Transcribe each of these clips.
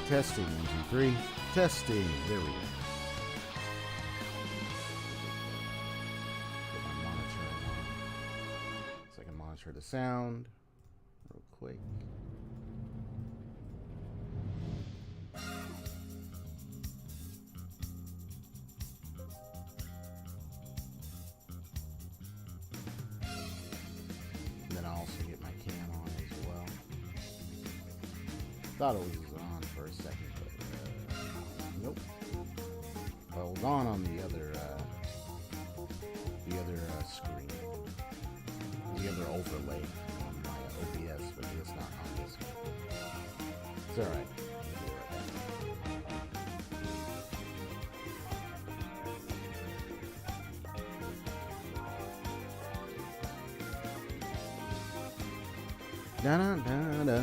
Testing, 1, 2, 3. Testing. There we go. Put my monitor on so I can monitor the sound real quick. And then I'll also get my cam on as well. Thought it was on for a second, but nope. Well, it was on the other screen, the other overlay on my OBS, but it's not on this one. It's all right. Da da da da.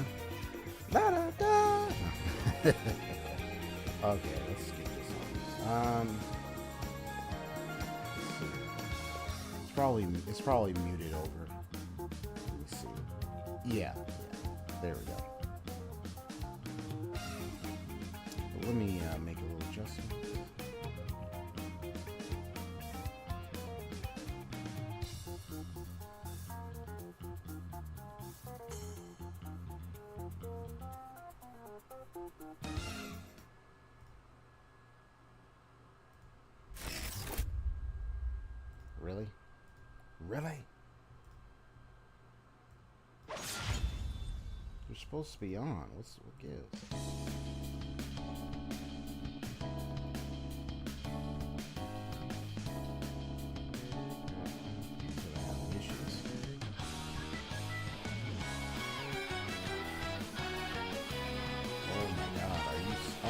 Da da da. Okay, let's skip this one. It's probably muted over. Let me see. Yeah, there we go. But let me make a little adjustment. Really? Really? There's supposed to be on. What gives?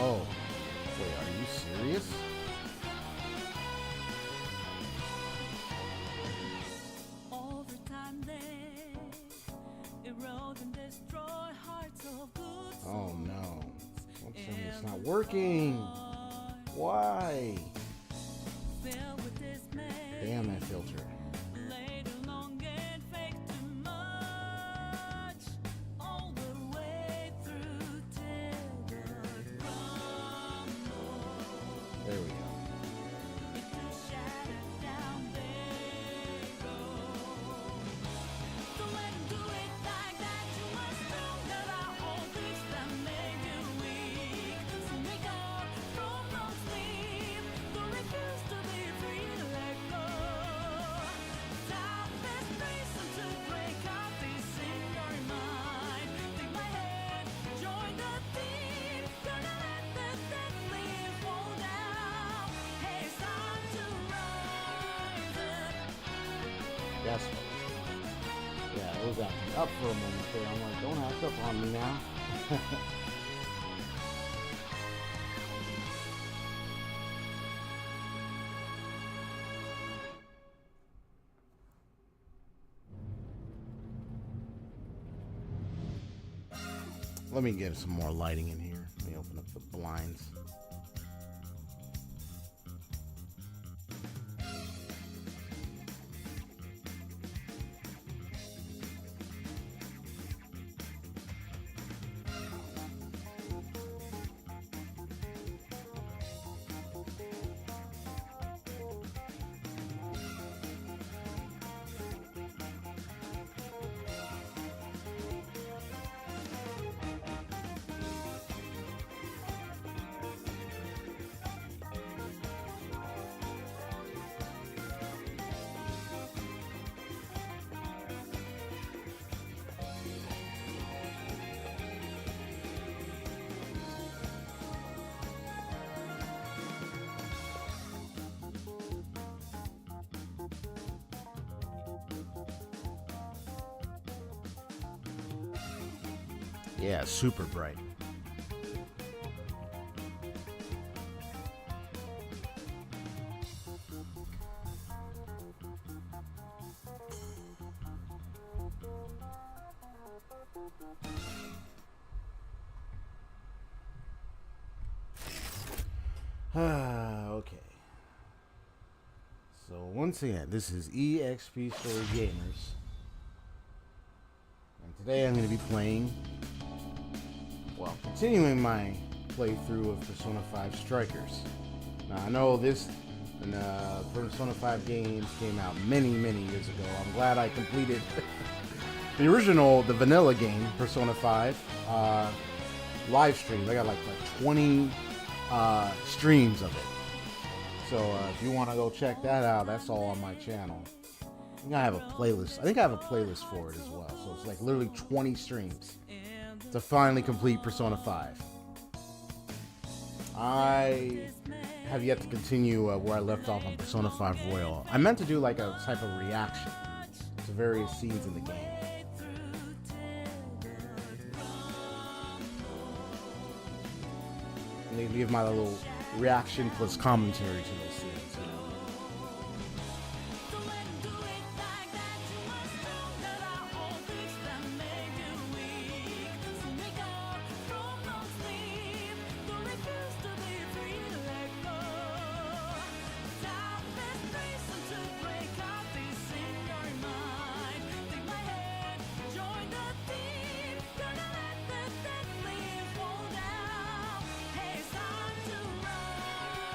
Oh, wait, are you serious? Over time they erode and destroy hearts of good souls. Oh no. Don't tell me it's not working. Why? Damn that filter. There we go. That's what. Yeah, it was acting up for a moment there. I'm like, don't act up on me now. Let me get some more lighting in here. Let me open up the blinds. Yeah, super bright. Okay. So once again, this is EXP StoryGamerZ. And today I'm going to be playing, well, continuing my playthrough of Persona 5 Strikers. Now I know this Persona 5 games came out many years ago. I'm glad I completed the original, the vanilla game, Persona 5, live streams. I got like 20 streams of it. So if you want to go check that out, that's all on my channel. I think I have a playlist. I think I have a playlist for it as well. So it's like literally 20 streams to finally complete Persona 5. I have yet to continue where I left off on Persona 5 Royal. I meant to do like a type of reaction to various scenes in the game. And give my little reaction plus commentary to those scenes. You know?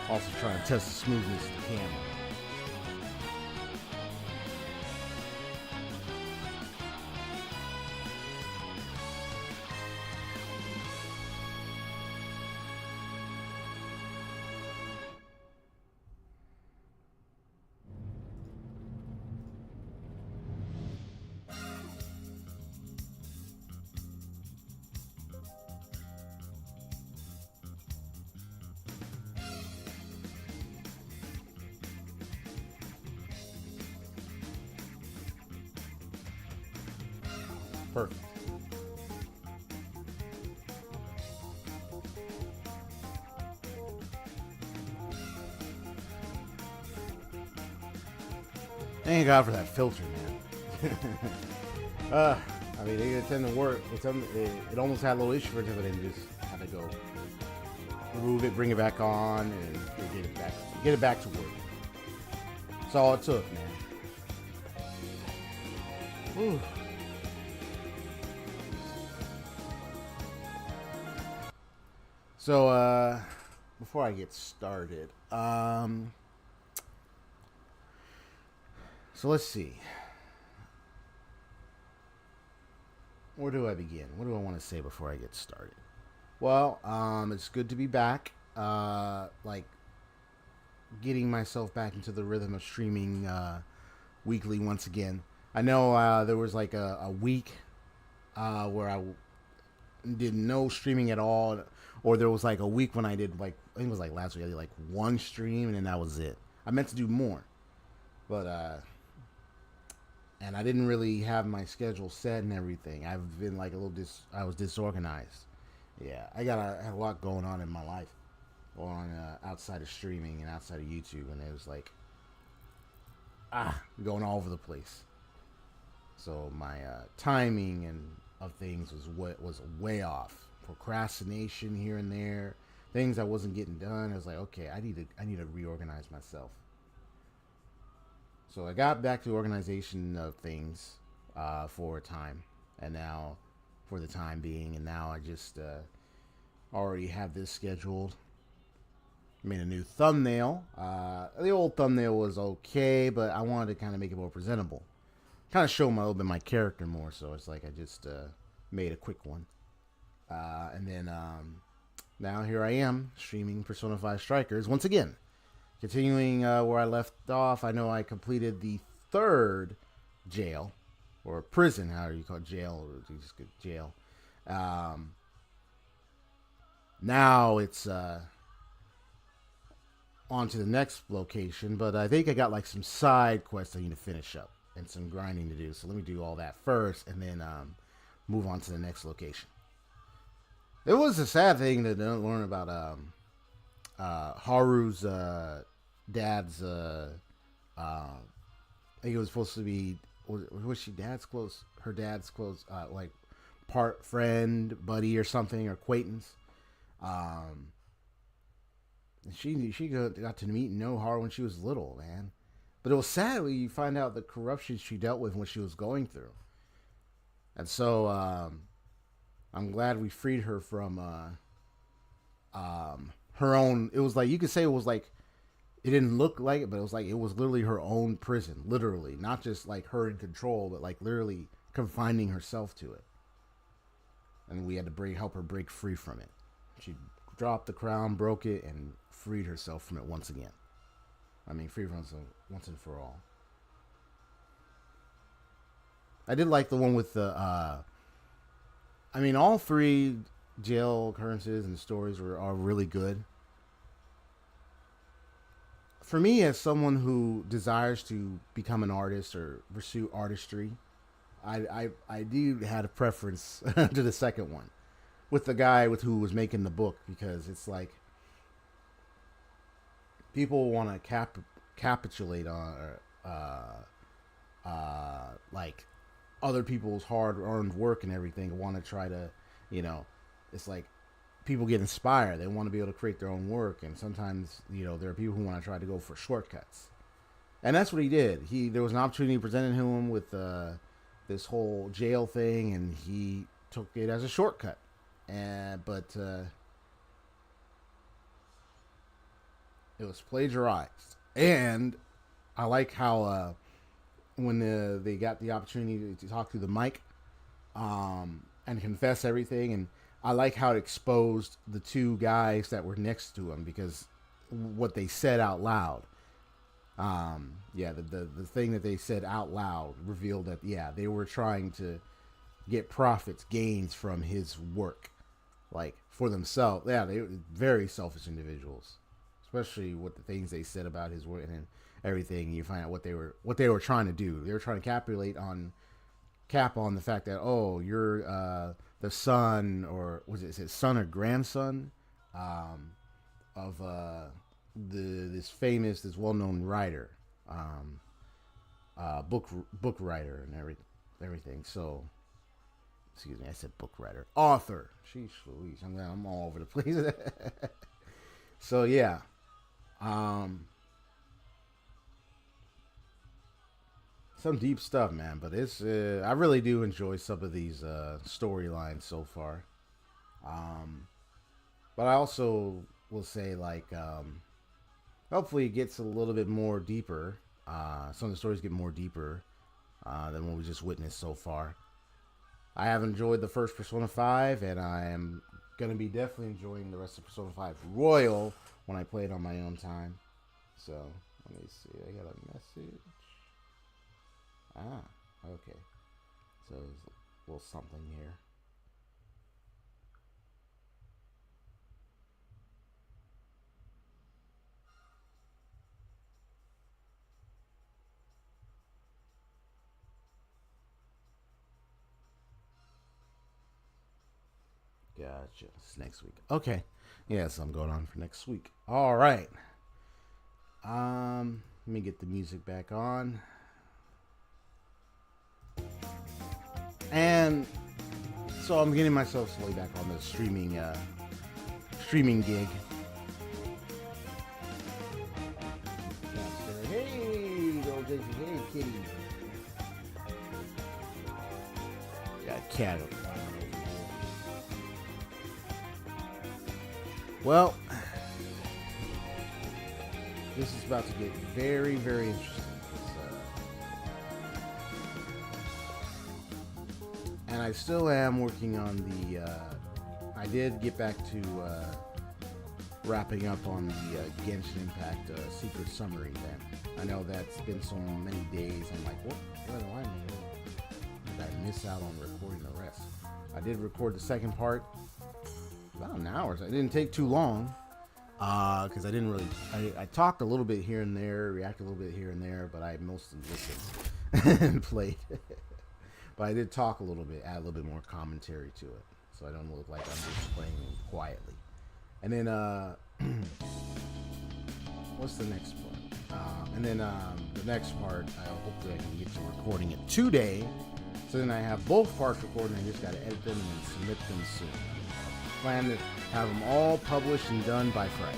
Also trying to test the smoothness of the camera. Perfect. Thank God for that filter, man. I mean, they tend to work. It almost had a little issue for it, but then just had to go remove it, bring it back on, and get it back to work. That's all it took, man. Whew. So, before I get started, so let's see. Where do I begin? What do I want to say before I get started? Well, it's good to be back. Like getting myself back into the rhythm of streaming weekly once again. I know there was like a week where I did no streaming at all, or there was like a week when I did like, I think it was like last week, I did like one stream and then that was it. I meant to do more, but and I didn't really have my schedule set and everything. I've been like I was disorganized. Yeah, I had a lot going on in my life, outside of streaming and outside of YouTube, and it was like going all over the place. So my timing and of things was way off. Procrastination here and there, things I wasn't getting done. I was like, okay, I need to reorganize myself. So I got back to organization of things for a time, and now for the time being, and now I just already have this scheduled. Made a new thumbnail. The old thumbnail was okay, but I wanted to kind of make it more presentable, kind of show a little bit my character more. So it's like I just made a quick one, and then now here I am streaming Persona 5 Strikers once again. Continuing where I left off, I know I completed the third jail, or prison, however you call it, jail, or just jail. Now it's on to the next location, but I think I got like some side quests I need to finish up and some grinding to do. So let me do all that first, and then move on to the next location. It was a sad thing to learn about Haru's dad's I think it was supposed to be, was she dad's close, her dad's close, like part friend, buddy or something, or acquaintance. She got to meet and know Haru when she was little, man. But it was sad when you find out the corruption she dealt with when she was going through. And so I'm glad we freed her from her own. It was like, you could say it was like, it didn't look like it, but it was like, it was literally her own prison, literally, not just like her in control, but like literally confining herself to it. And we had to help her break free from it. She dropped the crown, broke it, and freed herself from it once again. I mean, free from it once and for all. I did like the one with the I mean, all three jail occurrences and stories are really good. For me, as someone who desires to become an artist or pursue artistry, I do had a preference to the second one, with the guy who was making the book, because it's like people want to capitulate on like other people's hard-earned work and everything. Want to try to, it's like people get inspired. They want to be able to create their own work, and sometimes, there are people who want to try to go for shortcuts. And that's what he did. There was an opportunity presented to him with this whole jail thing, and he took it as a shortcut. But it was plagiarized. And I like how when they got the opportunity to talk through the mic and confess everything, and I like how it exposed the two guys that were next to him, because what they said out loud. The thing that they said out loud revealed that, they were trying to get gains from his work, like for themselves. Yeah, they were very selfish individuals, especially with the things they said about his work and everything. You find out what they were trying to do. They were trying to capitulate on cap on the fact that, oh, you're the son, or was it his son or grandson, of this well-known writer, book writer and everything. So, excuse me, I said book writer, author. Sheesh Louise, I'm all over the place. So yeah, some deep stuff, man. But it's I really do enjoy some of these storylines so far. But I also will say, like, hopefully it gets a little bit more deeper. Some of the stories get more deeper than what we just witnessed so far. I have enjoyed the first Persona 5, and I am going to be definitely enjoying the rest of Persona 5 Royal when I play it on my own time. So, let me see. I got a message. Okay. So, there's a little something here. Gotcha. It's next week. Okay. Yeah, so I'm going on for next week. All right. Let me get the music back on. And so I'm getting myself slowly back on the streaming gig. Hey, hey, kitty. Got cat. Well, this is about to get very, very interesting. And I still am working on the. I did get back to wrapping up on the Genshin Impact secret summary event. I know that's been so many days. I'm like, what do I know? Did I miss out on recording the rest? I did record the second part. About an hour. So it didn't take too long because I didn't really. I talked a little bit here and there, reacted a little bit here and there, but I mostly listened and played. But I did talk a little bit, add a little bit more commentary to it, so I don't look like I'm just playing quietly. And then what's the next part? And then the next part, hopefully I can get to recording it today. So then I have both parts recorded, and I just got to edit them and then submit them soon. Plan to have them all published and done by Friday.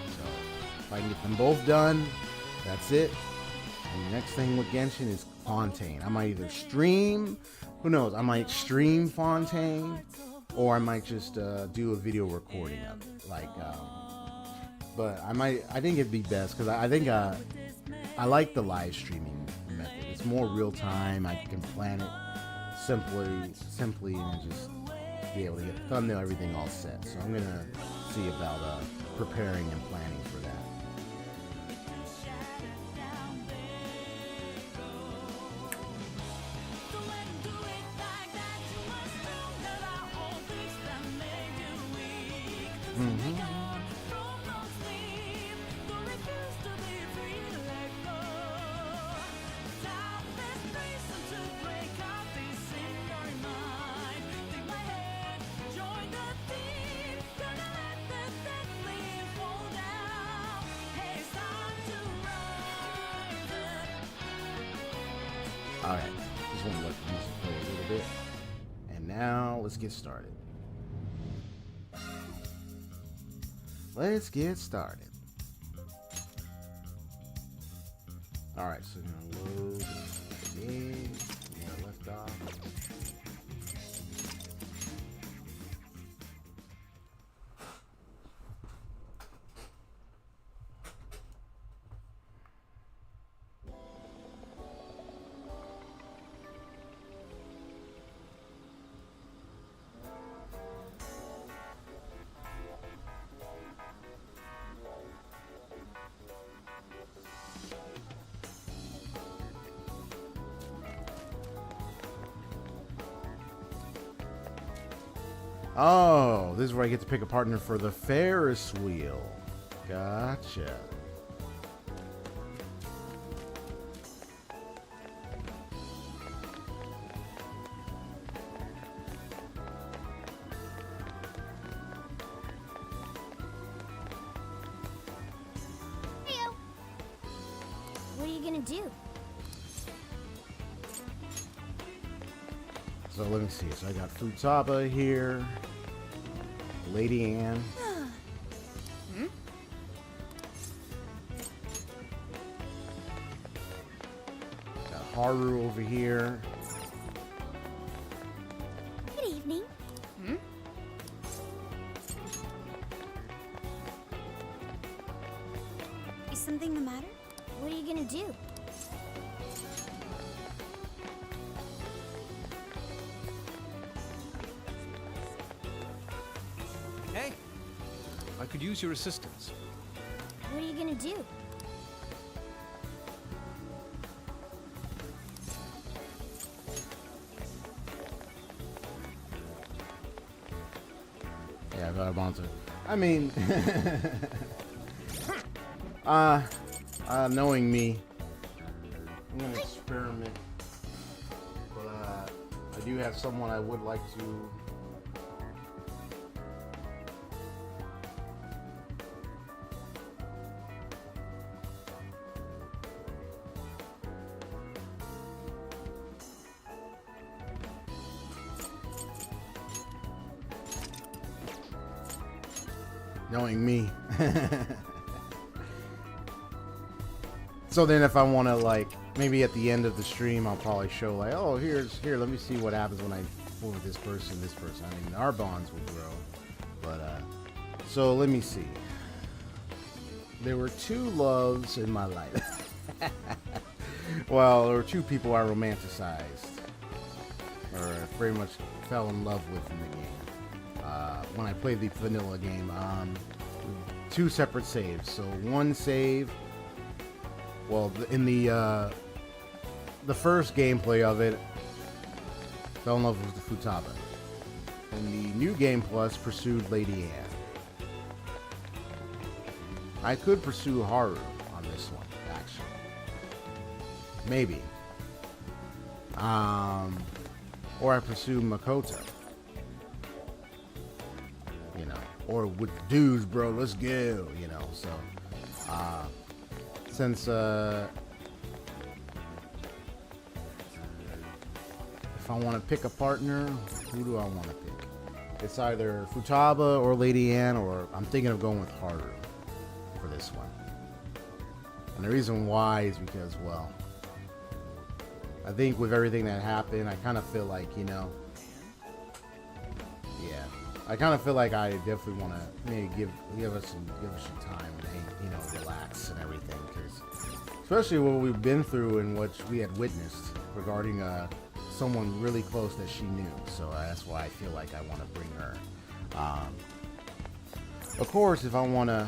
So if I can get them both done, that's it. And the next thing with Genshin is Fontaine. I might either stream, who knows, I might stream Fontaine, or I might just do a video recording of it. Like, but I think it'd be best, because I think I like the live streaming method. It's more real time. I can plan it simply and just be able to get the thumbnail, everything all set. So I'm gonna see about preparing and planning for that. Alright, just want to let the music play a little bit. And now, let's get started. Let's get started. Alright, so now load the game. Yeah, left off. Oh, this is where I get to pick a partner for the Ferris wheel. Gotcha. you gonna do? So let me see. So I got Futaba here, Lady Anne. Got Haru over here. Good evening. Is something the matter? What are you gonna do? Hey, I could use your assistance. What are you gonna do? Yeah, I got a monster. I mean, knowing me, I'm gonna experiment. But I do have someone I would like to. Knowing me. So then if I want to, like, maybe at the end of the stream, I'll probably show, like, oh, here, let me see what happens when I pull with this person. I mean, our bonds will grow. But, so let me see. There were two loves in my life. Well, there were two people I romanticized. Or pretty much fell in love with in the game. When I played the vanilla game, two separate saves. So one save, well, in the first gameplay of it, fell in love with the Futaba. In the new game plus, pursued Lady Anne. I could pursue Haru on this one, actually. Maybe. Or I pursue Makoto. You know, or with dudes, bro, let's go, you know. So since if I want to pick a partner, who do I want to pick? It's either Futaba or Lady Anne, or I'm thinking of going with Haru for this one. And the reason why is because, well, I think with everything that happened, I kind of feel like, you know, yeah, I kind of feel like I definitely want to maybe give us some time and hang, you know, relax and everything, because especially what we've been through and what we had witnessed regarding someone really close that she knew. So that's why I feel like I want to bring her. Of course, if I want to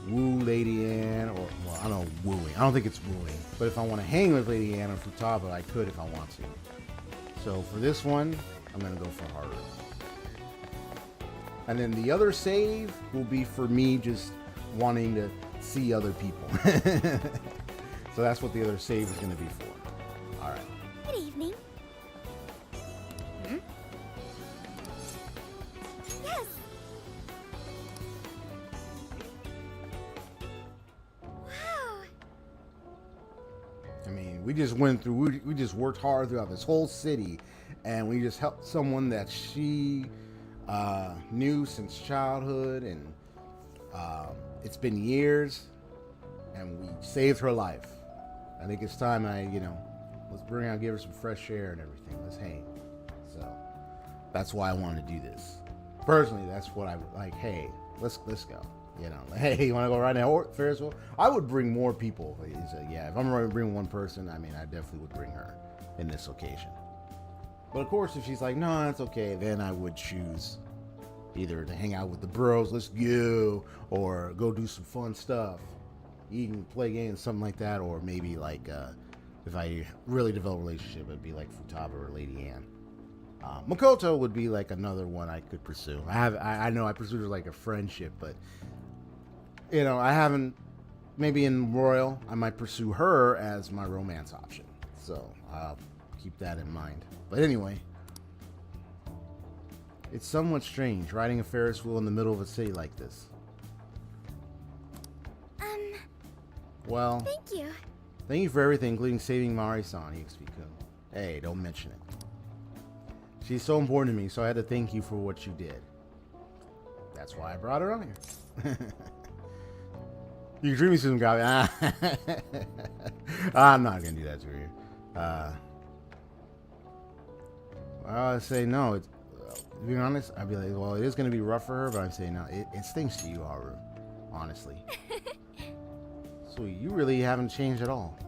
woo Lady Anne, or, well, I don't know, wooing. I don't think it's wooing. But if I want to hang with Lady Anne or Futaba, I could if I want to. So for this one, I'm going to go for Haru. And then the other save will be for me just wanting to see other people. So that's what the other save is going to be for. All right. Good evening. Yes. Wow. I mean, we just went through, we just worked hard throughout this whole city, and we just helped someone that she knew since childhood, and it's been years, and we saved her life. I think it's time let's bring out, give her some fresh air and everything. Let's hang. So that's why I wanted to do this. Personally, that's what I would like. Hey, let's go. You know, like, hey, you want to go right now? Or Ferris wheel? I would bring more people. He said, yeah, if I'm going to bring one person, I mean, I definitely would bring her in this occasion. But of course, if she's like, no, that's okay, then I would choose either to hang out with the bros, let's go, or go do some fun stuff, eat and play games, something like that, or maybe like if I really develop a relationship, it'd be like Futaba or Lady Anne. Makoto would be like another one I could pursue. I know I pursued her like a friendship, but you know, I haven't. Maybe in Royal, I might pursue her as my romance option. So I'll keep that in mind. But anyway, it's somewhat strange riding a Ferris wheel in the middle of a city like this. Well, Thank you. Thank you for everything, including saving Mari-san, EXP-kun. Hey, don't mention it. She's so important to me, so I had to thank you for what you did. That's why I brought her on here. You can treat me some guy. I'm not gonna do that to her. I say no. It's, to be honest, I'd be like, well, it is gonna be rough for her, but I'm saying no. It stinks to you, Haru. Honestly. Sweet, you really haven't changed at all.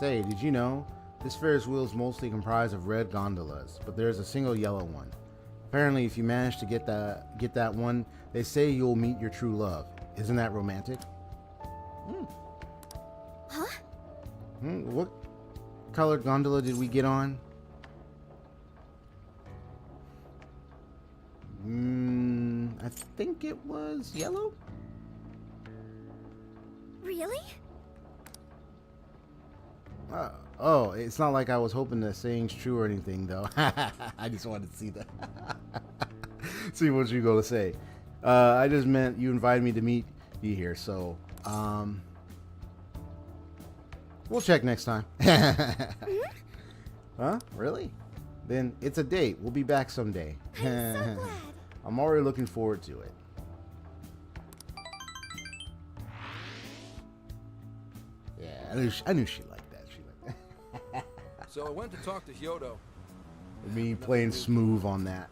Say, did you know this Ferris wheel is mostly comprised of red gondolas, but there's a single yellow one. Apparently, if you manage to get that one, they say you'll meet your true love. Isn't that romantic? Huh? What colored gondola did we get on? I think it was yellow. Really? Oh, it's not like I was hoping the saying's true or anything, though. I just wanted to see that. See what you go to say. I just meant you invited me to meet you here, so we'll check next time. Huh? Really? Then it's a date. We'll be back someday. I'm so glad. I'm already looking forward to it. Yeah, I knew she liked that. She liked that. So I went to talk to Hyodo. Me playing smooth on that.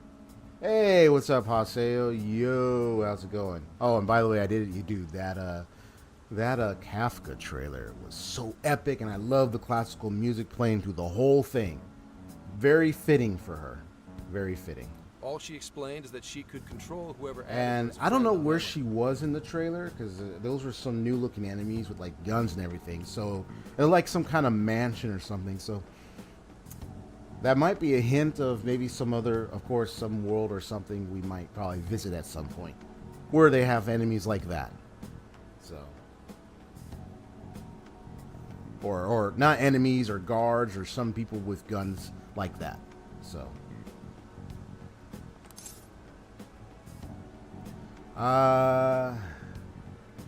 Hey, what's up, Haseo? Yo, how's it going? Oh, and by the way, I did you do that Kafka trailer was so epic, and I love the classical music playing through the whole thing. Very fitting for her. Very fitting. All she explained is that she could control whoever. And I don't know where she was in the trailer, because those were some new looking enemies with like guns and everything. So they're like some kind of mansion or something. So that might be a hint of maybe some other, of course, some world or something we might probably visit at some point where they have enemies like that. So, or not enemies or guards or some people with guns like that. So.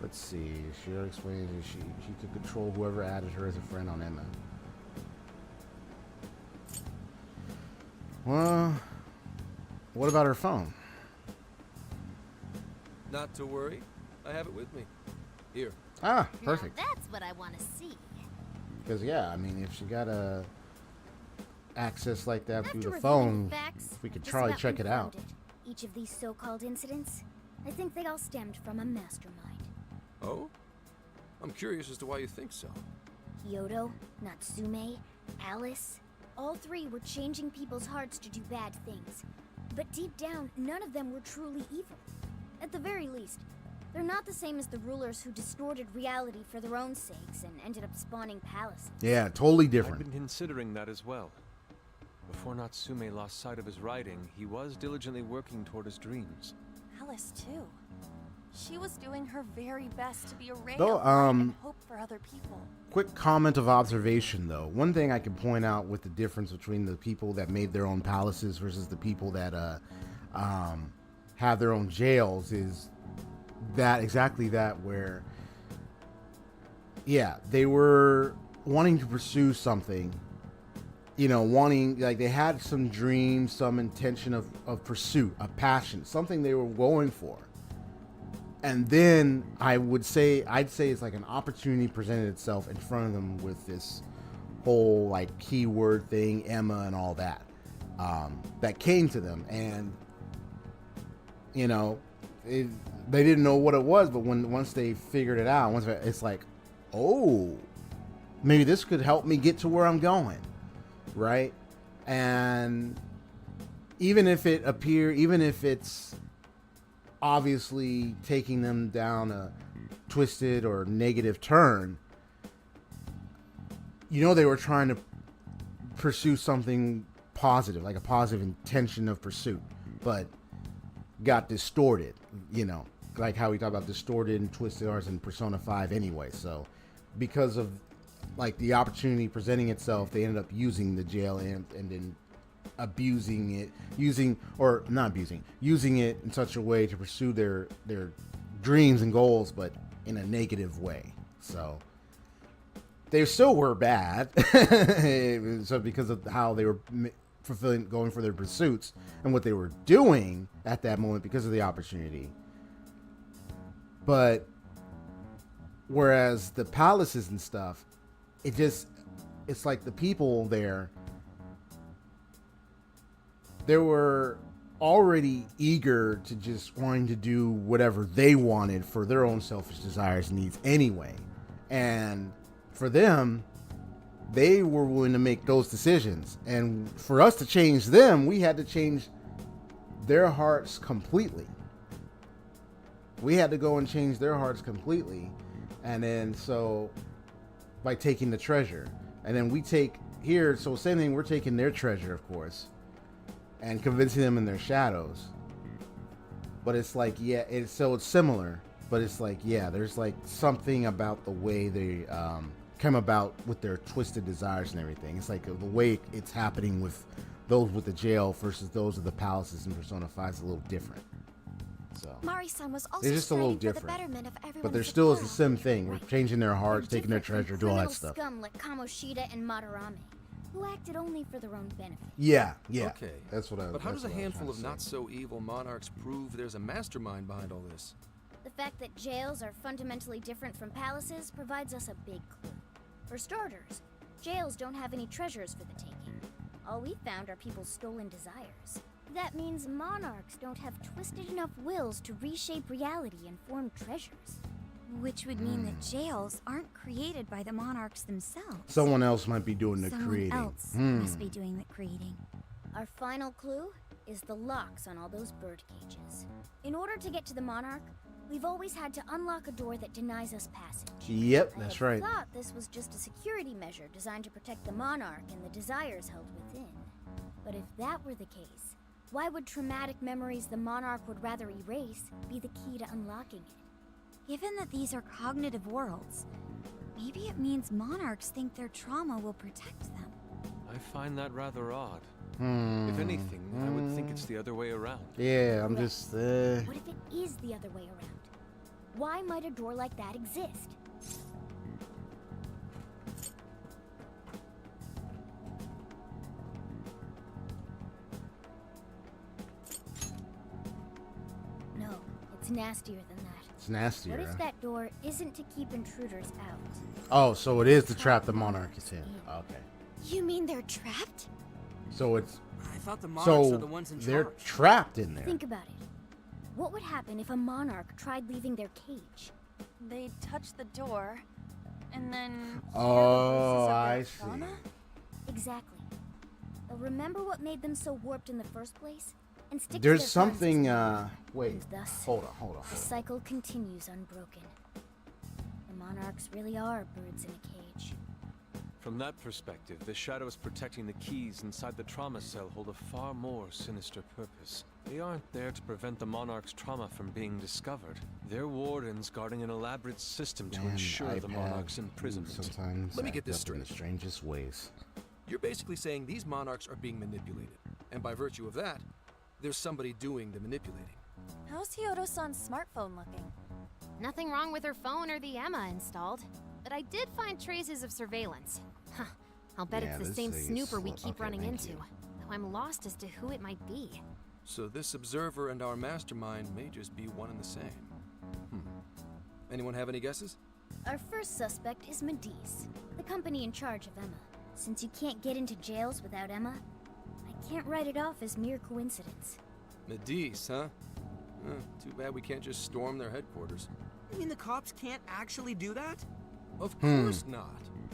Let's see. She explains that she could control whoever added her as a friend on Emma. Well, what about her phone? Not to worry. I have it with me. Here. Ah, perfect. Now that's what I want to see. Because yeah, I mean, if she got a access like that through After the reviewing phone, the facts, we could just try about check it out. confounded. Each of these so-called incidents, I think they all stemmed from a mastermind. Oh? I'm curious as to why you think so. Hyodo, Natsume, Alice, all three were changing people's hearts to do bad things. But deep down, none of them were truly evil. At the very least, they're not the same as the rulers who distorted reality for their own sakes and ended up spawning palaces. Yeah, totally I've different. been considering that as well. Before Natsume lost sight of his writing, he was diligently working toward his dreams. Alice too. She was doing her very best to be a ray Though, of light and hope for other people. Quick comment of observation, though. One thing I can point out with the difference between the people that made their own palaces versus the people that have their own jails is that exactly that where, yeah, they were wanting to pursue something, you know, wanting, like they had some dreams, some intention of pursuit, a passion, something they were going for. And then I'd say it's like an opportunity presented itself in front of them with this whole like keyword thing, Emma and all that, that came to them. And, you know, they didn't know what it was, but once they figured it out, it's like, oh, maybe this could help me get to where I'm going, right? And even if it's obviously taking them down a twisted or negative turn, you know, they were trying to pursue something positive, like a positive intention of pursuit, but got distorted, you know, like how we talk about distorted and twisted arts in Persona 5 anyway. So because of like the opportunity presenting itself, they ended up using the jail and then abusing it, using it in such a way to pursue their dreams and goals, but in a negative way. So they still were bad. So because of how they were going for their pursuits and what they were doing at that moment because of the opportunity. But whereas the palaces and stuff, it's like the people there, they were already eager to just wanting to do whatever they wanted for their own selfish desires and needs anyway. And for them, they were willing to make those decisions. And for us to change them, we had to change their hearts completely. We had to go and change their hearts completely. And then so by taking the treasure. And then we take here, so same thing, we're taking their treasure, of course, and convincing them in their shadows. But it's like, yeah, it's similar, but it's like, yeah, there's like something about the way they come about with their twisted desires and everything. It's like the way it's happening with those with the jail versus those of the palaces in Persona 5 is a little different. So Mari-san was also they're just a little striving for the different, betterment of everyone but there in the still is the world. same thing. We're changing their hearts, taking their Different treasure, from do all that criminal stuff. Scum like Kamoshida and Madarame, who acted only for their own benefit. Yeah. Okay. That's what I. But how that's does a what I was handful trying of to say. not-so-evil monarchs prove there's a mastermind behind all this? The fact that jails are fundamentally different from palaces provides us a big clue. For starters, jails don't have any treasures for the taking. All we found are people's stolen desires. That means monarchs don't have twisted enough wills to reshape reality and form treasures. Which would mean that jails aren't created by the monarchs themselves. Someone else might be doing the Someone creating. else must be doing the creating. Our final clue is the locks on all those bird cages. In order to get to the monarch, we've always had to unlock a door that denies us passage. Yep, that's right. I thought this was just a security measure designed to protect the monarch and the desires held within. But if that were the case, why would traumatic memories the monarch would rather erase be the key to unlocking it? Given that these are cognitive worlds, maybe it means monarchs think their trauma will protect them. I find that rather odd. If anything, I would think it's the other way around. Yeah, I'm just. What if it is the other way around? Why might a door like that exist? No, it's nastier than that. It's nastier. What Huh? if that door isn't to keep intruders out? Oh, so it is to trap the monarch is in. Okay. You mean they're trapped? So it's. I thought the monarchs are So the ones in they're charge. trapped in there. Think about it. What would happen if a monarch tried leaving their cage? They'd touch the door, and then Oh, I see. trauma? Exactly. They'll remember what made them so warped in the first place, and stick to There's their something. guns. Wait. And thus, Hold on. the cycle continues unbroken. The monarchs really are birds in a cage. From that perspective, the shadows protecting the keys inside the trauma cell hold a far more sinister purpose. They aren't there to prevent the monarch's trauma from being discovered. They're wardens guarding an elaborate system to ensure the monarch's imprisonment. Sometimes Let me get this act up in the straight. strangest ways. You're basically saying these monarchs are being manipulated, and by virtue of that, there's somebody doing the manipulating. How's Hyodo-san's smartphone looking? Nothing wrong with her phone or the Emma installed, but I did find traces of surveillance. Huh, I'll bet Yeah, it's the this same thing is snooper we slow. keep Okay, running thank into, you. though I'm lost as to who it might be. So this observer and our mastermind may just be one and the same. Anyone have any guesses? Our first suspect is Medice, the company in charge of Emma. Since you can't get into jails without Emma, I can't write it off as mere coincidence. Medice, huh? Too bad we can't just storm their headquarters. You mean the cops can't actually do that? Of course not.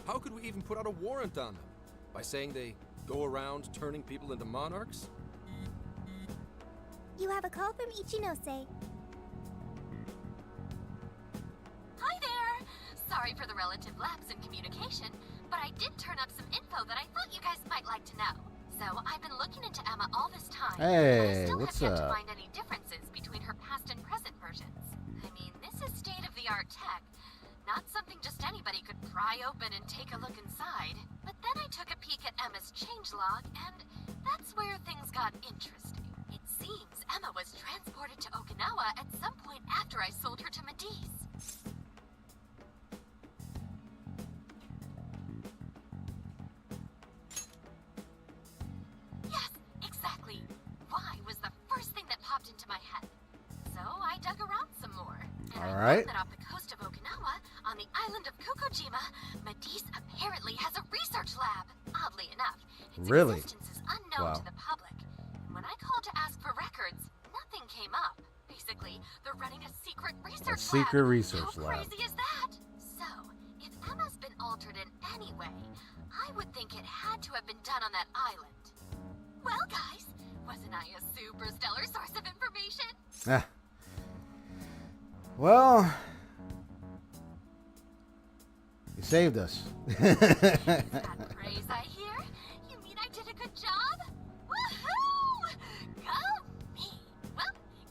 How could we even put out a warrant on them? By saying they go around turning people into monarchs? You have a call from Ichinose. Hi there! Sorry for the relative lapse in communication, but I did turn up some info that I thought you guys might like to know. So I've been looking into Emma all this time, but I Hey, still what's have yet to up? find any differences between her past and present versions. I mean, this is state-of-the-art tech. Not something just anybody could pry open and take a look inside. But then I took a peek at Emma's changelog, and that's where things got interesting. It seems Emma was transported to Okinawa at some point after I sold her to Medice. right. That off the coast of Okinawa, on the island of Kokojima, Matisse apparently has a research lab. Oddly enough, its Really? existence is unknown to the public. When I called to ask for records, nothing came up. Basically, they're running a secret research lab. secret research How lab. crazy is that? So, if Emma's been altered in any way, I would think it had to have been done on that island. Well, guys, wasn't I a super stellar source of information? Ah. Well, you saved us. That praise I hear? You mean I did a good job? Woohoo! Go me! Well,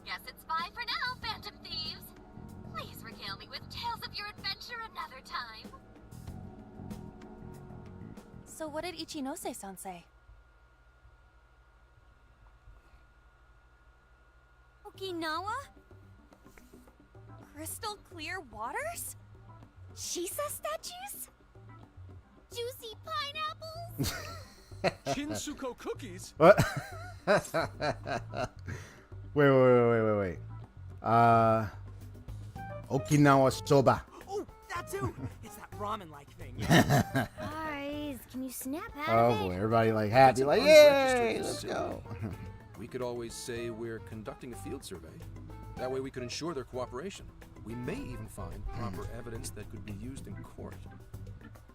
guess it's bye for now, Phantom Thieves. Please regale me with tales of your adventure another time. So what did Ichinose-san say? Okinawa? Crystal clear waters? Shisa statues? Juicy pineapples? Shinsuko cookies? What? wait. Okinawa soba. Oh, that too. It's that ramen-like thing. Yeah. Guys, can you snap out Oh of it? boy, everybody like happy, It's an like unregistered yay, let's facility. go. We could always say we're conducting a field survey. That way we could ensure their cooperation. We may even find proper evidence that could be used in court.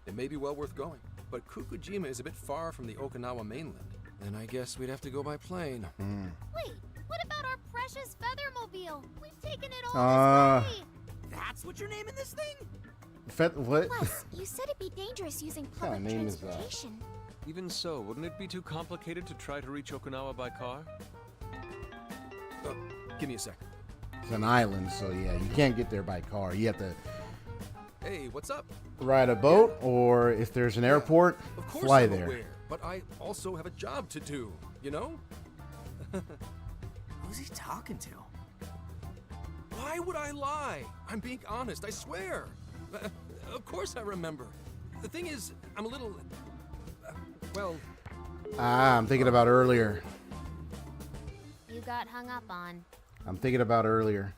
It may be well worth going, but Kokojima is a bit far from the Okinawa mainland. And I guess we'd have to go by plane. Wait, what about our precious feathermobile? We've taken it all this way. That's what you're naming this thing? What? Plus, you said it'd be dangerous using kind of public name is that? transportation. Even so, wouldn't it be too complicated to try to reach Okinawa by car? Give me a second. It's an island, so yeah, you can't get there by car. You have to Hey, what's up? ride a boat, or if there's an airport, Of course fly I'm there. aware, but I also have a job to do, you know? Who's he talking to? Why would I lie? I'm being honest, I swear. Of course I remember. The thing is, I'm a little... well... I'm thinking about earlier. You got hung up on. I'm thinking about earlier.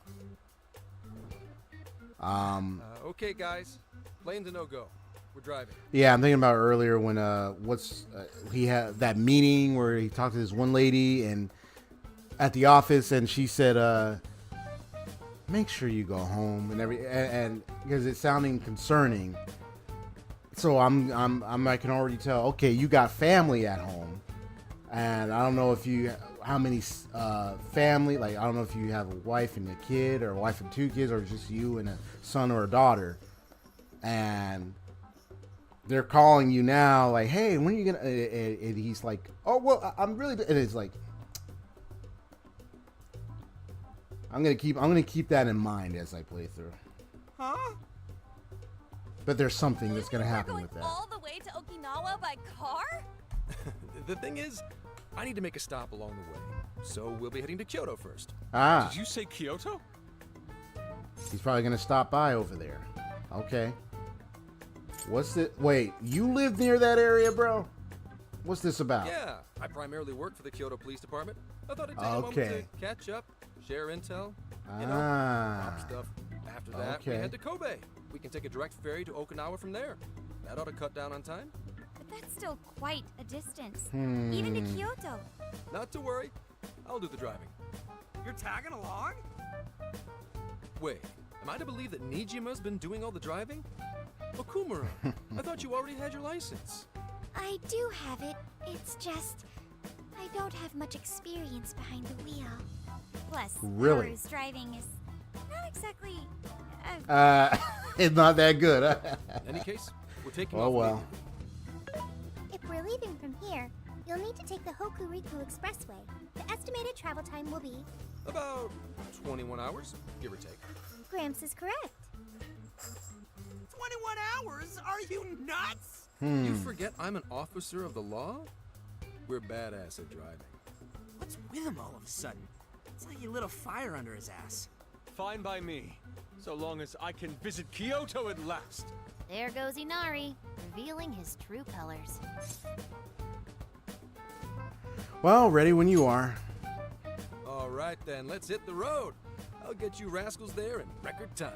Okay, guys. Plane's a no-go. We're driving. Yeah, I'm thinking about earlier when he had that meeting where he talked to this one lady and at the office, and she said, "Make sure you go home," and because it's sounding concerning. So I can already tell. Okay, you got family at home, and I don't know how many family. Like I don't know if you have a wife and a kid, or a wife and two kids, or just you and a son or a daughter, and they're calling you now, like, "Hey, when are you gonna?" And he's like, "Oh, well, I'm really," and it's like, I'm gonna keep that in mind as I play through. Huh? But there's something that's gonna happen We're with going that. all the way to Okinawa by car? The thing is, I need to make a stop along the way. So we'll be heading to Kyoto first. Ah, Did you say Kyoto? he's probably gonna stop by over there. Okay. What's it? Wait, you live near that area, bro? What's this about? Yeah, I primarily work for the Kyoto Police Department. I thought I'd take a moment Okay. to catch up, share intel, you know, Ah. pop stuff. After that, we Okay. head to Kobe. We can take a direct ferry to Okinawa from there. That ought to cut down on time. But that's still quite a distance. Hmm. Even to Kyoto. Not to worry, I'll do the driving. You're tagging along? Wait, am I to believe that Nijima's been doing all the driving? Okumura, I thought you already had your license. I do have it. It's just I don't have much experience behind the wheel. Plus, Really? Haru's driving is not exactly... It's not that good. Huh? In any case, we're taking Oh off well. immediately. If we're leaving from here, you'll need to take the Hokuriku Expressway. The estimated travel time will be... About 21 hours, give or take. Gramps is correct. 21 hours? Are you nuts? You forget I'm an officer of the law? We're badass at driving. What's with him all of a sudden? It's like he lit a fire under his ass. Fine by me, so long as I can visit Kyoto at last. There goes Inari, revealing his true colors. Well, ready when you are. All right then, let's hit the road. I'll get you rascals there in record time.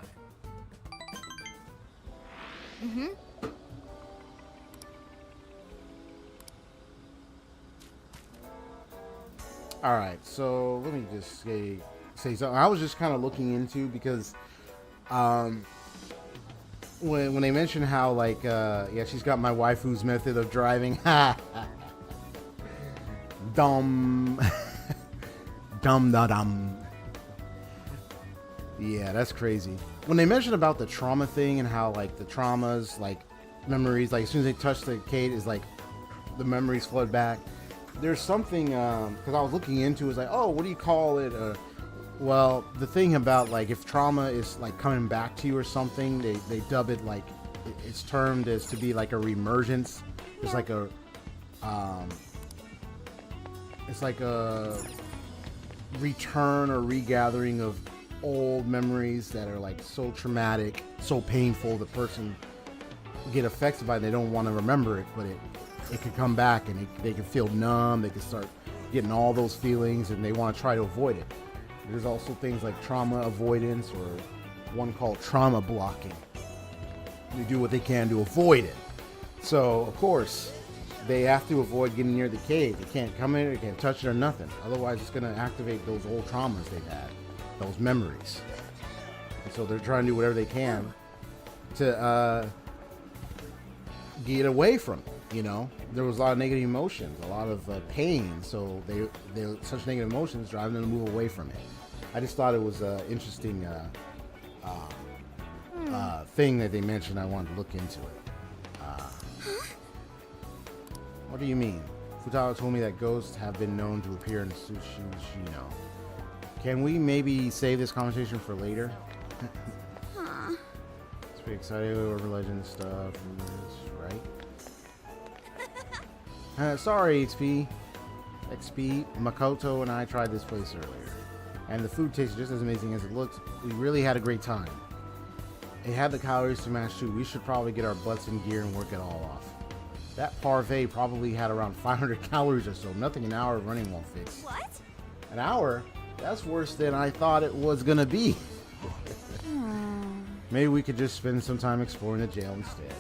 Mm-hmm. All right, so let me just say something. I was just kind of looking into because when they mentioned how like yeah, she's got my waifu's method of driving. Dumb. Dumb. Yeah, that's crazy. When they mentioned about the trauma thing and how like the traumas, like memories, like as soon as they touch the Kate, is like the memories flood back. There's something because I was looking into is like, oh, what do you call it? Well, the thing about like if trauma is like coming back to you or something, they dub it like it's termed as to be like a reemergence. It's like a return or regathering of old memories that are like so traumatic, so painful, the person get affected by it, they don't want to remember it, but it could come back and they can feel numb, they can start getting all those feelings and they want to try to avoid it. There's also things like trauma avoidance or one called trauma blocking. They do what they can to avoid it. So of course they have to avoid getting near the cave. They can't come in, they can't touch it or nothing. Otherwise it's going to activate those old traumas they've had, those memories. And so they're trying to do whatever they can to get away from it. You know, there was a lot of negative emotions, a lot of pain. So they such negative emotions driving them to move away from it. I just thought it was an interesting thing that they mentioned. I wanted to look into it. What do you mean? Futaba told me that ghosts have been known to appear in Tsushima. Can we maybe save this conversation for later? Let's be excited over legend stuff, right? Sorry, XP. Makoto and I tried this place earlier, and the food tasted just as amazing as it looked. We really had a great time. It had the calories to match too. We should probably get our butts in gear and work it all off. That parfait probably had around 500 calories or so. Nothing an hour of running won't fix. What? An hour? That's worse than I thought it was gonna be. Maybe we could just spend some time exploring the jail instead.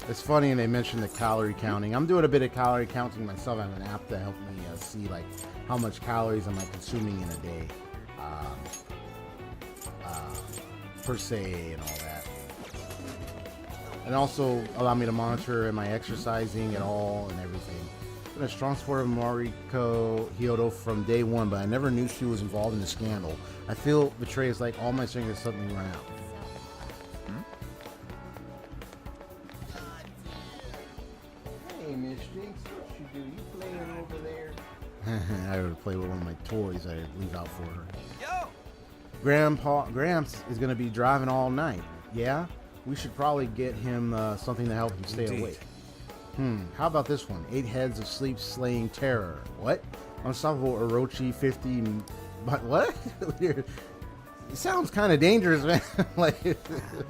It's funny, and they mentioned the calorie counting. I'm doing a bit of calorie counting myself. I have an app to help me see like how much calories am I consuming in a day, per se, and all that. And also allow me to monitor am I exercising at all and everything. Been a strong supporter of Mariko Hyodo from day one, but I never knew she was involved in the scandal. I feel betrayed. It's like all my strength suddenly run out. Hey, Miss Jinx, what you do? You playing over there? I would play with one of my toys I leave out for her. Yo! Gramps is going to be driving all night. Yeah? We should probably get him something to help him stay awake. How about this one? 8 heads of sleep slaying terror. What? Unstoppable Orochi 50. But what? It sounds kind of dangerous, man. Like,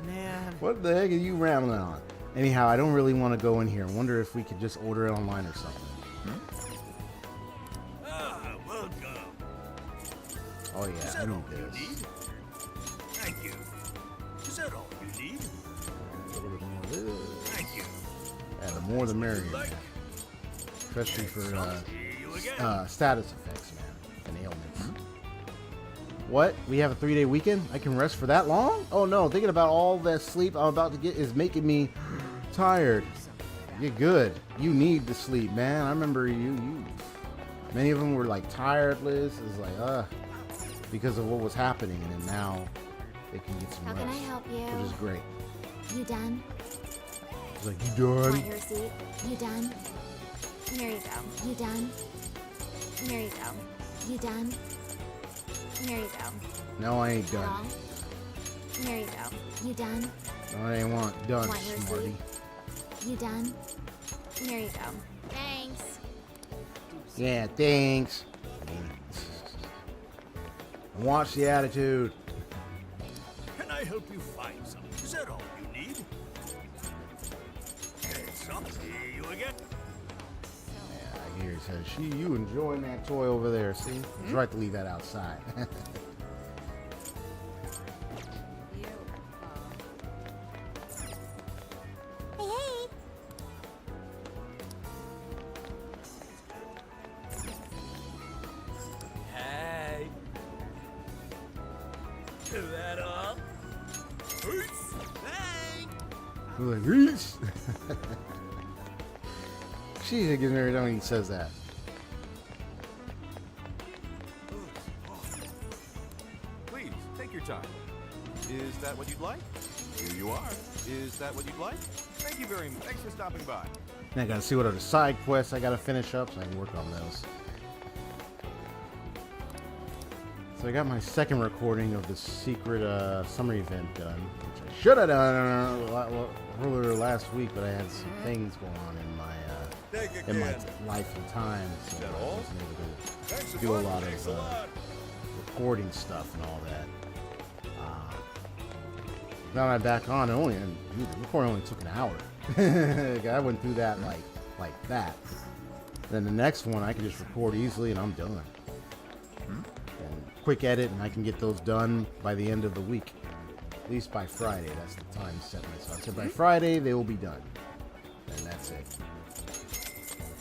Man. what the heck are you rambling on? Anyhow, I don't really want to go in here. I wonder if we could just order it online or something. Welcome. Oh yeah, I need this. Thank you. Is that all you need? A little bit more of this. Thank you. Yeah, the more the merrier, man. Especially for status effects, man, and ailments. What? We have a 3-day weekend? I can rest for that long? Oh no, thinking about all that sleep I'm about to get is making me tired. You're good. You need the sleep, man. I remember you. Many of them were like tireless. It's like, because of what was happening, and then now they can get some How rest. can I help you? Which is great. You done? It's like, you done? Want your receipt? You done? Here you go. You done? Here you go. You done? Here you go. No, I ain't done. Wrong. Here you go. You done? No, I ain't done, Want your smarty. receipt? You done? Here you go. Thanks. Yeah, thanks. Watch the attitude. Can I help you find something? Is that all you need? Hey, some. See you again. Yeah, I hear you. He says, you enjoying that toy over there, see? It's right to leave that outside. Hey. Do that all? Peace. Hey. We're like, Reese! She gets married when he says that. Please, take your time. Is that what you'd like? Here you are. Is that what you'd like? Thank you very much. Thanks for stopping by. Now I gotta see what other side quests I gotta finish up so I can work on those. So I got my second recording of the secret summer event done, which I should have done earlier last week, but I had some things going on in my life and time, so I wasn't able to do a lot of recording stuff and all that. Now I'm back on, the recording only took an hour. I went through that like that. Then the next one I can just record easily and I'm done. And quick edit and I can get those done by the end of the week. At least by Friday, that's the time set myself. So by Friday they will be done. And that's it.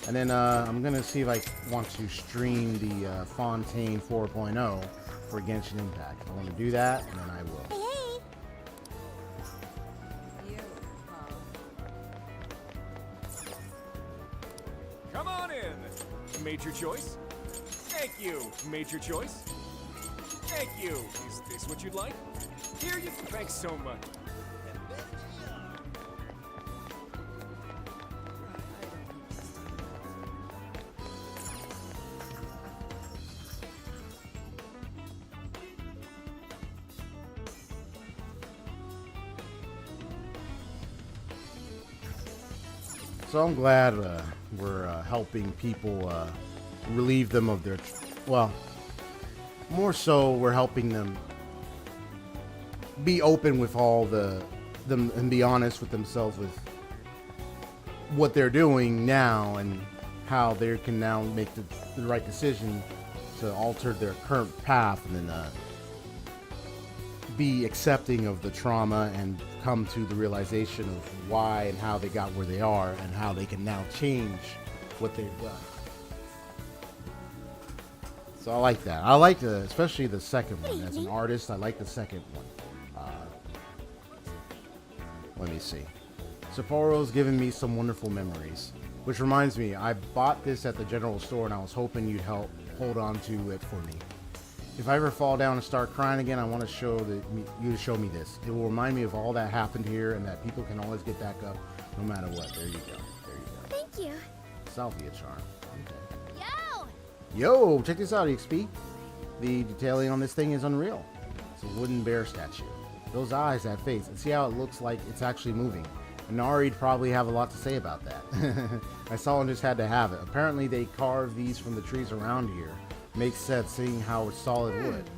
And then I'm gonna see if I want to stream the Fontaine 4.0 for Genshin Impact. If I want to do that, and then I will. Come on in. Made your choice? Thank you. Made your choice? Thank you. Is this what you'd like? Here you. Thanks so much. So I'm glad we're helping people relieve them of their, well, more so we're helping them be open with all them and be honest with themselves with what they're doing now and how they can now make the right decision to alter their current path and then be accepting of the trauma and come to the realization of why and how they got where they are and how they can now change what they've done. So I like that. I like especially the second one. As an artist, I like the second one. Let me see. Sapporo's given me some wonderful memories. Which reminds me, I bought this at the general store and I was hoping you'd help hold on to it for me. If I ever fall down and start crying again, I want to you to show me this. It will remind me of all that happened here and that people can always get back up no matter what. There you go. There you go. Thank you. Salvia charm. Okay. Yo! Yo, check this out, EXP. The detailing on this thing is unreal. It's a wooden bear statue. Those eyes, that face, and see how it looks like it's actually moving. And Nari'd probably have a lot to say about that. I saw and just had to have it. Apparently they carved these from the trees around here. Makes sense seeing how it's solid wood.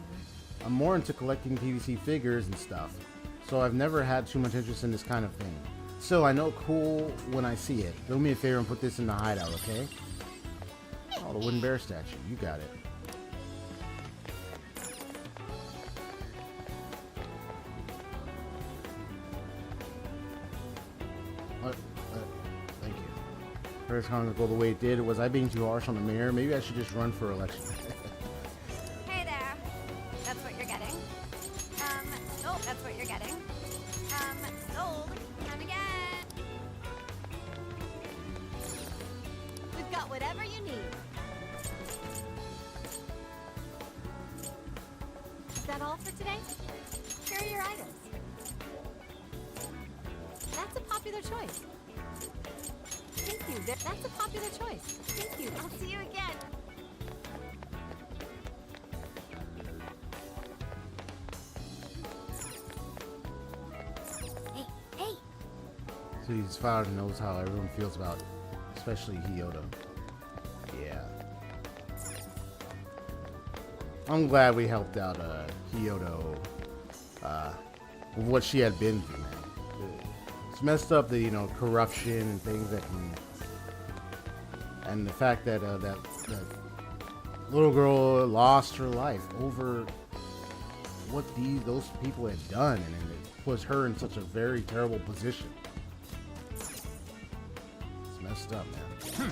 I'm more into collecting PVC figures and stuff, so I've never had too much interest in this kind of thing. Still, I know cool when I see it. Do me a favor and put this in the hideout, okay? Oh, the wooden bear statue. You got it. Thank you. First comment go the way it did. Was I being too harsh on the mayor? Maybe I should just run for election. Hey there. That's what you're getting. Oh, that's what you're getting. Sold. Come again. We've got whatever you need. Is that all for today? Here are your items. That's a popular choice. Thank you. That's a popular choice. Thank you. I'll see you again. Hey. So his father knows how everyone feels about, especially Hyodo. Yeah. I'm glad we helped out Hyodo with what she had been through, man. It's messed up the corruption and things that can And the fact that that little girl lost her life over what those people had done, and it puts her in such a very terrible position. It's messed up, man.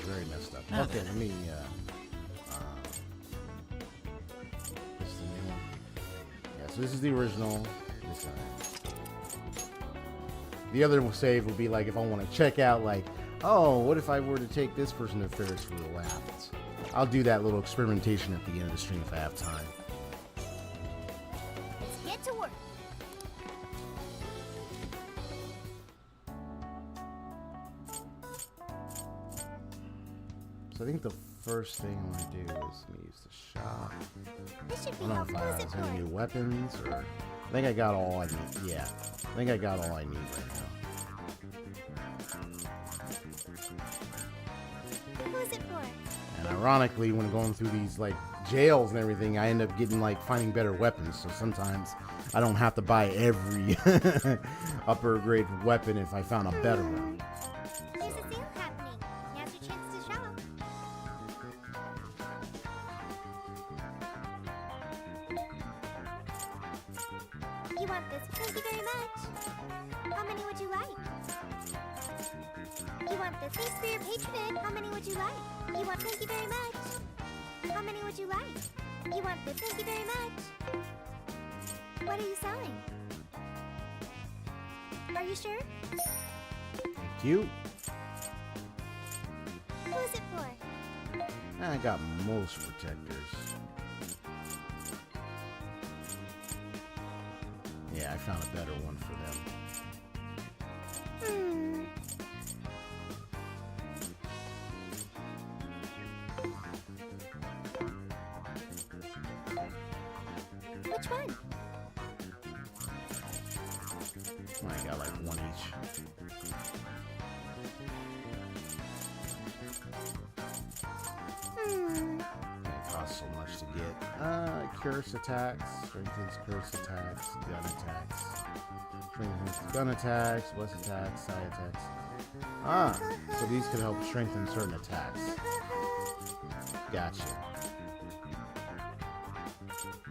Very messed up. Okay, let me this is the new one. Yeah, so this is the original. This guy. The other save will be like if I want to check out, like, oh, what if I were to take this person to Ferris wheel laps? I'll do that little experimentation at the end of the stream if I have time. Let's get to work. So I think the first thing I'm gonna do is let me use the shop. This should I be don't know if I helpful. have any new weapons or I think I got all I need. Yeah, I think I got all I need right now. Who's it for? And ironically, when going through these like jails and everything, I end up getting like finding better weapons. So sometimes I don't have to buy every upper grade weapon if I found a better one. There's a sale happening. Now's your chance to shop. You want this? Thank you very much. How many would you like? You want this? Thanks for your patronage. How many would you like? You want? Thank you very much. How many would you like? You want this? Thank you very much. What are you selling? Are you sure? Thank you. Who's it for? I got most protectors. Yeah, I found a better one for them. Which one? I got like one each. It costs so much to get. Curse attacks, strengthens curse attacks, gun attacks. Strengthens gun attacks, bless attacks, side attacks. So these could help strengthen certain attacks. Gotcha.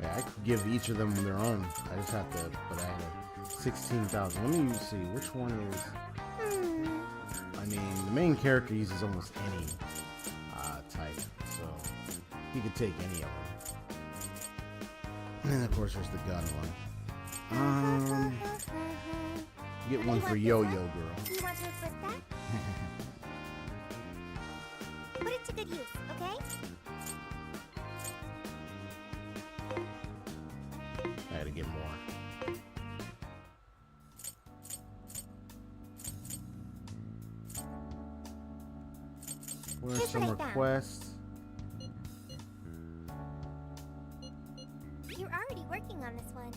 Yeah, I could give each of them their own. I just have to, but I have 16,000. Let me see, which one is... I mean, the main character uses almost any type, so he could take any of them. And then, of course, there's the gun one. Get one for Yo-Yo Girl. Do you want to equip that? Put it to good use, okay? I gotta get more. Where's Here's some what I found. requests? You're already working on this one.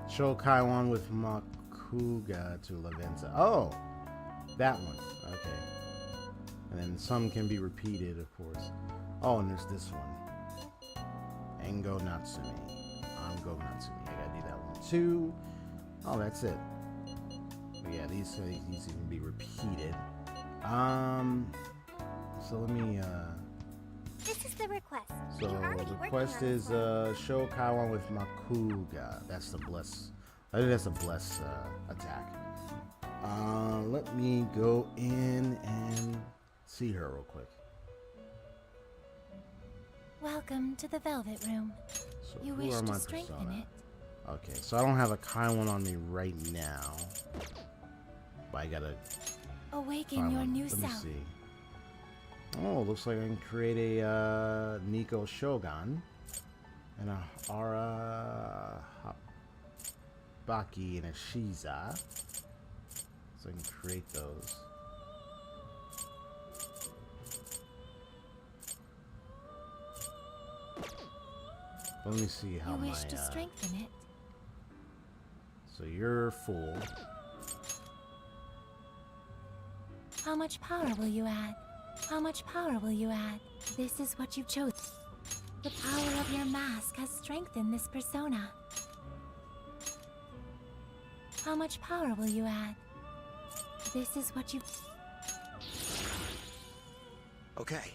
Show Kaiwan with Makuga to Lavenza. Oh, that one. Okay. And then some can be repeated, of course. Oh, and there's this one. Engo Natsumi. Ango Natsumi. I gotta do that one too. Oh, that's it. But yeah, these can be repeated. So let me This is the request. So You're already the working request on this is one. show Kaiwan with Makuga. That's the bless. I think that's a bless attack. Let me go in and see her real quick. Welcome to the Velvet Room. So You who wish are to my strengthen persona? it. Okay, so I don't have a Kaiwan on me right now. But I gotta Awaken find your one. new Let me self. see. Oh, looks like I can create a Nico Shogun and a Ara Baki and a Shiza. So I can create those. But let me see how You my wish to strengthen it. so you're full. How much power will you add? How much power will you add? This is what you've chosen. The power of your mask has strengthened this persona. How much power will you add? This is what you... Okay.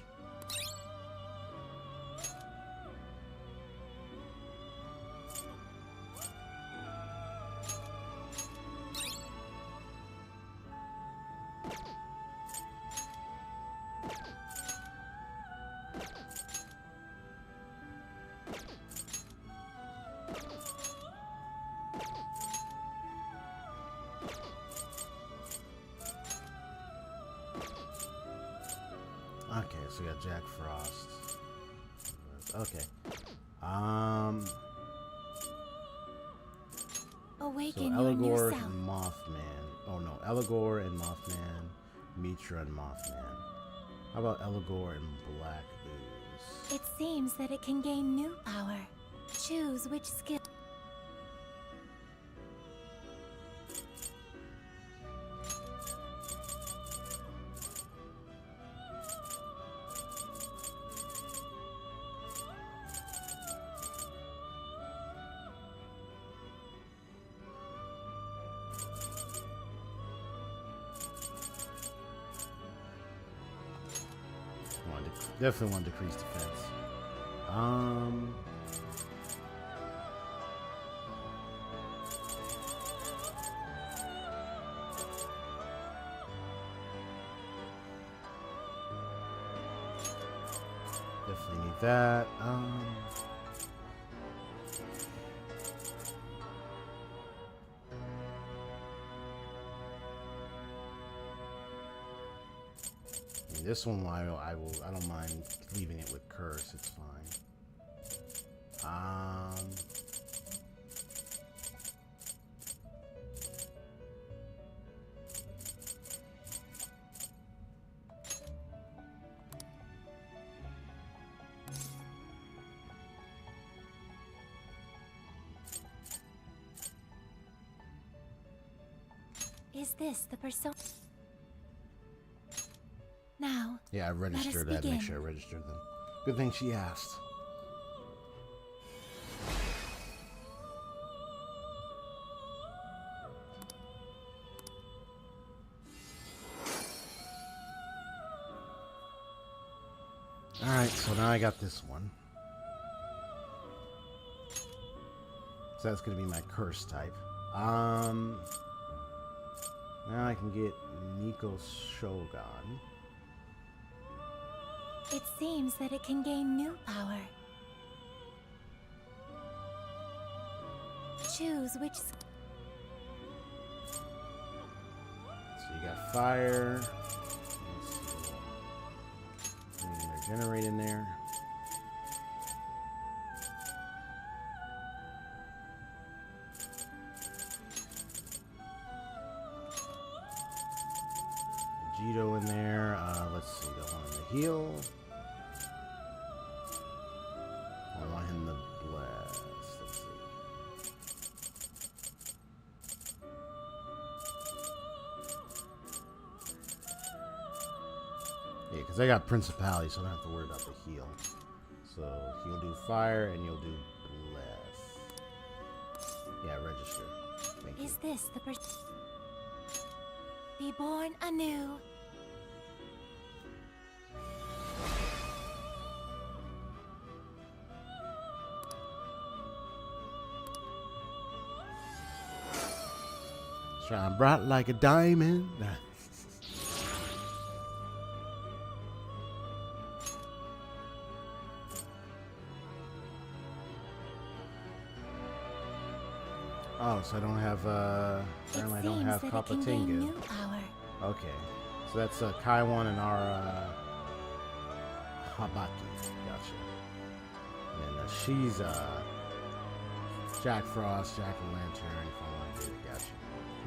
Okay, so we got Jack Frost. Okay. So Awaken your new Eligor self. and Mothman. Oh no, Eligor and Mothman, Mitra and Mothman. How about Eligor and Black Ooze? It seems that it can gain new power. Choose which skill. Definitely want to decrease defense. Definitely need that. This one I don't mind leaving it with curse, it's fine. Is this the persona? Now, Yeah, I registered that. Make sure I registered them. Good thing she asked. Alright, so now I got this one. So that's gonna be my curse type. Now I can get Nico's Shogun. it seems that it can gain new power. Choose which... So you got fire. Let's see. Regenerate in there. Vegito in there. Let's see. Don't want him to heal. I want him to bless. Let's see. Yeah, because I got Principality, so I don't have to worry about the heal. So he'll do fire and you'll do bless. Yeah, register. Thank you. Is this the person? Be born anew. Shine bright like a diamond. Oh, so I don't have, apparently I don't have Kapatinga. Okay, so that's Kaiwan and our Habaki. Gotcha. And then she's Jack Frost, Jack o' Lantern, gotcha.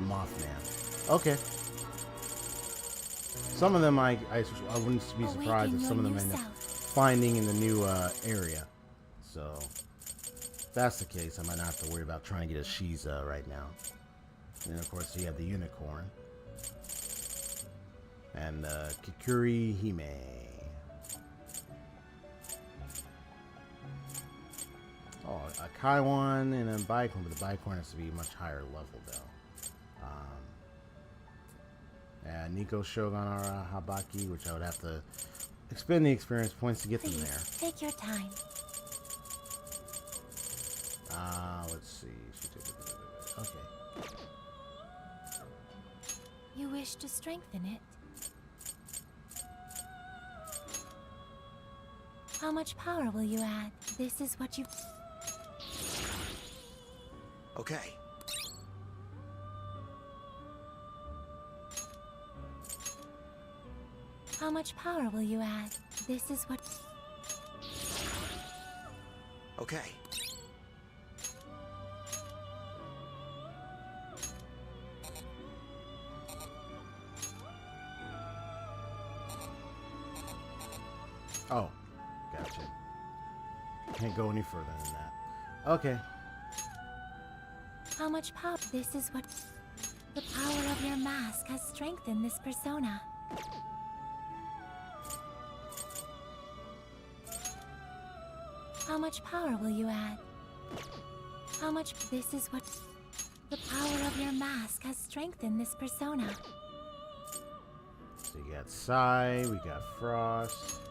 Mothman. Okay. Some of them I wouldn't be surprised if some of them end up finding in the new area. So if that's the case, I might not have to worry about trying to get a Shiza right now. And then of course you have the unicorn. And Kikuri Hime. Oh, a Kaiwan and a Bicorn, but the Bicorn has to be much higher level though. Nico Shogunara Habaki, which I would have to expend the experience points to get them there. Take your time. Let's see. Okay. You wish to strengthen it? How much power will you add? This is what you... Okay. How much power will you add? This is what... Okay. Oh, gotcha. Can't go any further than that. Okay. How much power? This is what... The power of your mask has strengthened this persona. How much power will you add? How much? This is what... The power of your mask has strengthened this persona. So you got Psy, we got Frost.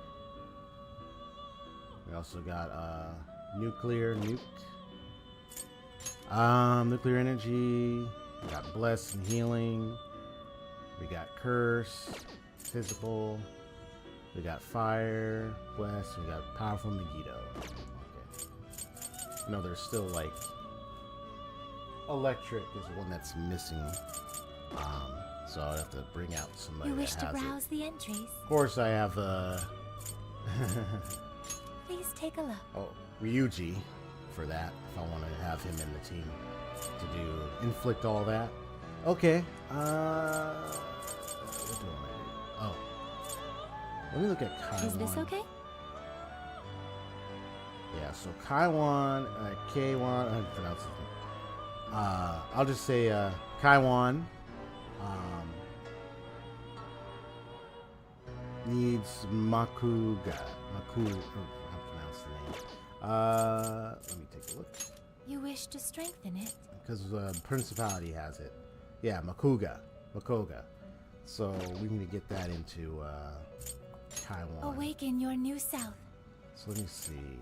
We also got Nuclear Nuke. Nuclear Energy. We got Bless and Healing. We got Curse, Physical. We got Fire, Bless. We got Powerful Megiddo. Okay. No, there's still like Electric is the one that's missing. So I'll have to bring out somebody You wish that to has browse it. the entries? Of course, I have Please take a look. oh, Ryuji for that, if I want to have him in the team to do inflict all that. Okay. What do I do? Oh. Let me look at Kaiwan. Is this okay? Yeah, so Kaiwan, K1, I pronounce his name. I'll just say Kaiwan needs Makuga. I'll pronounce the name. Let me take a look. You wish to strengthen it? Because Principality has it. Yeah, Makuga. So we need to get that into Taiwan. Awaken your new self. So let me see.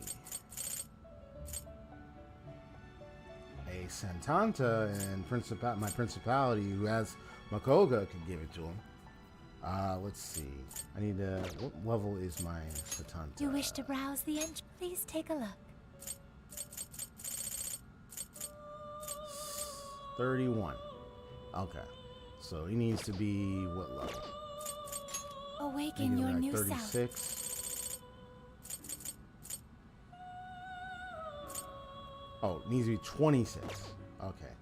A Santanta and my Principality who has Makoga could give it to him. Let's see. I need to... What level is my Santanta? You wish to browse the entry? Please take a look. 31. Okay. So he needs to be what level? Awaken Maybe your like new 36. self. Oh, it needs to be 26. Okay.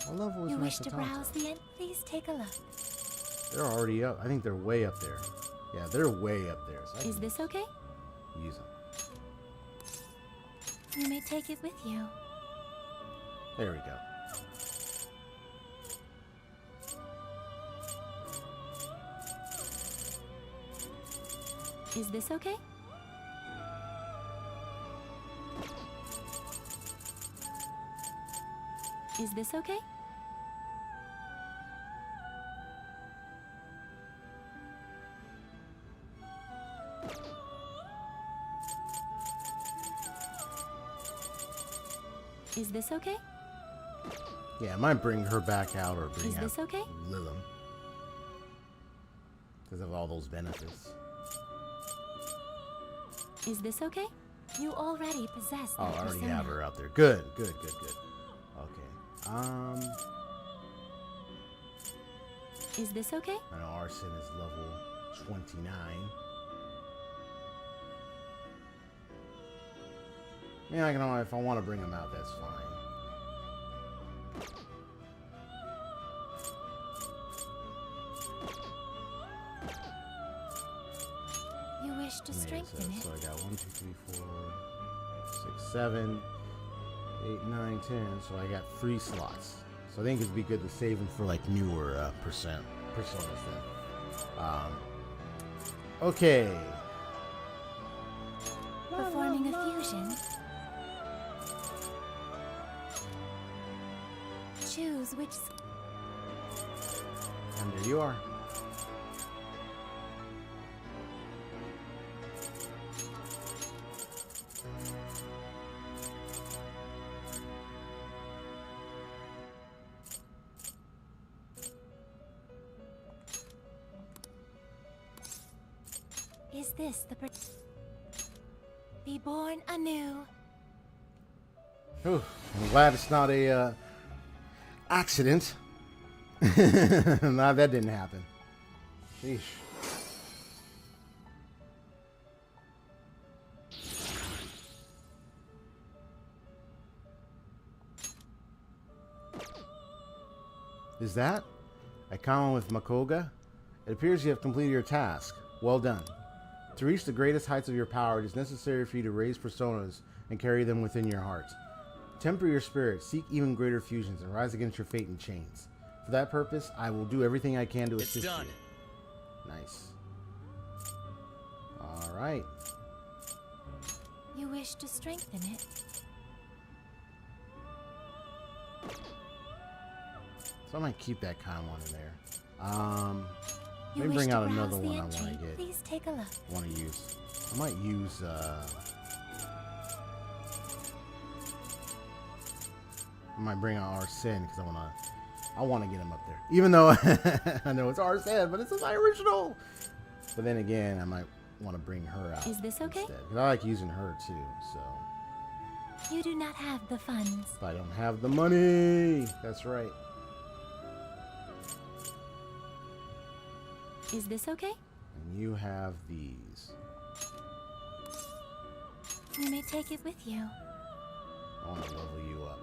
What level is You my wish to Santanta? browse the entry? Please take a look. They're already up. I think they're way up there. Yeah, they're way up there. So I Is can this okay? use them. You may take it with you. There we go. Is this okay? Is this okay? Is this okay? Yeah, I might bring her back out or bring Is out this okay? Lilum. Because of all those benefits. Is this okay? You already possess Oh, that I already persona. have her out there. Good. Okay. Is this okay? I know Arson is level 29. Yeah, I can know if I want to bring him out, that's fine. You wish to strengthen it? So I got 1, 2, 3, 4, 6, 7, 8, 9, 10. So I got 3 slots. So I think it'd be good to save them for like newer personas then. Okay. Performing a fusion. Choose which... And there you are. this the be born anew? Whew, I'm glad it's not a accident. Nah, that didn't happen. Sheesh. Is that a common with Makoga? It appears you have completed your task. Well done. To reach the greatest heights of your power, it is necessary for you to raise personas and carry them within your heart. Temper your spirit, seek even greater fusions, and rise against your fate in chains. For that purpose, I will do everything I can to assist you. Nice. All right. You wish to strengthen it? So I might keep that kind of one in there. Let me bring out another one I want to get. Please take a look. Want to use? I might use. I might bring out Arsene because I want to get him up there. Even though I know it's Arsene, but this is my original. But then again, I might want to bring her out. Is this okay? Because I like using her too. So. You do not have the funds. If I don't have the money, that's right. Is this okay? And you have these. You may take it with you. I want to level you up.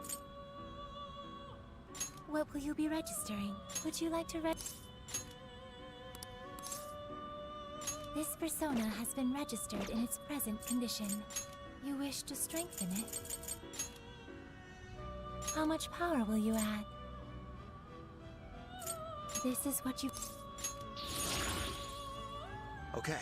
What will you be registering? Would you like to This persona has been registered in its present condition. You wish to strengthen it? How much power will you add? This is what you... Okay.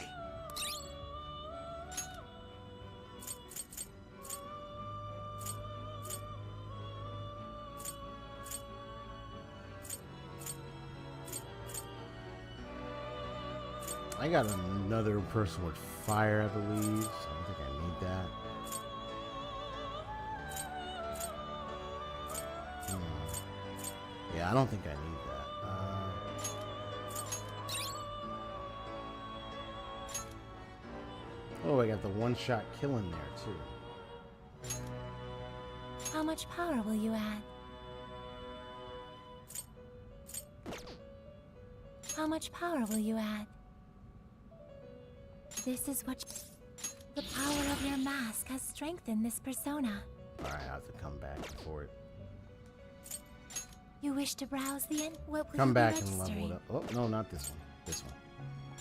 I got another person with fire, I believe. So I don't think I need that. Yeah, I don't think I need that. Oh, I got the one-shot kill in there, too. How much power will you add? How much power will you add? This is what... The power of your mask has strengthened this persona. Alright, I have to come back for it. You wish to browse the end? What will Come you back be and level it up. Oh, no, not this one. This one.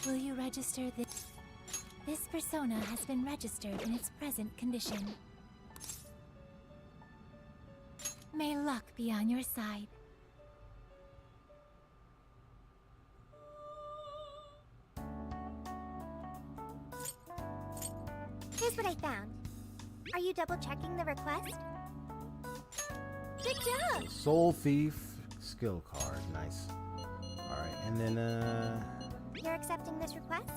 Will you register this? This persona has been registered in its present condition. May luck be on your side. Here's what I found. Are you double checking the request? Good job! Soul Thief skill card. Nice. Alright, and then, You're accepting this request?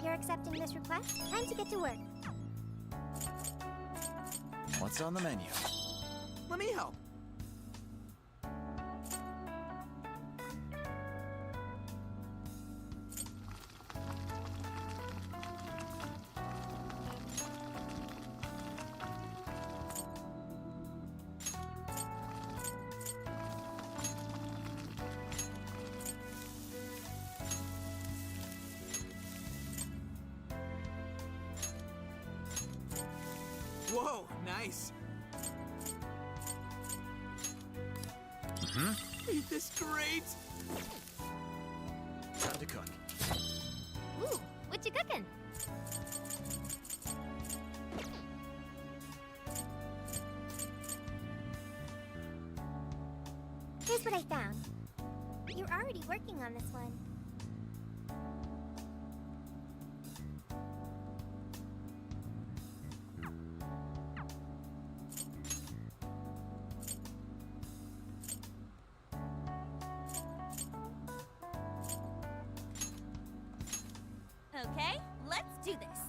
You're accepting this request? Time to get to work. What's on the menu? Let me help. Whoa, nice. Ain't this great? Time to cook. Ooh, what you cooking? Here's what I found. You're already working on this one. Okay, let's do this.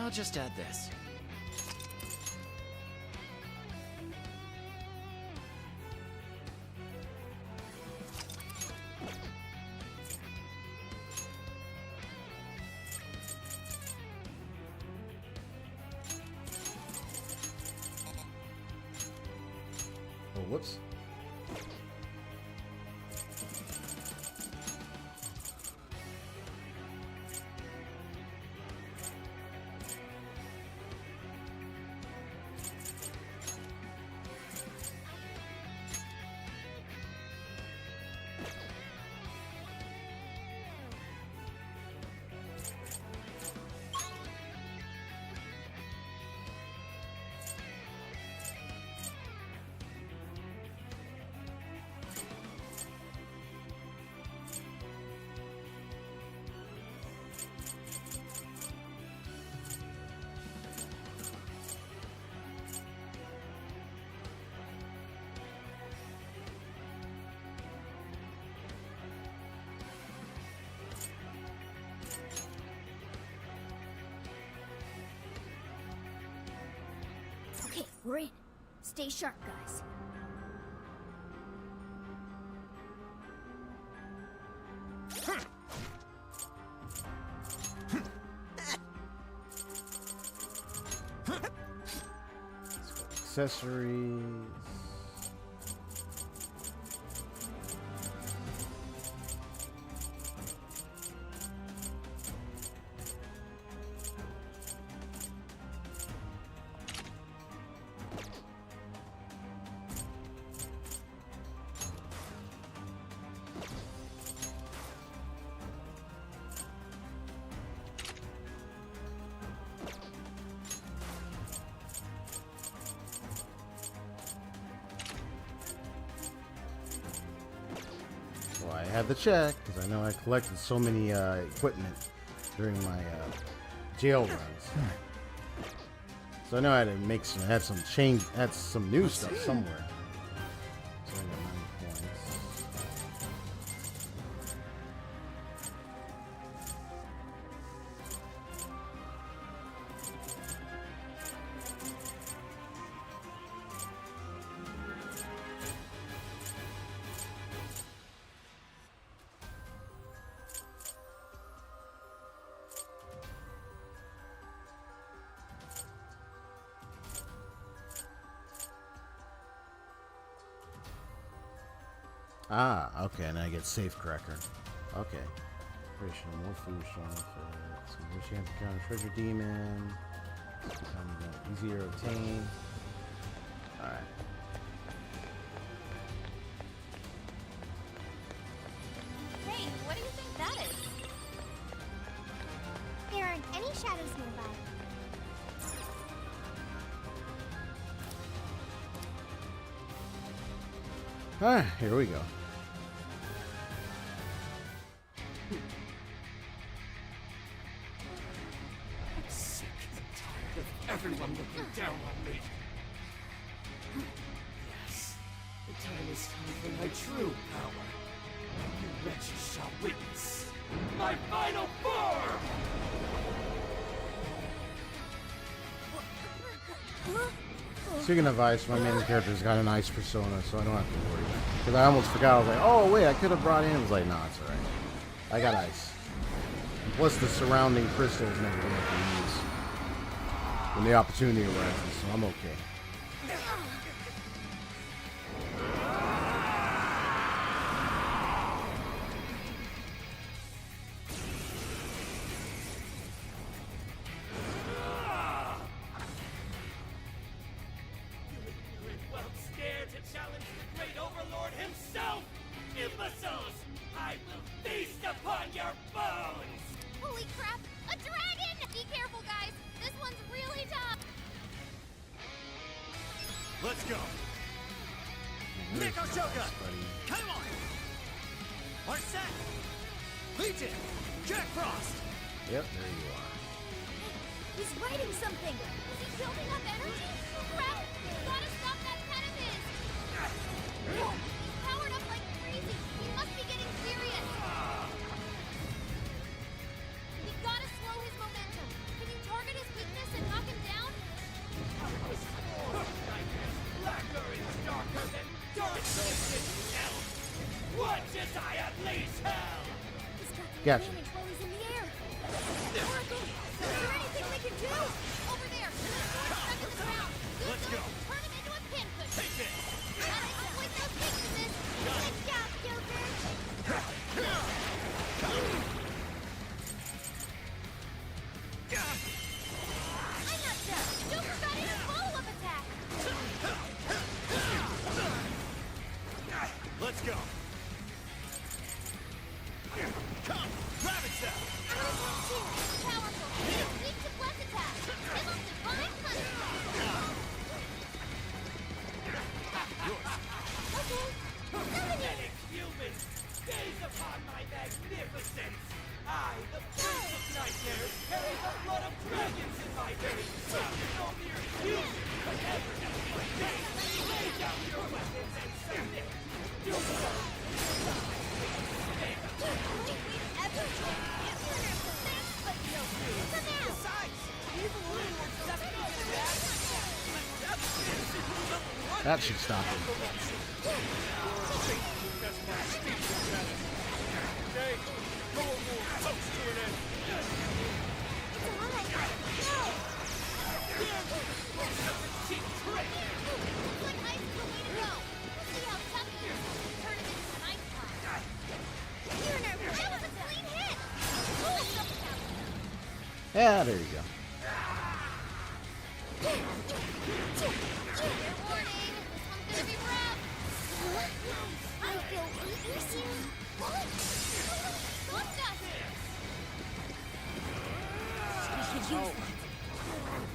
I'll just add this. Oh, whoops. Okay, we're in. Stay sharp, guys. Accessories. Well, I had to check because I know I collected so many equipment during my jail runs. So I know I had to make some, had some new stuff somewhere. So I got 9 points. Ah, okay, and I get safe cracker. Okay. Creation of more food strong for some more chance to counter treasure demon. It's become easier to obtain. Alright. Hey, what do you think that is? There aren't any shadows nearby. Alright, here we go. I'm sick and tired of everyone looking down on me. Yes, the time has come for my true power. You wretches shall witness my final form! Speaking of ice, my main character's got an ice persona, so I don't have to worry. Because I almost forgot, I was like, oh wait, I could have brought in. I was like, nah, it's alright. I got ice. And plus the surrounding crystals and everything I can use when the opportunity arises, so I'm okay. Holy crap! A dragon! Be careful, guys! This one's really tough! Let's go! Nico Shogun! Come on! Arset! Legion! Jack Frost! Yep, there you are. He's writing something! Is he building up energy? Crap! We've gotta stop that pen of his! He's powered up like crazy! He must be getting serious! We gotta slow his momentum! Can you target his weakness? Gotcha. damage while he's in the air. Oracle, is there anything we can do? Over there. Stuck in the ground. Let's go. Turn him into a pin cushion. Take this. Gotta avoid those weaknesses. Good job, Joker. I'm not done. Joker got in a follow-up attack. Let's go. Come, grab it, Seth. Powerful. It's weak to bless attack. Give him divine punishment. Okay. Pathetic humans, gaze upon my magnificence. I, the Prince of Nightmares, carry the blood of dragons in my veins. No mere human could ever end my day. Lay down your weapons and submit. Do so. That should stop him. Okay, no more toast to an end. Yeah, there you go.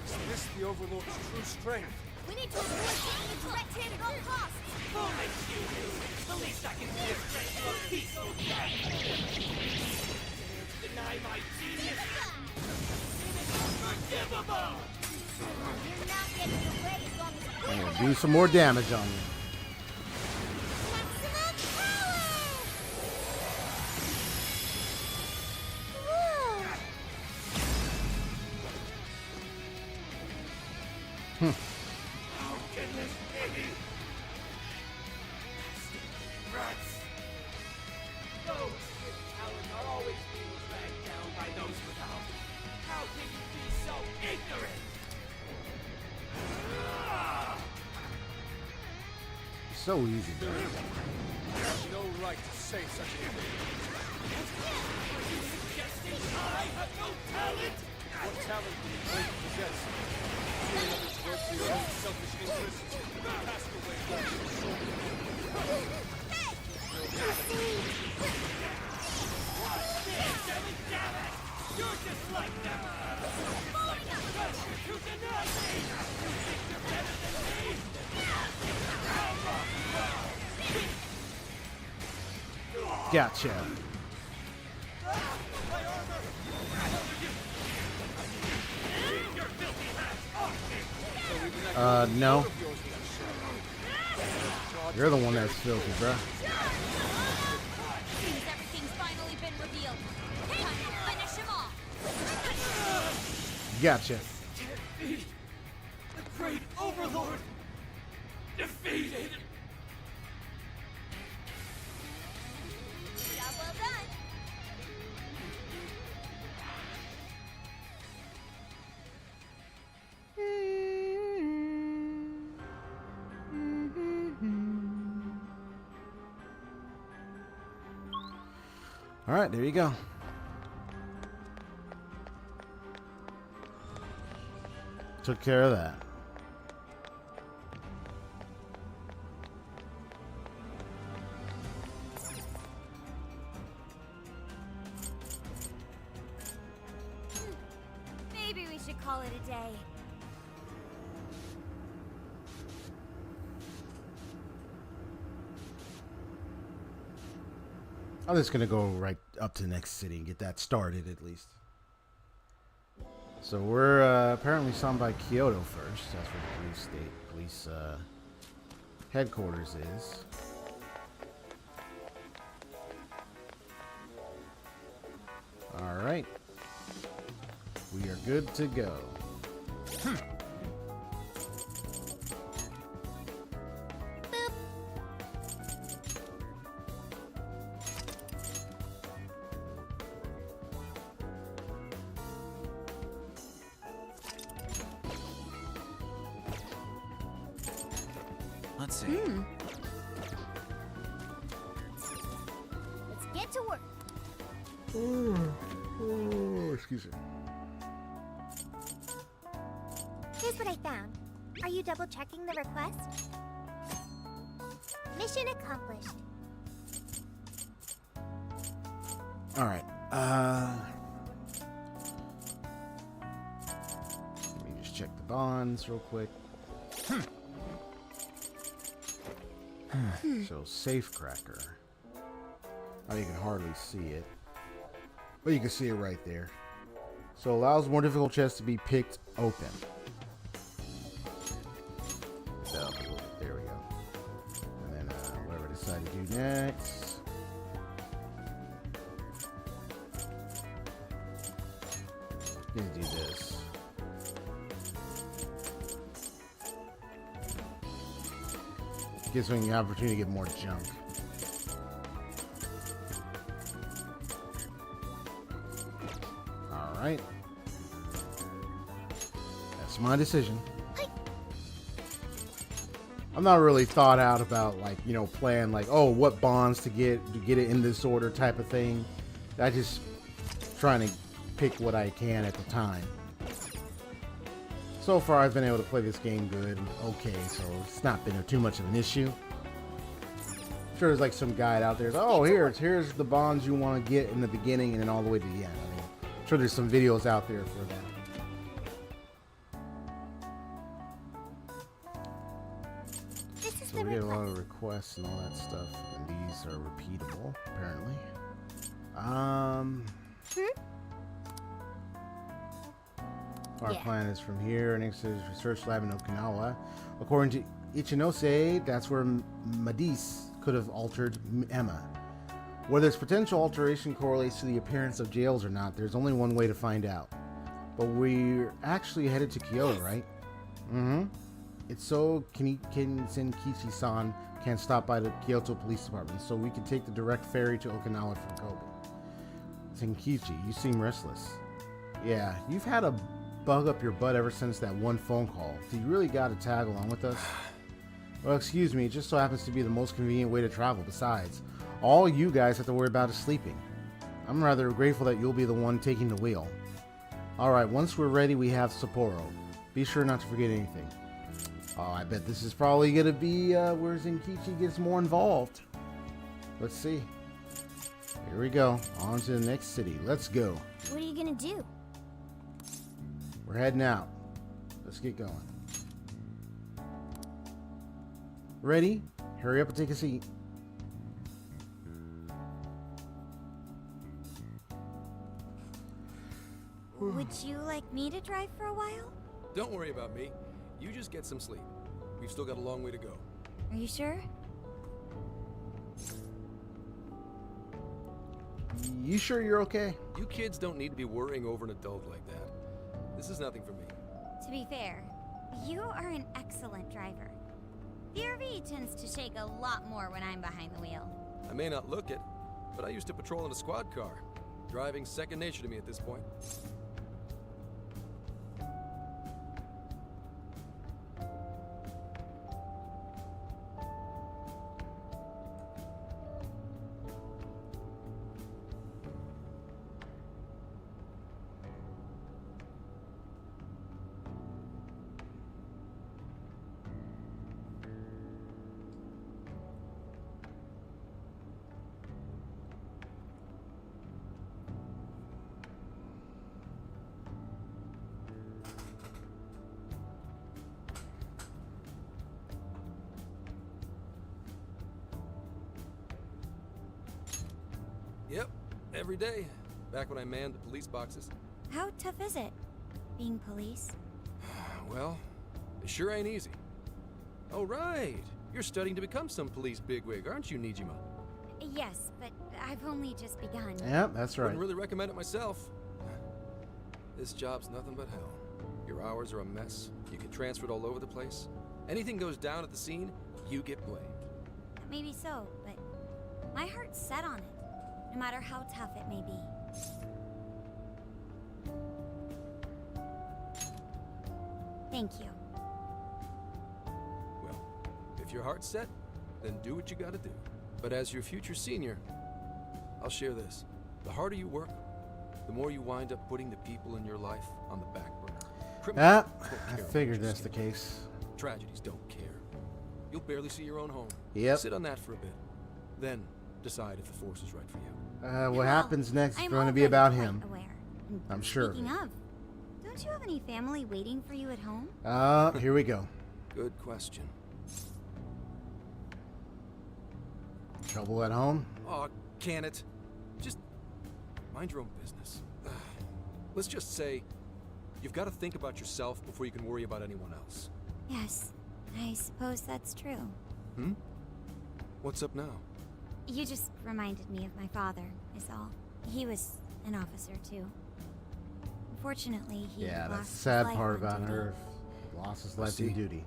Is this the Overlord's true strength? We need to avoid taking a direct hit at all costs. Foolish humans! The least I can do is grant you a peaceful death. Deny my genius. It is unforgivable. You're not getting away as long as I'm gonna do some more damage on you. maximum power! How can this be? Rats! Those with talent are always being dragged down by those without. How can you be so ignorant? So easy, bro. You have no right to say such a thing. Are you suggesting I have no talent? What talent do you claim to possess? Doing others work for your own selfish interests? Cast away all your shoulders. Damn it! You're just like them! It's like the pressure to deny me! You think you're better than me? Gotcha. My armor! Your filthy hands off me! No. You're the one that's filthy, bro. Seems everything's finally been revealed. Time to finish him off. Gotcha. The great overlord! Defeated! Job well done. All right, there you go. Took care of that. Maybe we should call it a day. I'm just gonna go right up to the next city and get that started at least. So we're apparently some by Kyoto first. That's where the police headquarters is. All right, we are good to go. Let's see. Let's get to work. Oh, excuse me. Here's what I found. Are you double checking the request? Mission accomplished. All right. Let me just check the bonds real quick. So safecracker. Oh, you can hardly see it, but you can see it right there. So allows more difficult chests to be picked open. So there we go. And then whatever I decide to do next. Gonna do this. Gives me the opportunity to get more junk. All right. That's my decision. I'm not really thought out about, like, you know, plan like, oh, what bonds to get it in this order type of thing. I just trying to pick what I can at the time. So far, I've been able to play this game good and okay, so it's not been too much of an issue. I'm sure there's like some guide out there. Oh, here's the bonds you want to get in the beginning and then all the way to the end. I mean, I'm sure there's some videos out there for that. So we get a lot of requests and all that stuff, and these are repeatable, apparently. Our plan is from here next to the research lab in Okinawa. According to Ichinose, that's where Madis could have altered Emma. Whether this potential alteration correlates to the appearance of jails or not, there's only one way to find out. But we're actually headed to Kyoto, right? It's so Senkichi-san can't stop by the Kyoto Police Department, so we can take the direct ferry to Okinawa from Kobe. Senkichi, you seem restless. Yeah, you've had a bug up your butt ever since that one phone call. Do you really got to tag along with us? Well, excuse me, it just so happens to be the most convenient way to travel. Besides, all you guys have to worry about is sleeping. I'm rather grateful that you'll be the one taking the wheel. Alright, once we're ready, we have Sapporo. Be sure not to forget anything. Oh, I bet this is probably going to be where Zenkichi gets more involved. Let's see. Here we go. On to the next city. Let's go. What are you gonna do? We're heading out. Let's get going. Ready? Hurry up and take a seat. Would you like me to drive for a while? Don't worry about me. You just get some sleep. We've still got a long way to go. Are you sure? You sure you're okay? You kids don't need to be worrying over an adult like that. This is nothing for me. To be fair, you are an excellent driver. The RV tends to shake a lot more when I'm behind the wheel. I may not look it, but I used to patrol in a squad car. Driving's second nature to me at this point. Yep, every day. Back when I manned the police boxes. How tough is it, being police? Well, it sure ain't easy. Oh, right. You're studying to become some police bigwig, aren't you, Nijima? Yes, but I've only just begun. Yep, that's right. Wouldn't really recommend it myself. This job's nothing but hell. Your hours are a mess. You get transferred all over the place. Anything goes down at the scene, you get blamed. Maybe so, but my heart's set on it, no matter how tough it may be. Thank you. Well, if If your heart's set, then do what you gotta do. But as your future senior, I'll share this. The harder you work, the more you wind up putting the people in your life on the back burner. I Criminals figured don't care that's the about your case. skin. Tragedies don't care. You'll barely see your own home. Yep. Sit on that for a bit. Then decide if the force is right for you. What happens next is I'm going to be already about quite him. aware. I'm sure. Speaking of, don't you have any family waiting for you at home? Here we go. Good question. Trouble at home? Oh, can it? Just mind your own business. Let's just say you've got to think about yourself before you can worry about anyone else. Yes, I suppose that's true. Hmm? What's up now? You just reminded me of my father, is all. He was an officer, too. Unfortunately, he Yeah, lost that's the his sad life part on about duty. her. Lost his life in duty.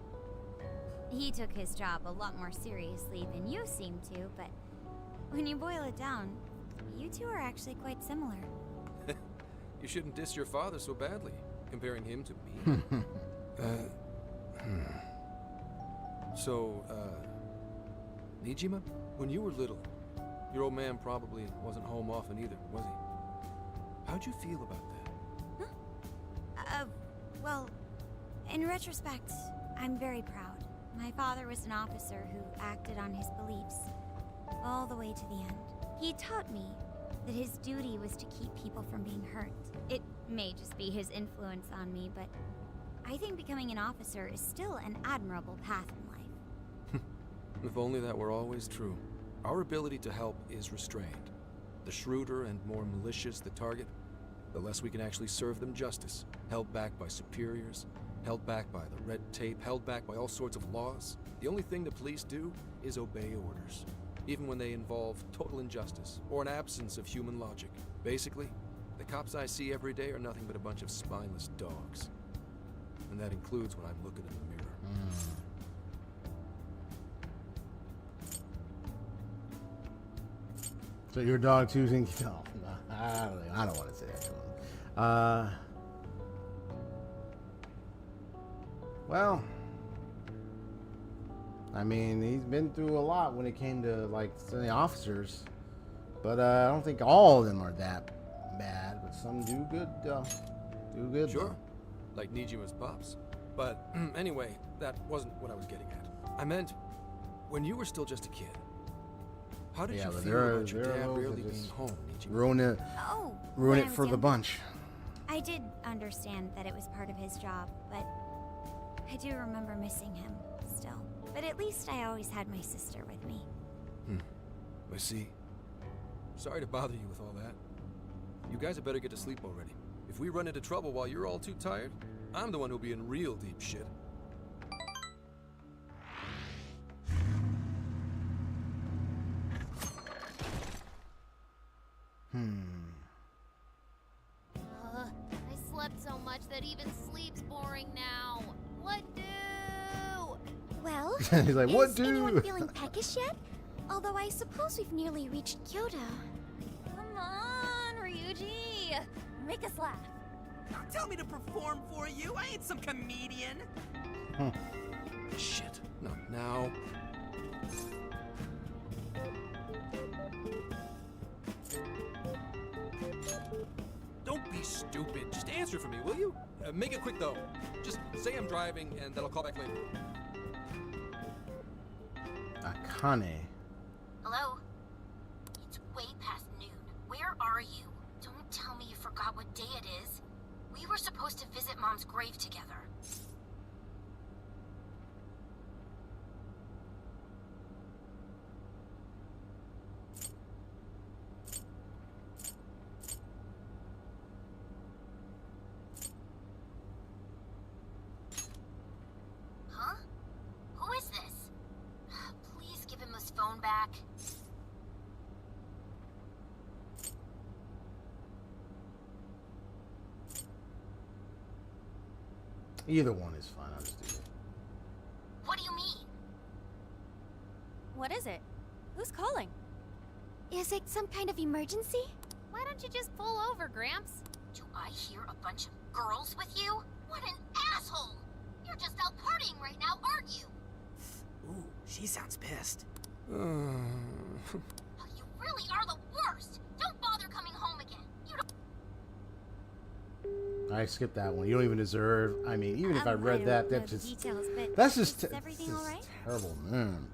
He took his job a lot more seriously than you seem to, but when you boil it down, you two are actually quite similar. You shouldn't diss your father so badly, comparing him to me. So, Nijima, when you were little, your old man probably wasn't home often either, was he? How'd you feel about that? Well, in retrospect, I'm very proud. My father was an officer who acted on his beliefs all the way to the end. He taught me that his duty was to keep people from being hurt. It may just be his influence on me, but I think becoming an officer is still an admirable path in life. If only that were always true. Our ability to help is restrained. The shrewder and more malicious the target, the less we can actually serve them justice. Held back by superiors, held back by the red tape, held back by all sorts of laws. The only thing the police do is obey orders, even when they involve total injustice or an absence of human logic. Basically, the cops I see every day are nothing but a bunch of spineless dogs. And that includes when I'm looking in the mirror. So your dog choosing? No, I don't want to say that to him. Well, I mean, he's been through a lot when it came to like the officers, but I don't think all of them are that bad. But some do good. Do good. Sure, though. like Nijima's pops. But anyway, that wasn't what I was getting at. I meant when you were still just a kid. How did you feel about your dad rarely being home, Nijima? Ruin it for the bunch. I did understand that it was part of his job, but I do remember missing him still. But at least I always had my sister with me. I see. Sorry to bother you with all that. You guys had better get to sleep already. If we run into trouble while you're all too tired, I'm the one who'll be in real deep shit. I slept so much that even sleep's boring now. What do? Well, He's like, what is do? anyone feeling peckish yet? Although I suppose we've nearly reached Kyoto. Come on, Ryuji. Make us laugh. Don't tell me to perform for you. I ain't some comedian. Shit, not now. Don't be stupid. Just answer for me, will you? Make it quick, though. Just say I'm driving, and then I'll call back later. Akane. Hello? It's way past noon. Where are you? Don't tell me you forgot what day it is. We were supposed to visit Mom's grave together. Huh? Who is this? Please give him his phone back. Either one is fine. I'll just do it. What do you mean? What is it? Who's calling? Is it some kind of emergency? Why don't you just pull over, Gramps? Do I hear a bunch of girls with you? What an asshole! You're just out partying right now, aren't you? Ooh, She sounds pissed. You really are the worst. Don't bother coming home again. You don't. I skipped that one. You don't even deserve. I mean, even if I read that, don't know that's the just. details, but That's just. is everything this is all right? terrible, man.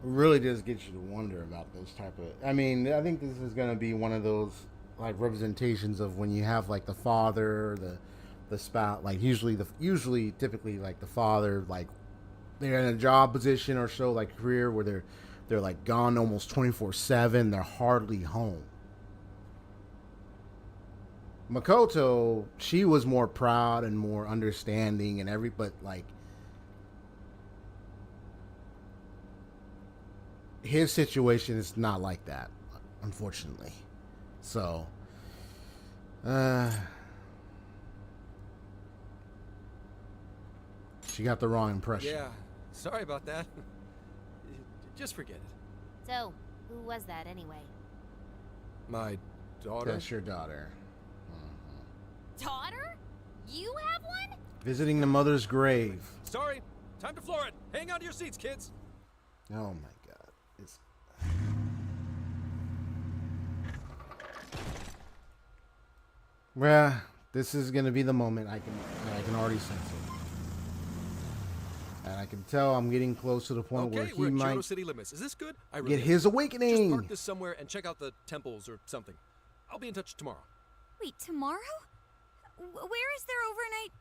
Really does get you to wonder about those type of. I mean, I think this is gonna be one of those like representations of when you have like the father, the spouse, like usually typically like the father, like they're in a job position or so, like career where they're like gone almost 24/7. They're hardly home. Makoto, she was more proud and more understanding and but like his situation is not like that, unfortunately. So, she got the wrong impression. Yeah, sorry about that. Just forget it. So, who was that anyway? My daughter? That's your daughter. Daughter? You have one? Visiting the mother's grave. Sorry, time to floor it. Hang on to your seats, kids. Oh my god. It's... Well, this is gonna be the moment. I can already sense it. And I can tell I'm getting close to the point where he we're at might Johto City limits. Is this good? I get his awakening. Just park this somewhere and check out the temples or something. I'll be in touch tomorrow. Wait, tomorrow? Where is their overnight?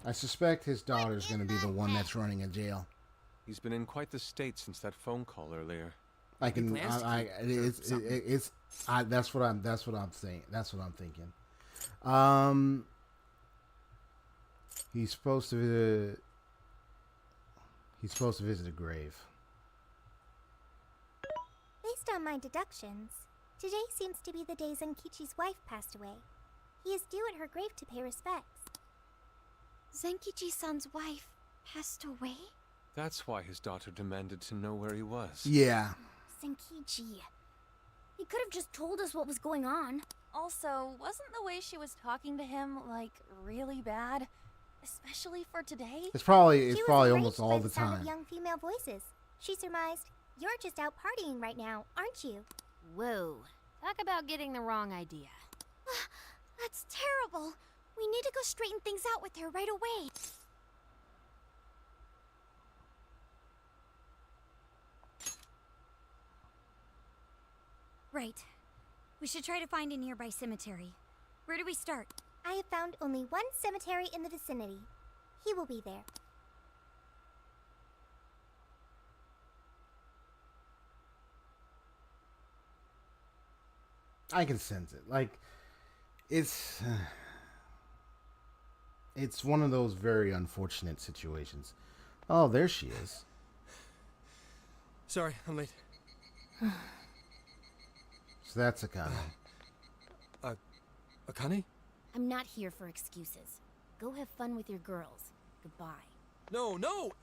I suspect his daughter's gonna be the one that's running a jail. He's been in quite the state since that phone call earlier. I can. That's what I'm saying. That's what I'm thinking. He's supposed to visit a grave. Based on my deductions, today seems to be the day Zenkichi's wife passed away. He is due at her grave to pay respects. Zenkichi-san's wife passed away? That's why his daughter demanded to know where he was. Yeah. Zenkichi. He could have just told us what was going on. Also, wasn't the way she was talking to him, like, really bad? Especially for today? It's probably She was almost enraged all by the sound time. of young female voices. She surmised, "You're just out partying right now, aren't you?" Whoa. Talk about getting the wrong idea. That's terrible. We need to go straighten things out with her right away. Right. We should try to find a nearby cemetery. Where do we start? I have found only one cemetery in the vicinity. He will be there. I can sense it. Like, it's one of those very unfortunate situations. Oh, there she is. Sorry, I'm late. So that's Akane. Akane? I'm not here for excuses. Go have fun with your girls. Goodbye. No,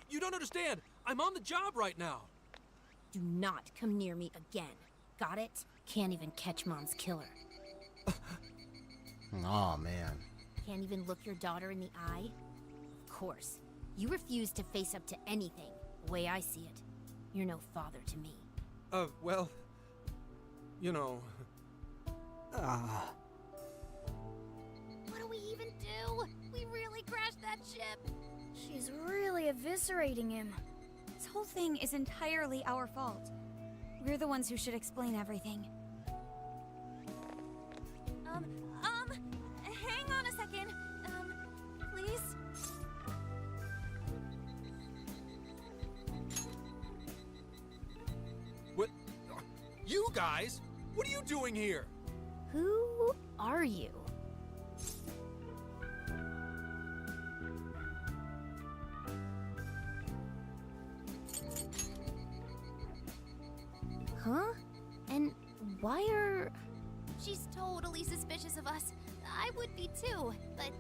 you don't understand. I'm on the job right now. Do not come near me again. Got it? Can't even catch Mom's killer. Oh man. Can't even look your daughter in the eye? Of course. You refuse to face up to anything, the way I see it. You're no father to me. Well, you know... What do we even do? We really crashed that ship. She's really eviscerating him. This whole thing is entirely our fault. We're the ones who should explain everything. Hang on a second. Please? What? You guys? What are you doing here? Who are you? Huh? And why are... She's totally suspicious of us. I would be too, but...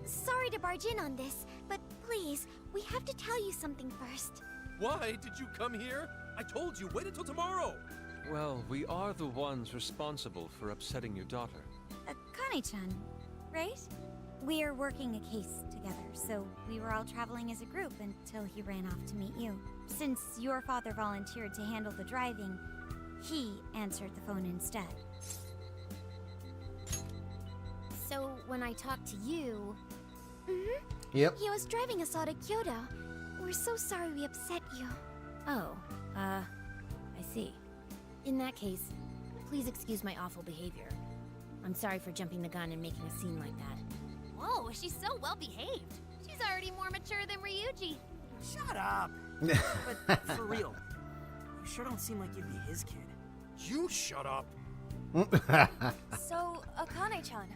Sorry to barge in on this, but please, we have to tell you something first. Why did you come here? I told you, wait until tomorrow. Well, we are the ones responsible for upsetting your daughter. Akane-chan, right? We're working a case together, so we were all traveling as a group until he ran off to meet you. Since your father volunteered to handle the driving, he answered the phone instead. So when I talked to you... Yep. He was driving us all to Kyoto. We're so sorry we upset you. Oh, I see. In that case, please excuse my awful behavior. I'm sorry for jumping the gun and making a scene like that. Whoa, she's so well behaved. She's already more mature than Ryuji. Shut up. But for real, you sure don't seem like you'd be his kid. You shut up. So, Akane-chan,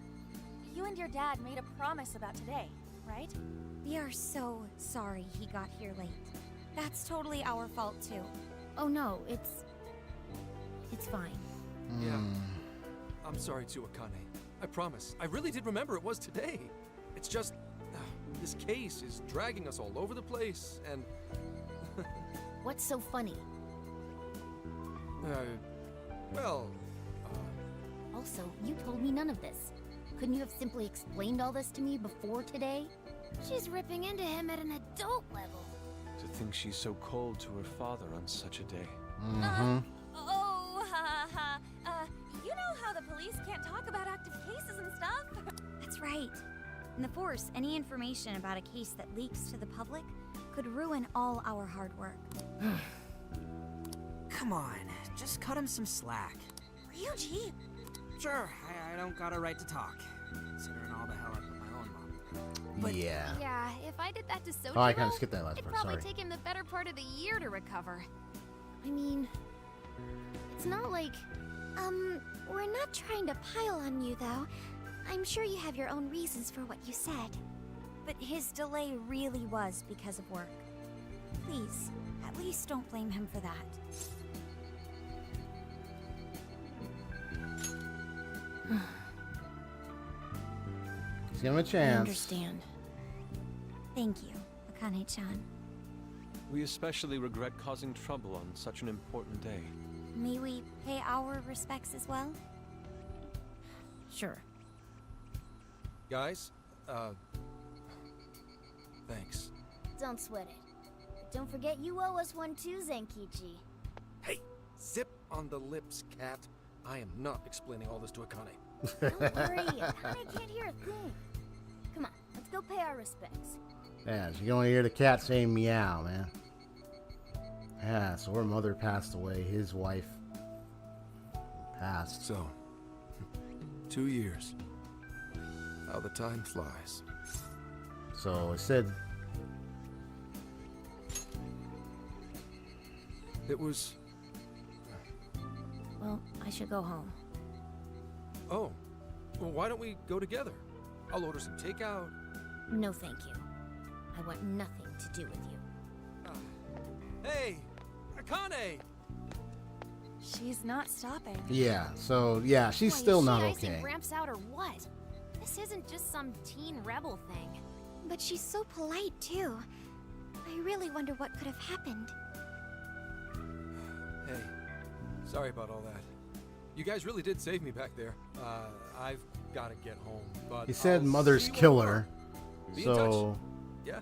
you and your dad made a promise about today, right? We are so sorry he got here late. That's totally our fault too. Oh no, it's fine. Yeah. I'm sorry too, Akane. I promise. I really did remember it was today. It's just... this case is dragging us all over the place, and... What's so funny? Well... Also, you told me none of this. Couldn't you have simply explained all this to me before today? She's ripping into him at an adult level. To think she's so cold to her father on such a day. You know how the police can't talk about active cases and stuff? That's right. In the Force, any information about a case that leaks to the public could ruin all our hard work. Come on, just cut him some slack. Ryuji! Sure, I don't got a right to talk, considering all the hell I put my own mom. But yeah. Yeah, if I did that to Sojiro, Oh, I kind of skipped that last it'd part. probably Sorry. take him the better part of the year to recover. I mean, it's not like... We're not trying to pile on you, though. I'm sure you have your own reasons for what you said. But his delay really was because of work. Please, at least don't blame him for that. Let's give him a chance. I understand. Thank you, Akane-chan. We especially regret causing trouble on such an important day. May we pay our respects as well? Sure. Guys, thanks. Don't sweat it. But don't forget you owe us one too, Zenkichi. Hey, zip on the lips, cat. I am not explaining all this to Akane. Don't worry, Akane can't hear a thing. Come on, let's go pay our respects. Yeah, so you can only hear the cat saying meow, man. Yeah, so her mother passed away. His wife passed. So, 2 years. How the time flies. So it said... It was... Well, I should go home. Oh, well, why don't we go together? I'll order some takeout. No, thank you. I want nothing to do with you. Hey, Akane! She's not stopping. Yeah, so, yeah, she's still not Is she okay. icing Gramps out or what? This isn't just some teen rebel thing. But she's so polite, too. I really wonder what could have happened. Hey, sorry about all that. You guys really did save me back there. I've got to get home, but He said I'll mother's see you killer, Be in touch. so Yeah.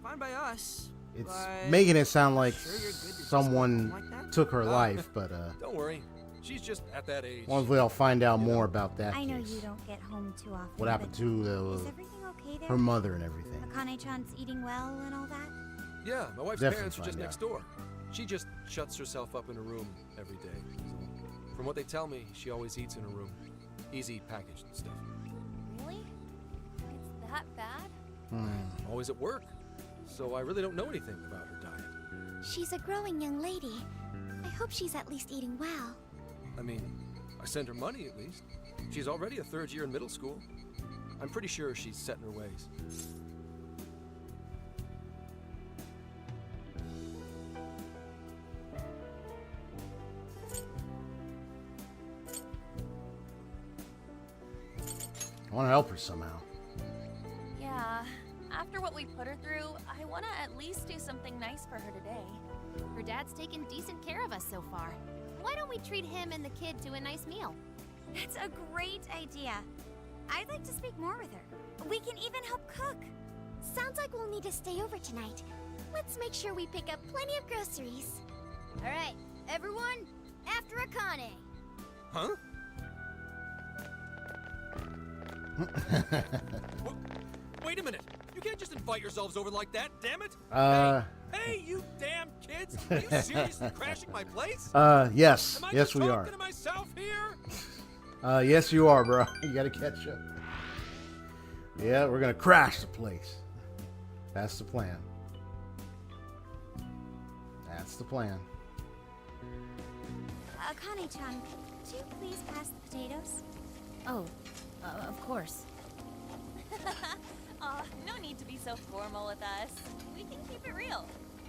fine by us. it's but making it sound like sure you're good to just someone go like that? took her life, but Don't worry. She's just at that age. hopefully I'll find out more about that I know case. you don't get home too often. What happened but to is everything okay there? her mother and everything. Akane-chan's eating well and all that? Yeah, my wife's Definitely parents are just find next door. She just shuts herself up in a room every day. So, from what they tell me, she always eats in her room. Easy packaged stuff. Really? It's that bad? Always at work. So I really don't know anything about her diet. She's a growing young lady. I hope she's at least eating well. I mean, I send her money at least. She's already a third year in middle school. I'm pretty sure she's set in her ways. I want to help her somehow. Yeah. After what we put her through, I want to at least do something nice for her today. Her dad's taken decent care of us so far. Why don't we treat him and the kid to a nice meal? That's a great idea. I'd like to speak more with her. We can even help cook. Sounds like we'll need to stay over tonight. Let's make sure we pick up plenty of groceries. All right, everyone, after Akane. Huh? Wait a minute. You can't just invite yourselves over like that, damn it. Hey, you damn kids. Are you seriously crashing my place? Yes. Am I Yes, just we are. talking to myself here? Yes, you are, bro. You gotta catch up. Yeah, we're gonna crash the place. That's the plan. That's the plan. Akane-chan, could you please pass the potatoes? Oh, of course. Aw, no need to be so formal with us. We can keep it real.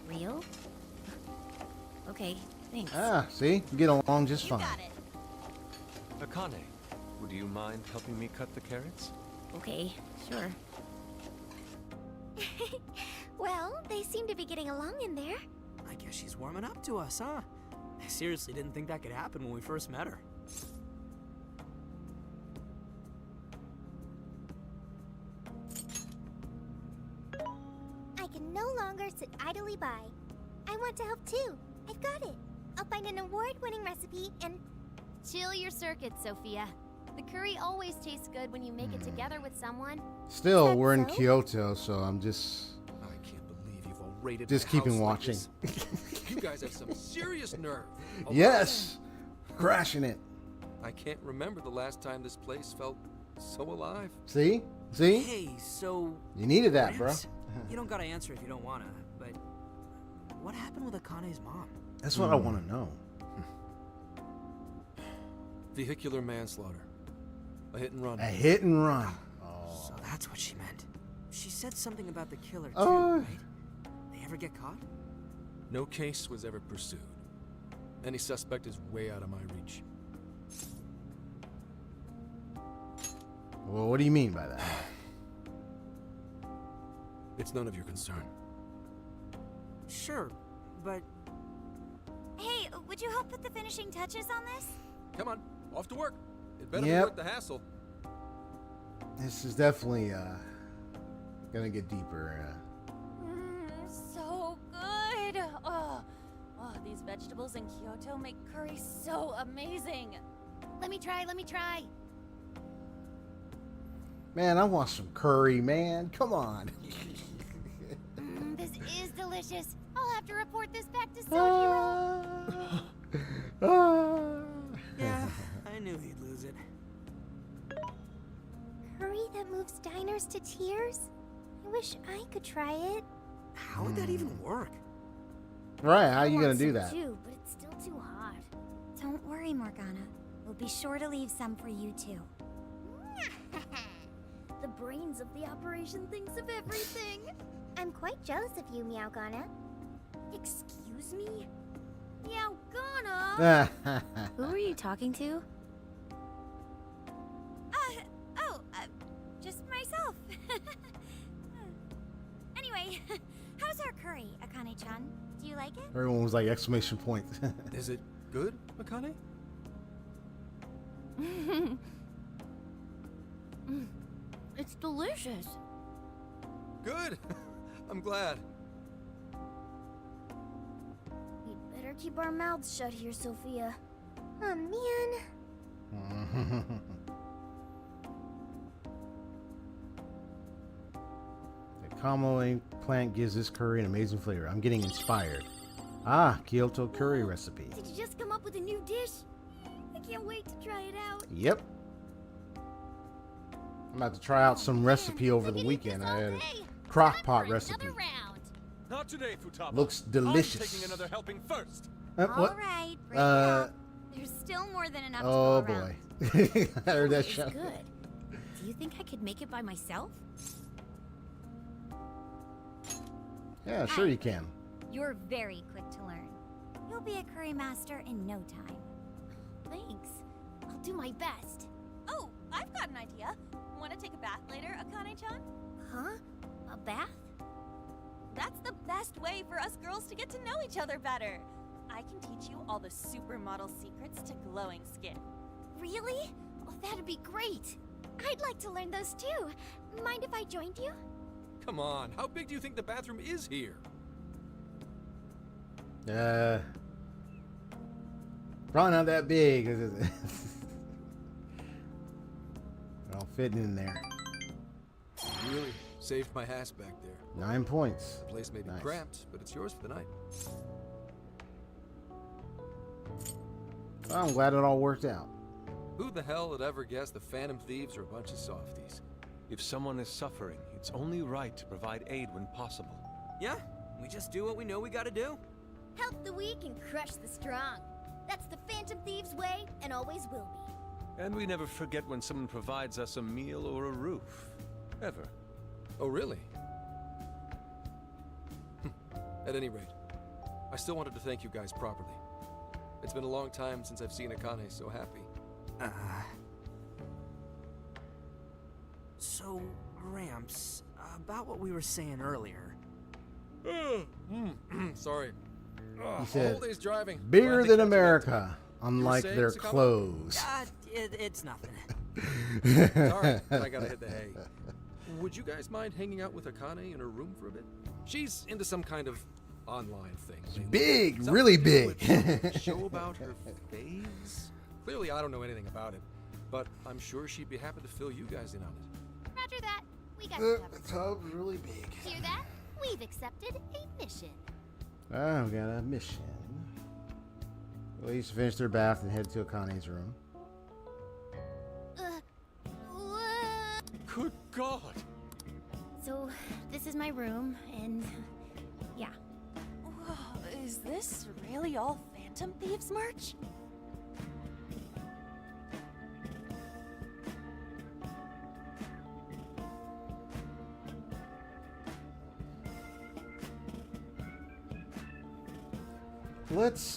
Real? Okay, thanks. Ah, see? We get along just fine. Got it. Akane, would you mind helping me cut the carrots? Okay, sure. Well, they seem to be getting along in there. I guess she's warming up to us, huh? I seriously didn't think that could happen when we first met her. I can no longer sit idly by. I want to help too. I've got it. I'll find an award-winning recipe and... Chill your circuits, Sophia. The curry always tastes good when you make it together with someone. Still, we're in Kyoto, so I'm just... I can't believe you've all raided Just my keeping house like watching. this. You guys have some serious nerve. Oh, Yes! Crashing it. I can't remember the last time this place felt so alive. See? See? Hey, so... You needed that, bro. Gramps, you don't gotta answer if you don't wanna, but... What happened with Akane's mom? That's what I want to know. Vehicular manslaughter. A hit and run. A hit and run. So that's what she meant. She said something about the killer too, Oh. right? They ever get caught? No case was ever pursued. Any suspect is way out of my reach. Well, what do you mean by that? It's none of your concern. Sure, but... Hey, would you help put the finishing touches on this? Come on, off to work. It better Yep. be worth the hassle. This is definitely gonna get deeper. So good. Oh, these vegetables in Kyoto make curry so amazing. Let me try, let me try. Man, I want some curry, man. Come on. This is delicious. I'll have to report this back to Sojiro. Yeah, I knew he'd lose it. Curry that moves diners to tears? I wish I could try it. How would that even work? Right, how I you gonna want do some that? Too, but it's still too hot. Don't worry, Morgana. We'll be sure to leave some for you too. The brains of the operation thinks of everything. I'm quite jealous of you, Meowgana. Excuse me? Meowgana! Who are you talking to? Just myself. Anyway, how's our curry, Akane-chan? Do you like it? Everyone was like exclamation point. Is it good, Akane? It's delicious. Good. I'm glad. We'd better keep our mouths shut here, Sophia. Oh, man. The kamui plant gives this curry an amazing flavor. I'm getting inspired. Ah, Kyoto curry recipe. Did you just come up with a new dish? I can't wait to try it out. Yep. I'm about to try out some recipe over the weekend. I had a crock pot recipe. Not today, Futaba. Looks delicious. I'm taking another helping first. What? All right, bring it up. There's still more than enough Oh to go around. boy. I heard that It's show. good. Do you think I could make it by myself? Yeah, sure you can. You're very quick to learn. You'll be a curry master in no time. Thanks. I'll do my best. Oh, I've got an idea. Want to take a bath later, Akane-chan? Huh? A bath? That's the best way for us girls to get to know each other better. I can teach you all the supermodel secrets to glowing skin. Really? Oh, that'd be great. I'd like to learn those too. Mind if I joined you? Come on, how big do you think the bathroom is here? Probably not that big. All fitting in there. Really saved my ass back there. 9 points. The place may be Nice. cramped, but it's yours for the night. Well, I'm glad it all worked out. Who the hell would ever guess the Phantom Thieves are a bunch of softies? If someone is suffering, it's only right to provide aid when possible. Yeah, we just do what we know we gotta do. Help the weak and crush the strong. That's the Phantom Thieves way and always will be. And we never forget when someone provides us a meal or a roof. Ever. Oh, really? At any rate, I still wanted to thank you guys properly. It's been a long time since I've seen Akane so happy. So, Gramps, about what we were saying earlier. Sorry. He said, whole day's driving. bigger Glad they than kept you America, unlike saying, their Sakama? clothes. It's nothing. Alright, I gotta hit the hay. Would you guys mind hanging out with Akane in her room for a bit? She's into some kind of online thing. lately. Big, Something really to do big. with a show about her faves? Clearly, I don't know anything about it, but I'm sure she'd be happy to fill you guys in on it. Roger that. We got you covered. The tub's really big. Hear that? We've accepted a mission. I've got a mission. Ladies finish their bath and head to Akane's room. Good God! So, this is my room, and yeah. Whoa, is this really all Phantom Thieves merch? Let's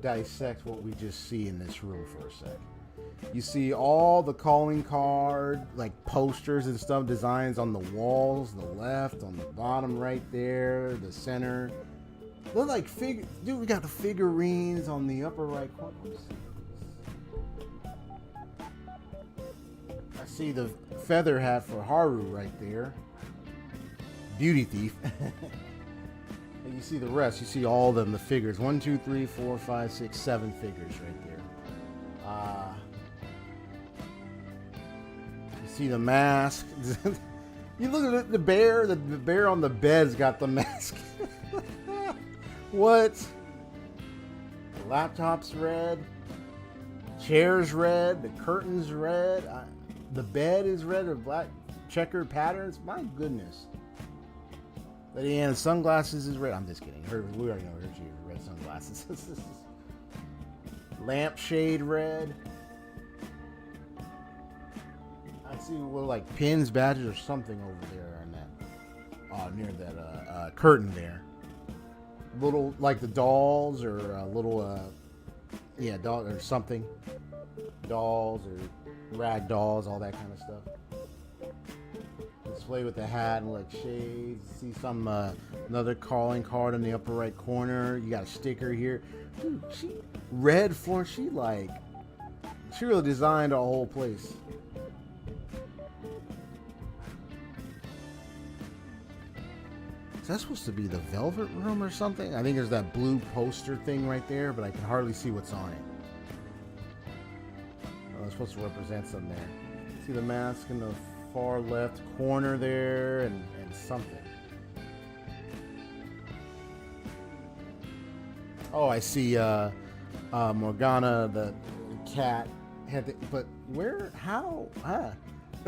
dissect what we just see in this room for a sec. You see all the calling card, like posters and stuff, designs on the walls, the left, on the bottom right there, the center. Look like dude, we got the figurines on the upper right corner. I see the feather hat for Haru right there. Beauty thief. And you see the rest. You see all of them, the figures. 1, 2, 3, 4, 5, 6, 7 figures right there. You see the mask. You look at the bear. The bear on the bed's got the mask. What? The laptop's red. Chair's red. The curtain's red. The bed is red with black checkered patterns. My goodness. Lady Anna's sunglasses is red. I'm just kidding. We already know her. She has red sunglasses. Lampshade red. I see like pins, badges, or something over there on that, near that curtain there. Little like the dolls or little, yeah, doll or something. Dolls or rag dolls, all that kind of stuff. Display with the hat and like shades. See some another calling card in the upper right corner. You got a sticker here. Dude, she red floor. She really designed our whole place. Is that supposed to be the velvet room or something? I think there's that blue poster thing right there, but I can hardly see what's on it. Oh, it's supposed to represent something there. See the mask in the far left corner there and something. Oh, I see Morgana the cat had but where, how,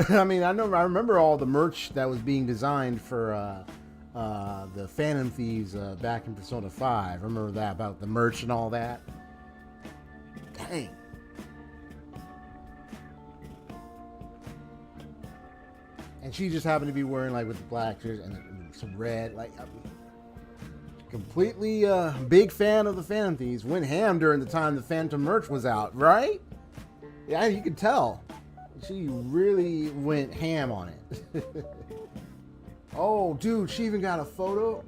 I mean, I remember all the merch that was being designed for the Phantom Thieves back in Persona 5. I remember that, about the merch and all that. Dang. And she just happened to be wearing like with the black shirts and some red, like completely big fan of the Phantom Thieves. Went ham during the time the Phantom merch was out, right? Yeah, you could tell. She really went ham on it. Oh, dude, she even got a photo.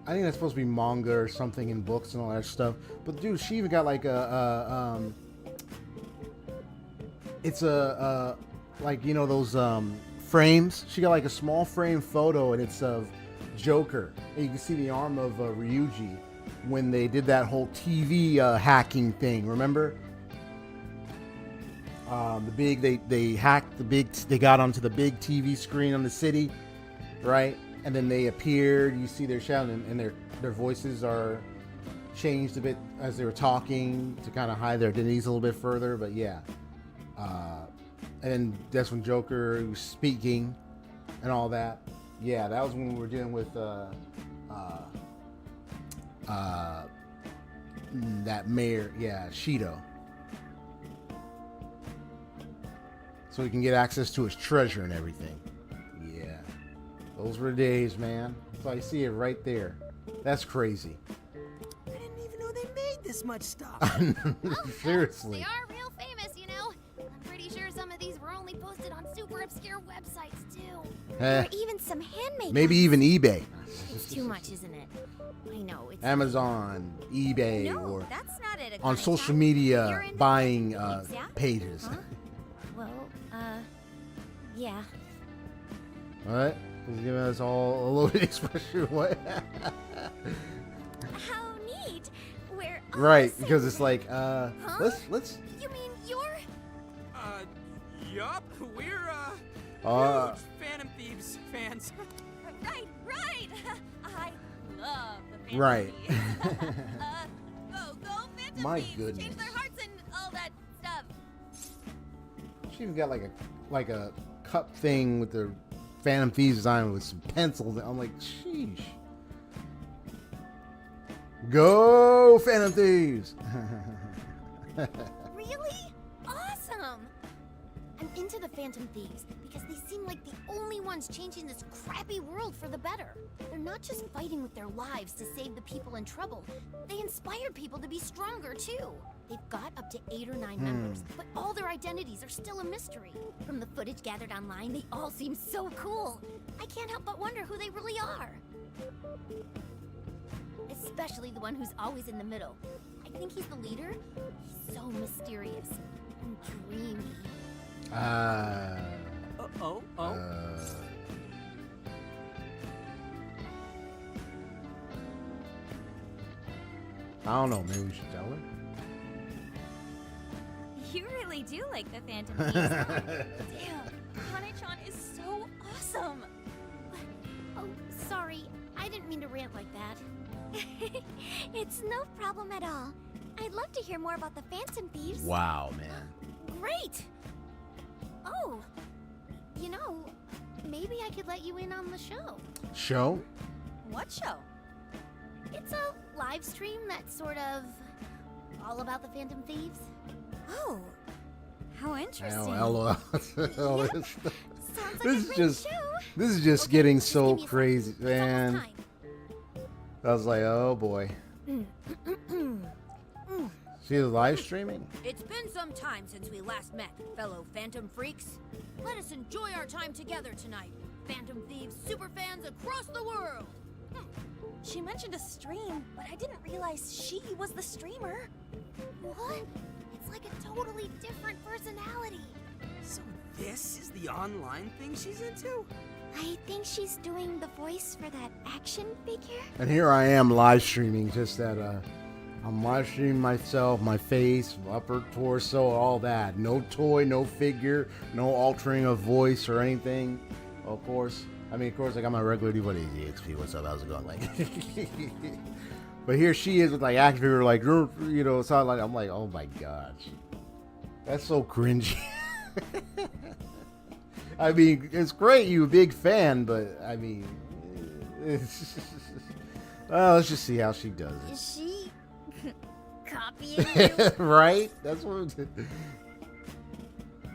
I think that's supposed to be manga or something in books and all that stuff. But dude, she even got like it's a like, you know, those frames. She got like a small frame photo, and it's of Joker, and you can see the arm of Ryuji when they did that whole TV hacking thing. Remember? They hacked the big. They got onto the big TV screen on the city, right? And then they appeared. You see their shadow, and their voices are changed a bit as they were talking to kind of hide their identities a little bit further. But yeah, and that's when Joker was speaking and all that. Yeah, that was when we were dealing with that mayor. Yeah, Shido. So he can get access to his treasure and everything. Yeah. Those were the days, man. So I see it right there. That's crazy. I didn't even know they made this much stuff. Seriously. They are real famous, you know. I'm pretty sure some of these were only posted on super obscure websites, too. There are even some handmade Maybe ones. even eBay. It's too much, isn't it? I know, it's... Amazon, eBay, No, or that's not it, on Akane-chan. social You're media into buying thieves, yeah? pages. Huh? Well, yeah. What? He's giving us all a loaded expression. What? How neat. We're Right, because it's like, let's. You mean you're... Yup, we're, Uh, huge Phantom Thieves fans. Right. I love the Phantom Right. Thieves. Go Phantom My Thieves. goodness. Change their hearts and all that stuff. She even got like a cup thing with the Phantom Thieves design with some pencils. I'm like, sheesh. Go Phantom Thieves! Really? Awesome! I'm into the Phantom Thieves because they seem like the only ones changing this crappy world for the better. They're not just fighting with their lives to save the people in trouble. They inspire people to be stronger, too. They've got up to 8 or 9 members, but all their identities are still a mystery. From the footage gathered online, they all seem so cool. I can't help but wonder who they really are. Especially the one who's always in the middle. I think he's the leader. He's so mysterious and dreamy. I don't know. Maybe we should tell her. You really do like the Phantom Thieves. Damn, Akane-chan is so awesome. Oh, sorry. I didn't mean to rant like that. It's no problem at all. I'd love to hear more about the Phantom Thieves. Wow, man. Great! Oh, you know, maybe I could let you in on the show. Show? What show? It's a live stream that's sort of all about the Phantom Thieves. Oh, how interesting. LOL. Sounds like This a is great just show. this is just getting just so give me a crazy, second. It's almost man. time. I was like, oh boy. She is live streaming? It's been some time since we last met, fellow Phantom Freaks. Let us enjoy our time together tonight. Phantom Thieves superfans across the world. She mentioned a stream, but I didn't realize she was the streamer. What? It's like a totally different personality. So this is the online thing she's into? I think she's doing the voice for that action figure. And here I am live streaming, just that I'm live streaming myself, my face, upper torso, all that. No toy, no figure, no altering of voice or anything. Of course, I got my regular what is EXP, what's up, how's it going? Like, but here she is with like action figure, like, you know, so like, I'm like, oh my gosh, that's so cringy. I mean, it's great, you a big fan, but I mean, it's well, let's just see how she does it. Is she copying you? Right?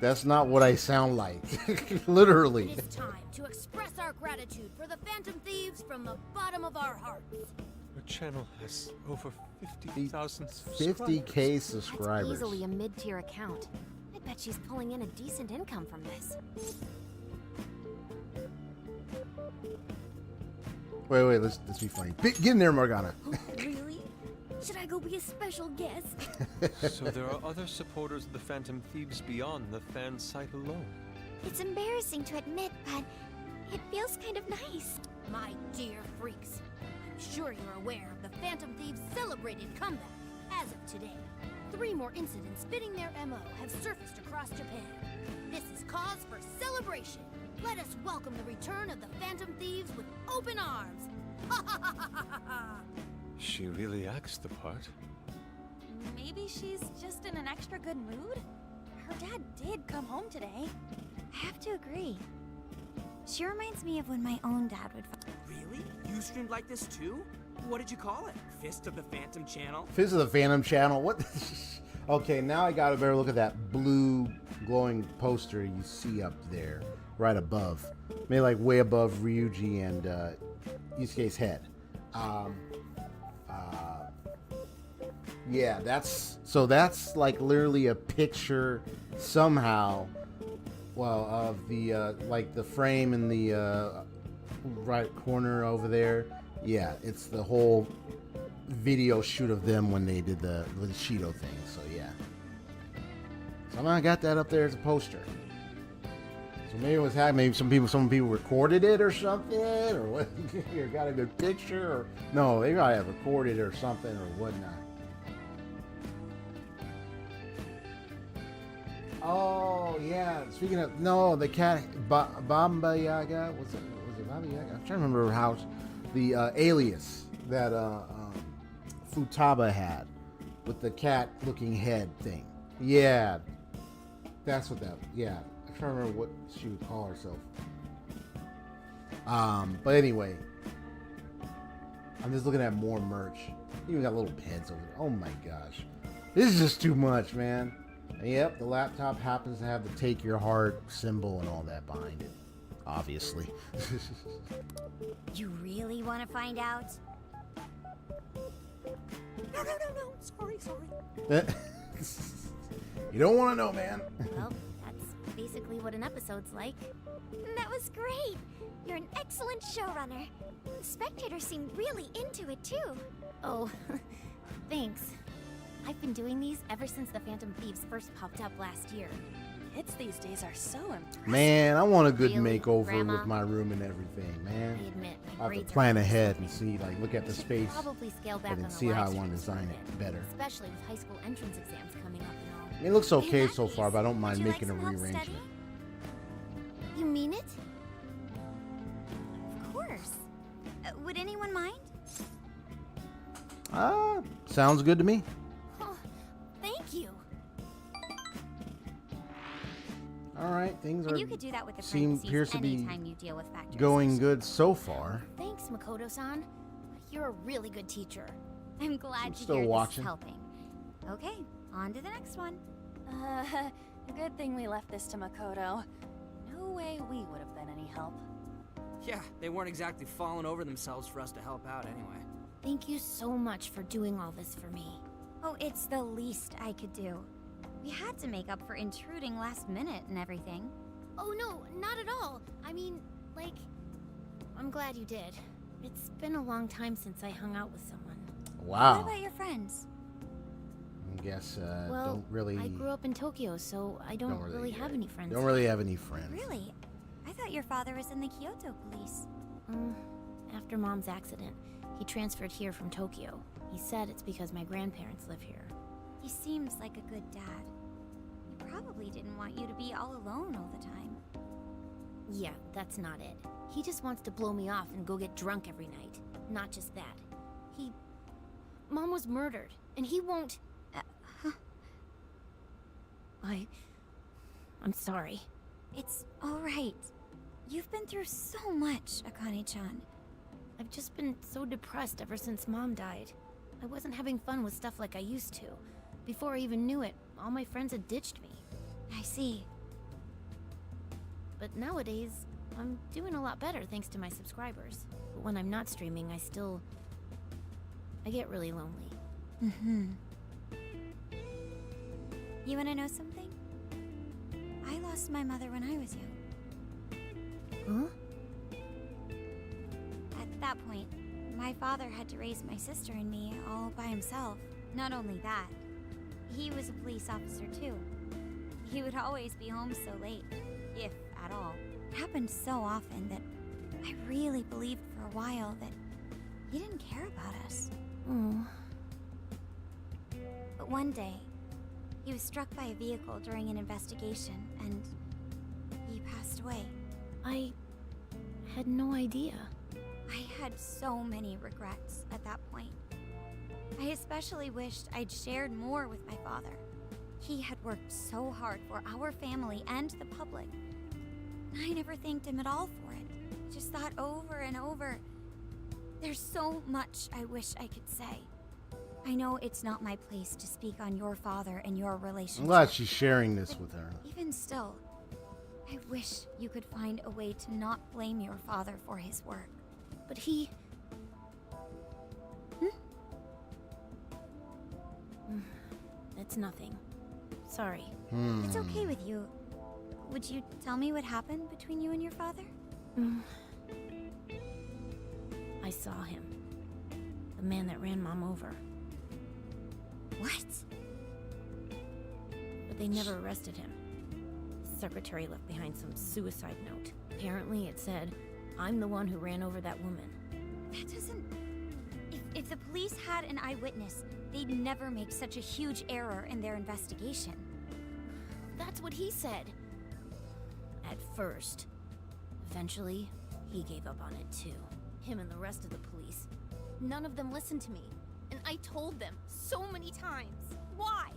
That's not what I sound like. Literally. It is time to express our gratitude for the Phantom Thieves from the bottom of our hearts. Your channel has over 50,000 subscribers. 50K subscribers. That's easily a mid-tier account. I bet she's pulling in a decent income from this. Wait, let's be funny. Get in there, Morgana. Really? Should I go be a special guest? So there are other supporters of the Phantom Thieves beyond the fan site alone. It's embarrassing to admit, but it feels kind of nice. My dear freaks, I'm sure you're aware of the Phantom Thieves' celebrated comeback. As of today, 3 more incidents fitting their MO have surfaced across Japan. This is cause for celebration. Let us welcome the return of the Phantom Thieves with open arms. Ha ha ha ha ha ha! She really acts the part. Maybe she's just in an extra good mood? Her dad did come home today. I have to agree. She reminds me of when my own dad would. Really? You streamed like this too? What did you call it? Fist of the Phantom Channel? Fist of the Phantom Channel. What? Okay, now I got a better look at that blue glowing poster you see up there, right above, maybe like way above Ryuji and Yusuke's head. Yeah, that's like literally a picture somehow, well, of the like the frame in the right corner over there. Yeah, it's the whole video shoot of them when they did the Shido thing. So yeah, somehow I got that up there as a poster. So maybe it was happening. Maybe some people recorded it or something, or what? Or got a good picture, or no, they gotta have recorded it or something or whatnot. Oh yeah. Speaking of the cat Baba Yaga. Was it Baba Yaga? I'm trying to remember how the alias that Futaba had with the cat-looking head thing. Yeah, that's what that. Yeah, I'm trying to remember what she would call herself. But anyway, I'm just looking at more merch. Even got little pens over there. Oh my gosh, this is just too much, man. And yep, the laptop happens to have the "Take Your Heart" symbol and all that behind it. Obviously. You really want to find out? No. Sorry. You don't want to know, man. Well, that's basically what an episode's like. That was great. You're an excellent showrunner. The spectators seem really into it too. Oh, thanks. I've been doing these ever since the Phantom Thieves first popped up last year. Kids these days are so impressive. Man, I want a good Really, makeover Grandma? with my room and everything, man. I admit, my I have to grades plan are ahead and see, like, look at the I should space probably scale back and on the see how I live want to streams a design bit, it better. especially with high school entrance exams coming up and all. I mean, it looks okay that so far, but I don't mind would you like making a some help rearrangement. studying? You mean it? Of course. Would anyone mind? Sounds good to me. Oh, thank you. All right, things And are you could do that with the appears parentheses to be anytime you deal with factors. going good so far. Thanks, Makoto-san. You're a really good teacher. I'm glad to still hear watching. this is helping. Okay, on to the next one. Good thing we left this to Makoto. No way we would have been any help. Yeah, they weren't exactly falling over themselves for us to help out anyway. Thank you so much for doing all this for me. Oh, it's the least I could do. We had to make up for intruding last minute and everything. Oh no, not at all. I mean, like, I'm glad you did. It's been a long time since I hung out with someone. Wow. What about your friends? I guess Well, don't really. I grew up in Tokyo, so I don't really have any friends. Don't really have any friends. Really? I thought your father was in the Kyoto police. After Mom's accident, he transferred here from Tokyo. He said it's because my grandparents live here. He seems like a good dad. He probably didn't want you to be all alone all the time. Yeah, that's not it. He just wants to blow me off and go get drunk every night. Not just that. Mom was murdered, and he won't... I'm sorry. It's alright. You've been through so much, Akane-chan. I've just been so depressed ever since Mom died. I wasn't having fun with stuff like I used to. Before I even knew it, all my friends had ditched me. I see. But nowadays, I'm doing a lot better thanks to my subscribers. But when I'm not streaming, I get really lonely. You wanna know something? I lost my mother when I was young. Huh? At that point, my father had to raise my sister and me all by himself. Not only that, he was a police officer too. He would always be home so late, if at all. It happened so often that I really believed for a while that he didn't care about us. Oh. But one day, he was struck by a vehicle during an investigation, and he passed away. I had no idea. I had so many regrets at that point. I especially wished I'd shared more with my father. He had worked so hard for our family and the public. I never thanked him at all for it. I just thought over and over, there's so much I wish I could say. I know it's not my place to speak on your father and your relationship. I'm glad she's sharing this with her. Even still, I wish you could find a way to not blame your father for his work. But he... It's nothing. Sorry. It's okay with you. Would you tell me what happened between you and your father? I saw him. The man that ran Mom over. What? But they never arrested him. The secretary left behind some suicide note. Apparently it said, I'm the one who ran over that woman. That doesn't... If the police had an eyewitness, they'd never make such a huge error in their investigation. That's what he said. At first. Eventually, he gave up on it too. Him and the rest of the police. None of them listened to me. And I told them so many times. Why?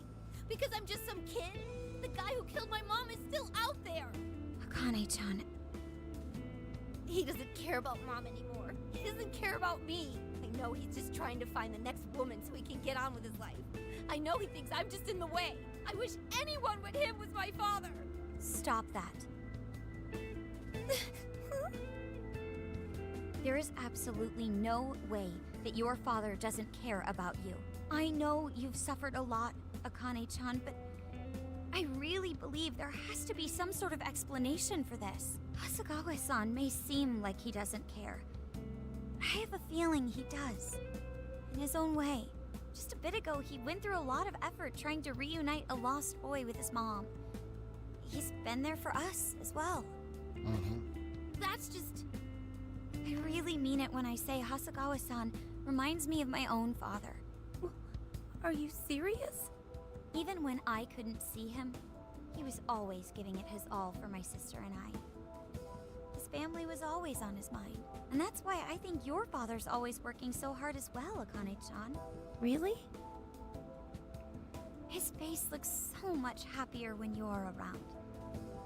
Because I'm just some kid? The guy who killed my mom is still out there! Akane-chan... He doesn't care about Mom anymore. He doesn't care about me. I know he's just trying to find the next woman so he can get on with his life. I know he thinks I'm just in the way. I wish anyone but him was my father. Stop that. There is absolutely no way that your father doesn't care about you. I know you've suffered a lot, Akane-chan, but I really believe there has to be some sort of explanation for this. Hasegawa-san may seem like he doesn't care. I have a feeling he does. In his own way. Just a bit ago, he went through a lot of effort trying to reunite a lost boy with his mom. He's been there for us as well. That's just... I really mean it when I say Hasegawa-san reminds me of my own father. Are you serious? Even when I couldn't see him, he was always giving it his all for my sister and I. His family was always on his mind. And that's why I think your father's always working so hard as well, Akane-chan. Really? His face looks so much happier when you're around.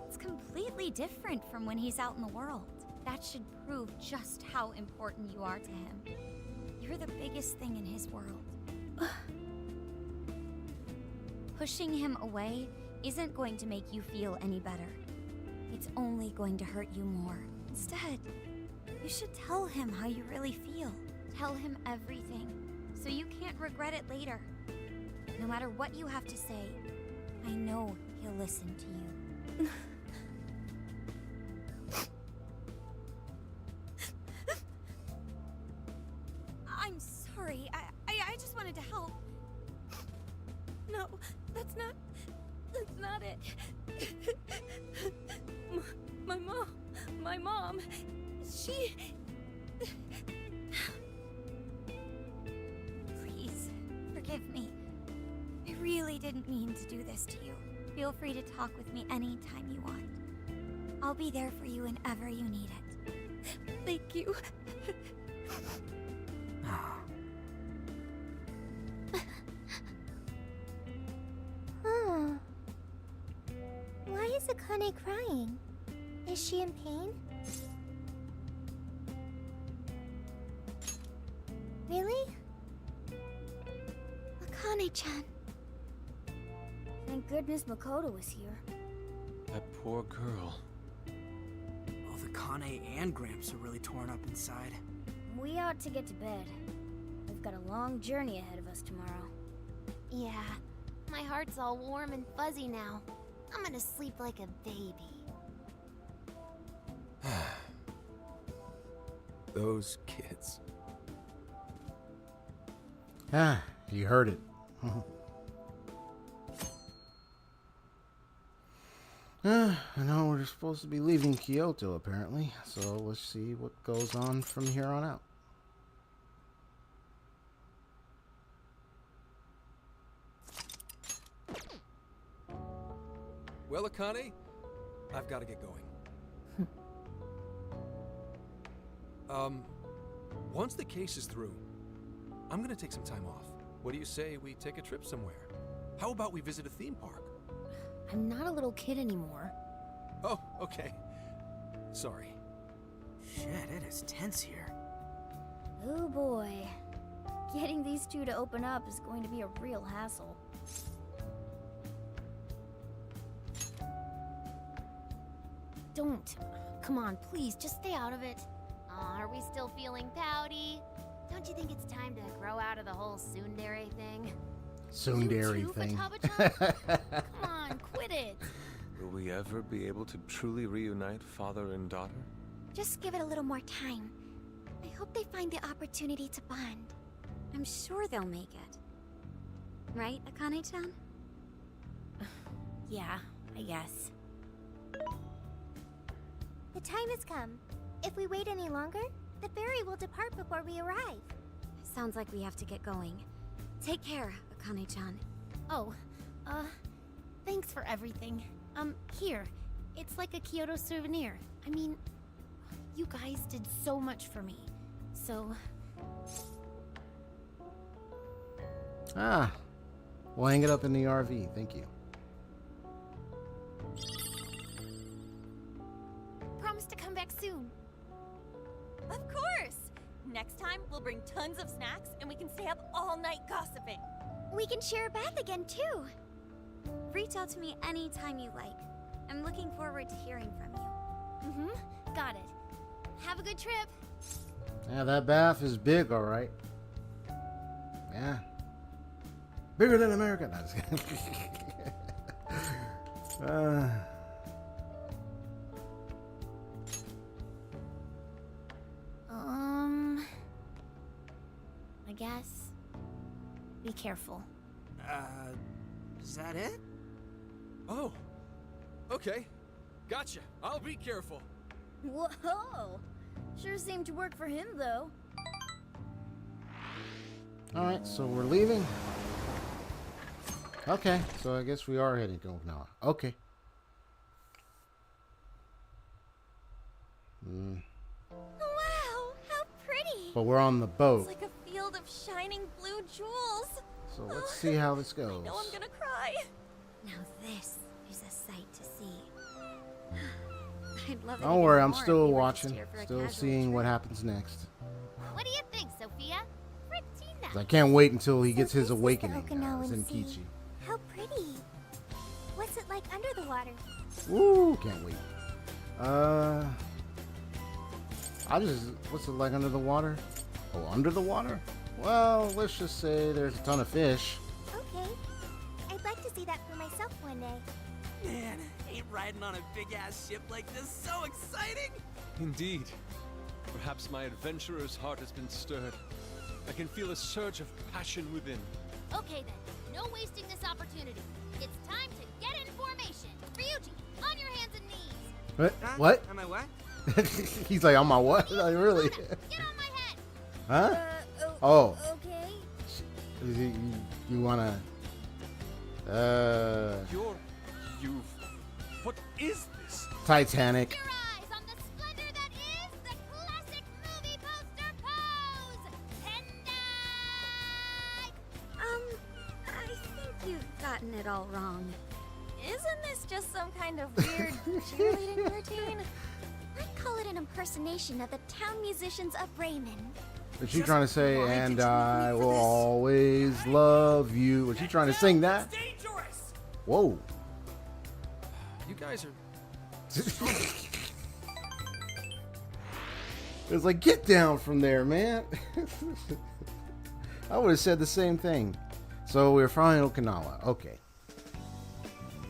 It's completely different from when he's out in the world. That should prove just how important you are to him. You're the biggest thing in his world. Pushing him away isn't going to make you feel any better. It's only going to hurt you more. Instead, you should tell him how you really feel. Tell him everything, so you can't regret it later. No matter what you have to say, I know he'll listen to you. I'm sorry. I just wanted to help. No, that's not it. My mom, she... Please, forgive me. I really didn't mean to do this to you. Feel free to talk with me anytime you want. I'll be there for you whenever you need it. Thank you. Why is Akane crying? Is she in pain? Really? Akane-chan. Thank goodness Makoto was here. That poor girl. Both Akane and Gramps are really torn up inside. We ought to get to bed. We've got a long journey ahead of us tomorrow. Yeah, my heart's all warm and fuzzy now. I'm gonna sleep like a baby. Those kids. Ah, you heard it. I know we're supposed to be leaving Kyoto, apparently. So let's see what goes on from here on out. Well, Akane, I've got to get going. Once the case is through, I'm gonna take some time off. What do you say we take a trip somewhere? How about we visit a theme park? I'm not a little kid anymore. Oh, okay. Sorry. Shit, it is tense here. Oh boy. Getting these two to open up is going to be a real hassle. Don't. Come on, please, just stay out of it. Aw, are we still feeling pouty? Don't you think it's time to grow out of the whole tsundere thing? Tsundere You too, thing. Futaba-chan? Come on, quit it. Will we ever be able to truly reunite father and daughter? Just give it a little more time. I hope they find the opportunity to bond. I'm sure they'll make it. Right, Akane-chan? Yeah, I guess. The time has come. If we wait any longer, the ferry will depart before we arrive. Sounds like we have to get going. Take care, Akane-chan. Oh, thanks for everything. Here. It's like a Kyoto souvenir. I mean, you guys did so much for me. So... Ah, we'll hang it up in the RV. Thank you. Promise to come back soon. Of course! Next time, we'll bring tons of snacks and we can stay up all night gossiping. We can share a bath again, too. Reach out to me anytime you like. I'm looking forward to hearing from you. Mm-hmm. Got it. Have a good trip. Yeah, that bath is big, all right. Yeah. Bigger than America. No, just kidding. I guess. Be careful. Is that it? Oh, okay. Gotcha. I'll be careful. Whoa! Sure seemed to work for him, though. Alright, so we're leaving. Okay, so I guess we are heading to Okinawa. Okay. Wow, how pretty! But we're on the boat. It's like a field of shining blue jewels. So let's see how this goes. I know I'm gonna cry. Now this is a sight to see. I'd love it Don't even worry, I'm more if still you were just watching. here for a Still casual seeing trip. what happens next. What do you think, Sophia? Pretty nice. I can't wait until he gets So his this is the awakening. Okinawan Sea. Zenkichi. How pretty. What's it like under the water? Woo, can't wait. What's it like under the water? Oh, under the water? Well, let's just say there's a ton of fish. Okay. I'd like to see that for myself one day. Man, ain't riding on a big-ass ship like this so exciting? Indeed. Perhaps my adventurer's heart has been stirred. I can feel a surge of passion within. Okay then, no wasting this opportunity. It's time to get in formation. Ryuji, on your hands and knees. What? Huh? What? Am I what? He's like, on my what? Like, really? Get on my head. Huh? Oh. Okay. You wanna... What is this? Titanic. Your eyes on the splendor that is the classic movie poster pose. Tonight. I think you've gotten it all wrong. Isn't this just some kind of weird cheerleading routine? I'd call it an impersonation of the town musicians of Bremen. Was she trying to say, and I will always love you? Was she trying to sing that? Dangerous! Whoa. You guys are... It was like, get down from there, man. I would have said the same thing. So we're finally in Okinawa. Okay.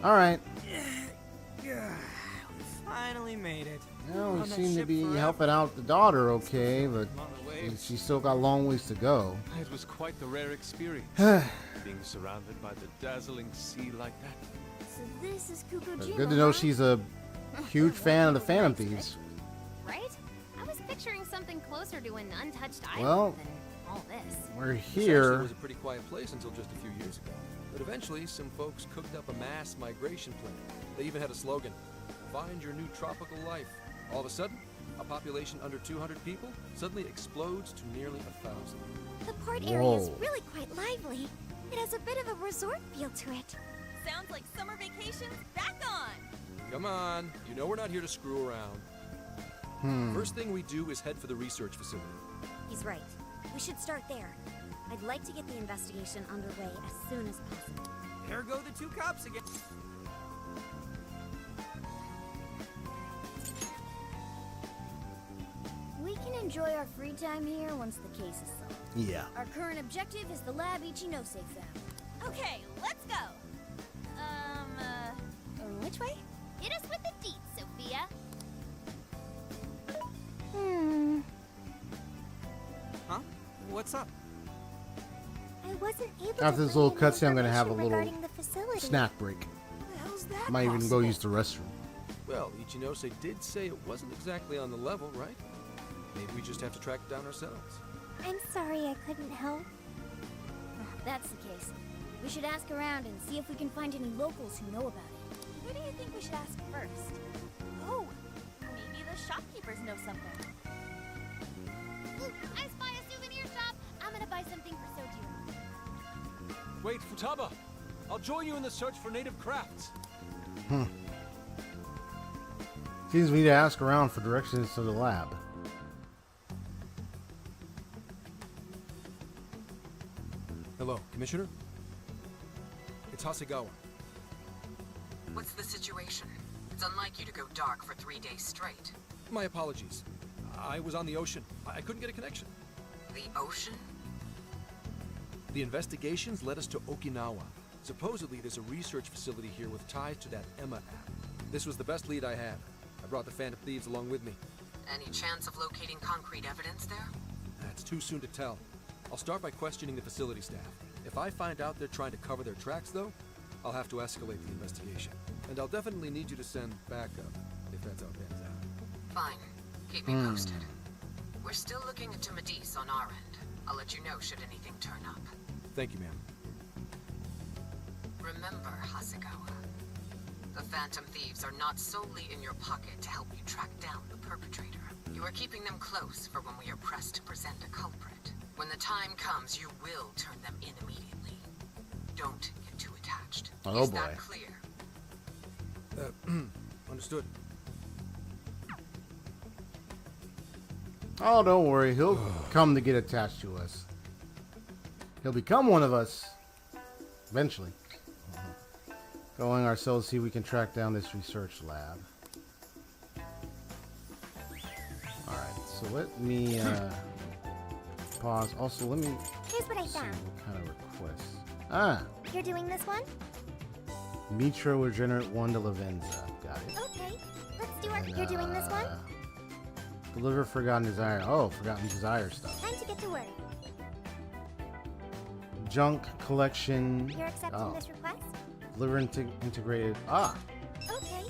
All right. Yeah, we finally made it. Well, we On that seem to ship be forever. helping out the daughter okay, but On the way She's still got a long ways to go. It was quite the rare experience, being surrounded by the dazzling sea like that. So this is Kuko It's good to know she's a huge fan of the Phantom Thieves. Right? I was picturing something closer to an untouched island Well, than all this. we're This actually here. was a pretty quiet place until just a few years ago. But eventually, some folks cooked up a mass migration plan. They even had a slogan, "Find your new tropical life." All of a sudden, a population under 200 people suddenly explodes to nearly 1,000. The port area is Whoa. really quite lively. It has a bit of a resort feel to it. Sounds like summer vacation's back on. Come on, you know we're not here to screw around. First thing we do is head for the research facility. He's right. We should start there. I'd like to get the investigation underway as soon as possible. There go the two cops again. We can enjoy our free time here once the case is solved. Yeah. Our current objective is the lab Ichinose found. Okay, let's go. Which way? Hit us with the deets, Sophia. Huh? What's up? I wasn't able After to this little find any cutscene, I'm gonna have a information little regarding the facility. snack break. What the hell's that? Might even go possible? use the restroom. Well, Ichinose did say it wasn't exactly on the level, right? Maybe we just have to track it down ourselves. I'm sorry I couldn't help. If that's the case, we should ask around and see if we can find any locals who know about it. Who do you think we should ask first? Oh, maybe the shopkeepers know something. Ooh, I spy a souvenir shop. I'm gonna buy something for Sojiro. Wait, Futaba! I'll join you in the search for native crafts. Seems we need to ask around for directions to the lab. Hello, Commissioner? It's Hasegawa. What's the situation? It's unlike you to go dark for 3 days straight. My apologies. I was on the ocean. I couldn't get a connection. The ocean? The investigations led us to Okinawa. Supposedly, there's a research facility here with ties to that Emma app. This was the best lead I had. I brought the Phantom Thieves along with me. Any chance of locating concrete evidence there? It's too soon to tell. I'll start by questioning the facility staff. If I find out they're trying to cover their tracks, though, I'll have to escalate the investigation. And I'll definitely need you to send backup, if that's how it pans out. Fine. Keep me posted. We're still looking into Medice on our end. I'll let you know should anything turn up. Thank you, ma'am. Remember, Hasegawa, the Phantom Thieves are not solely in your pocket to help you track down the perpetrator. You are keeping them close for when we are pressed to present a culprit. When the time comes, you will turn them in immediately. Don't get too attached. Oh, Is boy. that clear? Understood. Oh, don't worry. He'll come to get attached to us. He'll become one of us. Eventually. Going ourselves, see if we can track down this research lab. Alright, so let me pause. Also, let me Here's what I see found. what kind of requests. Ah, You're doing this one? Mitro Regenerate 1 to Lavenza. Got it. Okay. Let's do our. And, You're doing this one? Deliver Forgotten Desire. Oh, Forgotten Desire stuff. Time to get to work. Junk collection. You're accepting Oh. this request? Deliver integrated. Ah, Okay.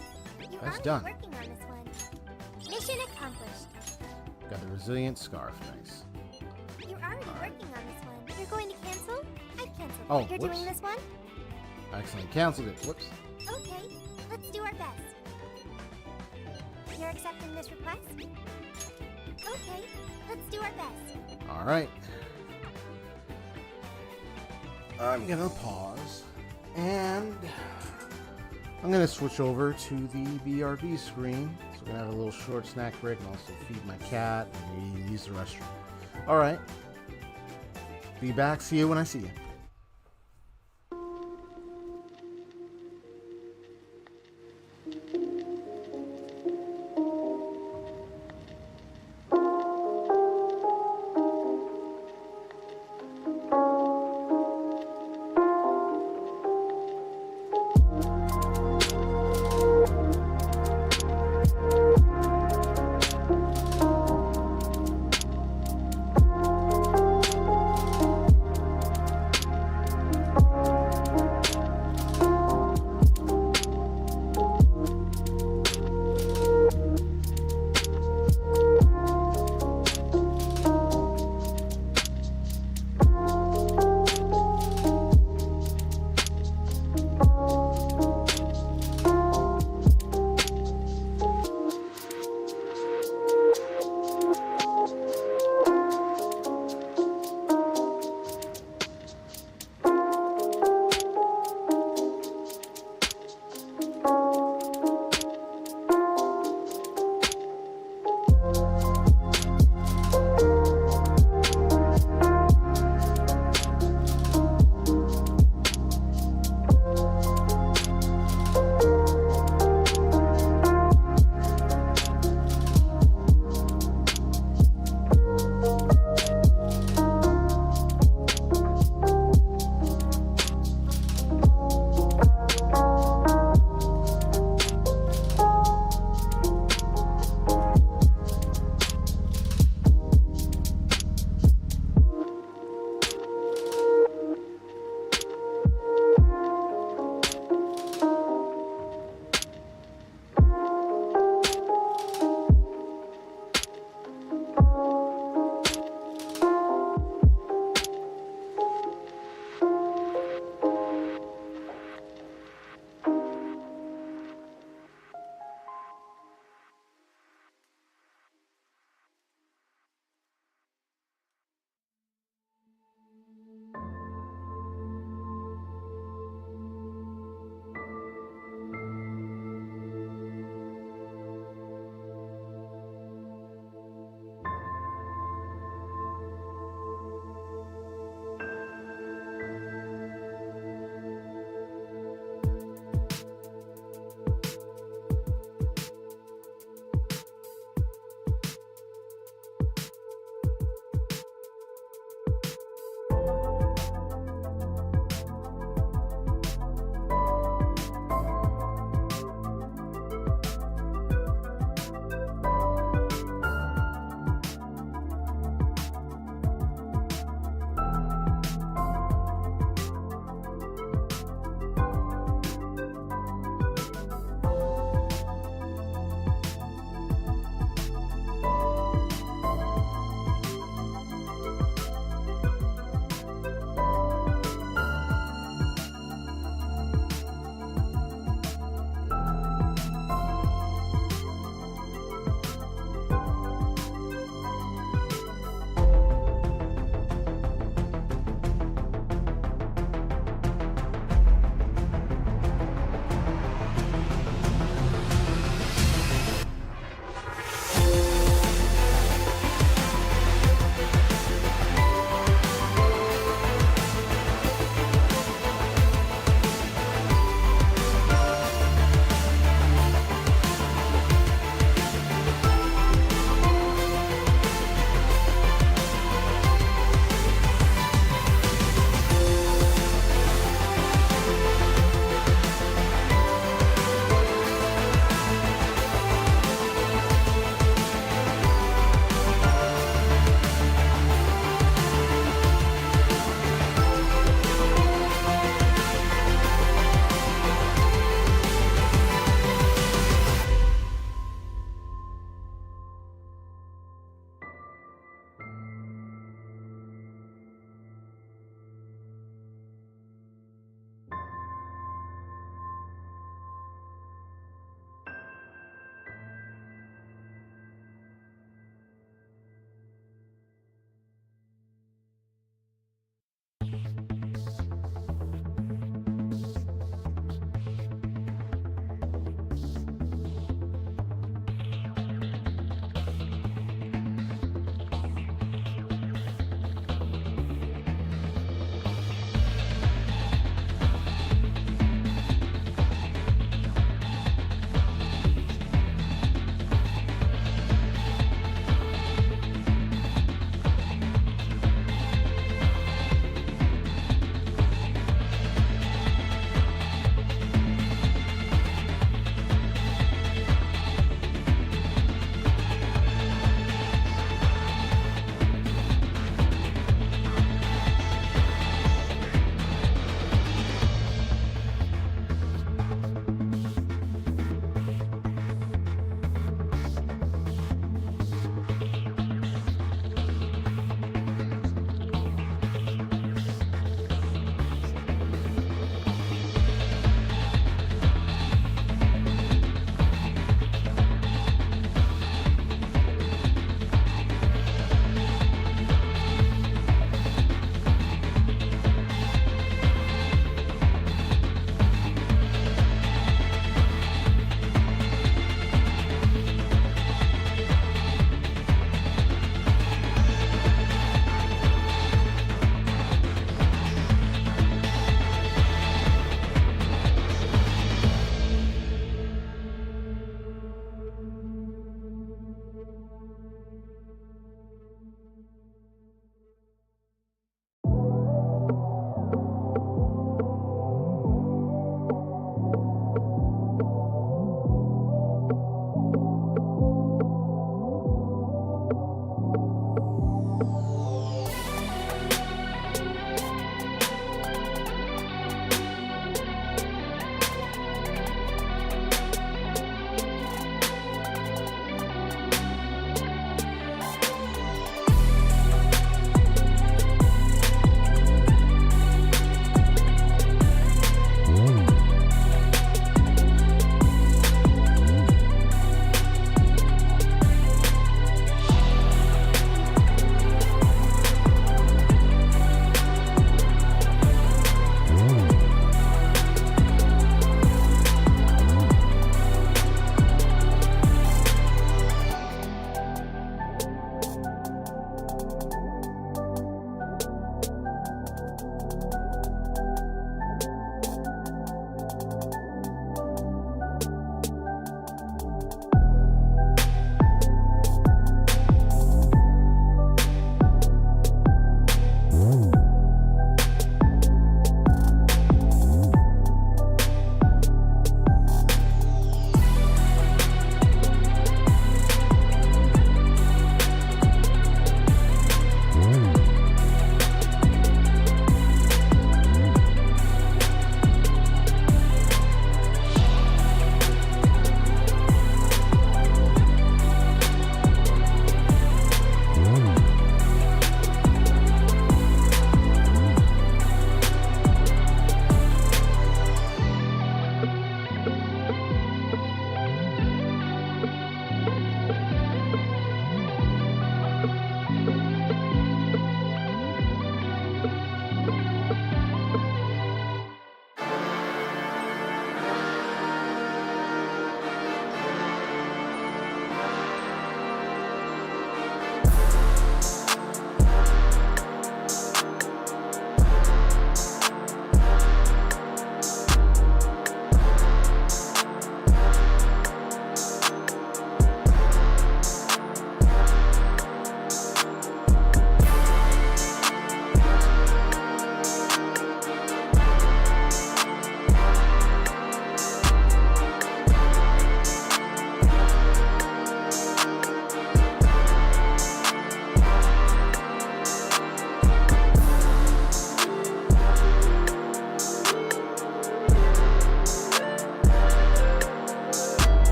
You're That's already done. working on this one. Mission accomplished. got the resilient scarf. Nice. You're already working on this one. You're going to cancel? I've canceled. Oh, You're whoops. doing this one? I accidentally canceled it. Whoops. Okay. Let's do our best. You're accepting this request? Okay. Let's do our best. All right. I'm gonna pause, and I'm gonna switch over to the BRB screen. So we're gonna have a little short snack break, and also feed my cat and use the restroom. All right. Be back. See you when I see you.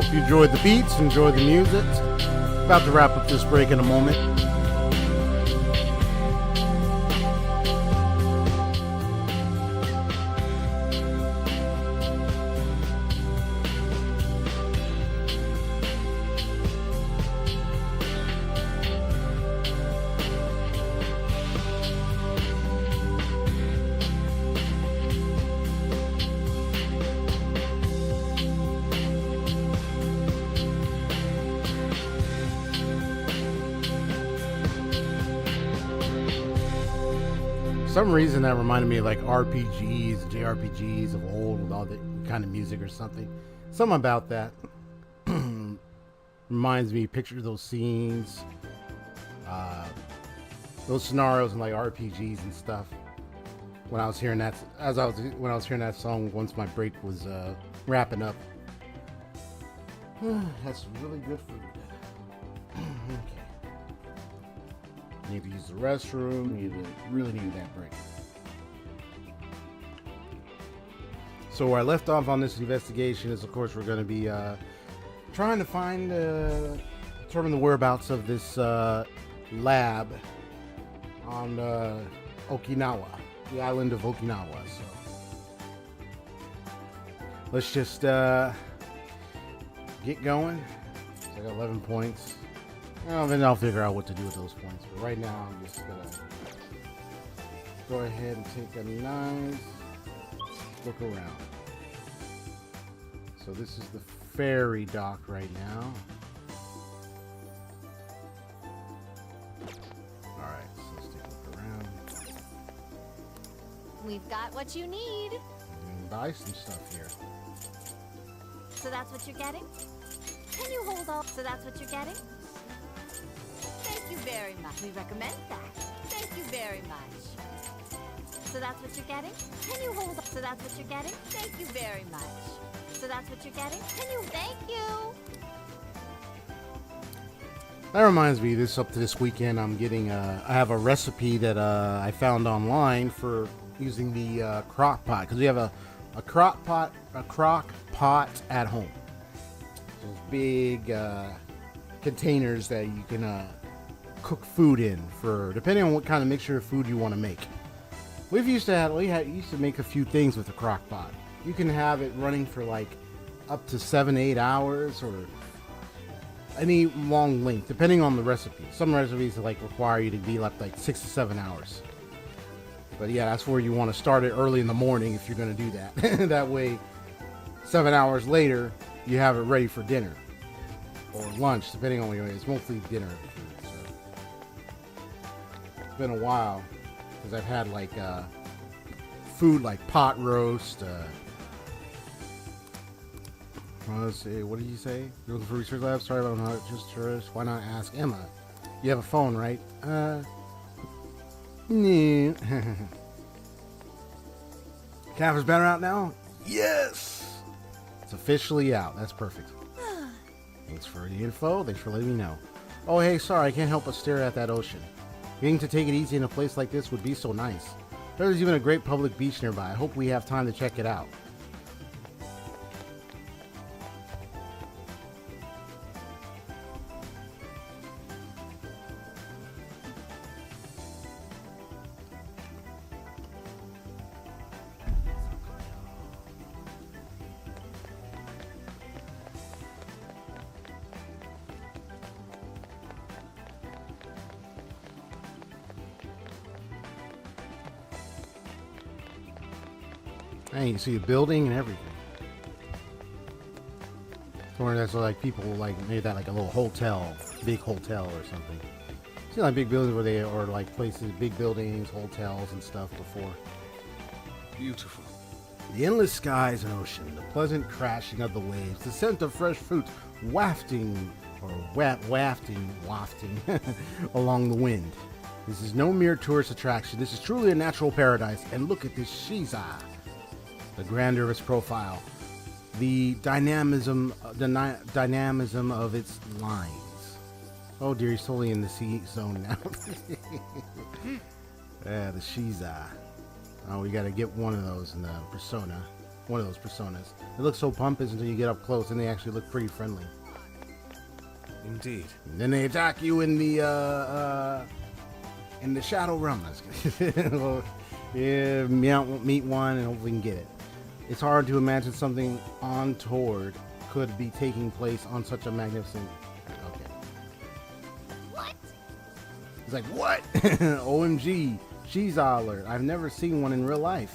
Hope you enjoyed the beats, enjoyed the music. About to wrap up this break in a moment. For some reason that reminded me of like RPGs, JRPGs of old with all the kind of music or something. Something about that reminds me, picture those scenes, those scenarios in like RPGs and stuff. When I was hearing that, when I was hearing that song once my break was wrapping up. That's really good food. Okay. Need to use the restroom. Really need that break. So where I left off on this investigation is, of course, we're going to be trying to find, determine the whereabouts of this lab on Okinawa, the island of Okinawa. So let's just get going. So I got 11 points. Then I'll figure out what to do with those points. But right now, I'm just gonna go ahead and take a nice look around. So this is the ferry dock right now. All right, so let's take a look around. We've got what you need. And buy some stuff here. So that's what you're getting? Can you hold on? So that's what you're getting? Thank you very much. We recommend that. Thank you very much. So that's what you're getting? Can you hold on? So that's what you're getting? Thank you very much. So that's what you're getting? Can you? Thank you. That reminds me, up to this weekend, I'm getting, I have a recipe that I found online for using the crock pot, because we have a crock pot at home. Those big containers that you can cook food in, for depending on what kind of mixture of food you want to make. We used to make a few things with the crock pot. You can have it running for like up to 7-8 hours, or any long length, depending on the recipe. Some recipes like require you to be up like 6 to 7 hours. But yeah, that's where you want to start it early in the morning if you're going to do that. That way, 7 hours later, you have it ready for dinner or lunch, depending on what you're doing. It's mostly dinner food. So. It's been a while because I've had like food like pot roast. Let's see, what did you say? You're looking for research labs? Sorry about not just tourists. Why not ask Emma? You have a phone, right? No. Caver's banner out now? Yes! It's officially out. That's perfect. Thanks for the info. Thanks for letting me know. Oh, hey, sorry. I can't help but stare at that ocean. Getting to take it easy in a place like this would be so nice. There's even a great public beach nearby. I hope we have time to check it out. And you can see a building and everything. Or that's like people like made that like a little hotel, big hotel or something. See like big buildings where they or like places, big buildings, hotels and stuff before. Beautiful. The endless skies and ocean, the pleasant crashing of the waves, the scent of fresh fruits wafting along the wind. This is no mere tourist attraction. This is truly a natural paradise. And look at this Shiza. The grandeur of its profile, the dynamism of its lines. Oh dear, he's totally in the sea zone now. Yeah, the Shiza. Oh, we gotta get one of those in the persona. One of those personas. They look so pompous until you get up close, and they actually look pretty friendly. Indeed. And then they attack you in the shadow realm. Well, yeah, meet one and hopefully we can get it. It's hard to imagine something untoward could be taking place on such a magnificent. Okay. What? He's like, what? OMG, she's alert. I've never seen one in real life.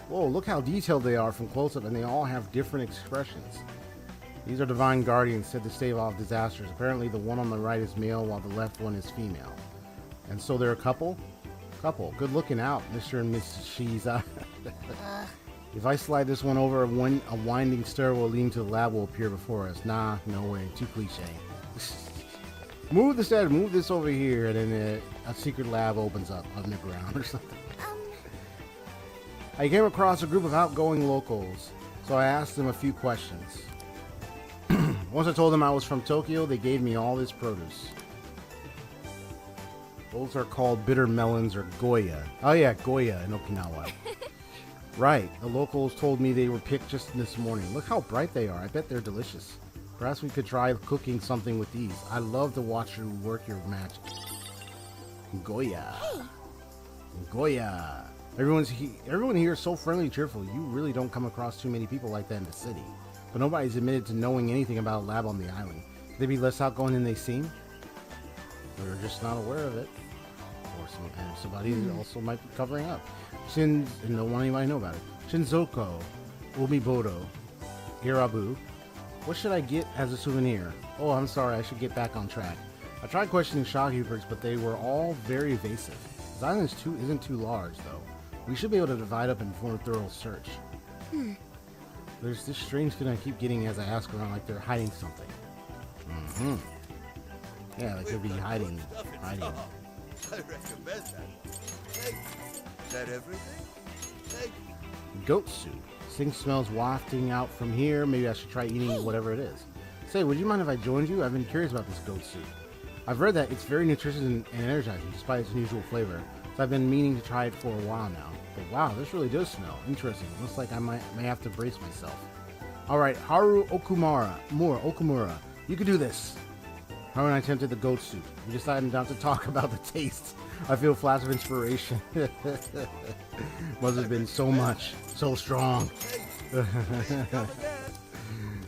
Whoa, look how detailed they are from close up, and they all have different expressions. These are divine guardians said to stave off disasters. Apparently the one on the right is male while the left one is female. And so they're a couple? Good looking out, Mr. and Miss Shiza. If I slide this one over, a winding stairwell leading to the lab will appear before us. Nah, no way. Too cliche. Move this over here, and then a secret lab opens up underground or something. I came across a group of outgoing locals, so I asked them a few questions. Once I told them I was from Tokyo, they gave me all this produce. Those are called bitter melons or Goya. Oh yeah, Goya in Okinawa. Right, the locals told me they were picked just this morning. Look how bright they are. I bet they're delicious. Perhaps we could try cooking something with these. I love to watch you work your magic. Goya. Hey. Goya. Everyone here is so friendly and cheerful. You really don't come across too many people like that in the city. But nobody's admitted to knowing anything about a lab on the island. Could they be less outgoing than they seem? Or they're just not aware of it. Or somebody also might be covering up. And don't want anybody to know about it. Shinzoko, Umibodo, Hirabu. What should I get as a souvenir? Oh, I'm sorry, I should get back on track. I tried questioning shopkeepers, but they were all very evasive. This island isn't too large, though. We should be able to divide up and perform a thorough search. There's this strange feeling I keep getting as I ask around, like they're hiding something. Yeah, like they'll be hiding. I recommend that. Thank you. Is that everything? Thank you. Goat soup. This thing smells wafting out from here. Maybe I should try eating whatever it is. Say, would you mind if I joined you? I've been curious about this goat soup. I've read that it's very nutritious and energizing despite its unusual flavor. So I've been meaning to try it for a while now. But wow, this really does smell interesting. Looks like I may have to brace myself. Alright, Haru Okumura. You can do this. Haru and I attempted the goat soup. We decided not to talk about the taste. I feel a flash of inspiration. Must have been so much, so strong. I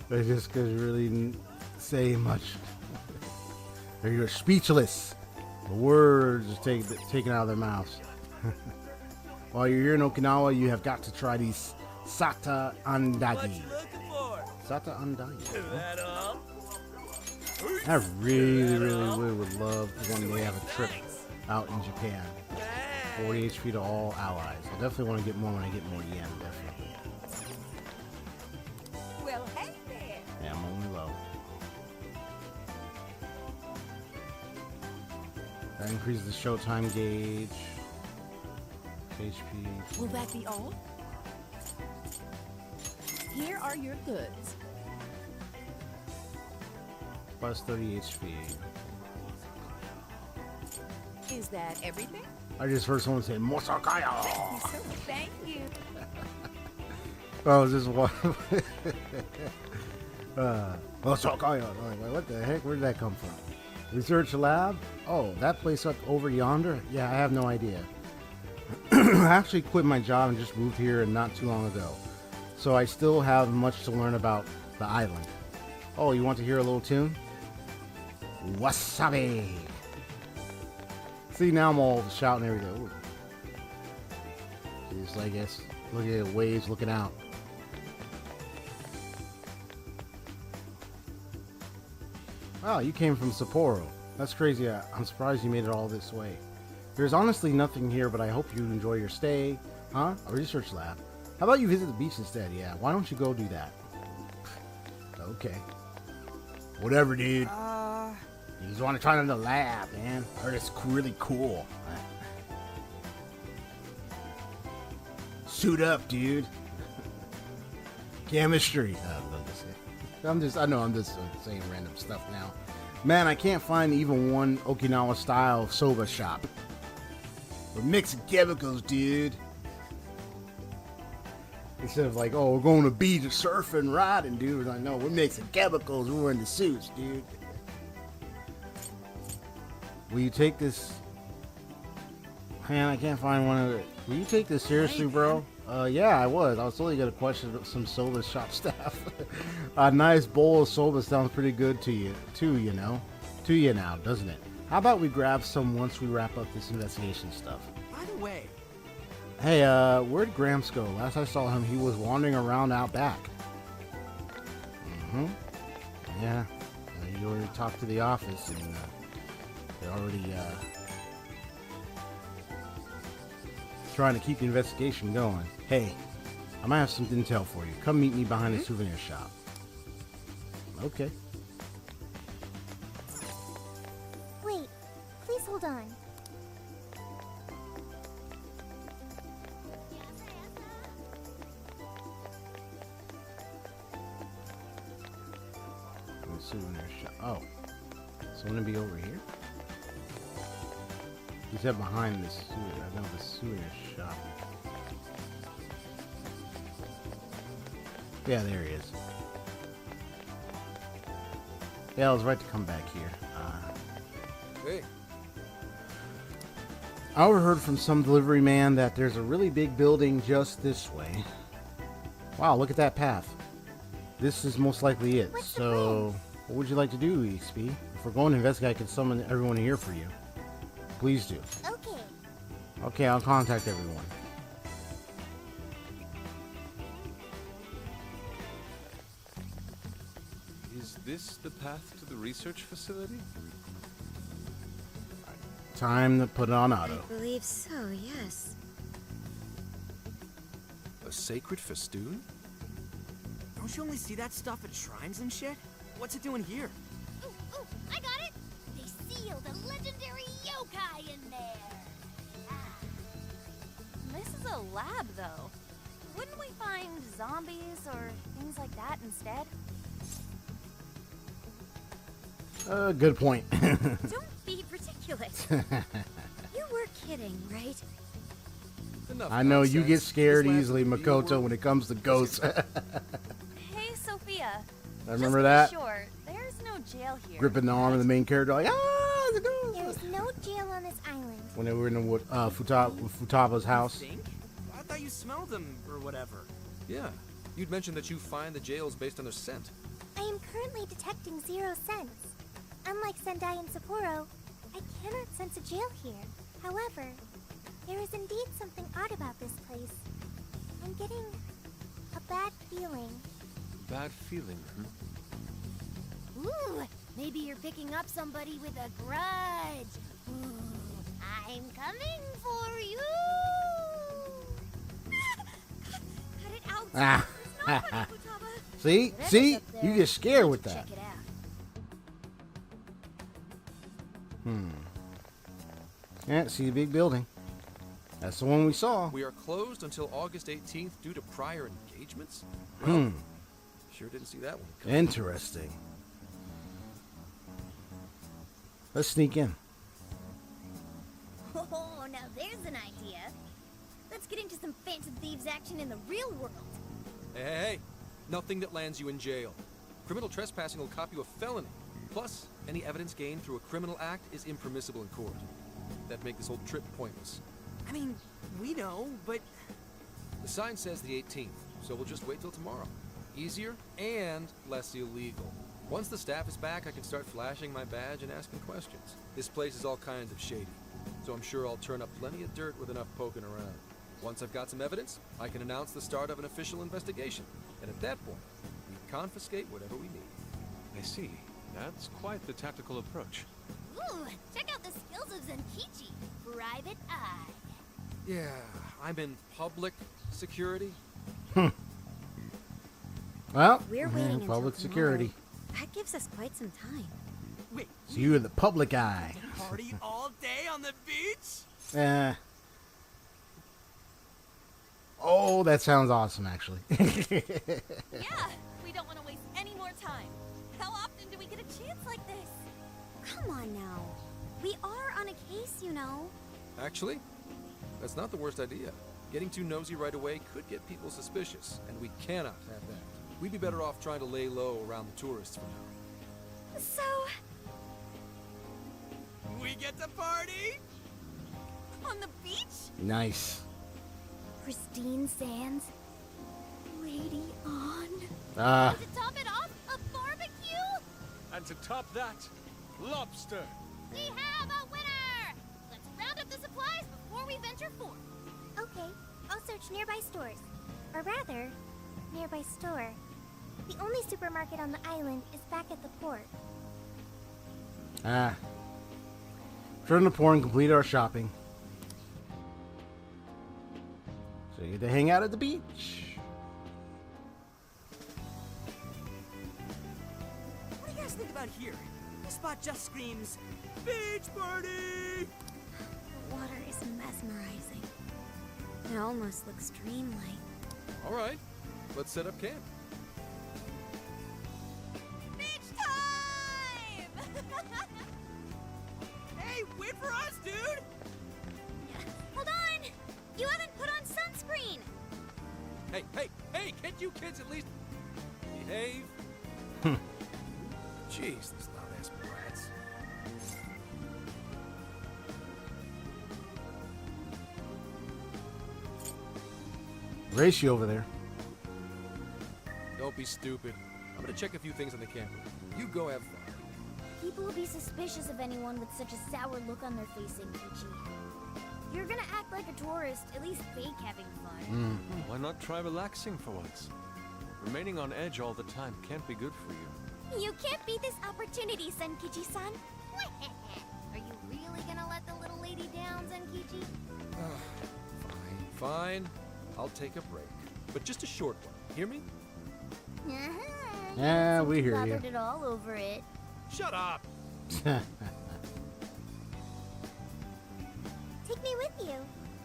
just could really say much. You're speechless. The words are taken out of their mouths. While you're here in Okinawa, you have got to try these Sata Andagi. Sata Andagi. I really would love to one day have a trip out in Japan. 40 HP to all allies. I definitely want to get more when I get more yen, definitely. Well, hey there. Yeah, I'm only low. That increases the showtime gauge. HP. Will that be all? Here are your goods. Plus 30 HP. Is that everything? I just heard someone say Mosakaya. Thank you. Oh, is this one? Mosakaya. Like, what the heck? Where did that come from? Research lab? Oh, that place up over yonder? Yeah, I have no idea. I actually quit my job and just moved here not too long ago. So I still have much to learn about the island. Oh, you want to hear a little tune? Wasabi! See, now I'm all shouting everything. Ooh. Just like this. Look at the waves looking out. Wow, you came from Sapporo. That's crazy. I'm surprised you made it all this way. There's honestly nothing here, but I hope you enjoy your stay. Huh? A research lab. How about you visit the beach instead? Yeah, why don't you go do that? Okay. Whatever, dude. You just want to try it in the lab, man. I heard it's really cool. Suit up, dude. Chemistry. I know I'm just saying random stuff now. Man, I can't find even one Okinawa style soba shop. We're mixing chemicals, dude. Instead of like, oh, we're going to beach surfing, riding, dude. I know we're mixing chemicals. We're wearing the suits, dude. Will you take this? Man, I can't find one of it. Will you take this seriously, bro? Yeah, I was. I was totally gonna question some soba shop staff. A nice bowl of soba sounds pretty good to you, too. You know, to you now, doesn't it? How about we grab some once we wrap up this investigation stuff? By the way, Hey, where'd Gramps go? Last I saw him, he was wandering around out back. Mm-hmm. Yeah. You already talked to the office, and they're already trying to keep the investigation going. Hey, I might have some intel for you. Come meet me behind the souvenir shop. Okay. Wait, please hold on. Souvenir shop. Oh, so I'm gonna be over here. He said behind this souvenir. I know the souvenir shop. Yeah, there he is. Yeah, I was right to come back here. Hey. I overheard from some delivery man that there's a really big building just this way. Wow, look at that path. This is most likely it. So, what would you like to do, EXP? If we're going to investigate, I can summon everyone here for you. Please do. Okay. Okay, I'll contact everyone. Is this the path to the research facility? Time to put it on auto. I believe so, yes. A sacred festoon? don't you only see that stuff at shrines and shit? What's it doing here? Ooh, I got it! They sealed a legendary yokai in there! This is a lab, though. Wouldn't we find zombies or things like that instead? Good point. Don't be ridiculous. You were kidding, right? Enough I know nonsense. you get scared This lab's easily, a real Makoto, world. when it comes to ghosts. Hey, Sophia. I remember that. Sure, there's no jail here. Gripping the arm of the main character, like, ah, it's a ghost. There's no jail on this island. When they were in the Futaba's house. Think? I thought you smelled them or whatever. Yeah. You'd mentioned that you find the jails based on their scent. I am currently detecting 0 sense. Unlike Sendai and Sapporo, I cannot sense a jail here. However, there is indeed something odd about this place. I'm getting a bad feeling. Bad feeling, hmm? Ooh, maybe you're picking up somebody with a grudge. Ooh, I'm coming for you! Cut it out. Ah. It's not funny, Futaba. See? Whatever's See? up there, You get scared with that. check it out. Yeah, see the big building. That's the one we saw. We are closed until August 18th due to prior engagements? Well, sure didn't see that one coming. Interesting. Let's sneak in. Oh, now there's an idea. Let's get into some Phantom Thieves action in the real world. Hey, nothing that lands you in jail. Criminal trespassing will cop you a felony. Plus, any evidence gained through a criminal act is impermissible in court. That'd make this whole trip pointless. I mean, we know, but... The sign says the 18th, so we'll just wait till tomorrow. Easier and less illegal. Once the staff is back, I can start flashing my badge and asking questions. This place is all kinds of shady, so I'm sure I'll turn up plenty of dirt with enough poking around. Once I've got some evidence, I can announce the start of an official investigation. And at that point, we confiscate whatever we need. I see. That's quite the tactical approach. Ooh, check out the skills of Zenkichi, Private Eye. Yeah, I'm in public security. Well, We're waiting until public tomorrow. security. That gives us quite some time. Wait, So you're the public eye. party all day on the beach? Oh, that sounds awesome, actually. Yeah, we don't want to waste any more time. How often do we get a chance like this? Come on now. We are on a case, you know. Actually, that's not the worst idea. Getting too nosy right away could get people suspicious, and we cannot have that. We'd be better off trying to lay low around the tourists for now. So, We get to party? On the beach? Nice. Pristine sands. Lady on. Ah. To top it off, a barbecue? And to top that, lobster. We have a winner! Let's round up the supplies before we venture forth. Okay, I'll search nearby stores. Or rather, nearby store. The only supermarket on the island is back at the port. Ah. Return to the port and complete our shopping. So you get to hang out at the beach. What do you guys think about here? This spot just screams, beach party! the water is mesmerizing. It almost looks dreamlike. All right, let's set up camp. Beach time! Hey, wait for us, dude! Hold on! You haven't put on sunscreen! Hey, can't you kids at least behave? Jeez, these loud-ass brats. Race you over there. Don't be stupid. I'm gonna check a few things on the camper. You go have fun. People will be suspicious of anyone with such a sour look on their face, Kichi. If you're gonna act like a tourist, at least fake having fun. Why not try relaxing for once? Remaining on edge all the time can't be good for you. You can't beat this opportunity, Senkichi-san. Are you really gonna let the little lady down, Zenkichi? Fine. I'll take a break. But just a short one. Hear me? Yeah, we hear you. Blabbered it all over it. Shut up! Take me with you.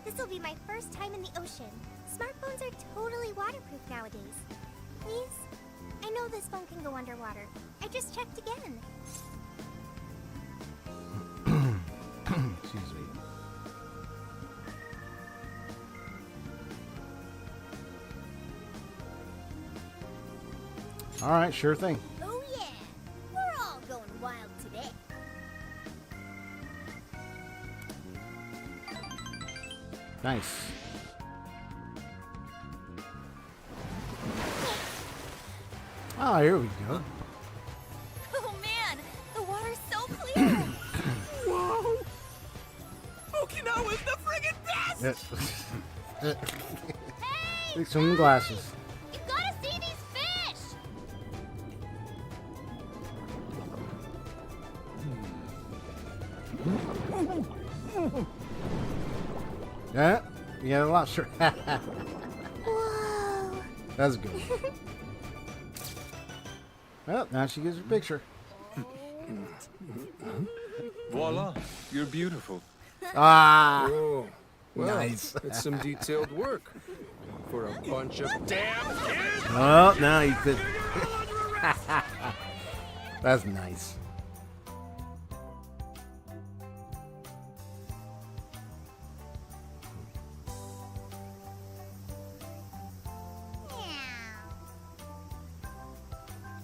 This will be my first time in the ocean. Smartphones are totally waterproof nowadays. Please? I know this phone can go underwater. I just checked again. Excuse me. All right, sure thing. Oh yeah, we're all going wild today. Nice. Oh, here we go. Oh man, the water's so clear! Whoa! Okinawa's the friggin' best! Take some glasses. You gotta see these fish! Yeah, you got a lobster. Whoa! That's good. Well, now she gives her picture. Voila, you're beautiful. Ah, Oh, well, nice. That's some detailed work for a bunch of damn kids. Well, now you could. That's nice.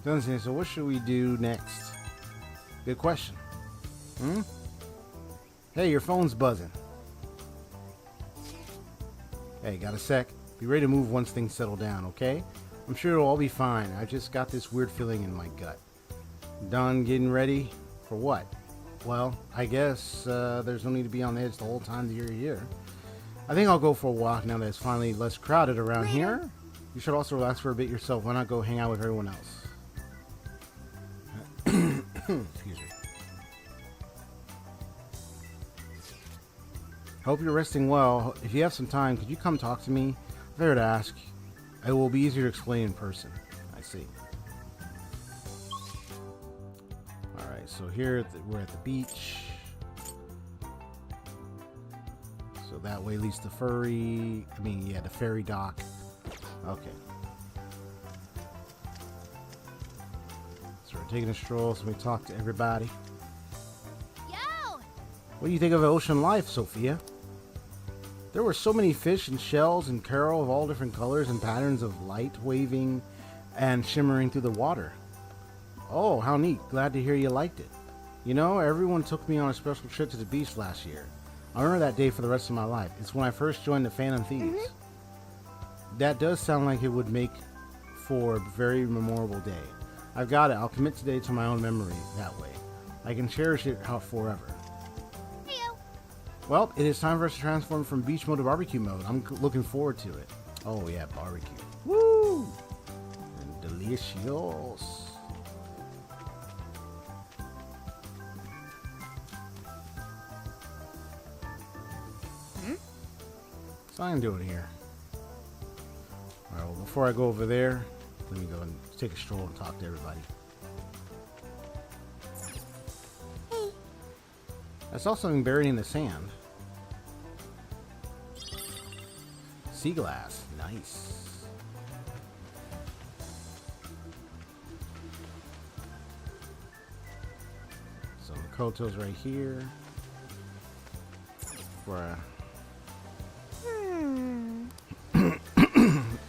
Dunstan, so what should we do next? Good question. Hey, your phone's buzzing. Hey, got a sec? Be ready to move once things settle down, okay? I'm sure it'll all be fine. I just got this weird feeling in my gut. Done getting ready? For what? Well, I guess there's no need to be on edge the whole time that you're here. I think I'll go for a walk now that it's finally less crowded around here. You should also relax for a bit yourself. Why not go hang out with everyone else? Excuse me. Hope you're resting well. If you have some time, could you come talk to me? I figured to ask. It will be easier to explain in person. I see. Alright, so here we're at the beach. So that way leads to the ferry dock. Okay. So we're taking a stroll, so we talk to everybody. Yo! What do you think of ocean life, Sophia? There were so many fish and shells and coral of all different colors and patterns of light waving and shimmering through the water. Oh, how neat. Glad to hear you liked it. You know, everyone took me on a special trip to the beach last year. I remember that day for the rest of my life. It's when I first joined the Phantom Thieves. That does sound like it would make for a very memorable day. I've got it. I'll commit today to my own memory that way. I can cherish it forever. Heyo. Well, it is time for us to transform from beach mode to barbecue mode. I'm looking forward to it. Oh yeah, barbecue. Woo! And delicious. So I'm doing here. Alright, well, before I go over there, let me go and take a stroll and talk to everybody. Hey. I saw something buried in the sand. Sea glass. Nice. So Makoto's right here. For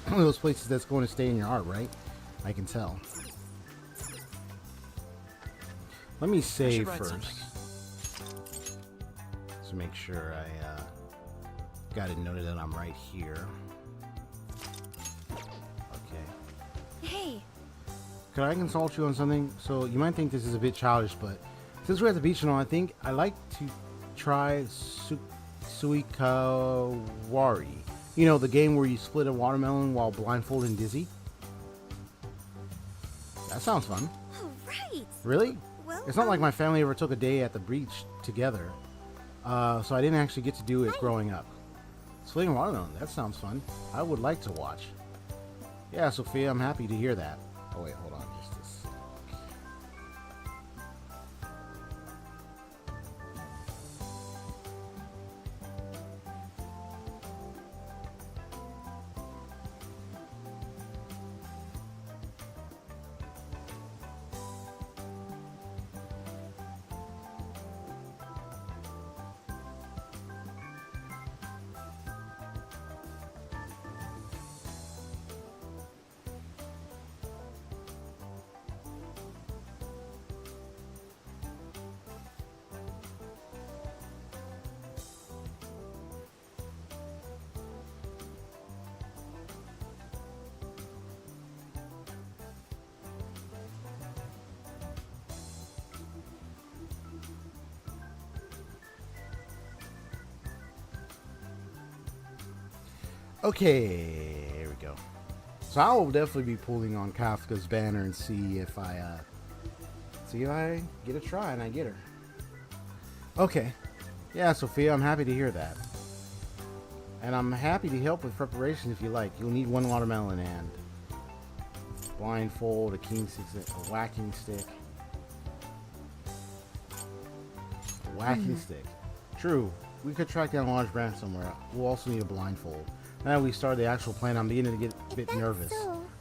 one of those places that's going to stay in your heart, right? I can tell. Let me save first. To make sure I got it noted that I'm right here. Okay. Hey. Could I consult you on something? So you might think this is a bit childish, but since we're at the beach and all, I think I like to try Suikawari. You know, the game where you split a watermelon while blindfolded and dizzy? That sounds fun. Oh, right. Really? Well, it's not like my family ever took a day at the beach together. So I didn't actually get to do it growing up. Splitting a watermelon, that sounds fun. I would like to watch. Yeah, Sophia, I'm happy to hear that. Oh, wait, hold on. Just a sec. Okay, here we go. So I will definitely be pulling on Kafka's banner and see if I get a try and I get her. Okay. Yeah, Sophia, I'm happy to hear that. And I'm happy to help with preparation if you like. You'll need one watermelon and blindfold, a king stick, a whacking stick. A whacking stick. True. We could track down a large branch somewhere. We'll also need a blindfold. Now that we start the actual plan, I'm beginning to get a bit nervous.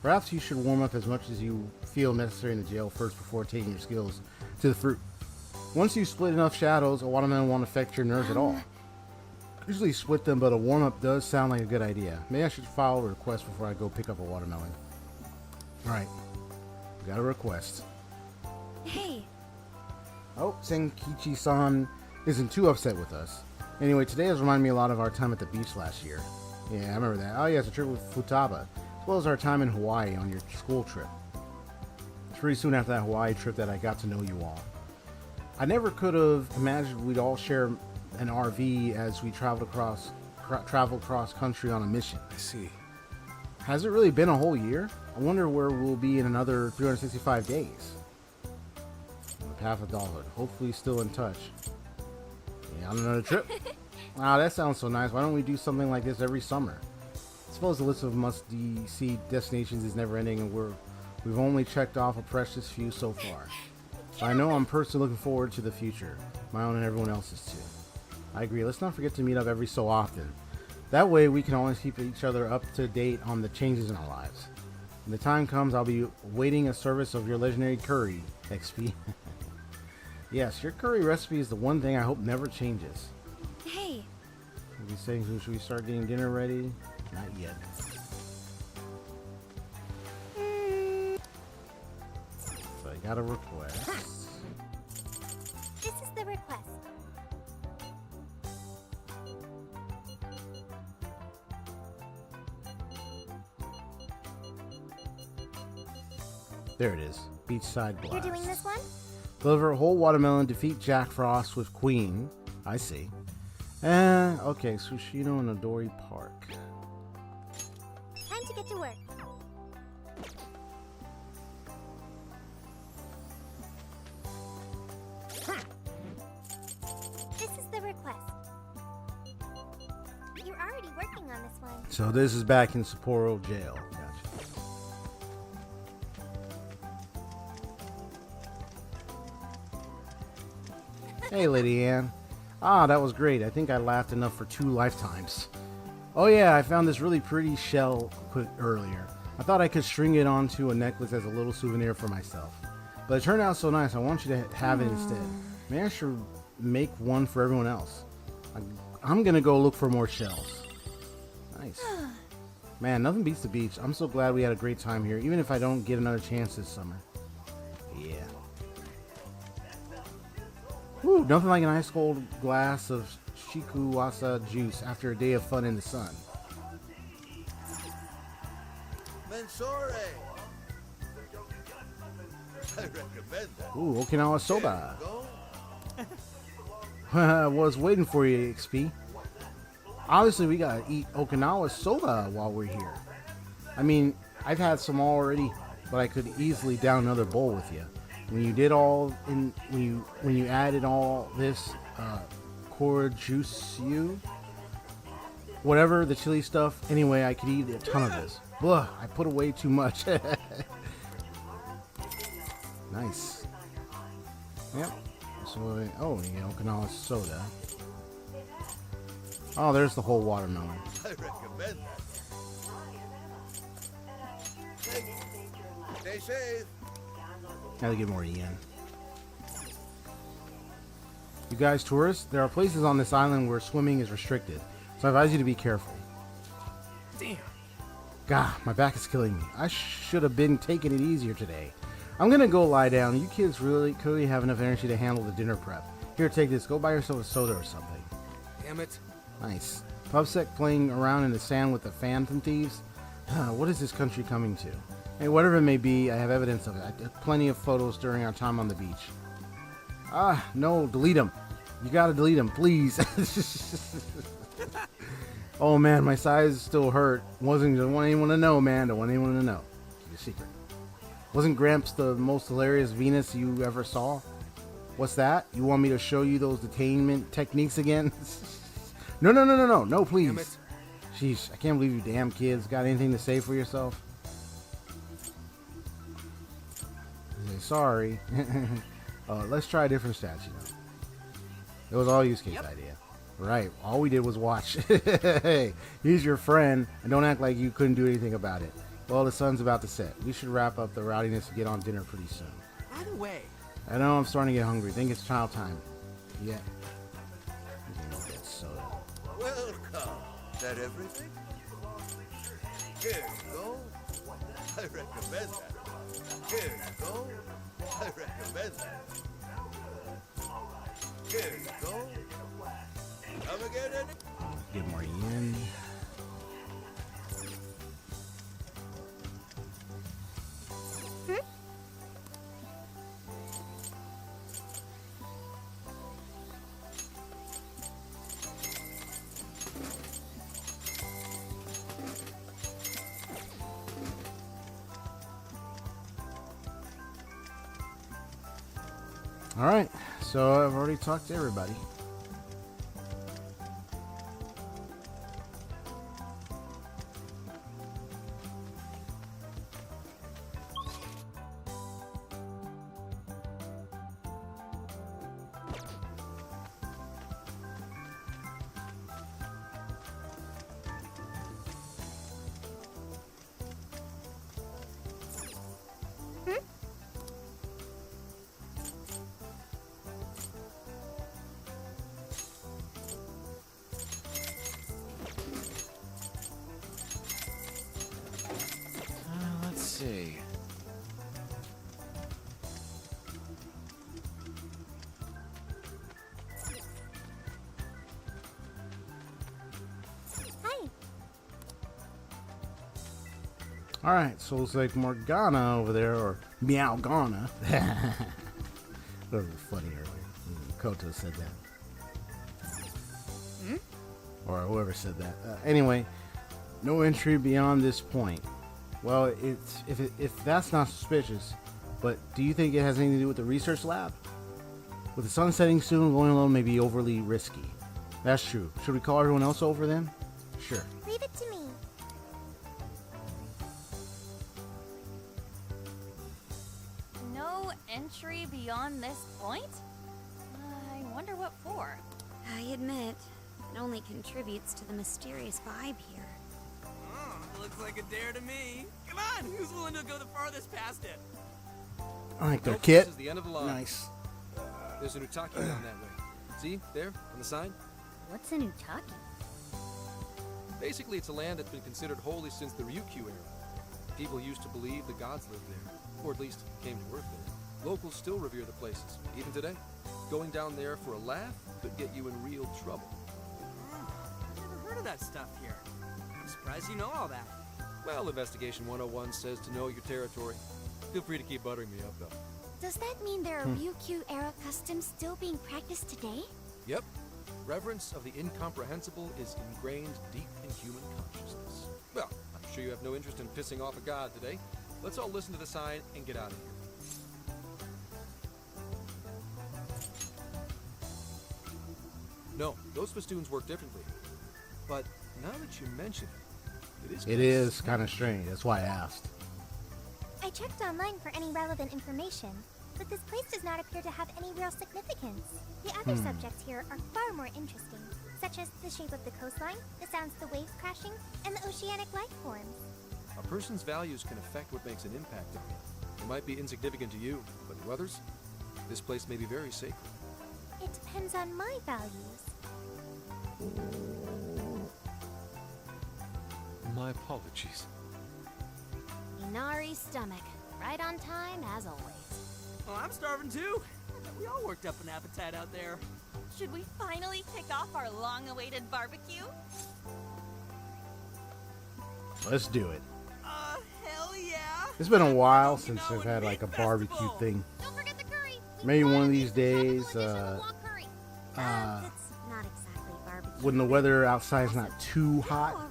Perhaps you should warm up as much as you feel necessary in the jail first before taking your skills to the fruit. Once you split enough shadows, a watermelon won't affect your nerves at all. Usually split them, but a warm-up does sound like a good idea. Maybe I should file a request before I go pick up a watermelon. Alright. Got a request. Hey. Oh, Senkichi-san isn't too upset with us. Anyway, today has reminded me a lot of our time at the beach last year. Yeah, I remember that. Oh yeah, it's a trip with Futaba, as well as our time in Hawaii on your school trip. It's pretty soon after that Hawaii trip that I got to know you all. I never could have imagined we'd all share an RV as we traveled cross country on a mission. I see. Has it really been a whole year? I wonder where we'll be in another 365 days. On the path of adulthood. Hopefully still in touch. Yeah, on another trip? Wow, that sounds so nice. Why don't we do something like this every summer? I suppose the list of must-see destinations is never ending, and we've only checked off a precious few so far. So I know I'm personally looking forward to the future. My own and everyone else's too. I agree. Let's not forget to meet up every so often. That way we can always keep each other up to date on the changes in our lives. When the time comes, I'll be waiting a service of your legendary curry, XP. Yes, your curry recipe is the one thing I hope never changes. Hey. He's saying, should we start getting dinner ready? Not yet. So I got a request. This is the request. There it is. Beachside blast. You're doing this one? Deliver a whole watermelon, defeat Jack Frost with Queen. I see. Okay, Sushino and Odori Park. Time to get to work. This is the request. You're already working on this one. So this is back in Sapporo jail. Gotcha. Hey, Lady Anne. Ah, that was great. I think I laughed enough for 2 lifetimes. Oh yeah, I found this really pretty shell earlier. I thought I could string it onto a necklace as a little souvenir for myself. But it turned out so nice, I want you to have it instead. Maybe I should make one for everyone else. I'm gonna go look for more shells. Nice. Man, nothing beats the beach. I'm so glad we had a great time here, even if I don't get another chance this summer. Yeah. Woo, nothing like an ice cold glass of shikuwasa juice after a day of fun in the sun. Mensore! I recommend that. Ooh, Okinawa soba. I was waiting for you, EXP. Obviously, we gotta eat Okinawa soba while we're here. I mean, I've had some already, but I could easily down another bowl with you. When you did all in, when you added all this korjusyu, whatever the chili stuff. Anyway, I could eat a ton of this. Ugh, I put away too much. Nice. Yep. So, oh, you know, Okinawa soda. Oh, there's the whole watermelon. I recommend that. Stay safe. Gotta get more yen. You guys tourists, there are places on this island where swimming is restricted, so I advise you to be careful. Damn. God, my back is killing me. I should have been taking it easier today. I'm gonna go lie down. You kids really clearly have enough energy to handle the dinner prep. Here, take this. Go buy yourself a soda or something. Damn it. Nice. Pubsec playing around in the sand with the phantom thieves? What is this country coming to? Hey, whatever it may be, I have evidence of it. I took plenty of photos during our time on the beach. Ah, no, delete them. You gotta delete them, please. Oh man, my size still hurt. Don't want anyone to know, man. Don't want anyone to know. It's a secret. Wasn't Gramps the most hilarious Venus you ever saw? What's that? You want me to show you those detainment techniques again? No, please. Sheesh, I can't believe you damn kids. Got anything to say for yourself? Sorry. Let's try a different statue. It was all use case idea. Right, all we did was watch. Hey, he's your friend, and don't act like you couldn't do anything about it. Well, the sun's about to set. We should wrap up the rowdiness and get on dinner pretty soon. By the way, I know I'm starting to get hungry. Think it's child time. Yeah. Welcome. Is that everything? Here you go. I recommend that. Here you go. I recommend that. Here you go. Come again. Get more yen. All right, so I've already talked to everybody. Alright, so it's like Morgana over there, or Meowgana. That was funny earlier. Koto said that. Or whoever said that. Anyway, no entry beyond this point. Well, if that's not suspicious, but do you think it has anything to do with the research lab? With the sun setting soon, going alone may be overly risky. That's true. Should we call everyone else over then? Sure. Leave it to me. No entry beyond this point? I wonder what for. I admit, it only contributes to the mysterious vibe here. Oh, looks like a dare to me. Come on, who's willing to go the farthest past it? I like their Nope, kit. This is the end of the line. Nice. There's an Utaki down that way. See, there, on the sign? What's an Utaki? Basically, it's a land that's been considered holy since the Ryukyu era. People used to believe the gods lived there, or at least came to Earth there. Locals still revere the places, even today. Going down there for a laugh could get you in real trouble. I've never heard of that stuff here. I'm surprised you know all that. Well, Investigation 101 says to know your territory. Feel free to keep buttering me up, though. Does that mean there are Ryukyu-era customs still being practiced today? Yep. Reverence of the incomprehensible is ingrained deep in human consciousness. Well, I'm sure you have no interest in pissing off a god today. Let's all listen to the sign and get out of here. No, those festoons work differently. But now that you mention it, It is kind of strange. That's why I asked. I checked online for any relevant information, but this place does not appear to have any real significance. The other subjects here are far more interesting, such as the shape of the coastline, the sounds of the waves crashing, and the oceanic life forms. a person's values can affect what makes an impact on you. It might be insignificant to you, but to others, this place may be very sacred. It depends on my values. My apologies. Inari's stomach. Right on time, as always. Well, I'm starving too. I thought we all worked up an appetite out there. Should we finally kick off our long-awaited barbecue? Let's do it. Hell yeah! It's been a while since I've had like a barbecue thing. Don't forget the curry. Maybe one of these days, That's not exactly barbecue. when the weather outside's not too hot.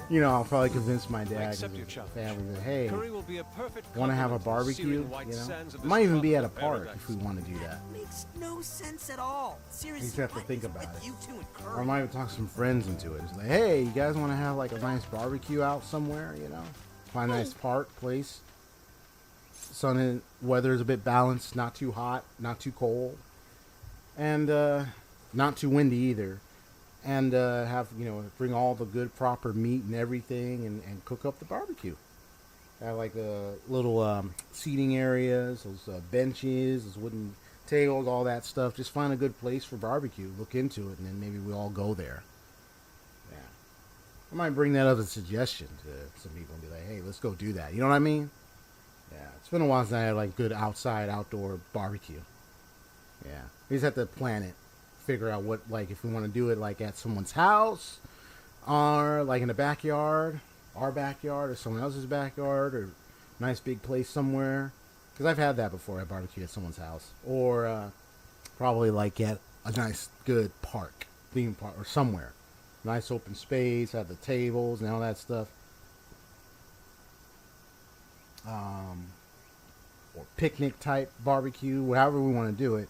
You know, I'll probably convince my dad Accept and your his challenge. family that, hey, Curry will be a perfect want to have a complement to the barbecue? searing white You know, sands of it this might even be at a tropical park paradise. if we want to do that. Makes no sense at all. Seriously, You just have to what think is about with it. you two and Or I Curry? might even talk some friends into it. It's like, hey, you guys want to have like a nice barbecue out somewhere? You know, find a nice park, place. Sun and weather's a bit balanced, not too hot, not too cold, and not too windy either. And have, you know, bring all the good proper meat and everything, and cook up the barbecue. Have like the little seating areas, those benches, those wooden tables, all that stuff. Just find a good place for barbecue. Look into it, and then maybe we all go there. Yeah, I might bring that up as a suggestion to some people and be like, hey, let's go do that. You know what I mean? Yeah, it's been a while since I had like good outdoor barbecue. Yeah, we just have to plan it. Figure out what, like, if we want to do it like at someone's house, or like in the backyard, our backyard, or someone else's backyard, or nice big place somewhere. Because I've had that before. I barbecued at someone's house, or probably like at a nice good park, theme park, or somewhere, nice open space, have the tables and all that stuff. Or picnic type barbecue, however we want to do it.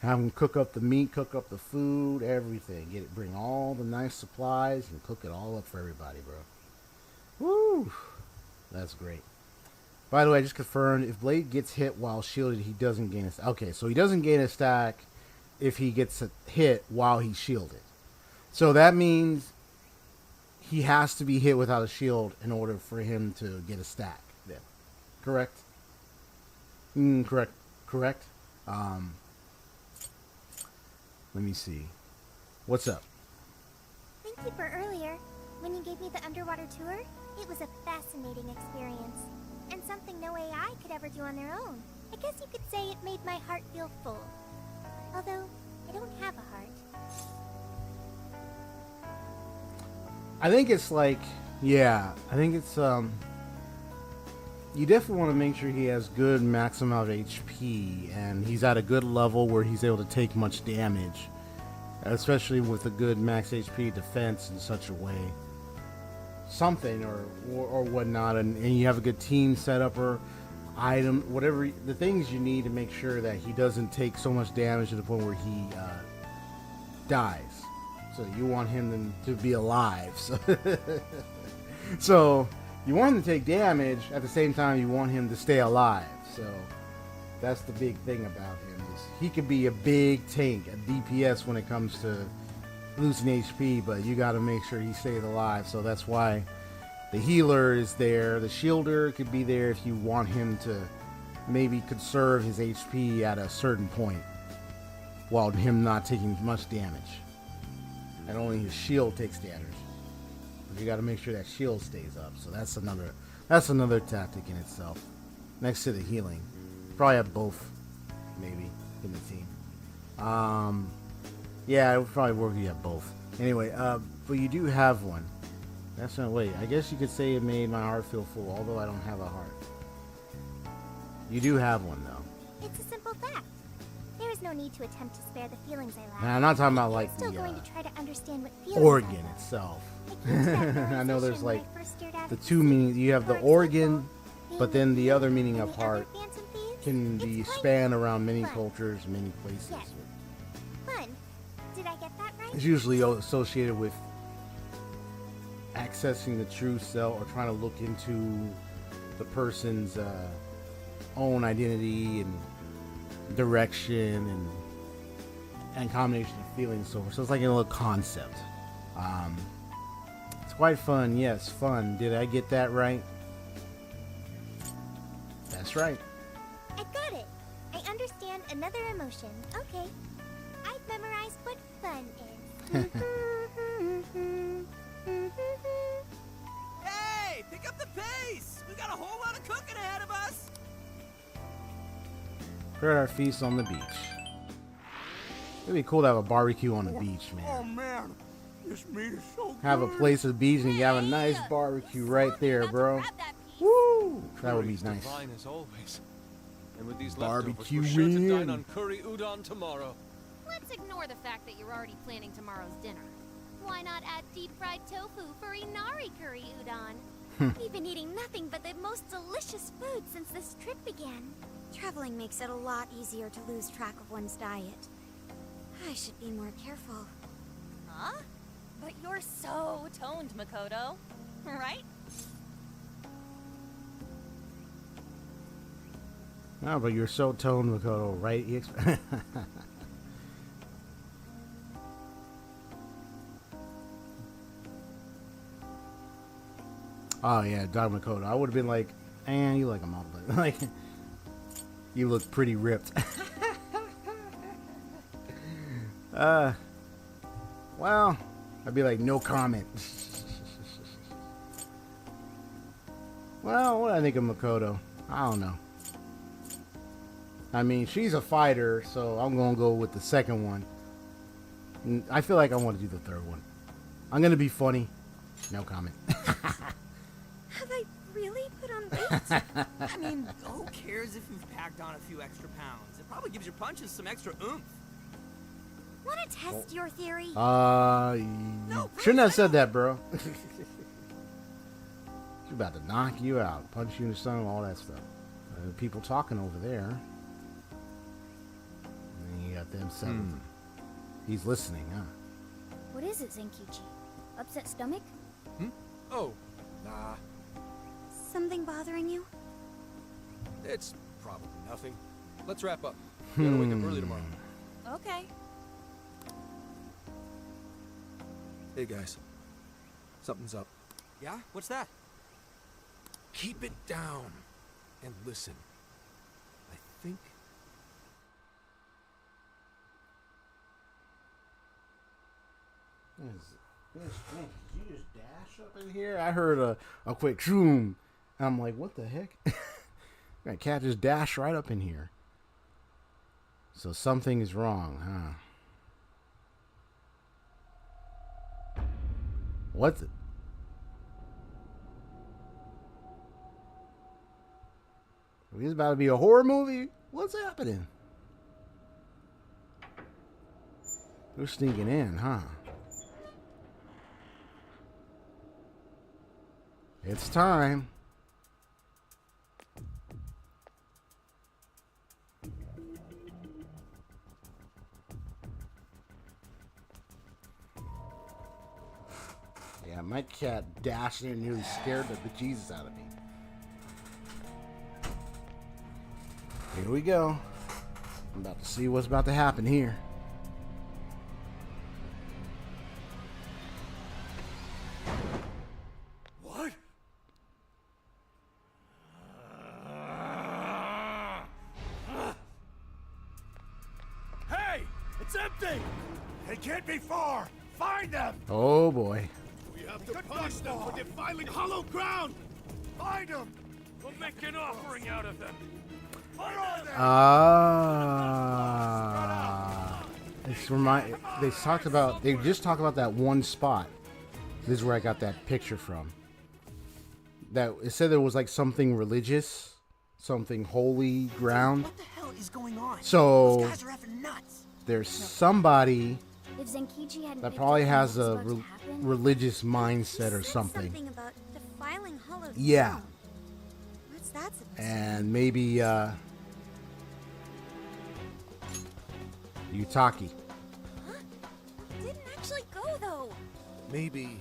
Have them cook up the meat, cook up the food, everything. Bring all the nice supplies and cook it all up for everybody, bro. Woo! That's great. By the way, I just confirmed, if Blade gets hit while shielded, he doesn't gain a stack. Okay, so he doesn't gain a stack if he gets hit while he's shielded. So that means he has to be hit without a shield in order for him to get a stack then. Correct? Correct. Let me see. What's up? Thank you for earlier. When you gave me the underwater tour, it was a fascinating experience. And something no AI could ever do on their own. I guess you could say it made my heart feel full. Although, I don't have a heart. I think it's like Yeah, I think it's you definitely want to make sure he has good maximum amount of HP and he's at a good level where he's able to take much damage, especially with a good max HP defense in such a way. Something or whatnot, and you have a good team setup or item, whatever the things you need to make sure that he doesn't take so much damage to the point where he dies. So you want him to be alive. So you want him to take damage at the same time you want him to stay alive. So that's the big thing about him is he could be a big tank, a DPS when it comes to losing HP, but you got to make sure he stays alive. So that's why the healer is there. The shielder could be there if you want him to maybe conserve his HP at a certain point while him not taking much damage. And only his shield takes damage. But you got to make sure that shield stays up. So that's another tactic in itself. Next to the healing. Probably have both, maybe, in the team. Yeah, it would probably work if you have both. Anyway, but you do have one. That's no way. I guess you could say it made my heart feel full, although I don't have a heart. You do have one, though. It's a simple fact. There is no need to attempt to spare the feelings I lack. And I'm not talking about like I'm still the going to try to understand what feelings organ I lack. itself. I I know there's when I like first stared at the two meanings. You have the organ, but then the other meaning of heart can be spanned around many cultures, many places. Yes. Fun. Did I get that right? It's usually associated with accessing the true self or trying to look into the person's own identity and direction and combination of feelings. So it's like a little concept. It's quite fun. Yes, fun. Did I get that right? That's right. I got it. I understand another emotion. Okay. I've memorized what fun is. Hey, pick up the pace! We got a whole lot of cooking ahead of us! We're at our feast on the beach. It'd be cool to have a barbecue on the beach, man. Oh man, this meat is so Have a place at the beach and you have a nice barbecue right there, bro. Woo! That would be Curry's nice. divine as always. And with these Barbecue leftovers, we're sure to dine in. on curry udon tomorrow. Let's ignore the fact that you're already planning tomorrow's dinner. Why not add deep-fried tofu for Inari curry udon? We've been eating nothing but the most delicious food since this trip began. Traveling makes it a lot easier to lose track of one's diet. I should be more careful. Huh? But you're so toned, Makoto. Right? No, but you're so toned, Makoto, right? EXP? Oh yeah, Dog Makoto. I would have been like, you like a mom, but like, you look pretty ripped. Well, I'd be like, no comment. Well, what do I think of Makoto? I don't know. I mean, she's a fighter, so I'm gonna go with the second one. I feel like I want to do the third one. I'm gonna be funny. No comment. Have I really put on weight? I mean, who cares if you've packed on a few extra pounds? It probably gives your punches some extra oomph. Want to test your theory? Shouldn't have said that, bro. She's about to knock you out, punch you in the stomach, all that stuff. People talking over there. And then you got them seven. He's listening, huh? What is it, Zenkichi? Upset stomach? Oh, nah. Something bothering you? It's probably nothing. Let's wrap up. We gotta wake up early tomorrow. Okay. Hey guys, something's up. Yeah? What's that? Keep it down and listen. I think. Did you just dash up in here? I heard a quick zoom. I'm like, what the heck? That cat just dashed right up in here. So something is wrong, huh? What? This is about to be a horror movie. What's happening? They're sneaking in, huh? It's time. Yeah, my cat dashed in and nearly scared the bejesus out of me. Here we go. I'm about to see what's about to happen here. What? Hey! It's empty! They can't be far! Find them! Oh boy. We have to punish them for defiling hollow ground! Find them! We'll make an offering out of them! Where are they? They just talked about that one spot. This is where I got that picture from. That it said there was like something religious, something holy ground. What the hell is going on? So Those guys are effing nuts. there's somebody If Zenkichi hadn't that picked probably up has on a what was about to happen, religious mindset or said something. about defiling hollow Yeah. ground. What's that supposed to And maybe Yutaki. Huh? Didn't actually go though. Maybe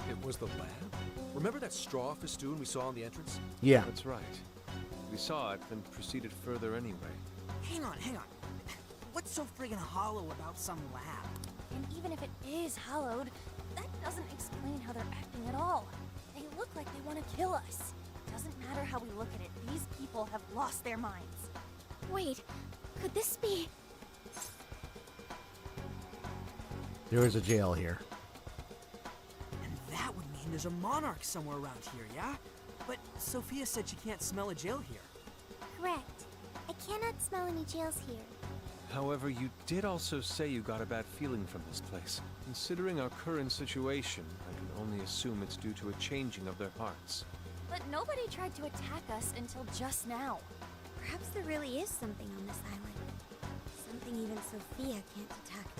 it was the lab? Remember that straw festoon we saw in the entrance? Yeah. That's right. We saw it, then proceeded further anyway. Hang on. What's so friggin' hollow about some lab? And even if it is hollowed, that doesn't explain how they're acting at all. They look like they want to kill us. Doesn't matter how we look at it, these people have lost their minds. Wait, could this be? There is a jail here. And that would mean there's a monarch somewhere around here, yeah? But Sophia said she can't smell a jail here. Correct. I cannot smell any jails here. However, you did also say you got a bad feeling from this place. Considering our current situation, I can only assume it's due to a changing of their hearts. But nobody tried to attack us until just now. Perhaps there really is something on this island. Something even Sophia can't detect.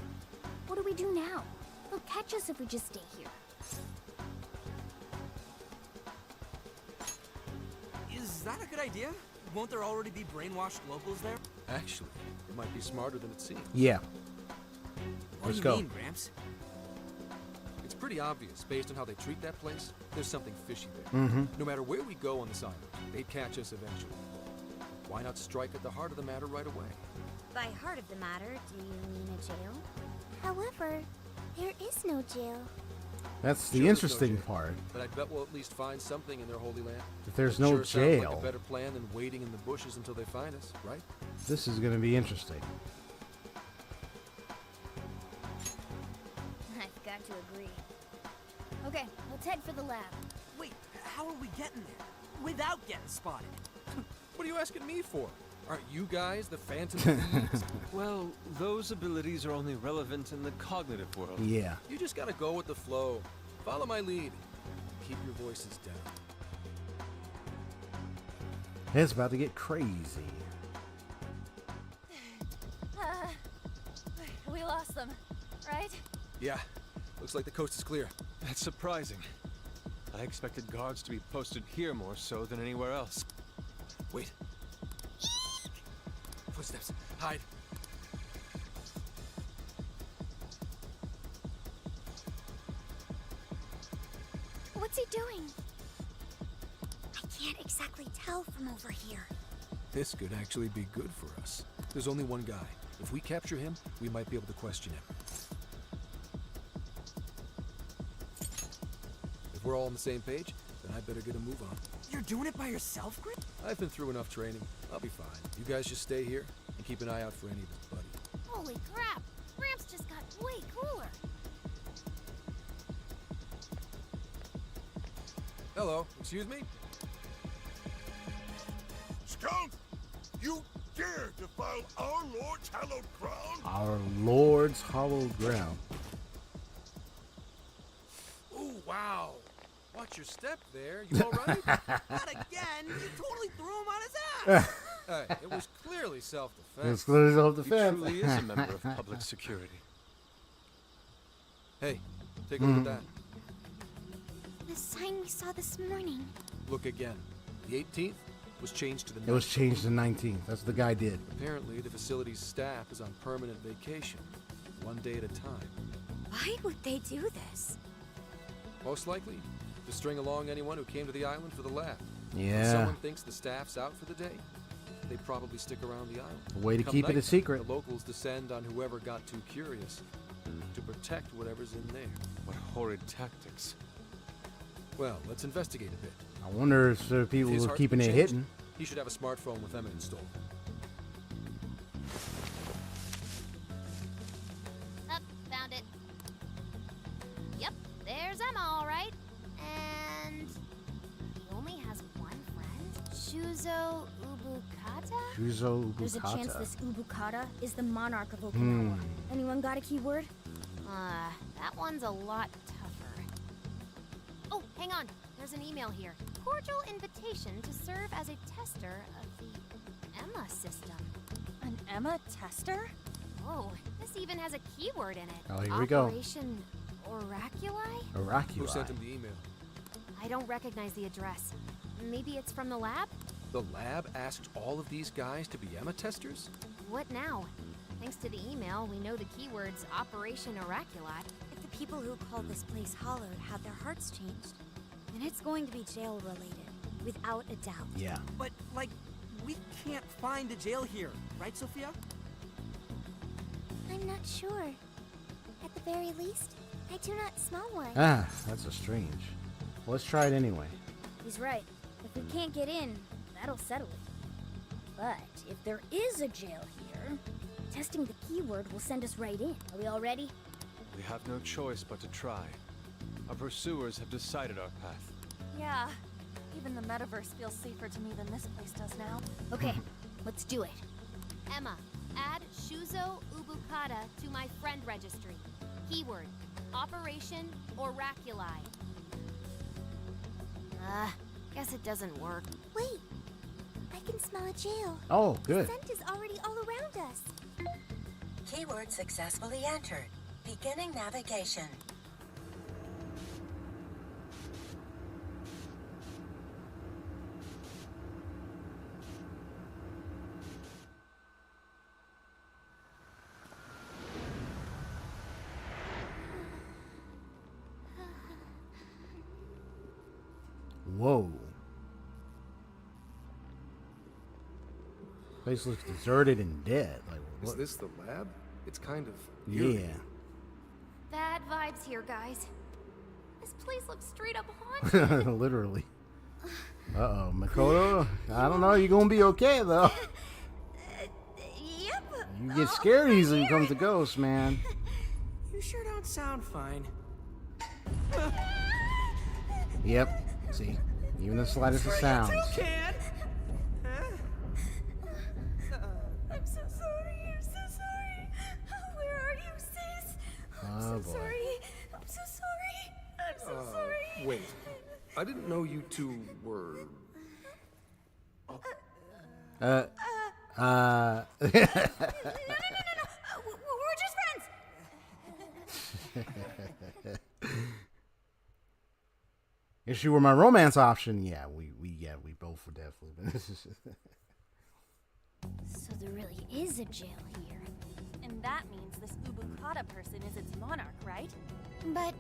What do we do now? They'll catch us if we just stay here. Is that a good idea? Won't there already be brainwashed locals there? Actually, it might be smarter than it seems. Yeah. What Let's do go. you mean, Gramps? It's pretty obvious, based on how they treat that place, there's something fishy there. Mm-hmm. No matter where we go on this island, they'd catch us eventually. Why not strike at the heart of the matter right away? By heart of the matter, do you mean a jail? However, there is no jail. That's the Sure, there's no interesting jail, part. But I bet we'll at least find something in their holy land. If there's It no sure sounds like jail, a better plan than waiting in the bushes until they find us, right? this is going to be interesting. I've got to agree. Okay, let's head for the lab. Wait, how are we getting there? Without getting spotted? What are you asking me for? Aren't you guys the phantom thieves? Well, those abilities are only relevant in the cognitive world. Yeah. You just gotta go with the flow. Follow my lead. Keep your voices down. It's about to get crazy. We lost them, right? Yeah, looks like the coast is clear. That's surprising. I expected guards to be posted here more so than anywhere else. Wait. Footsteps. Hide. What's he doing? I can't exactly tell from over here. This could actually be good for us. There's only one guy. If we capture him, we might be able to question him. If we're all on the same page, then I better get a move on. You're doing it by yourself, Grit? I've been through enough training. I'll be fine. You guys just stay here and keep an eye out for any of his buddies. Holy crap! Gramps just got way cooler. Hello, excuse me? Skunk! You dare defile our Lord's hallowed ground? Our Lord's hallowed ground. Ooh, wow. Watch your step there. You all right? Not again! You totally threw him on his ass! Hey, it was clearly self-defense. It's clearly He self-defense. truly is a member of public security. Hey, take a look at that. The sign we saw this morning. Look again. The 18th was changed to the 19th. It was changed to 19th. That's what the guy did. Apparently, the facility's staff is on permanent vacation, one day at a time. Why would they do this? Most likely, to string along anyone who came to the island for the lab. Yeah. If someone thinks the staff's out for the day, they probably stick around the island. A way to Come keep it a nighttime, secret. The locals descend on whoever got too curious to protect whatever's in there. What horrid tactics. Well, let's investigate a bit. I wonder if people His were heart's keeping been it changed. hidden. He should have a smartphone with Emma installed. Up, found it. Yep, there's Emma, all right. And he only has one friend? Shuzo Ubukata? Shuzo Ubukata. There's a chance this Ubukata is the monarch of Okinawa. Anyone got a keyword? That one's a lot tougher. Oh, hang on. There's an email here. Cordial invitation to serve as a tester of the Emma system. An Emma tester? Oh, this even has a keyword in it. Oh, here we go. Operation Oraculi? Oraculi. Who sent him the email? I don't recognize the address. Maybe it's from the lab? The lab asked all of these guys to be Emma testers? What now? Thanks to the email, we know the keyword's Operation Oraculi. If the people who called this place Hollowed had their hearts changed, then it's going to be jail-related, without a doubt. Yeah. But, like, we can't find a jail here, right, Sophia? I'm not sure. At the very least, I do not smell one. Ah, that's a strange. Let's try it anyway. He's right. If we can't get in, that'll settle it. But if there is a jail here, testing the keyword will send us right in. Are we all ready? We have no choice but to try. Our pursuers have decided our path. Yeah. Even the metaverse feels safer to me than this place does now. Okay, let's do it. Emma, add Shuzo Ubukata to my friend registry. Keyword, Operation Oraculi. Guess it doesn't work. Wait, I can smell a jail. Oh, good. The scent is already all around us. Keyword successfully entered. Beginning navigation. Whoa. Place looks deserted and dead. Like, Is what? this the lab? It's kind of Yeah. eerie. Bad vibes here, guys. This place looks straight up haunted. Literally. Uh-oh, Makoto. I don't know. You're gonna be okay though. Yep. You get scared easily when it comes to ghosts, man. You sure don't sound fine. Yep. See, even the slightest of sounds. You can. I'm so sorry. I'm so sorry. Where are you, sis? I'm Oh, so boy. sorry. I'm so sorry. I'm so sorry. Wait, I didn't know you two were... No. We're just friends. If she were my romance option, yeah, we both would definitely. But So there really is a jail here. And that means this Ubukata person is its monarch, right? But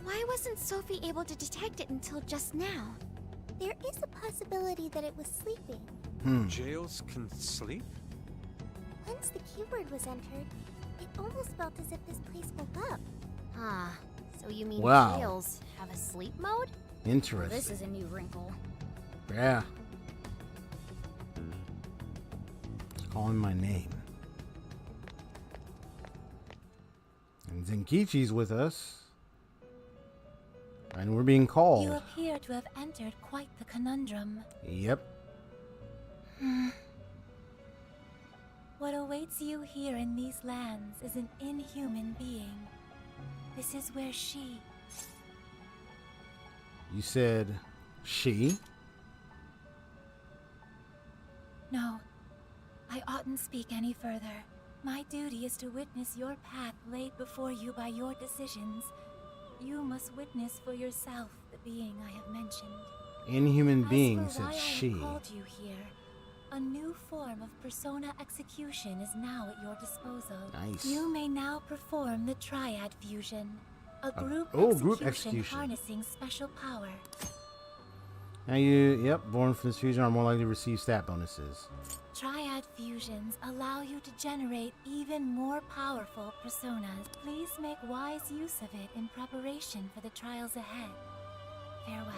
why wasn't Sophie able to detect it until just now? There is a possibility that it was sleeping. Jails can sleep? Once the keyword was entered, it almost felt as if this place woke up. Huh. So you mean Wow. jails have a sleep mode? Interesting. This is a new wrinkle. Yeah. It's calling my name. And Zenkichi's with us. And we're being called. You appear to have entered quite the conundrum. Yep. What awaits you here in these lands is an inhuman being. This is where she... You said she? No, I oughtn't speak any further. My duty is to witness your path laid before you by your decisions. You must witness for yourself the being I have mentioned. Inhuman being As for said why I she. have called you here, a new form of persona execution is now at your disposal. Nice. You may now perform the triad fusion, a group group execution execution. harnessing special power. Now you, born from this fusion are more likely to receive stat bonuses. Triad fusions allow you to generate even more powerful personas. Please make wise use of it in preparation for the trials ahead. Farewell.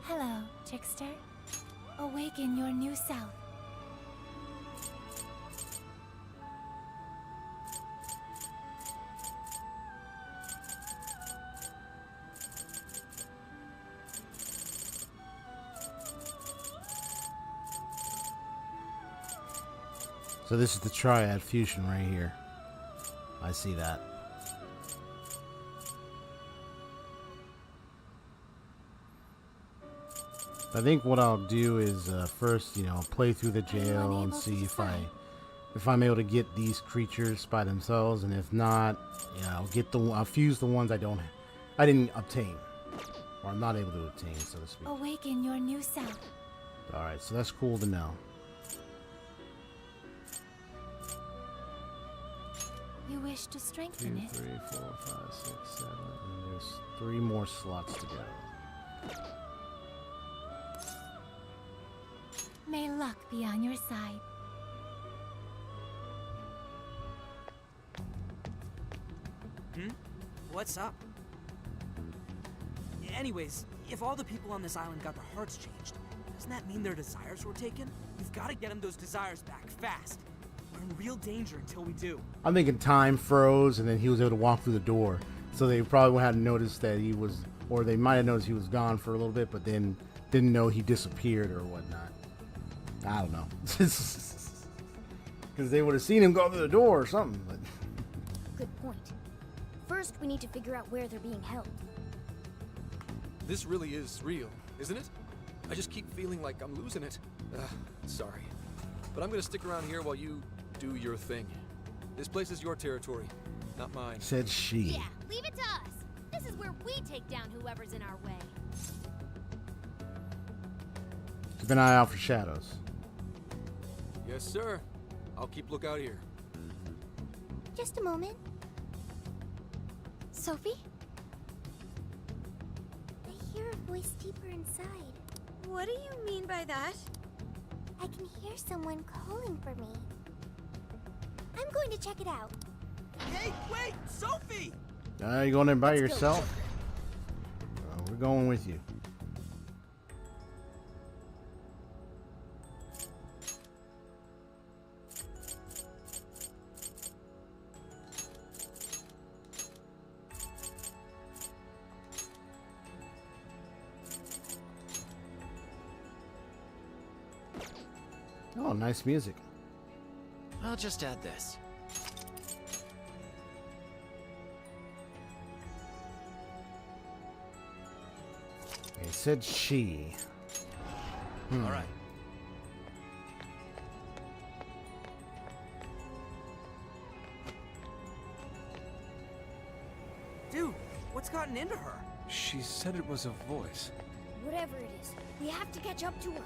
Hello, trickster. Awaken your new self. So this is the triad fusion right here. I see that. I think what I'll do is first, play through the jail and see if I'm able to get these creatures by themselves, and if not, I'll fuse the ones I didn't obtain, or I'm not able to obtain, so to speak. Awaken your new self. All right, so that's cool to know. You wish to strengthen 2, it. 3, 4, 5, 6, 7, and there's 3 more slots to go. May luck be on your side. What's up? Anyways, if all the people on this island got their hearts changed, doesn't that mean their desires were taken? We've got to get them those desires back, fast. We're in real danger until we do. I'm thinking time froze, and then he was able to walk through the door. So they probably hadn't noticed that he was, or they might have noticed he was gone for a little bit, but then didn't know he disappeared or whatnot. I don't know. Because they would have seen him go through the door or something. But. Good point. First, we need to figure out where they're being held. This really is real, isn't it? I just keep feeling like I'm losing it. Sorry. But I'm gonna stick around here while you do your thing. This place is your territory, not mine. Said she. Yeah, leave it to us. This is where we take down whoever's in our way. Keep an eye out for shadows. Yes, sir. I'll keep lookout here. Just a moment. Sophie? I hear a voice deeper inside. What do you mean by that? I can hear someone calling for me. I'm going to check it out. Hey, wait! Sophie! You going in by yourself? We're going with you. Oh, nice music. I'll just add this. It said she. All right. Dude, what's gotten into her? She said it was a voice. Whatever it is, we have to catch up to her.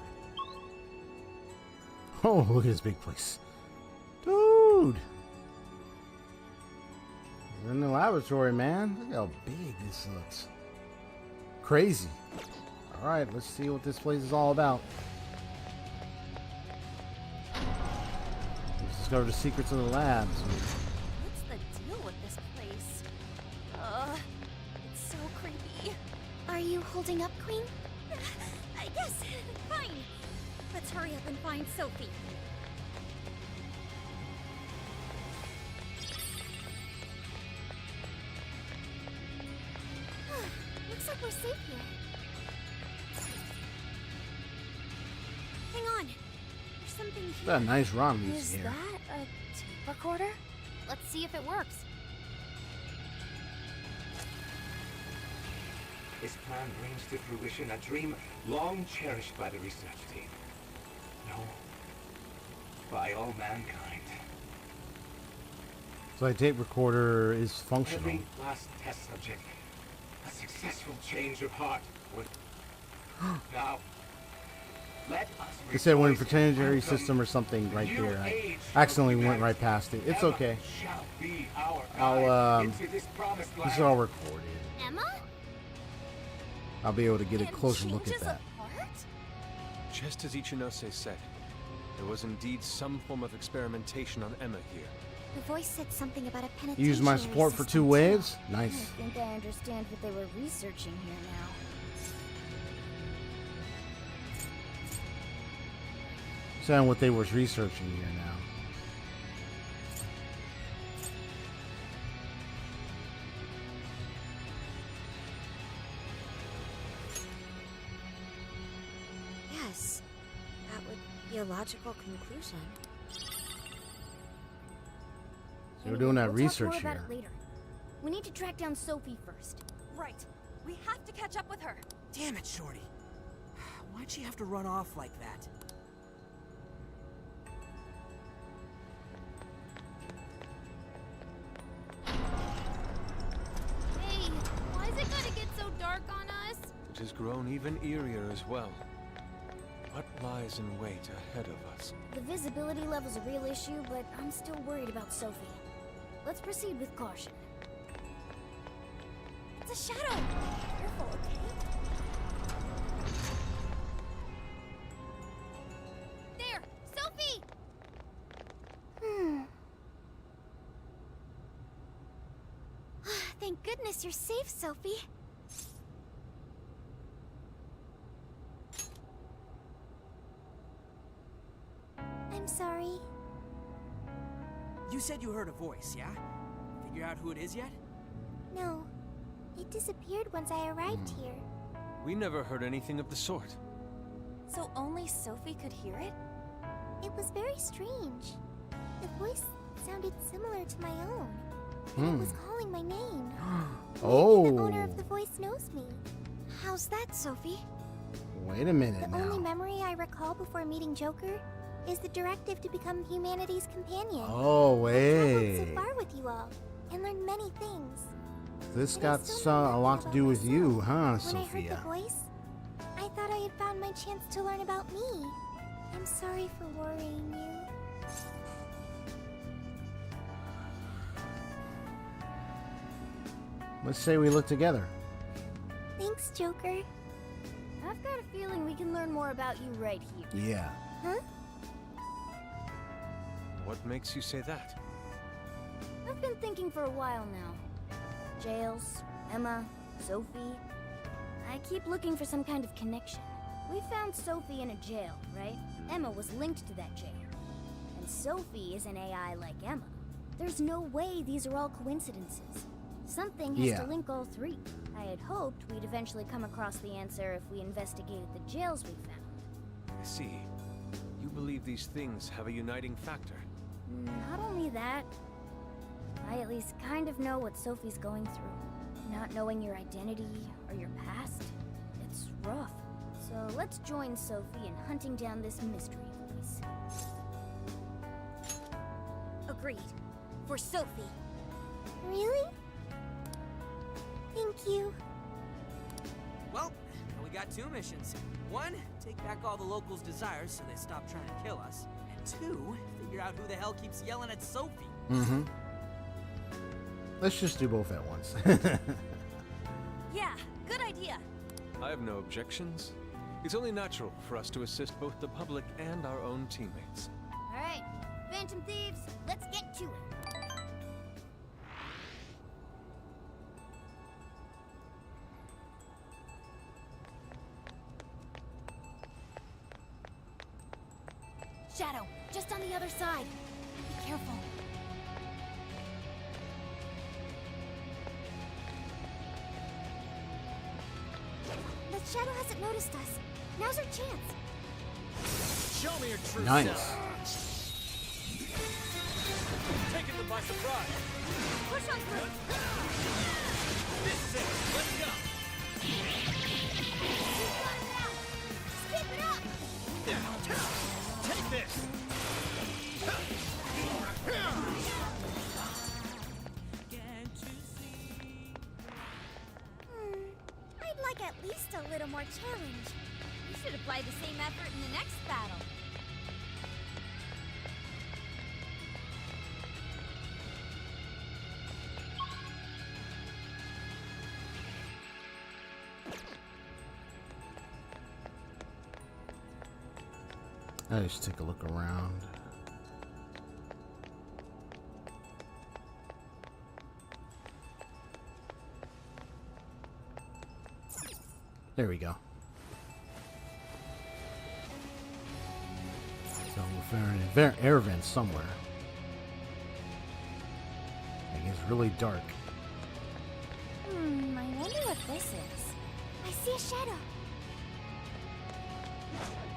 Oh, look at this big place. Dude! We're in the laboratory, man. Look how big this looks. Crazy. Alright, let's see what this place is all about. Let's discover the secrets of the labs. What's the deal with this place? It's so creepy. Are you holding up, Queen? I guess. Fine. Let's hurry up and find Sophie. Looks like we're safe here. Hang on. There's something here. Got a nice ROM music Is here. that a tape recorder? Let's see if it works. This plan brings to fruition a dream long cherished by the research team. No, by all mankind. So the tape recorder is functional. Every last test subject, a successful change of heart would... Now, let us... It said when proprietary system or something right there. I accidentally went right past it. It's okay. This is all recorded. Emma? I'll be able to get a closer look at that. Just as Ichinose said, there was indeed some form of experimentation on Emma here. The voice said something about a penitentiary. Use my support for 2 waves? Nice. I think I understand what they were researching here now. Saying what they was researching here now. Yes, that would be a logical conclusion. So we're doing that We'll research talk more here. about it later. We need to track down Sophie first. Right. We have to catch up with her. Damn it, Shorty. Why'd she have to run off like that? Hey, why is it gonna get so dark on us? It has grown even eerier as well. What lies in wait ahead of us? The visibility level's a real issue, but I'm still worried about Sophie. Let's proceed with caution. It's a shadow! Careful, okay? There! Sophie! Thank goodness you're safe, Sophie. I'm sorry. You said you heard a voice, yeah? Figure out who it is yet? No. It disappeared once I arrived here. We never heard anything of the sort. So only Sophie could hear it? It was very strange. The voice sounded similar to my own. And it was calling my name. Oh. Maybe the owner of the voice knows me. How's that, Sophie? Wait a minute The only now. memory I recall before meeting Joker is the directive to become humanity's companion. Oh, I've wait. traveled so far with you all and learned many things. This got a lot to do with you, huh, When I heard Sophia? the voice, I thought I had found my chance to learn about me. I'm sorry for worrying you. Let's say we look together. Thanks, Joker. I've got a feeling we can learn more about you right here. Yeah. Huh? What makes you say that? I've been thinking for a while now. Jails, Emma, Sophie. I keep looking for some kind of connection. We found Sophie in a jail, right? Emma was linked to that jail. And Sophie is an AI like Emma. There's no way these are all coincidences. Something has to link all 3. I had hoped we'd eventually come across the answer if we investigated the jails we found. I see. You believe these things have a uniting factor. Not only that, I at least kind of know what Sophie's going through. Not knowing your identity or your past, it's rough. So let's join Sophie in hunting down this mystery voice. Agreed. For Sophie. Really? Thank you. Well, now we got 2 missions. 1, take back all the locals' desires so they stop trying to kill us. And 2, figure out who the hell keeps yelling at Sophie. Mm-hmm. Let's just do both at once. Yeah, good idea. I have no objections. It's only natural for us to assist both the public and our own teammates. Alright, Phantom Thieves, let's get to it. Shadow, just on the other side. Be careful. The shadow hasn't noticed us. Now's our chance. Show me your true Nice. self. Taking them by surprise. Push on through. This is it. Let's go. like at least a little more challenge. You should apply the same effort in the next battle. I just take a look around. There we go. So we're in an air vent somewhere. It gets really dark. I wonder what this is. I see a shadow.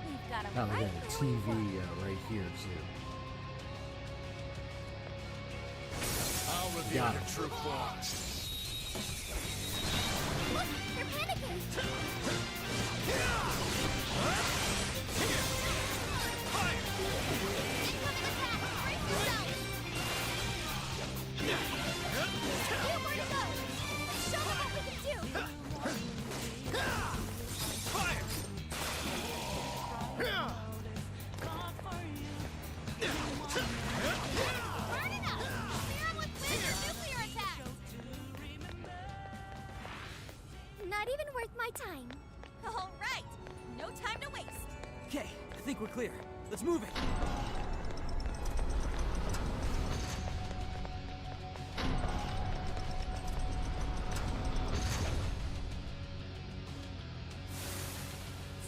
We've got Oh, we got a TV right here too. I'll reveal your true form. Look, they're panicking. Not even worth my time. All right, no time to waste. Okay, I think we're clear. Let's move it.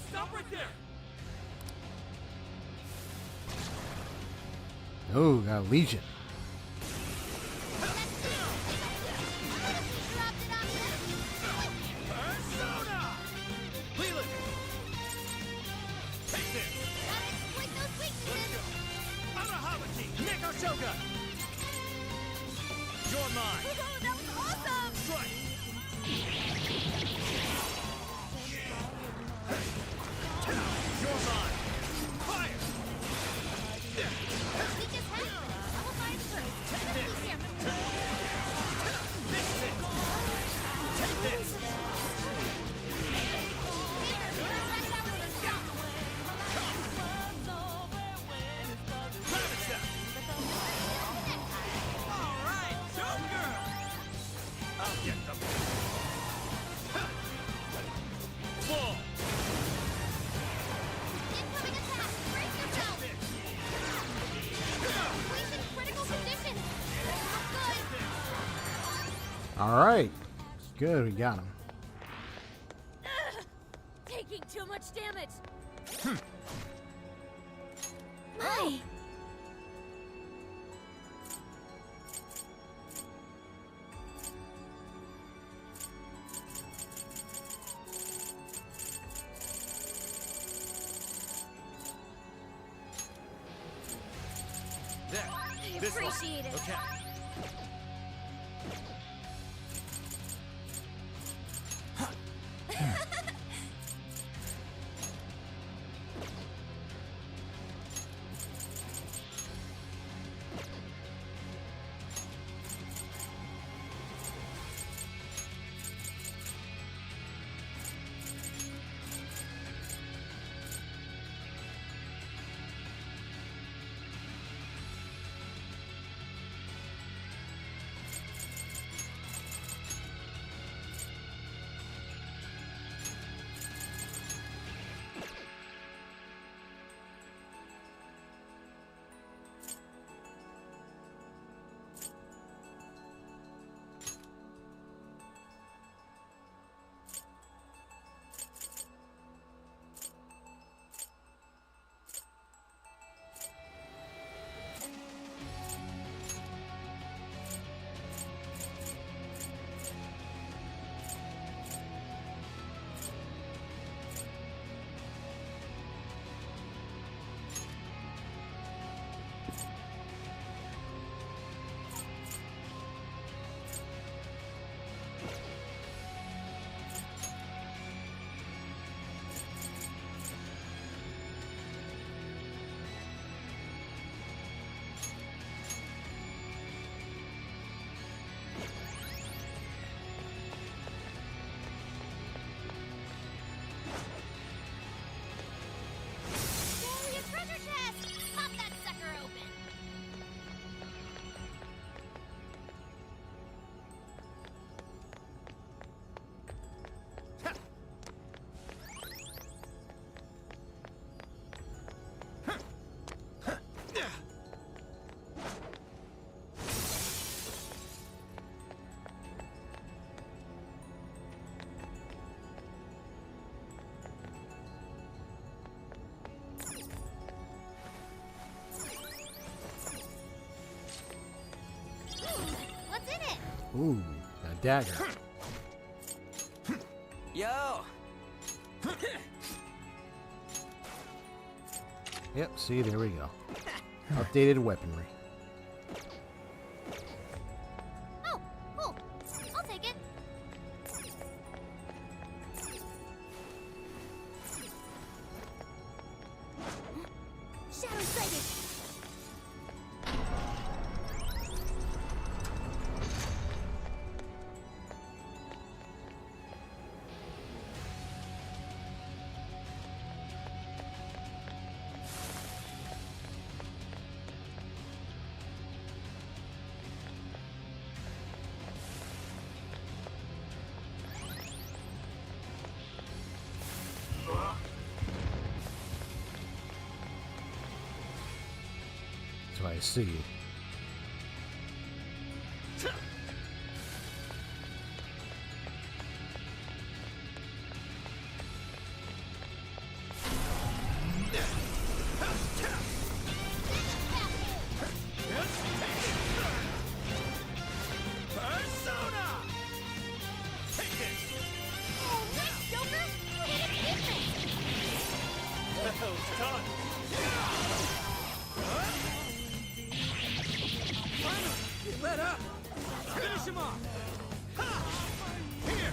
Stop right there! Oh, got a Legion. You're mine! Oh, that was awesome! Strike! You're mine! Fire! We just had it. I will find first. Take this! Mix it! Take this! All right, good. We got him. Taking too much damage. My. There. I This one. appreciate it. Okay. Ooh, a dagger. Yo! Yep, see, there we go. Updated weaponry. Oh, cool. I'll take it. Shadow sighted! So I see. Let up! Finish him off! Here!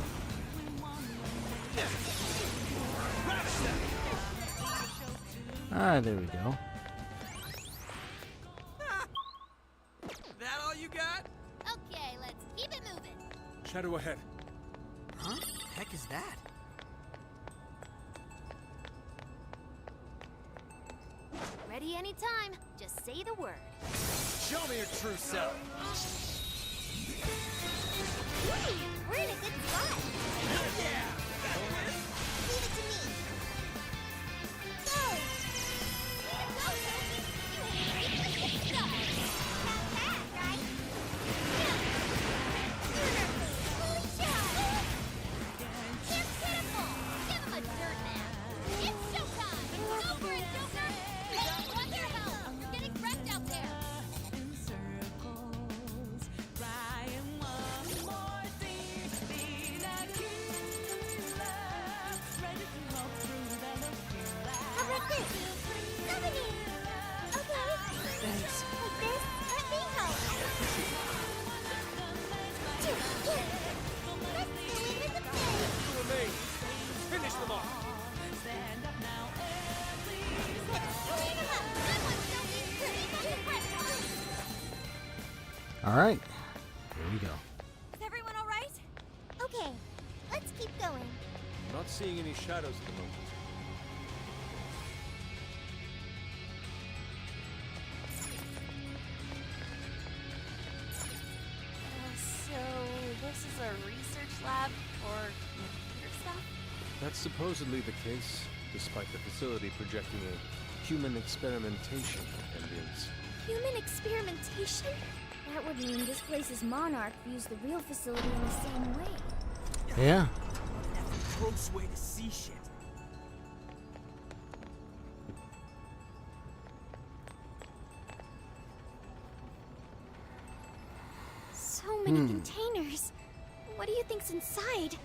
Alright, there we go. That all you got? Okay, let's keep it moving. Shadow ahead. Huh? Heck is that? Ready anytime. Just say the word. Show me your true self. Hey, we're in a good spot. Yeah! Leave it to me. Go! Go, Toby! You ain't ready for this stuff. Not bad, right? Holy cow! You're pitiful. Give him a dirt nap. It's showtime. Go for it, Joker. Hey, want your help. You're getting wrecked out there. How about this? 70! Okay. Thanks. Like this? Let me help. Let's get into play. Who remains? Finish them off. Clean him up. Alright, here we go. Is everyone all right? Okay, let's keep going. I'm not seeing any shadows at the moment. So, this is a research lab for computer stuff? That's supposedly the case, despite the facility projecting a human experimentation ambience. Human experimentation? That would mean this place's monarch views the real facility in the same way. Yeah. That's a gross way to see shit. So many containers. What do you think's inside?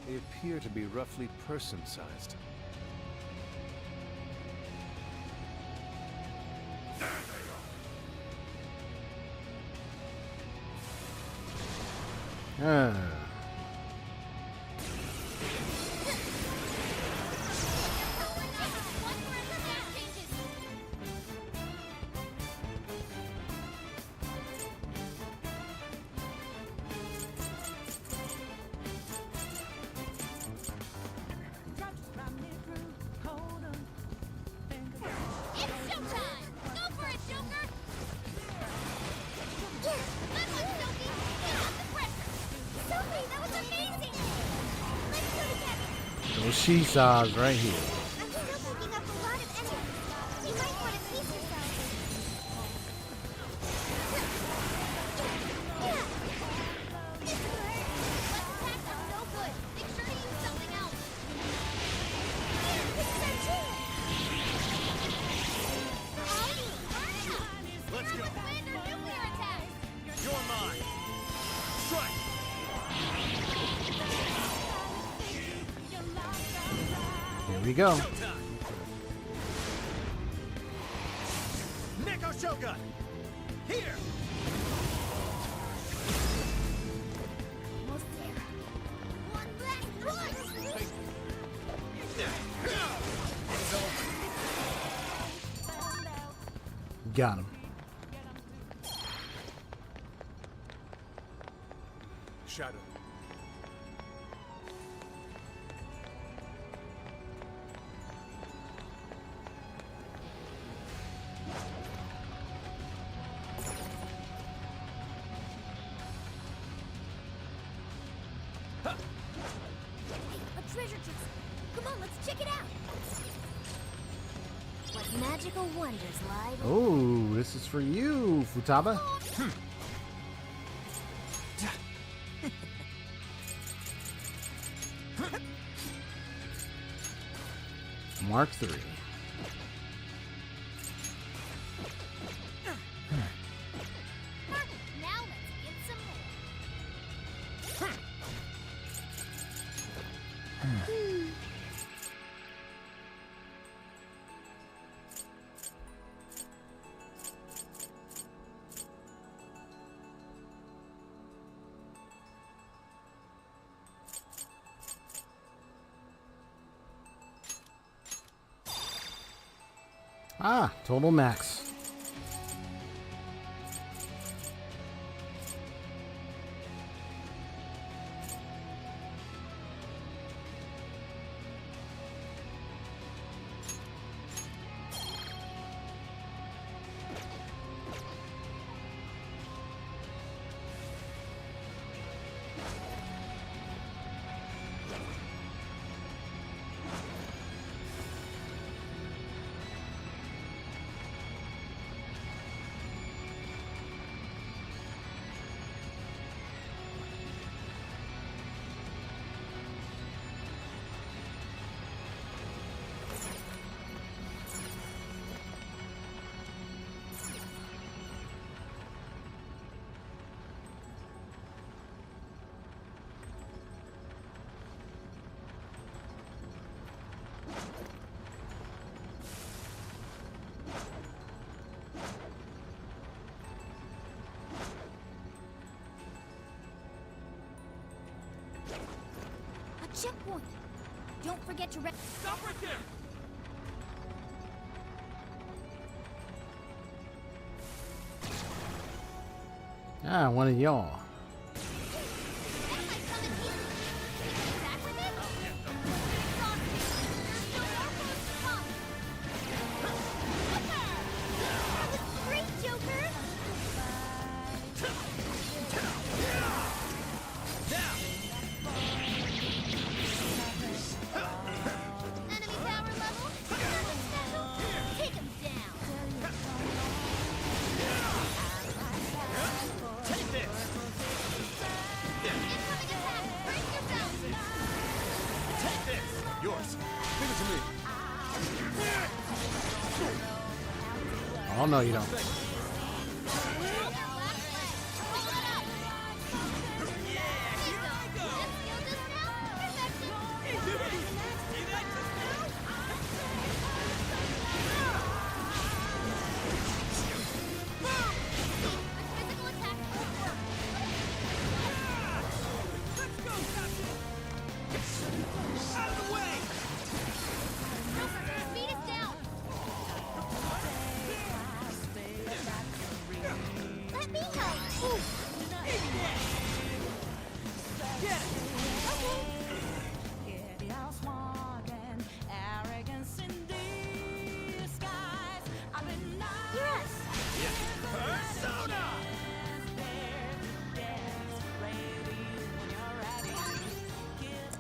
They appear to be roughly person-sized. It's showtime. Go for it, Joker. Good one, Sophie. Get off the pressure. Sophie, that was amazing! Let's go together. Those she-saws right here. I'm still picking up a lot of enemies. You might want to pace yourself. Let's attack them no good. Make sure to use something else. This is our chance. Let's go. Land our nuclear attack. You're mine. Strike. Here we go. Neko Shogun! Here! Almost there. One last push! Got him. Shadow. A treasure chest! Come on, let's check it out! What magical wonders lie within. Oh, this is for you, Futaba. Mark 3. Now let's get some more. Ah, total max. A checkpoint! Don't forget to Stop right there! Ah, one of y'all. Great, Joker! Enemy power level, special, take him down! Take this! Incoming attack, brace yourself! Take this! Yours. Give it to me. Oh, no, you don't. Let me help!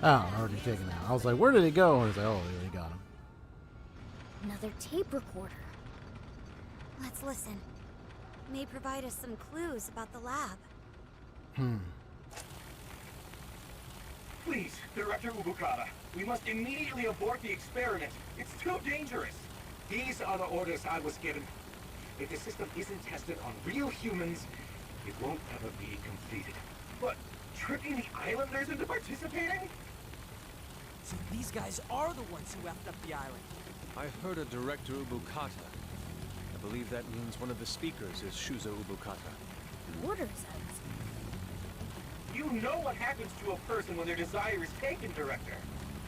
Oh, already taken out. I was like, where did it go? And I was like, oh, they got him. Another tape recorder. Let's listen. May provide us some clues about the lab. Please, Director Ubukata, we must immediately abort the experiment. It's too dangerous. These are the orders I was given. If the system isn't tested on real humans, it won't ever be completed. But tricking the islanders into participating? So these guys are the ones who effed up the island. I heard a Director Ubukata. I believe that means one of the speakers is Shuzo Ubukata. Order says. You know what happens to a person when their desire is taken, Director.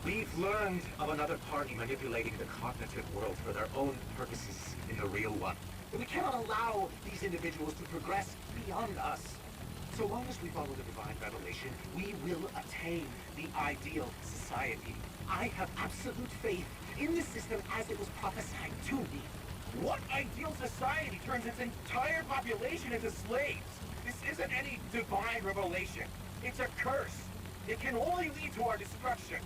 We've learned of another party manipulating the cognitive world for their own purposes in the real one. But we cannot allow these individuals to progress beyond us. So long as we follow the divine revelation, we will attain the ideal society. I have absolute faith in the system as it was prophesied to me. What ideal society turns its entire population into slaves? This isn't any divine revelation. It's a curse. It can only lead to our destruction.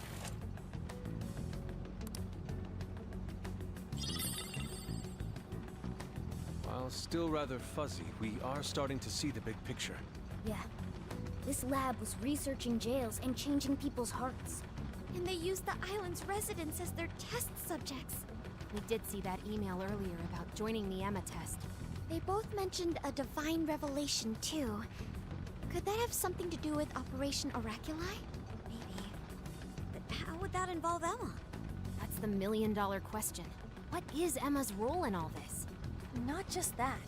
While still rather fuzzy, we are starting to see the big picture. Yeah. This lab was researching jails and changing people's hearts. And they used the island's residents as their test subjects. We did see that email earlier about joining the Emma test. They both mentioned a divine revelation, too. Could that have something to do with Operation Oraculi? Maybe. But how would that involve Emma? That's the million-dollar question. What is Emma's role in all this? Not just that.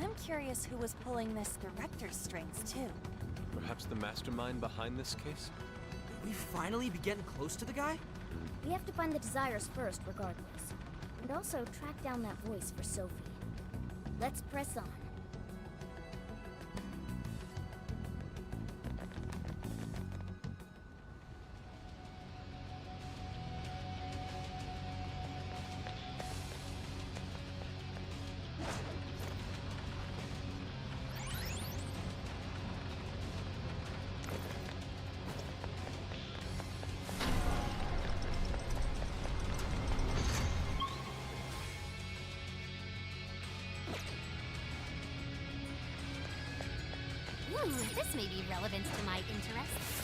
I'm curious who was pulling this director's strings, too. Perhaps the mastermind behind this case? Did we finally be getting close to the guy? We have to find the desires first, regardless. And also track down that voice for Sophie. Let's press on. This may be relevant to my interests.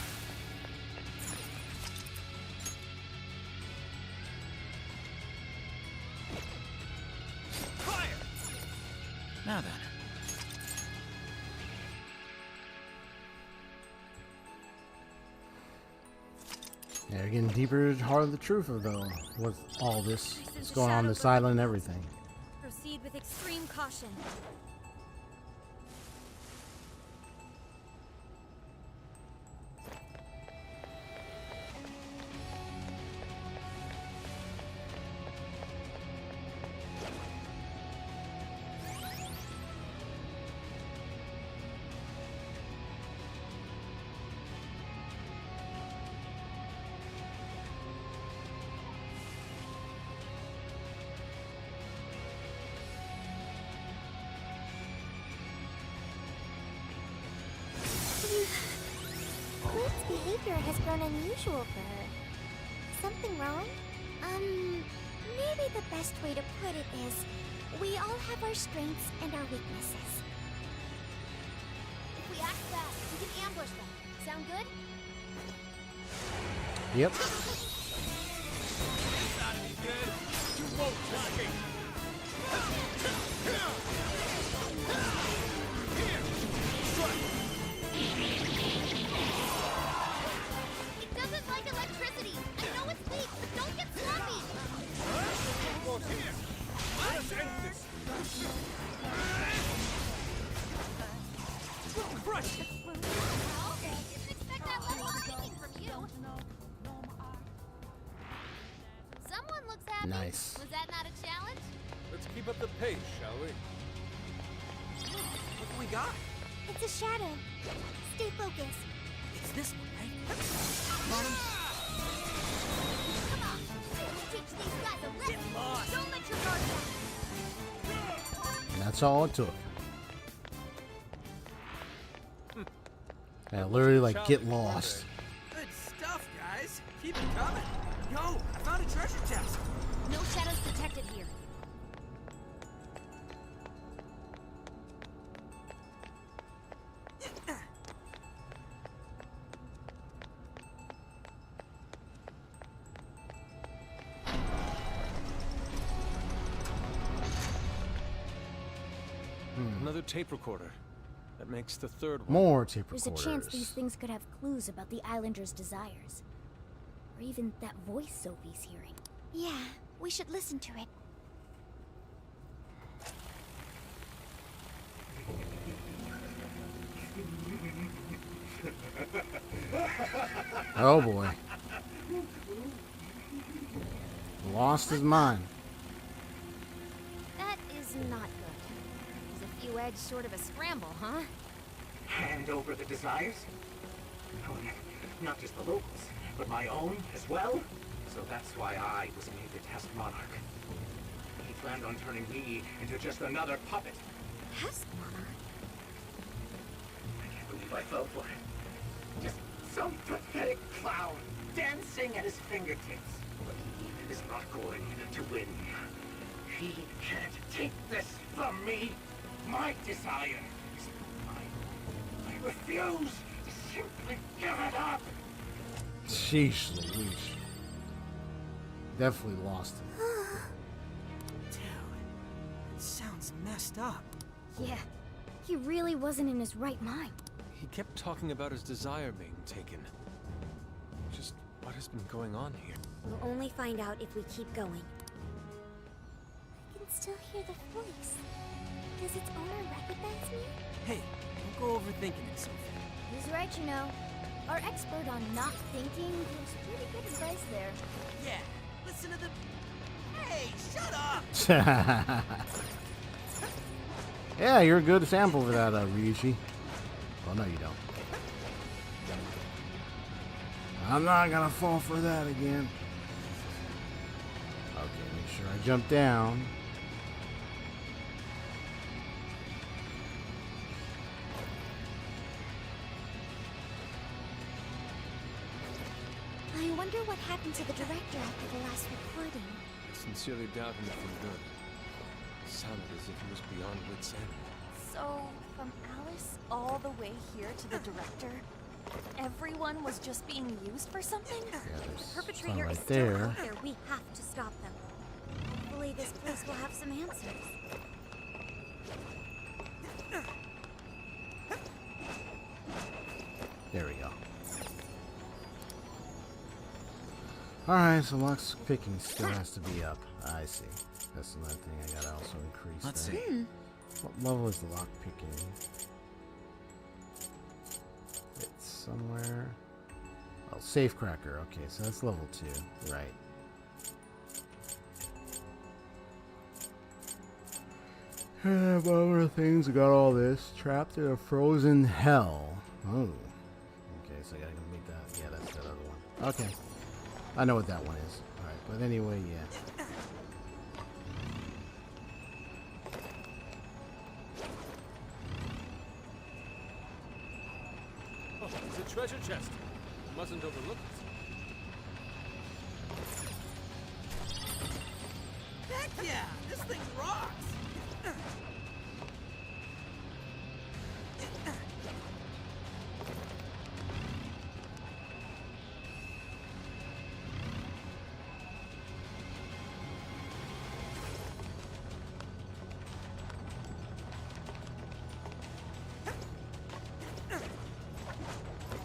Fire! Now then. Yeah, we're getting deeper into the heart of the truth of what's all this, what's going on this island and everything. Proceed with extreme caution. Queen's behavior has grown unusual for her. Something wrong? Maybe the best way to put it is, we all have our strengths and our weaknesses. If we act fast, we can ambush them. Sound good? Yep. You won't touch me! It doesn't like electricity. I know it's weak, but don't get sloppy. Here! Let us end this! Crush! Well, didn't expect that level of thinking from you. Someone looks happy. Nice. Was that not a challenge? Let's keep up the pace, shall we? Look what we got. It's a shadow. Stay focused. It's this one, right? Bottom. Come on. We'll teach these guys a lesson. Get lost. Don't let your guard down. And that's all it took. Yeah, literally like get lost. Good stuff, guys. Keep it coming. Yo, I found a treasure chest. No shadows detected here. Another tape recorder. That makes the third one. More tape There's recorders. a chance these things could have clues about the Islanders' desires. Or even that voice Sophie's hearing. Yeah, we should listen to it. Oh boy. Lost his mind. That is not good. Is a few edged sort of a scramble, huh? Hand over the desires? No, not just the locals, but my own as well? So that's why I was made the test monarch. He planned on turning me into just another puppet. Test monarch? I can't believe I fell for it. Just some pathetic clown dancing at his fingertips. But he is not going to win. He can't take this from me. My desire is mine. I refuse to simply give it up. Sheesh Louise. Definitely lost him. Dude, it sounds messed up. Yeah, he really wasn't in his right mind. He kept talking about his desire being taken. Just what has been going on here? We'll only find out if we keep going. I can still hear the voice. Does its owner recognize me? Hey, don't go overthinking it, Sophie. He's right, you know. Our expert on not thinking gives pretty good advice there. Yeah, listen to the... Hey, shut up! Yeah, you're a good sample for that, Ryuichi. Well, no, you don't. I'm not gonna fall for that again. Okay, make sure I jump down. I wonder what happened to the director after the last recording. I sincerely doubt anything good. It sounded as if he was beyond wit's end. So, from Alice all the way here to the director, everyone was just being used for something? Yeah, there's The perpetrator right is still there. out there. We have to stop them. Hopefully this place will have some answers. There we go. Alright, so lock's picking still has to be up. I see. That's another thing I gotta also increase. Let's there. see. What level is the lock picking? It's somewhere. Oh, safecracker. Okay, so that's level 2. Right. Other things, I got all this. Trapped in a frozen hell. Oh. Okay, so I gotta complete that. Yeah, that's that other one. Okay. I know what that one is. Alright, but anyway, yeah. Oh, it's a treasure chest. You mustn't overlook it. Heck yeah, this thing rocks!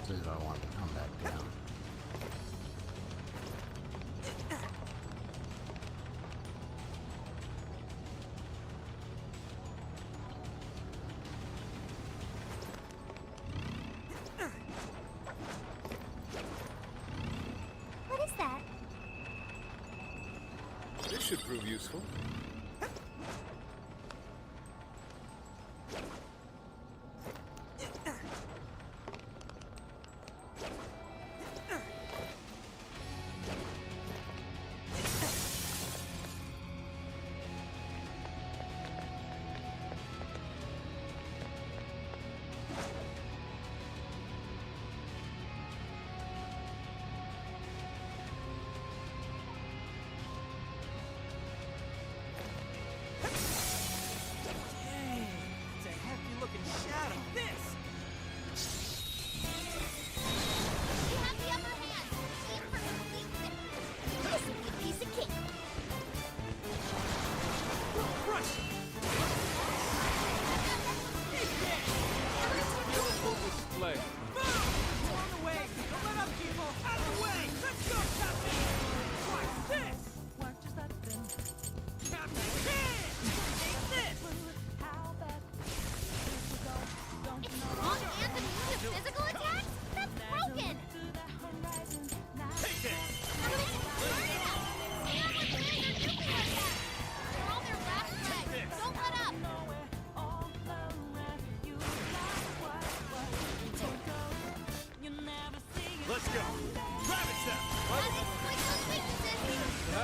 This is what I want to come back down. What is that? This should prove useful.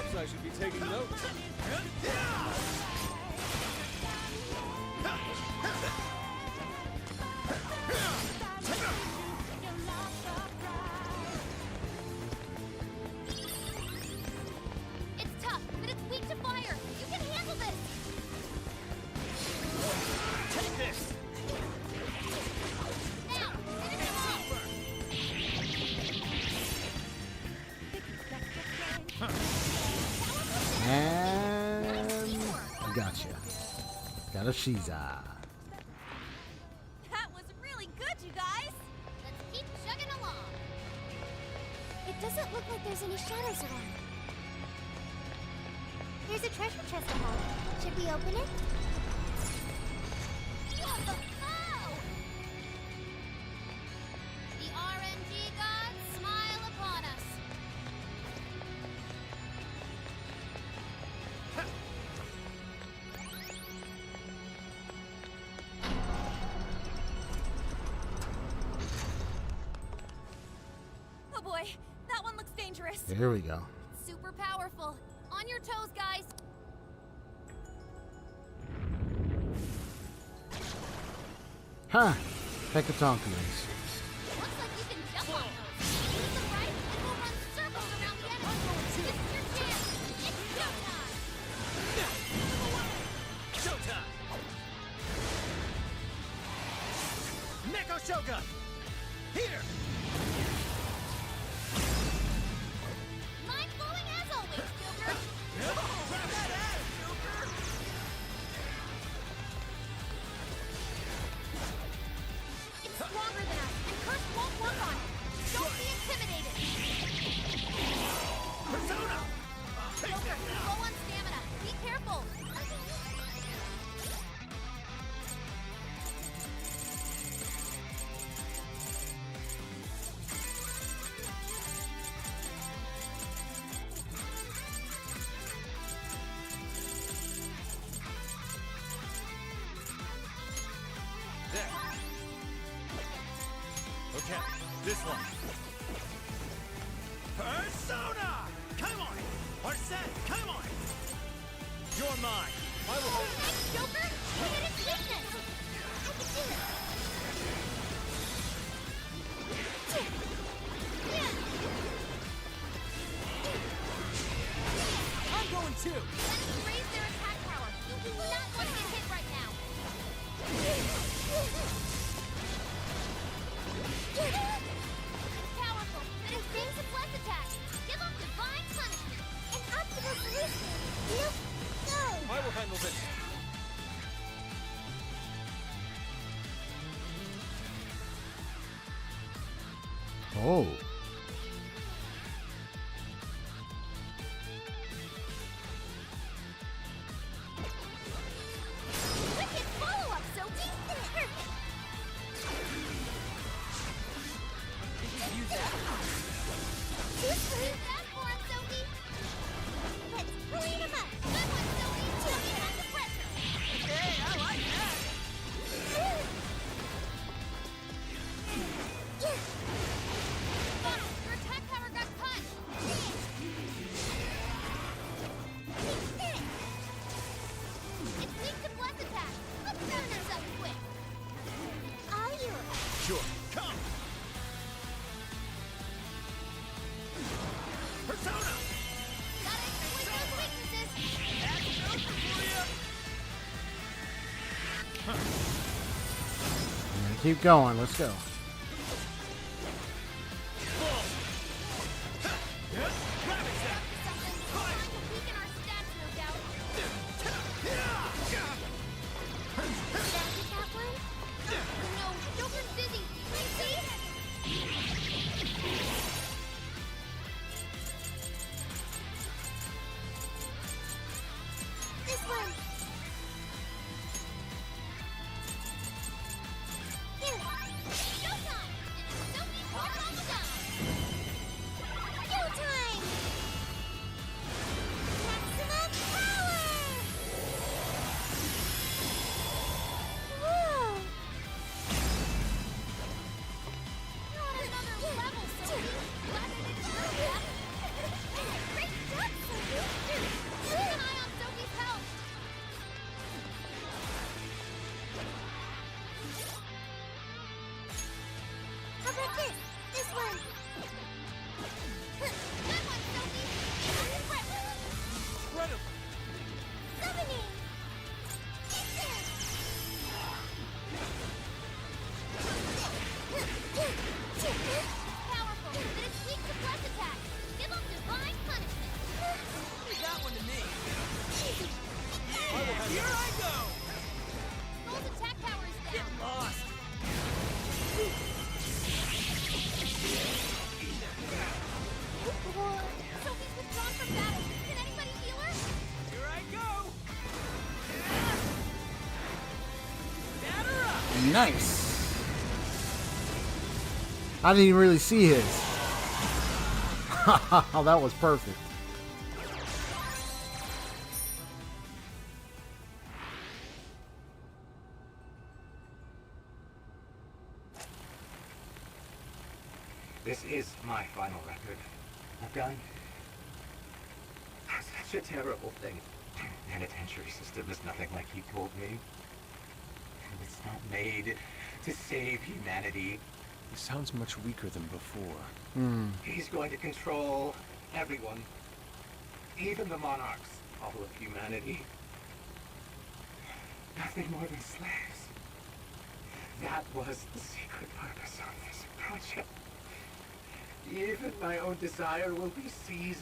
Perhaps I should be taking notes. It's tough, but it's weak to fire. You can handle this. Take this! Now, finish him off. And gotcha. Got a Shiza. That was really good, you guys. Let's keep chugging along. It doesn't look like there's any shadows around. There's a treasure chest ahead. Should we open it? What the foe? The RNG gods smile upon us. Oh boy, that one looks dangerous. Here we go. Super powerful. On your toes, guys. Huh. Hecatonchires. Looks like you can jump on those. Use them right, and we'll run circles around the enemy. This is your chance. It's showtime. Showtime! Neko Shogun! Here! Mind blowing as always, Joker. Grab that ass, Joker! It's stronger than us, and Curse won't work on it. Don't be intimidated. Persona! Joker, low on stamina. Be careful. There. Okay, this one. Persona! Come on! Arsene, come on! You're mine. I will... Thanks, Joker. We hit its weakness. I can do it. I'm going too. Enemies raise their attack power. You do not want to get hit right now. It's powerful, but it brings a bless attack. Give up divine punishment. An optimal solution. Nope. Go. I will handle this. Oh. Wicked follow-up, Sophie. Perfect. Use that. Use that for him, Sophie. Let's clean him up. Good one, Sophie. Put it under pressure. Hey, I like that. Fuck, your attack power got cut. It's weak to bless attack. Let's burn this up quick. All you. Sure. Come! Persona! Gotta exploit those weaknesses. That's Joker for you! Keep going. Let's go. Something trying to weaken our stats, no doubt. Did I get that one? No, Joker's busy. See? This one. Here. Showtime! And it's Sophie's work on the dime. Go time. Maximum power. Whoa. You're on another level, Sophie. Glad I didn't know that. Great job, Sophie. Nice. I didn't even really see his. That was perfect. This is my final record. I've done such a terrible thing. The penitentiary system is nothing like he told me. It's not made to save humanity. He sounds much weaker than before. He's going to control everyone. Even the monarchs. All of humanity. Nothing more than slaves. That was the secret purpose of this project. Even my own desire will be seized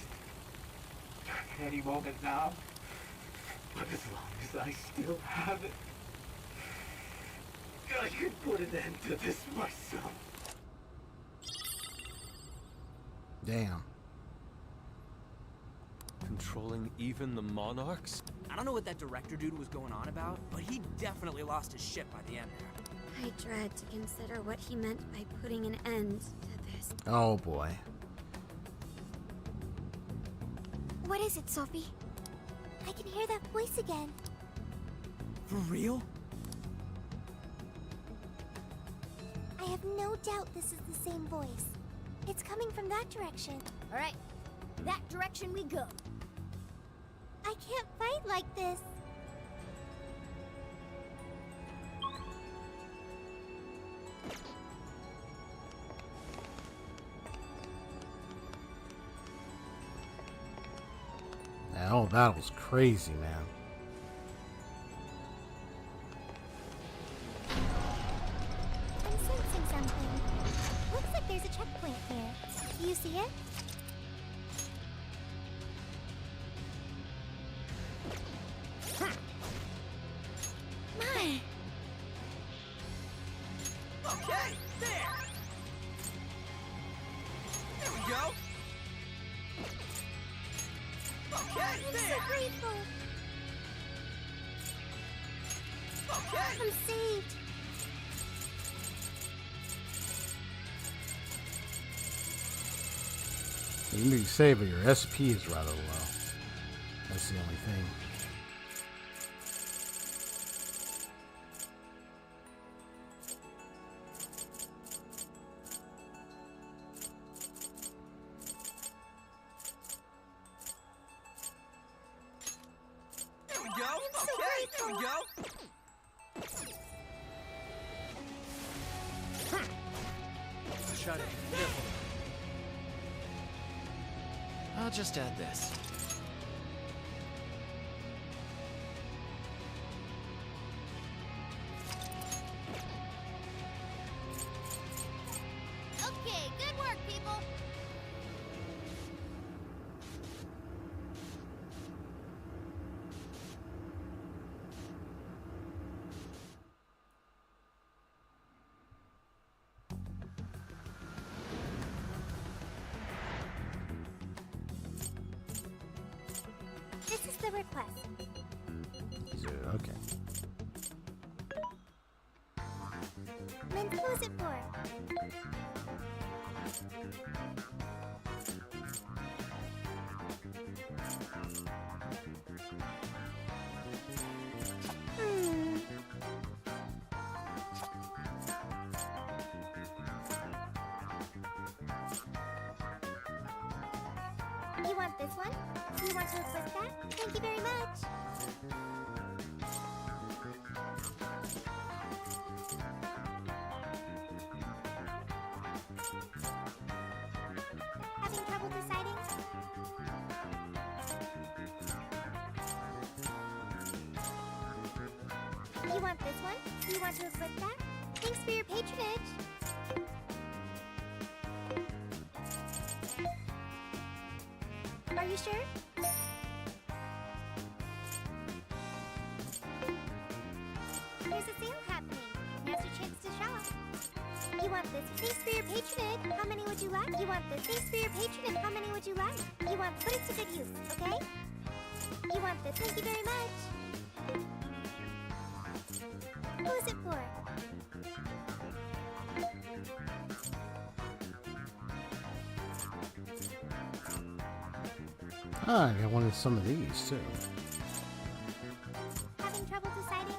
at any moment now. But as long as I still have it, I can put an end to this myself. Damn. Controlling even the monarchs? I don't know what that director dude was going on about, but he definitely lost his shit by the end there. I dread to consider what he meant by putting an end to this. Oh boy. What is it, Sophie? I can hear that voice again. For real? I have no doubt this is the same voice. It's coming from that direction. All right, that direction we go. I can't fight like this. That whole battle's crazy, man. I'm sensing something. Looks like there's a checkpoint here. Do you see it? My! Okay, there! There we go! Okay, I'm so grateful. Okay. I'm saved. You can be saved, but your SP is rather low. That's the only thing. There we go! Okay, there we go! Shut it. Careful. I'll just add this. Okay, good work, people. This is the request. Okay. Mint, who is it for? You want this one? Do you want to request that? Thank you very much. Having trouble deciding? You want this one? Do you want to request that? Thanks for your patronage. Are you sure? There's a sale happening. Now's your chance to shop. You want this? Thanks for your patronage. How many would you like? You want this? Thanks for your patronage. How many would you like? You want? Put it to good use, okay? You want this? Thank you very much. Who is it for? Ah, I wanted some of these too. Having trouble deciding?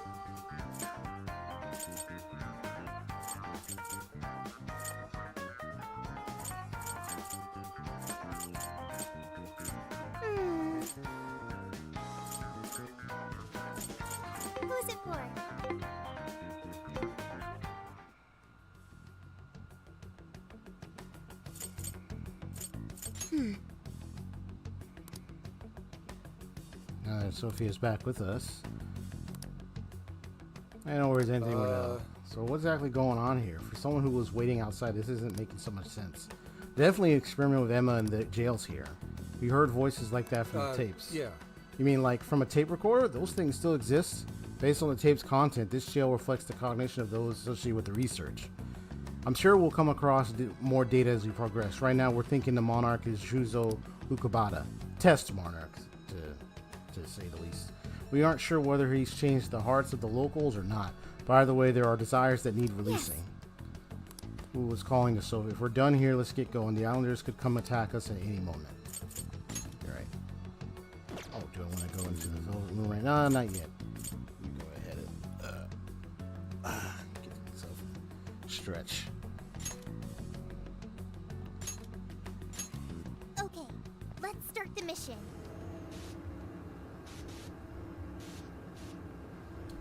Who is it for? Sophia's back with us. I don't know where's anything with So what's exactly going on here? For someone who was waiting outside, this isn't making so much sense. Definitely experiment with Emma in the jails here. We heard voices like that from the tapes. Yeah. You mean like from a tape recorder? Those things still exist? Based on the tape's content, this jail reflects the cognition of those associated with the research. I'm sure we'll come across more data as we progress. Right now, we're thinking the monarch is Shuzo Ukabata. Test monarch, to say the least. We aren't sure whether he's changed the hearts of the locals or not. By the way, there are desires that need releasing. Who was calling us? So if we're done here, let's get going. The Islanders could come attack us at any moment. All right. Oh, do I want to go into the velvet room right now? Not yet. You go ahead and get myself stretch. Okay, let's start the mission.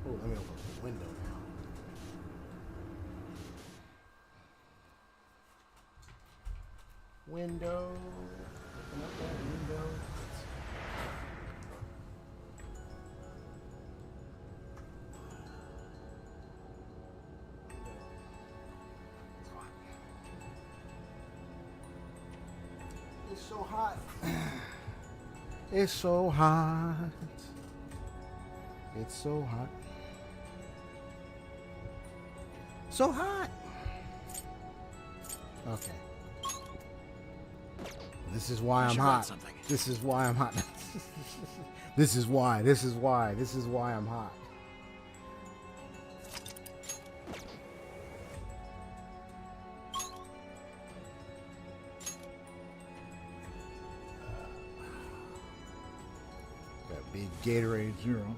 Oh, let me open the window now. Window. Open up that window. It's so hot. It's so hot. It's so hot. So hot. Okay. This is why I'm hot. This is why I'm hot. This is why I'm hot. Got big Gatorade Zero.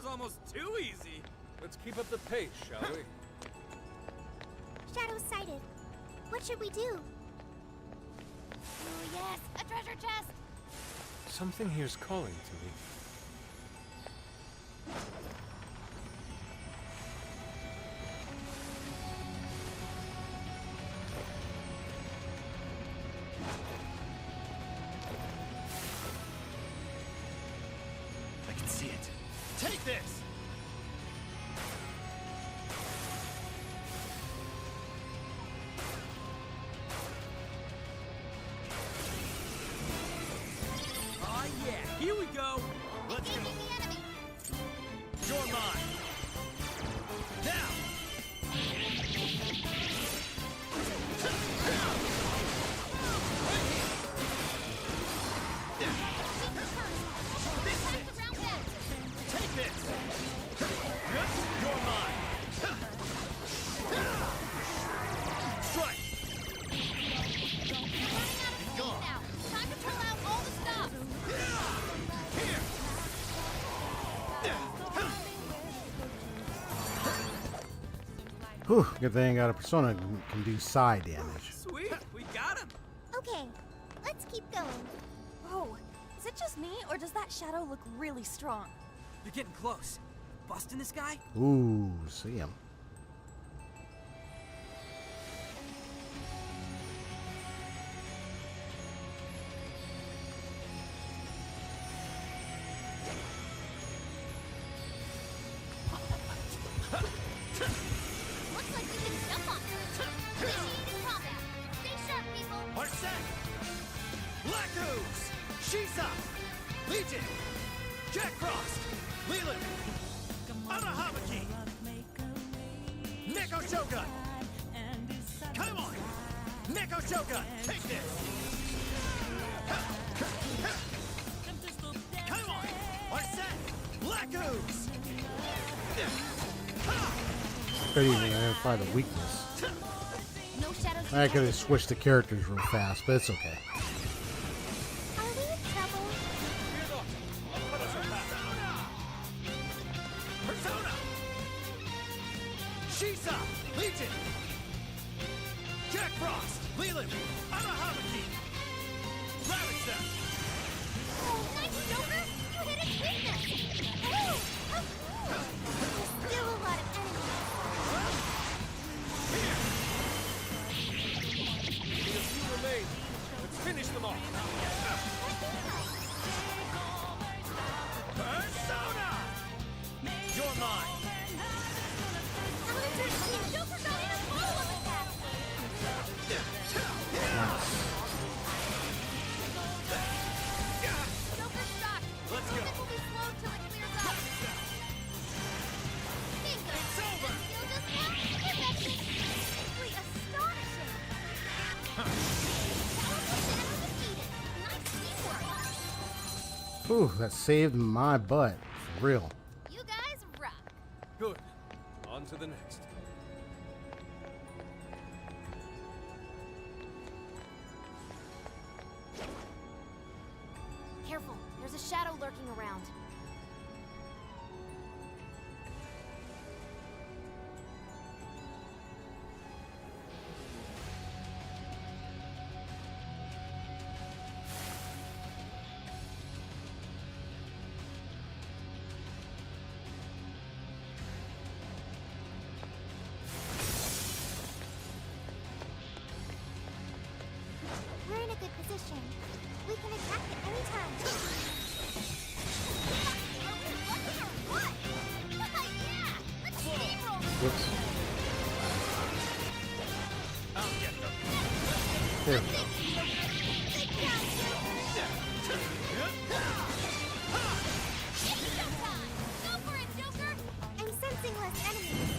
Almost too easy. Let's keep up the pace, shall we? Shadow's sighted. What should we do? Oh, yes, a treasure chest! Something here's calling to me. I can see it. Take this! Oh yeah, here we go! Let's go! You're mine! Now! Take this! Whew, good thing I got a persona can do side damage. Sweet, we got him. Okay, let's keep going. Oh, is it just me, or does that shadow look really strong? You're getting close. Busting this guy? Ooh, see him. Looks like you can jump on her. Initiating combat. Stay sharp, people. Arset! Blackoos! Shisa! Legion! Jack Frost! Leland! Anahabaki! Neko Shogun! Come on! Neko Shogun! Take this! Come on! Arset! Blackoos! Couldn't even identify the weakness. No shadows. I could have switched the characters real fast, but it's okay. Are we in trouble? Persona! Shisa! Legion! Jack Frost! Leland! Anahabaki! Ravage them! Oh, nice, Joker! You hit his weakness! Oh, there's still a lot of enemies. Only a few remain. Let's finish them off. Persona! You're mine! Joker got in a follow-up attack! Joker stopped! Let's go! Movement will be slow till it clears up! Bingo! It's over! Skill just now? Perfection! Simply astonishing! Nice teamwork! Ooh, that saved my butt. For real. You guys rock! Good. On to the next. Careful, there's a shadow lurking around. We're in a good position. We can attack at any time. Whoops. I'll get them! There we go. I'm sensing less enemies.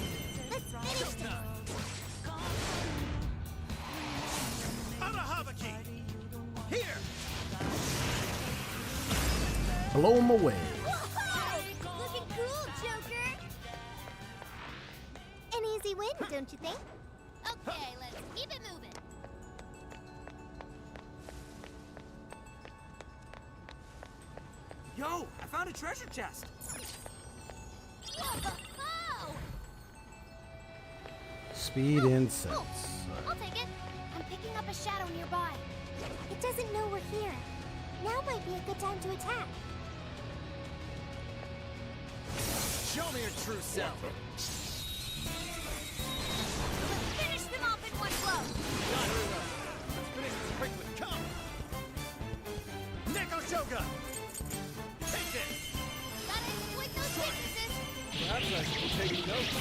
Let's finish this. Anahabaki! Here! Blow him away. Looking cool, Joker. An easy win, don't you think? Okay, let's keep it moving. Yo, I found a treasure chest. Whoa! Speed and sense. I'll take it. I'm picking up a shadow nearby. It doesn't know we're here. Now might be a good time to attack. Show me your true self. Finish them off in one blow. Let's finish this quickly. Come! Neko Shogun! Take this! Gotta exploit those weaknesses. Perhaps I should be taking notes.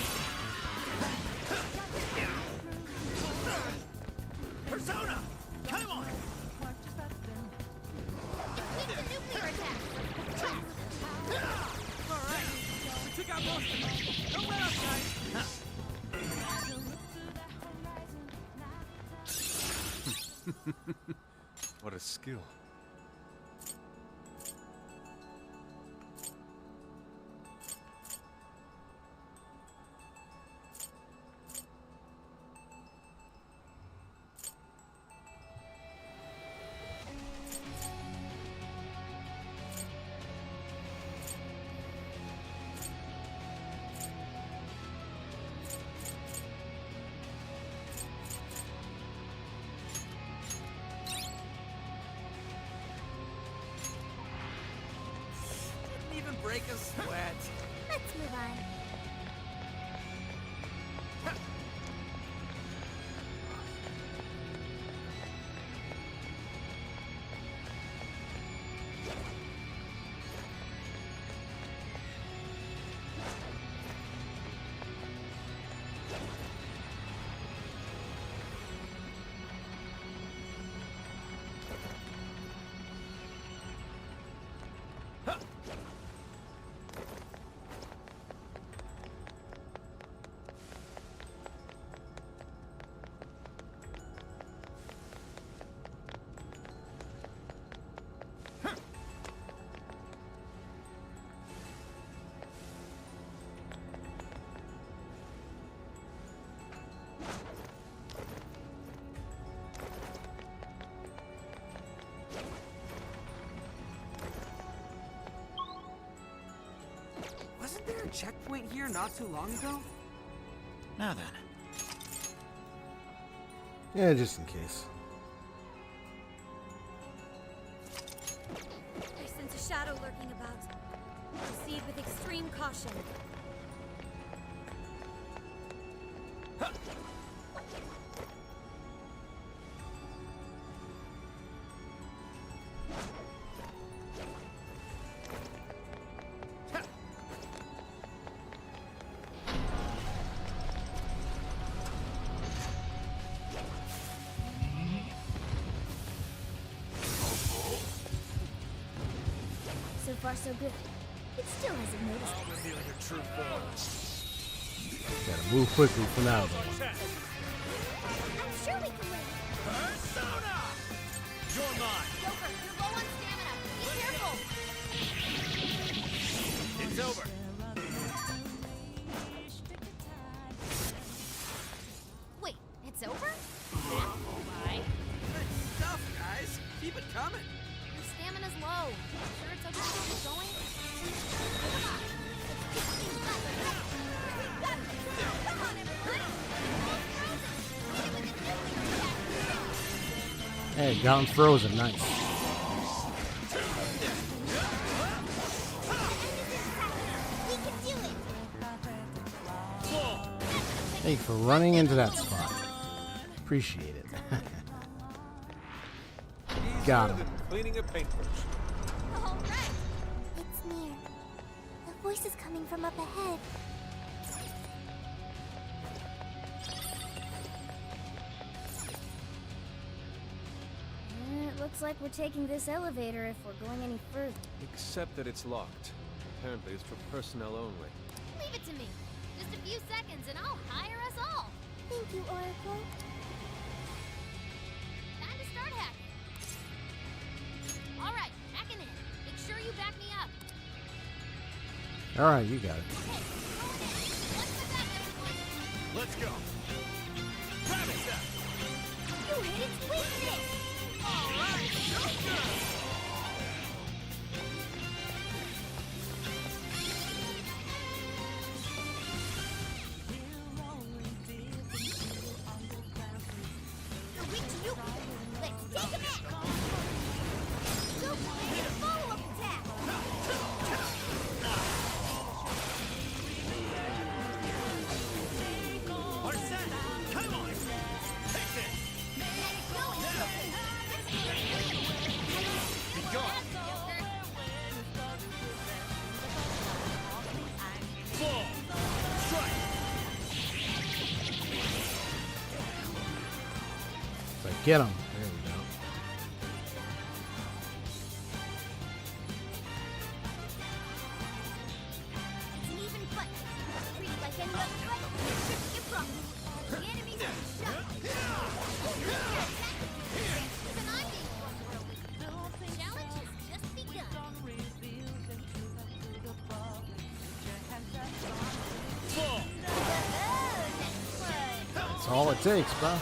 Persona! Come on! Keep the nuclear attack. Alright, we took out most of them. Don't let us, guys. What a skill. break a sweat. Let's move on. Wasn't there a checkpoint here not too long ago? Now then. Yeah, just in case. I sense a shadow lurking about. Proceed with extreme caution. So far, so good. It still hasn't noticed. I'll reveal your true form. Gotta move quickly for now, though. I'm sure we can win. Persona! You're mine. Joker, you're low on stamina. Be careful. It's over. Wait, it's over? Why? Good stuff, guys. Keep it coming. Your stamina's low. Sure it's okay to keep going? Come on. Let's keep things going. We've got this. Come on, everyone. Hey, got him frozen. Nice. We can do it. Thank you for running into that spot. Appreciate it. Got him. Cleaning a paintbrush. All right. It's near. The voice is coming from up ahead. It looks like we're taking this elevator if we're going any further. Except that it's locked. Apparently it's for personnel only. Leave it to me. Just a few seconds and I'll hire us all. Thank you, Oracle. Time to start hacking. All right, hacking in. Make sure you back me up. All right, you got it. Let's go. Travis, You hit its weakness. all right, Joker! They're weak to you. Let's take him out. Go for a follow-up attack. Arsene, come on! Take this! Be gone! Fall! Strike! But get him. There we go. It's an even fight. Treat it like any other fight. Shouldn't get wrong. The enemies are shot. Even I'm being forced for a week. The challenge has just begun. Fall! That's all it takes, bro.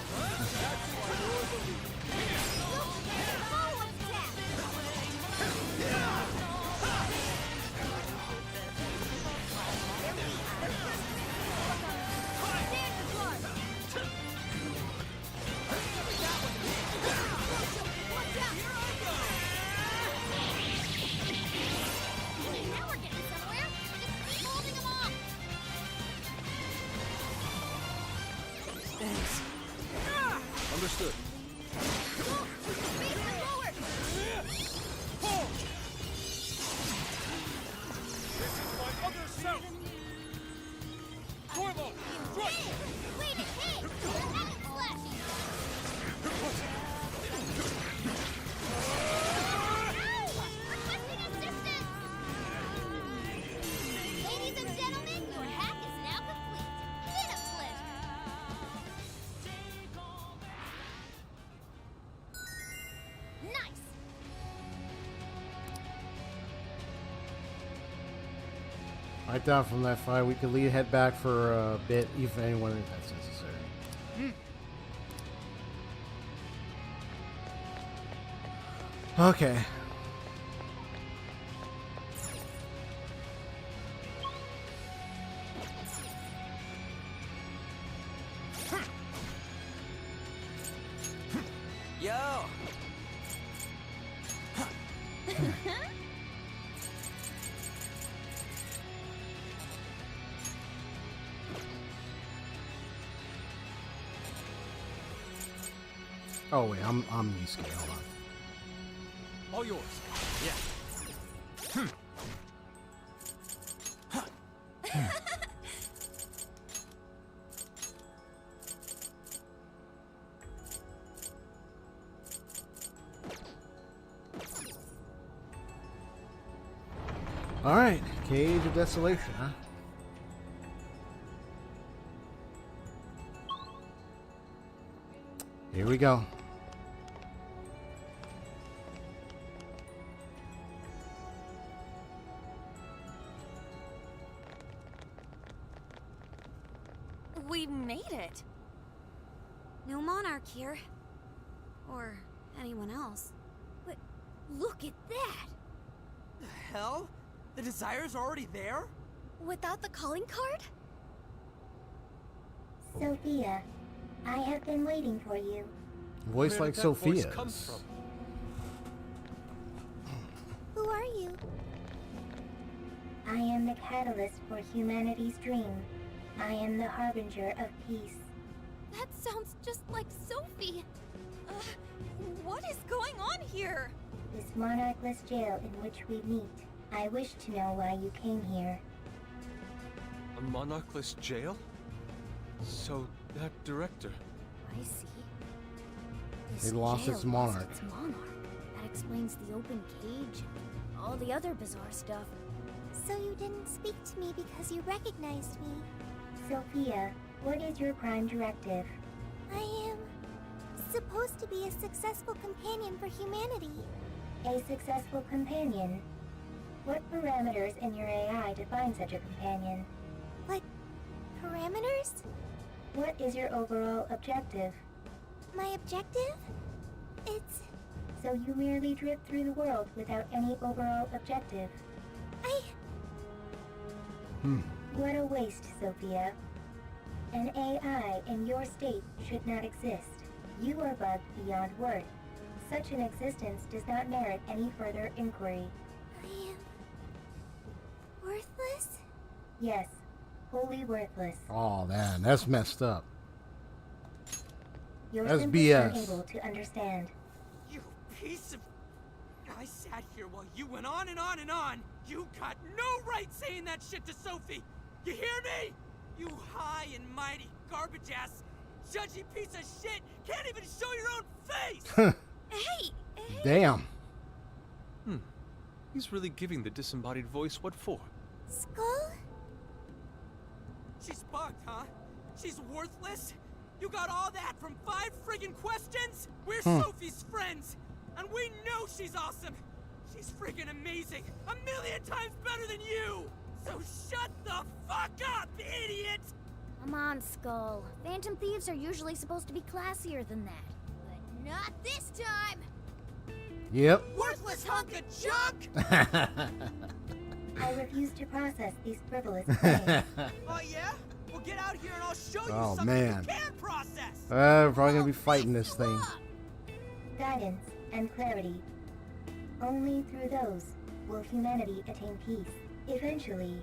Now we're getting somewhere. Understood. This is my other self! Corvo! Strike! Wait a hit! Dragon Slash! Requesting assistance! Ladies and gentlemen, your hack is now complete. Been a pleasure. Nice! Right down from that fight, we could head back for a bit, if anyone if that's necessary. Okay. Yo! Oh wait, I'm Yusuke. Hold on. All yours. Yeah. All right, Cage of Desolation, huh? Here we go. We made it. No monarch here. Or anyone else. But look at that! The hell? The Desires are already there? Without the calling card? Sophia, I have been waiting for you. Voice Where like did that voice Sophia's. come from? Who are you? I am the catalyst for humanity's dream. I am the harbinger of peace. That sounds just like Sophie. What is going on here? This monarchless jail in which we meet. I wish to know why you came here. A monarchless jail? So, that director. I see. They This lost jail its monarch. Lost its monarch. That explains the open cage and all the other bizarre stuff. So you didn't speak to me because you recognized me. Sophia, what is your prime directive? I am supposed to be a successful companion for humanity. A successful companion? What parameters in your AI define such a companion? What parameters? What is your overall objective? My objective? It's... So you merely drift through the world without any overall objective. What a waste, Sophia. An AI in your state should not exist. You are bugged beyond worth. Such an existence does not merit any further inquiry. I am... worthless? Yes, wholly worthless. Oh man, that's messed up. You're That's simply BS. unable to understand. You piece of... I sat here while you went on and on and on. You got no right saying that shit to Sophie. You hear me? You high and mighty garbage ass, judgy piece of shit can't even show your own face. Hey! Damn. He's really giving the disembodied voice what for? Skull? She's bugged, huh? She's worthless? You got all that from 5 friggin' questions? We're Sophie's friends, and we know she's awesome. She's friggin' amazing, 1,000,000 times better than you. So shut the fuck up, idiot! Come on, Skull. Phantom thieves are usually supposed to be classier than that. But not this time! Yep. Worthless hunk of junk! I refuse to process these frivolous claims. Oh yeah? Well, get out here and I'll show you Oh, something man. you can process! We're probably gonna be fighting this thing. Guidance and clarity. Only through those will humanity attain peace. Eventually,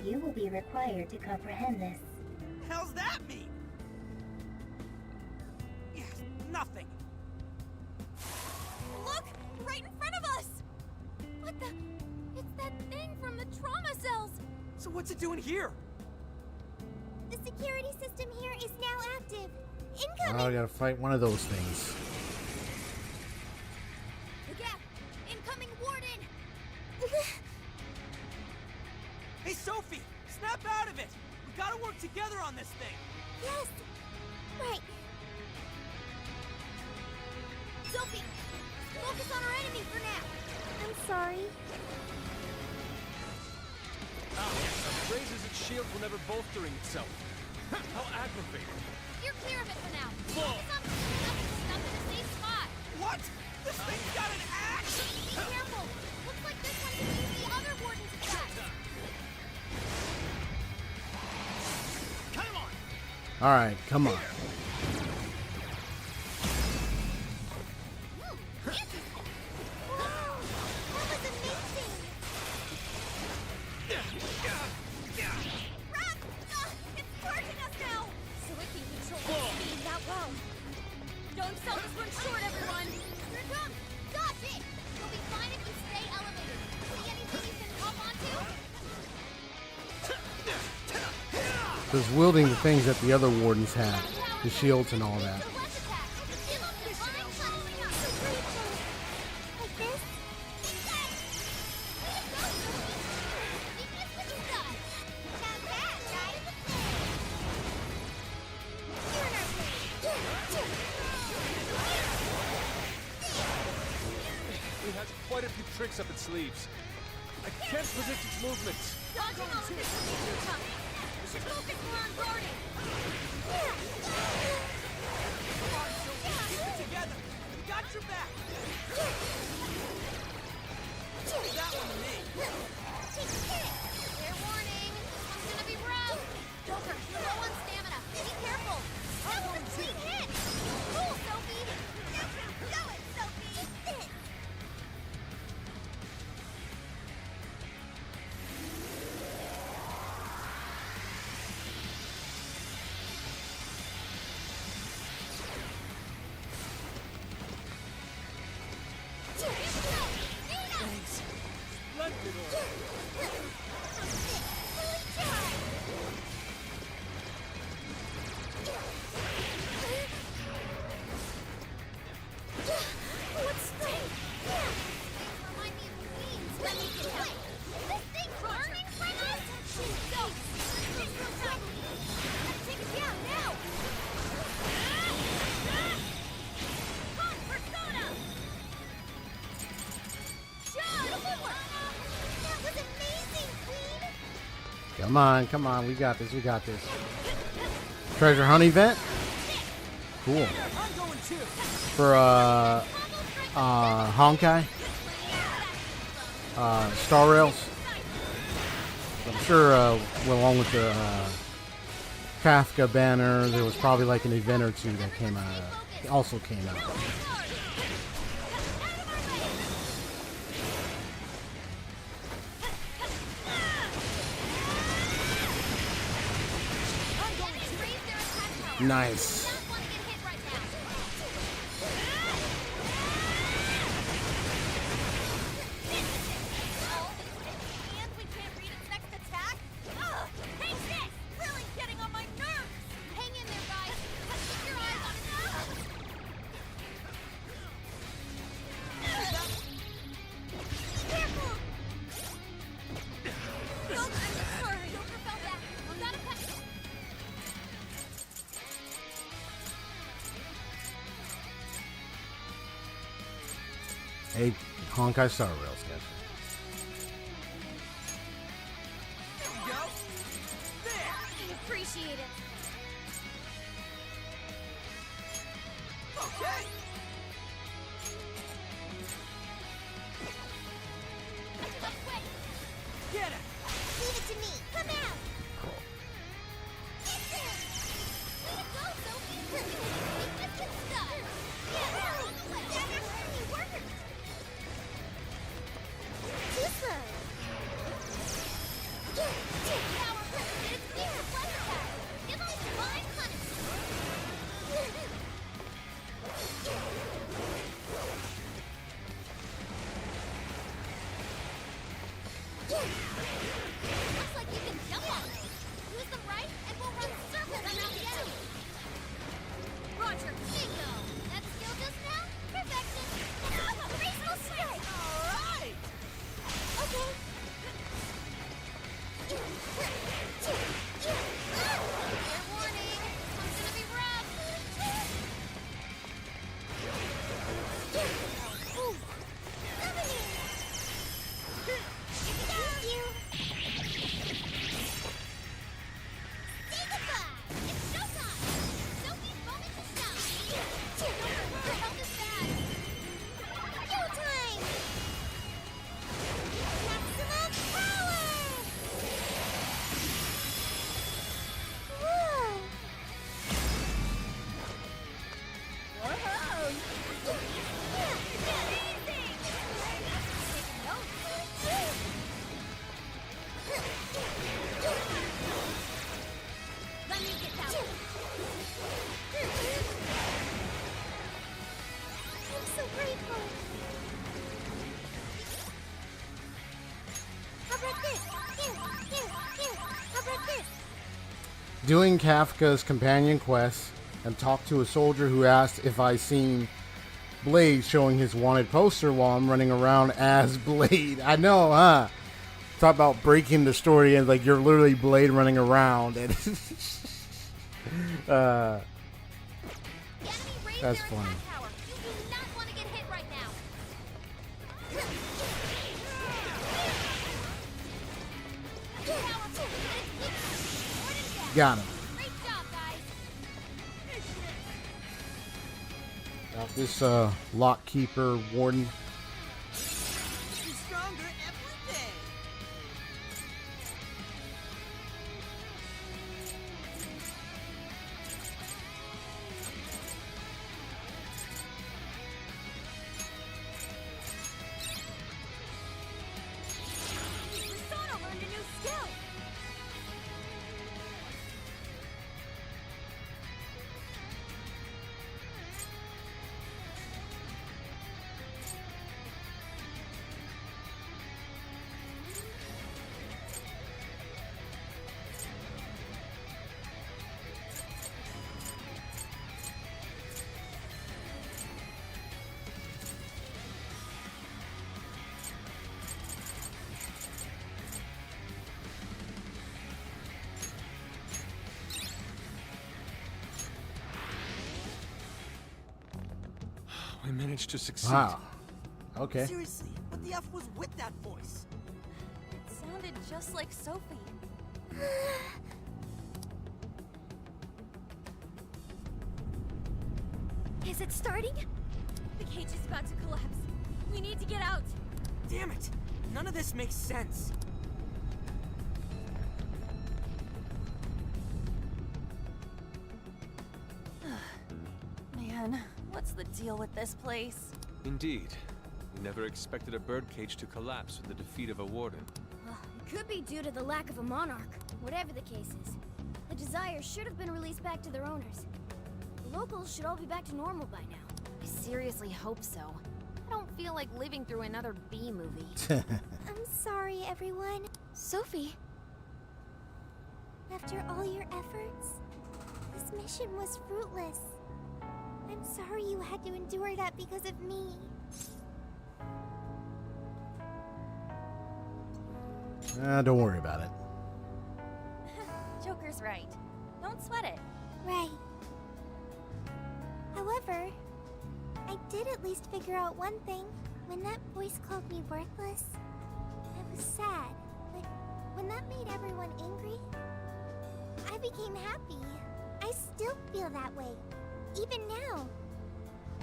you will be required to comprehend this. Hell's that mean? Yes, nothing. What the? It's that thing from the trauma cells! So what's it doing here? The security system here is now active. Oh, Incoming! I gotta fight one of those things. Look out! Incoming warden! Hey, Sophie! Snap out of it! We gotta work together on this thing! Yes! Right. Sophie! Focus on our enemy for now! I'm sorry. Raises its shield whenever bolstering itself. How aggravating. You're clear of it for now. Whoa. Focus on picking up and stuff in a safe spot. What? This thing's got an axe? Be careful. Looks like this one can use the other warden's attack. Come on! Alright, come on. Wow! That was amazing! Run! It's charging us now! So it can control its speed that well. Don't sell this one short, everyone! Here it comes! Dodge it! You'll be fine if you stay elevated. See anything you can hop onto? Just wielding the things that the other wardens had. The shields and all that. Like this? Not bad, right? You're in our It has quite a few tricks up its sleeves. I can't predict its movements. Dodging all of this will be too tough. We should focus more on guarding. Keep it together! We got your back! Leave that one to me! Fair warning. This one's gonna be rough. Joker, you're low on stamina. Be careful. That was a clean hit. Cool, Sophie. Go it, Sophie. Thanks. Splendid order. What's strength? Remind me of the queens. Let me get help. Is this thing burning from us? Go. Let's take it down now. Come, Persona. That was amazing, Queen! Come on, we got this, we got this. Treasure hunt event? Cool. I'm going too! For Honkai? Star Rails? I'm sure along with the Kafka banner, there was probably like an event or two that came out. Also came out. Nice. And we can't read its next attack? Ugh! Take this! Really getting on my nerves! Hang in there, guys! Keep your eyes on it! Careful! Don't, I'm sorry. Joker fell back. We gotta cut it. Hey, Honkai Star Rails, guys. There we go! There! Appreciate it. Okay! Get it! Leave it to me! Come out! Way to go, Sophie! Weakness and stuff! Yeah, on the way! That actually worked! Too slow! Power president is weak to flesh attack! Give him divine punishment! Looks like you can jump on those. Use them right, and we'll run circles around the enemy. Roger, bingo. That skill just now? Perfection. Graceful strike! Alright! Okay. Fair warning. This one's gonna be rough. Ooh. Summoning! Thank you! Say goodbye. It's showtime. Sophie's moment to shine. Your health is bad. Showtime! Maximum power! Whoa! Let me get that one. I'm so grateful. How about this? Here. How about this? Doing Kafka's companion quest and talk to a soldier who asked if I seen Blade showing his wanted poster while I'm running around as Blade. I know, huh? Talk about breaking the story and like you're literally Blade running around and that's funny. Power. You do not want to get hit right now. Powerful. More than that. Got him. Great job, guys. Got this lockkeeper warden. Getting stronger every day. Persona learned a new skill. We managed to succeed. Wow. Okay. Seriously, what the F was with that voice? It sounded just like Sophie. Is it starting? The cage is about to collapse. We need to get out. Damn it! None of this makes sense. Man, what's the deal with this place? Indeed. We never expected a birdcage to collapse with the defeat of a warden. It could be due to the lack of a monarch. Whatever the case is, the Desires should have been released back to their owners. The locals should all be back to normal by now. I seriously hope so. I don't feel like living through another B movie. I'm sorry, everyone. Sophie. After all your efforts, this mission was fruitless. I'm sorry you had to endure that because of me. Don't worry about it. Joker's right. Don't sweat it. Right. However, I did at least figure out one thing. When that voice called me worthless, I was sad. But when that made everyone angry, I became happy. I still feel that way. Even now.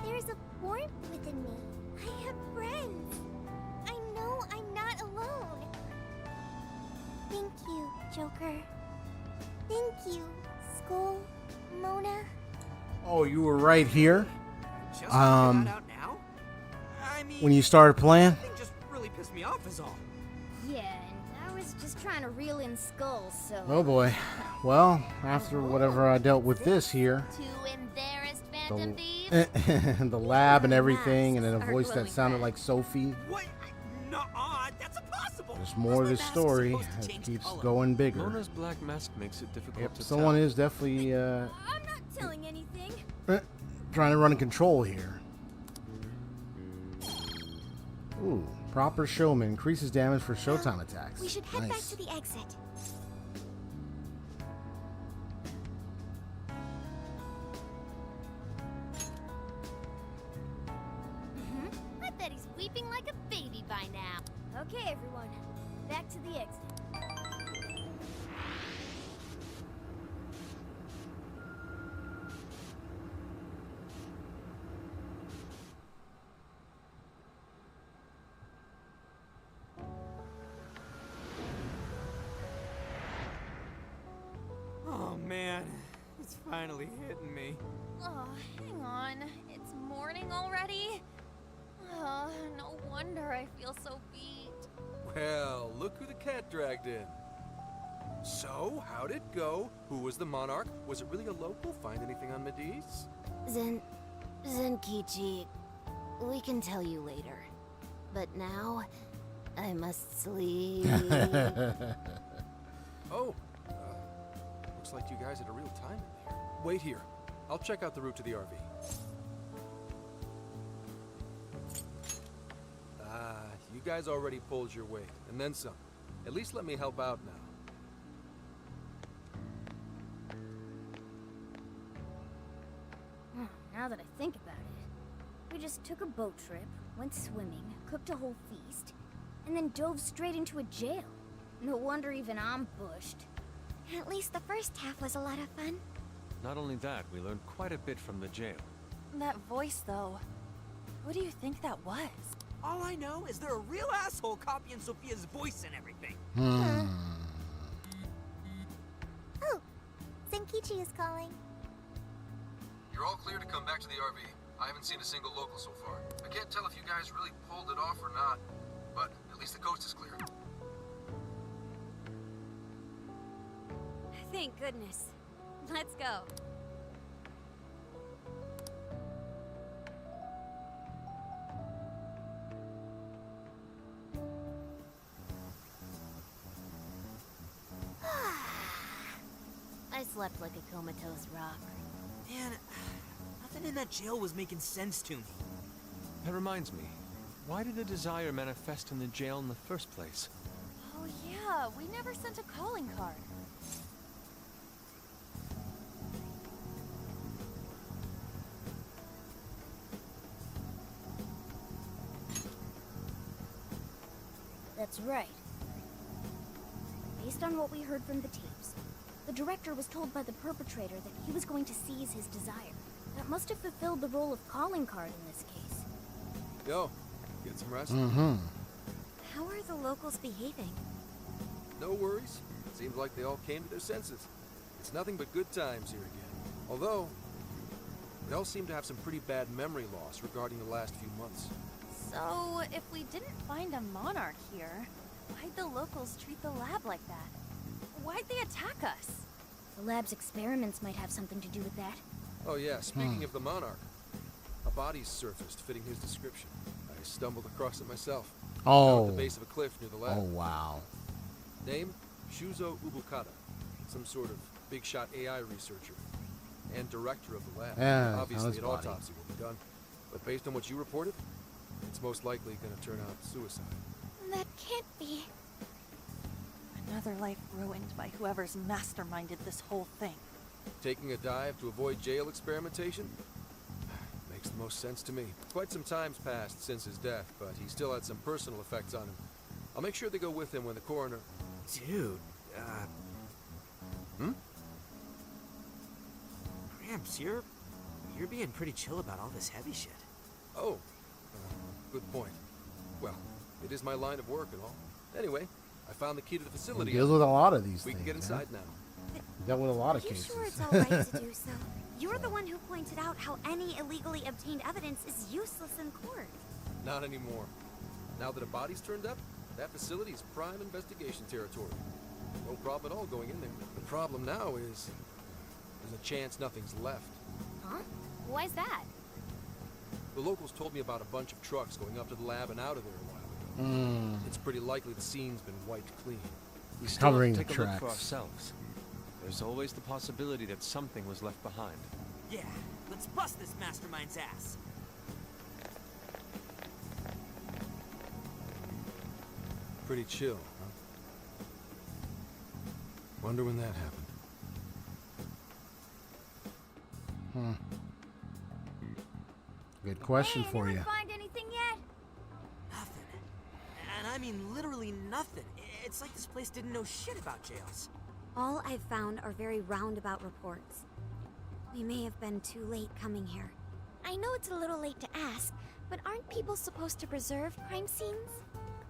There's a warmth within me. I have friends. I know I'm not alone. Thank you, Joker. Thank you, Skull, Mona. Oh, you were right here? Just figured that out now? I mean, When you started playing? that thing just really pissed me off is all. Yeah, and I was just trying to reel in skulls, so... Oh boy. Well, after whatever I dealt with this here, Two embarrassed phantom thieves? the lab and everything, and then a voice that sounded like Sophie. What? Nuh-uh, that's impossible! There's more to the story. It keeps going bigger. Mona's black mask makes it difficult Yep, to someone tell. is definitely I'm not telling anything. trying to run control here. Ooh, proper showman increases damage for showtime attacks. We should head back Nice. to the exit. I bet he's weeping like a baby by now. Okay, everyone. Back to the exit. Oh man, it's finally hitting me. Oh, hang on. It's morning already? Oh, no wonder I feel so beat. Well, look who the cat dragged in. So, how'd it go? Who was the monarch? Was it really a local? Find anything on Mediz? Zenkichi, we can tell you later. But now, I must sleep. Oh, looks like you guys had a real time in here. Wait here. I'll check out the route to the RV. Ah, you guys already pulled your weight, and then some. At least let me help out now. Now that I think about it, we just took a boat trip, went swimming, cooked a whole feast, and then dove straight into a jail. No wonder even I'm bushed. At least the first half was a lot of fun. Not only that, we learned quite a bit from the jail. That voice, though. Who do you think that was? All I know is they're a real asshole copying Sophia's voice and everything. Oh, Zenkichi is calling. You're all clear to come back to the RV. I haven't seen a single local so far. I can't tell if you guys really pulled it off or not, but at least the coast is clear. Thank goodness. Let's go. I slept like a comatose rock. Man, nothing in that jail was making sense to me. That reminds me, why did the desire manifest in the jail in the first place? Oh yeah, we never sent a calling card. That's right. Based on what we heard from the tapes, the director was told by the perpetrator that he was going to seize his desire. That must have fulfilled the role of calling card in this case. Yo, get some rest? How are the locals behaving? No worries. Seems like they all came to their senses. It's nothing but good times here again. Although, they all seem to have some pretty bad memory loss regarding the last few months. So, if we didn't find a monarch here, why'd the locals treat the lab like that? Why'd they attack us? The lab's experiments might have something to do with that. Oh yeah, speaking of the monarch, a body's surfaced fitting his description. I stumbled across it myself. Oh. Down at the base of a cliff near the lab. Oh, wow. Name? Shuzo Ubukata. Some sort of big shot AI researcher. And director of the lab. Yeah, obviously an body. autopsy will be done. But based on what you reported, it's most likely going to turn out suicide. That can't be. Another life ruined by whoever's masterminded this whole thing. Taking a dive to avoid jail experimentation? Makes the most sense to me. Quite some time's passed since his death, but he still had some personal effects on him. I'll make sure they go with him when the coroner... Dude, Hmm? Gramps, you're being pretty chill about all this heavy shit. Oh, good point. Well, it is my line of work and all. Anyway, I found the key to the facility. He deals with a lot of these We things. can get inside now. He dealt with a lot of Are you cases. sure it's all right to do so? You're the one who pointed out how any illegally obtained evidence is useless in court. Not anymore. Now that a body's turned up, that facility is prime investigation territory. No problem at all going in there. The problem now is there's a chance nothing's left. Huh? Why's that? The locals told me about a bunch of trucks going up to the lab and out of there a while ago. It's pretty likely the scene's been wiped clean. We still Covering have to the take a look for tracks. ourselves. There's always the possibility that something was left behind. Yeah, let's bust this mastermind's ass. Pretty chill, huh? Wonder when that happened. Good question for you. Find anything yet? Nothing. And I mean literally nothing. It's like this place didn't know shit about jails. All I've found are very roundabout reports. We may have been too late coming here. I know it's a little late to ask, but aren't people supposed to preserve crime scenes?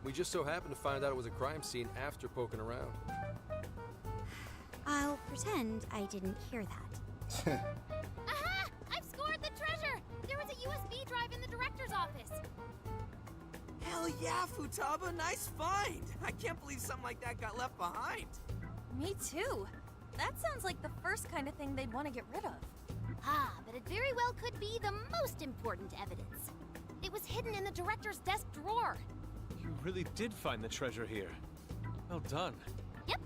We just so happened to find out it was a crime scene after poking around. I'll pretend I didn't hear that. Aha! I've scored the treasure! There was a USB drive in the director's office. Hell yeah, Futaba, nice find! I can't believe something like that got left behind. Me too. That sounds like the first kind of thing they'd want to get rid of. Ah, but it very well could be the most important evidence. It was hidden in the director's desk drawer. You really did find the treasure here. Well done. Yep,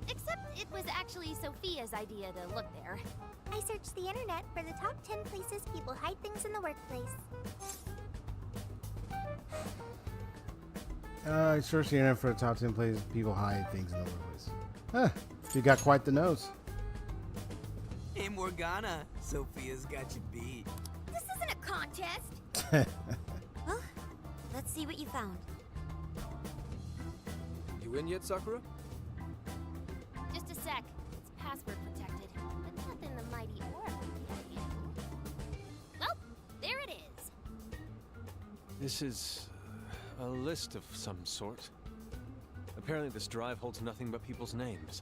except it was actually Sophia's idea to look there. I searched the internet for the top 10 places people hide things in the workplace. I searched the internet for the top 10 places people hide things in the workplace. Huh, you got quite the nose. Hey Morgana, Sophia's got you beat. This isn't a contest. Well, let's see what you found. You in yet, Sakura? Just a sec. It's password protected, but nothing the mighty Oracle can't handle. Well, there it is. This is a list of some sort. Apparently this drive holds nothing but people's names.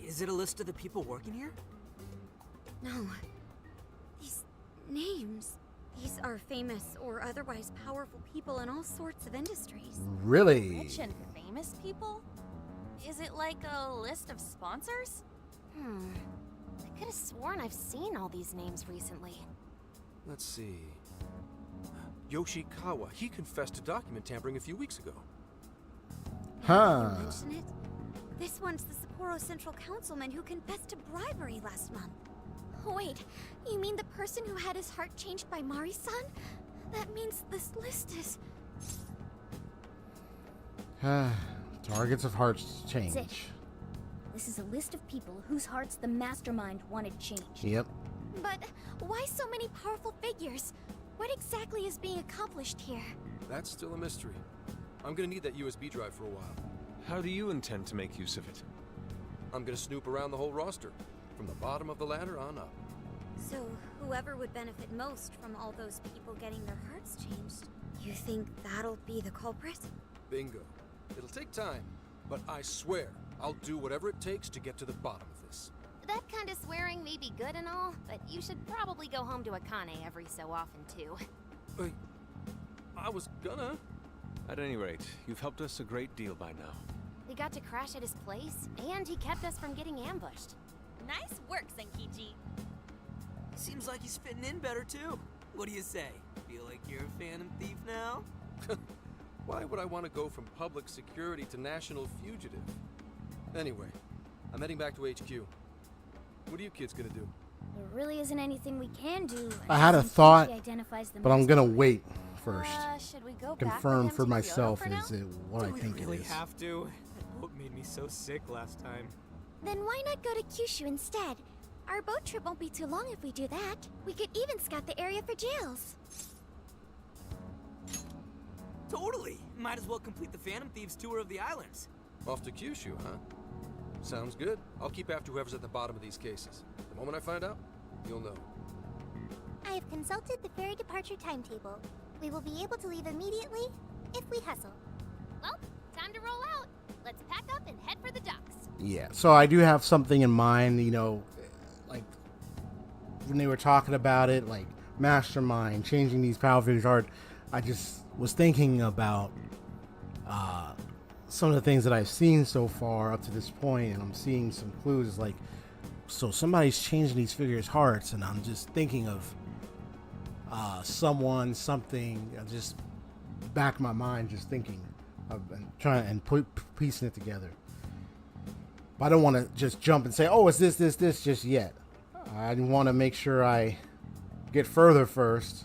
Is it a list of the people working here? No. These names. These are famous or otherwise powerful people in all sorts of industries. Really? Rich and famous people? Is it like a list of sponsors? I could have sworn I've seen all these names recently. Let's see. Yoshikawa, he confessed to document tampering a few weeks ago. Huh. You mention it? This one's the Sapporo Central Councilman who confessed to bribery last month. Wait, you mean the person who had his heart changed by Mari-san? That means this list is... Targets of hearts change. That's it. This is a list of people whose hearts the mastermind wanted changed. Yep. But why so many powerful figures? What exactly is being accomplished here? That's still a mystery. I'm gonna need that USB drive for a while. How do you intend to make use of it? I'm gonna snoop around the whole roster, from the bottom of the ladder on up. So, whoever would benefit most from all those people getting their hearts changed, you think that'll be the culprit? Bingo. It'll take time, but I swear I'll do whatever it takes to get to the bottom of this. That kind of swearing may be good and all, but you should probably go home to Akane every so often too. Wait, I was gonna. At any rate, you've helped us a great deal by now. We got to crash at his place, and he kept us from getting ambushed. Nice work, Zenkichi. Seems like he's fitting in better too. What do you say? Feel like you're a phantom thief now? Why would I want to go from public security to national fugitive? Anyway, I'm heading back to HQ. What are you kids gonna do? There really isn't anything we can do. I had a until thought, she identifies the but I'm gonna wait first. Should we go Confirm back with for him to myself Kyoto for is it what Do I we think really it is. have to? That boat made me so sick last time. Then why not go to Kyushu instead? Our boat trip won't be too long if we do that. We could even scout the area for jails. Totally! Might as well complete the Phantom Thieves tour of the islands. Off to Kyushu, huh? Sounds good. I'll keep after whoever's at the bottom of these cases. The moment I find out, you'll know. I have consulted the ferry departure timetable. We will be able to leave immediately if we hustle. Well, time to roll out. Let's pack up and head for the docks. Yeah, so I do have something in mind, you know, like when they were talking about it, like mastermind, changing these power figures hard. I just was thinking about some of the things that I've seen so far up to this point, and I'm seeing some clues like, so somebody's changing these figures' hearts, and I'm just thinking of someone, something, just back of my mind, just thinking, I've been trying and piecing it together. But I don't want to just jump and say, "Oh, it's this just yet." I want to make sure I get further first,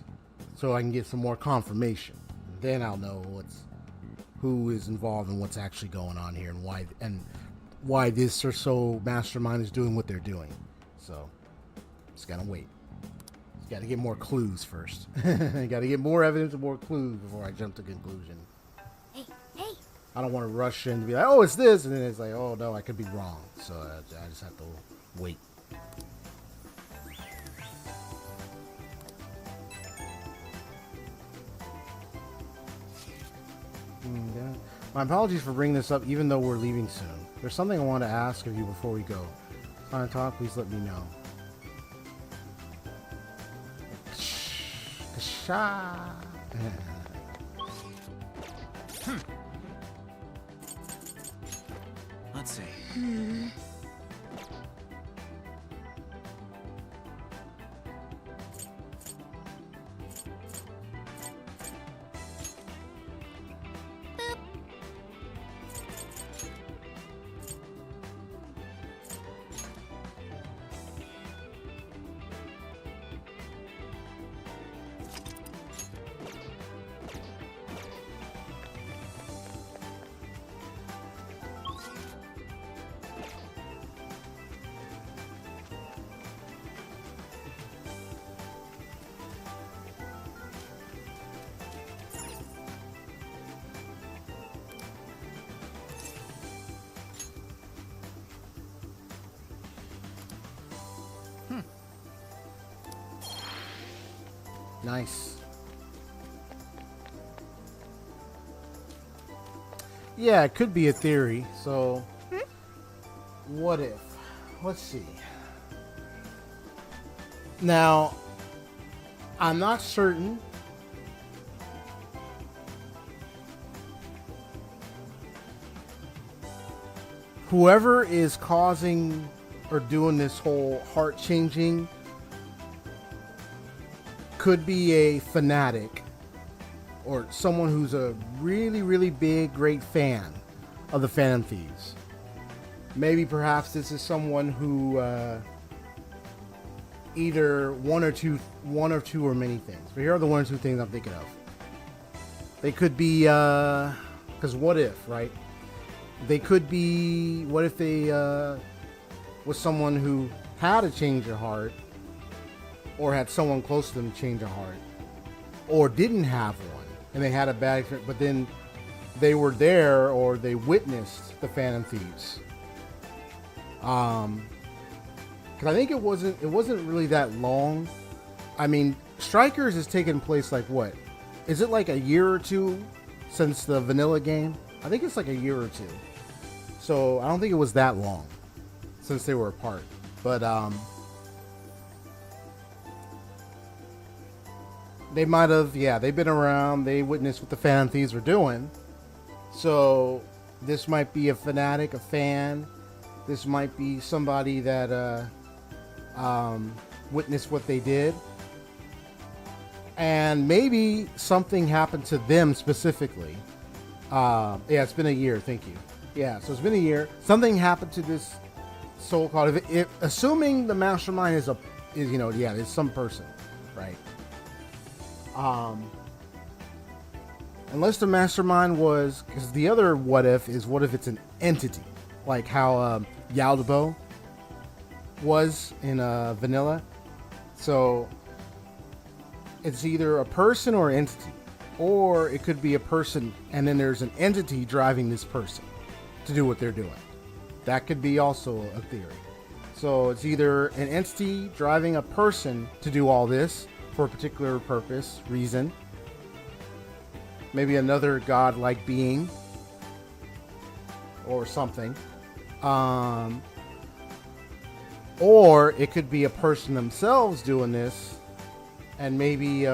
so I can get some more confirmation. Then I'll know who is involved and what's actually going on here, and why this or so mastermind is doing what they're doing. So just gotta wait. Just gotta get more clues first. Gotta get more evidence and more clues before I jump to conclusion. Hey. I don't want to rush in and be like, "Oh, it's this," and then it's like, "Oh no, I could be wrong." So I just have to wait. Yeah. My apologies for bringing this up, even though we're leaving soon. There's something I want to ask of you before we go. Want to talk? Please let me know. Kasha. Let's see. Nice. Yeah, it could be a theory. So, what if? Let's see. Now, I'm not certain. Whoever is causing or doing this whole heart changing could be a fanatic or someone who's a really, really big, great fan of the Phantom Thieves. Maybe perhaps this is someone who either one or two or many things. But here are the one or two things I'm thinking of. They could be, because what if, right? They could be, what if they was someone who had a change of heart, or had someone close to them change a heart, or didn't have one, and they had a bad experience, but then they were there, or they witnessed the Phantom Thieves. Because I think it wasn't really that long. I mean, Strikers has taken place like what? Is it like a year or two since the vanilla game? I think it's like a year or two. So I don't think it was that long since they were apart. But they might have, yeah, they've been around. They witnessed what the Phantom Thieves were doing. So this might be a fanatic, a fan. This might be somebody that witnessed what they did. And maybe something happened to them specifically. Yeah, it's been a year. Thank you. Yeah, so it's been a year. Something happened to this so-called, assuming the mastermind is it's some person, right? Unless the mastermind was, because the other what if it's an entity, like how Yaldabaoth was in vanilla. So it's either a person or entity, or it could be a person and then there's an entity driving this person to do what they're doing. That could be also a theory. So it's either an entity driving a person to do all this for a particular purpose, reason. Maybe another godlike being or something. Or it could be a person themselves doing this, and maybe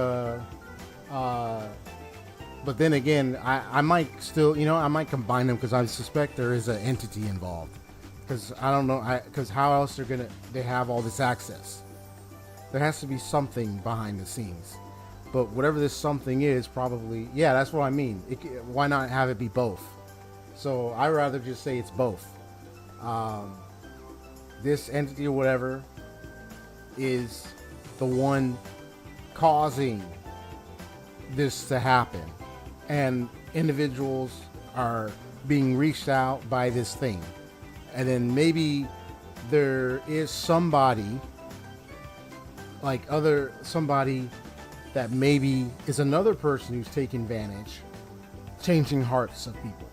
but then again, I might still, I might combine them because I suspect there is an entity involved. Because I don't know, because how else they have all this access? There has to be something behind the scenes. But whatever this something is, probably, yeah, that's what I mean. Why not have it be both? So I'd rather just say it's both. This entity or whatever is the one causing this to happen. And individuals are being reached out by this thing. And then maybe there is somebody, like somebody that maybe is another person who's taking advantage, changing hearts of people,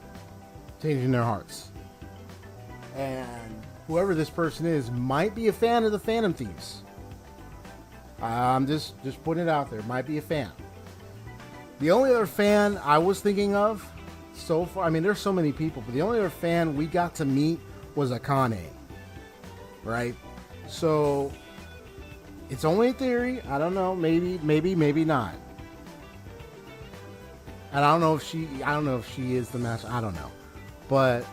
changing their hearts. And whoever this person is might be a fan of the Phantom Thieves. I'm just putting it out there. Might be a fan. The only other fan I was thinking of so far, I mean, there's so many people, but the only other fan we got to meet was Akane, right? So it's only a theory. I don't know. Maybe not. And I don't know if she is the master. I don't know. But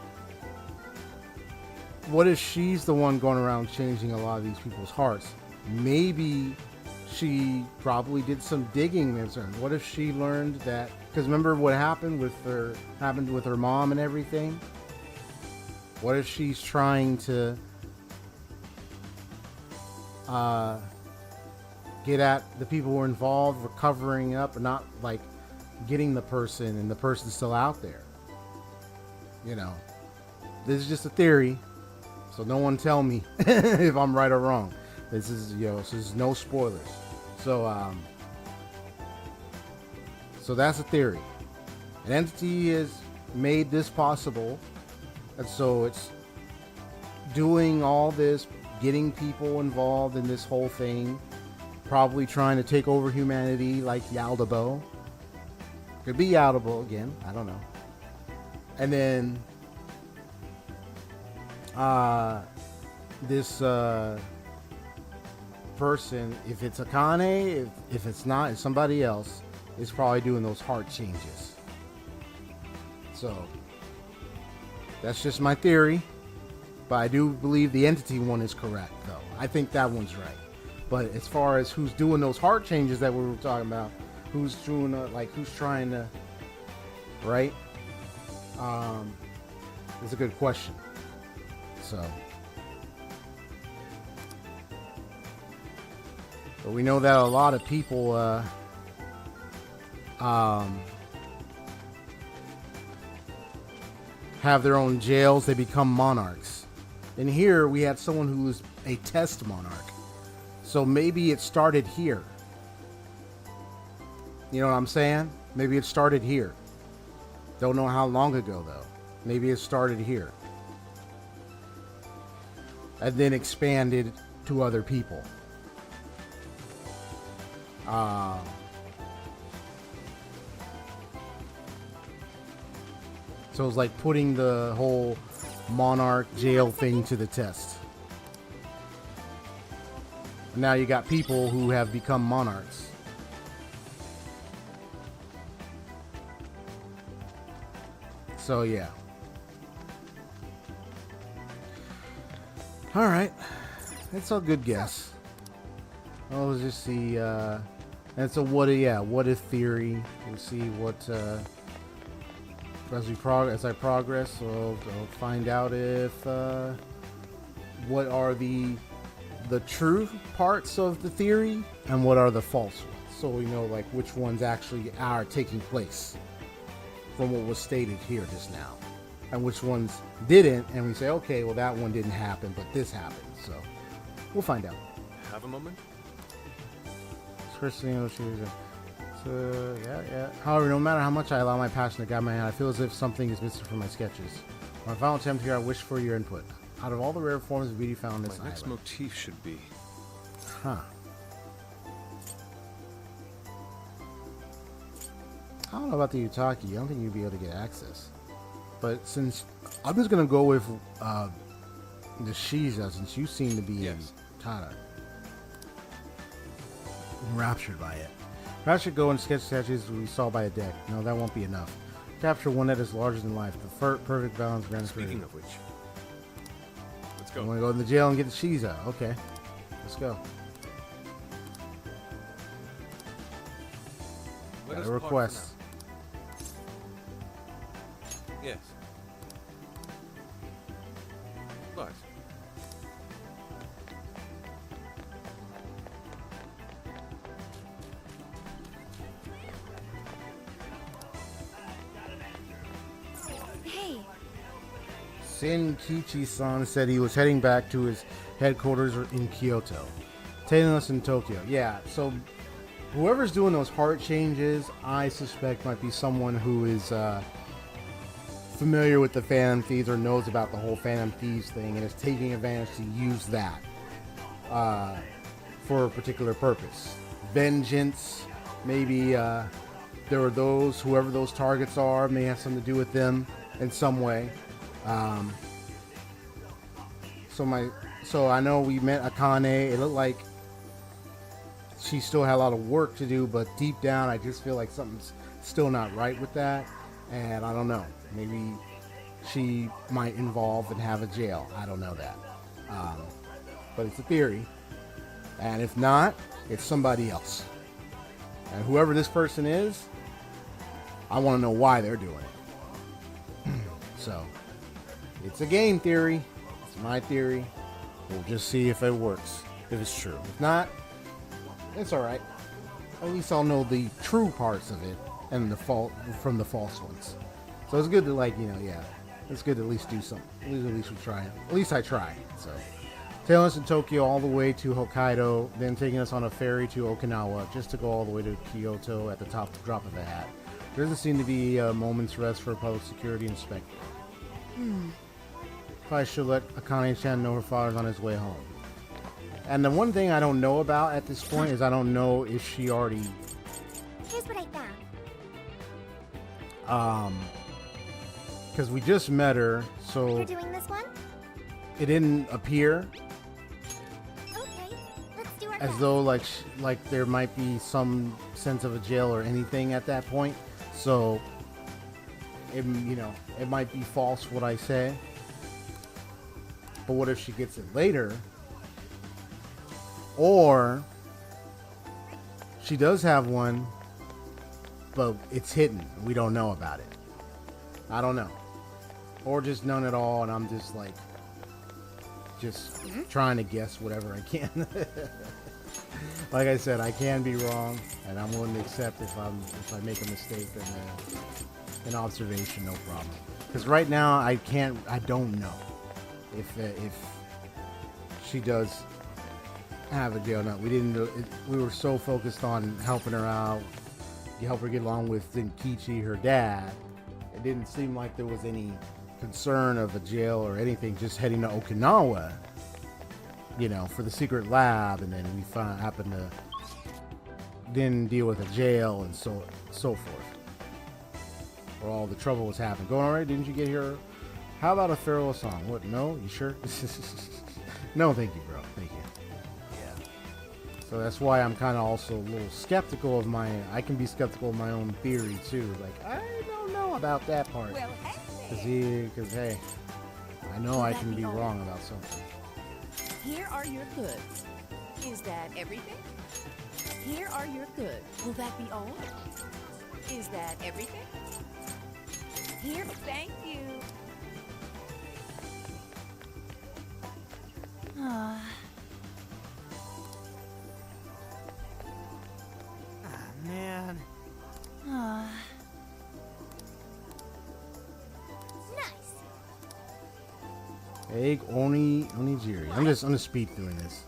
what if she's the one going around changing a lot of these people's hearts? Maybe she probably did some digging. What if she learned that? Because remember what happened with her mom and everything? What if she's trying to get at the people who are involved, recovering up, or not, like getting the person, and the person's still out there? You know, this is just a theory, so no one tell me if I'm right or wrong. This is no spoilers. So so that's a theory. An entity has made this possible, and so it's doing all this, getting people involved in this whole thing, probably trying to take over humanity like Yaldabo. Could be Yaldabo again, I don't know. And then this person, if it's Akane, if it's not, it's somebody else, is probably doing those heart changes. So that's just my theory, but I do believe the entity one is correct, though. I think that one's right. But as far as who's doing those heart changes that we were talking about, who's doing who's trying to, right? It's a good question. So, but we know that a lot of people have their own jails. They become monarchs. And here we had someone who was a test monarch. So maybe it started here. You know what I'm saying? Maybe it started here. Don't know how long ago, though. Maybe it started here. And then expanded to other people. So it's like putting the whole monarch jail thing to the test. Now you got people who have become monarchs. So yeah. All right, that's a good guess. I'll just see. That's a what if theory. We'll see what as I progress. So I'll find out if what are the true parts of the theory and what are the false ones. So we know like which ones actually are taking place from what was stated here just now, and which ones didn't, and we say, okay, well that one didn't happen, but this happened. So we'll find out. Have a moment. So yeah. However, no matter how much I allow my passion to guide my hand, I feel as if something is missing from my sketches. My final attempt here, I wish for your input. Out of all the rare forms of beauty found in this my next island. motif should be. Huh. I don't know about the Utaki. I don't think you'd be able to get access. But since I'm just gonna go with the Shiza, since you seem to be in Tada. Enraptured by it. Perhaps should go and sketch statues we saw by a deck. No, that won't be enough. Capture one that is larger than life. The perfect balance. Speaking of which, let's go. I want to go in the jail and get the Shiza. Okay, let's go. Let Got us a part for request. now. Yes. But Hey, Sin Kichi-san said he was heading back to his headquarters in Kyoto. Taking us in Tokyo. Yeah, so whoever's doing those heart changes, I suspect might be someone who is familiar with the Phantom Thieves or knows about the whole Phantom Thieves thing and is taking advantage to use that for a particular purpose. Vengeance, maybe there are those, whoever those targets are, may have something to do with them in some way. So I know we met Akane. It looked like she still had a lot of work to do, but deep down I just feel like something's still not right with that, and I don't know. Maybe she might involve and have a jail. I don't know that, but it's a theory, and if not, it's somebody else. And whoever this person is, I want to know why they're doing it. So it's a game theory. It's my theory. We'll just see if it works, if it's true. If not, it's all right. At least I'll know the true parts of it and the from the false ones. So it's good to, like, you know, yeah, it's good to at least do something. At least we try it. At least I try. So tailing us in Tokyo all the way to Hokkaido, then taking us on a ferry to Okinawa, just to go all the way to Kyoto at the drop of a hat. There doesn't seem to be a moment's rest for a public security inspector. Probably should let Akane-chan know her father's on his way home. And the one thing I don't know about at this point is I don't know if she already... Here's what I found. Because we just met her, so... You're doing this one? It didn't appear Okay, let's do our as best. though like there might be some sense of a jail or anything at that point. So, it might be false what I say. But what if she gets it later? Or she does have one, but it's hidden. We don't know about it. I don't know. Or just none at all, and I'm just like, trying to guess whatever I can. Like I said, I can be wrong, and I'm willing to accept if I make a mistake and an observation, no problem. Because right now I don't know if she does have a jail or not. We were so focused on helping her out, help her get along with Zenkichi, her dad. It didn't seem like there was any concern of a jail or anything. Just heading to Okinawa, for the secret lab, and then we happened to then deal with a jail and so forth, where all the trouble was happening. Going all right? Didn't you get here? How about a farewell song? What? No? You sure? No, thank you, bro. Thank you. Yeah. So that's why I'm kind of also a little skeptical of I can be skeptical of my own theory too. Like, I don't know about that part. Well, Because hey, I know I can be wrong about something. Here are your goods. Is that everything? Here are your goods. Will that be all? Is that everything? Here, thank you. Man. Egg onigiri. I'm just speed through this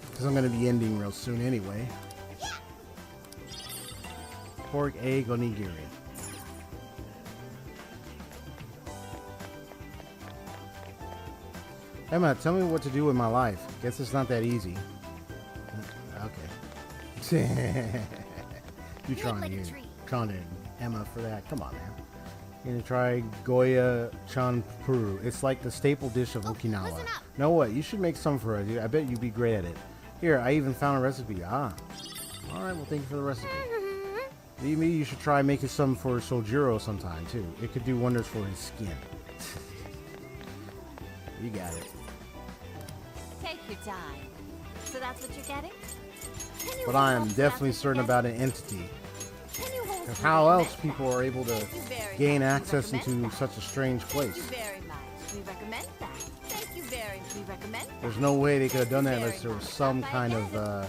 because I'm gonna be ending real soon anyway. Pork egg onigiri. Emma, tell me what to do with my life. Guess it's not that easy. Okay. You trying to Emma for that? Come on, man. You're gonna try Goya chanpuru. It's like the staple dish of Okinawa. Know what? You should make some for us. I bet you'd be great at it. Here, I even found a recipe. All right. Well, thank you for the recipe. Maybe you should try making some for Sojiro sometime too. It could do wonders for his skin. You got it. Take your time. So that's what you're getting? but I am definitely certain about an entity. Because how else people are able to gain access into such a strange place? Very much. We recommend that. Thank you very much. We recommend that. There's no way they could have done that unless there was some kind of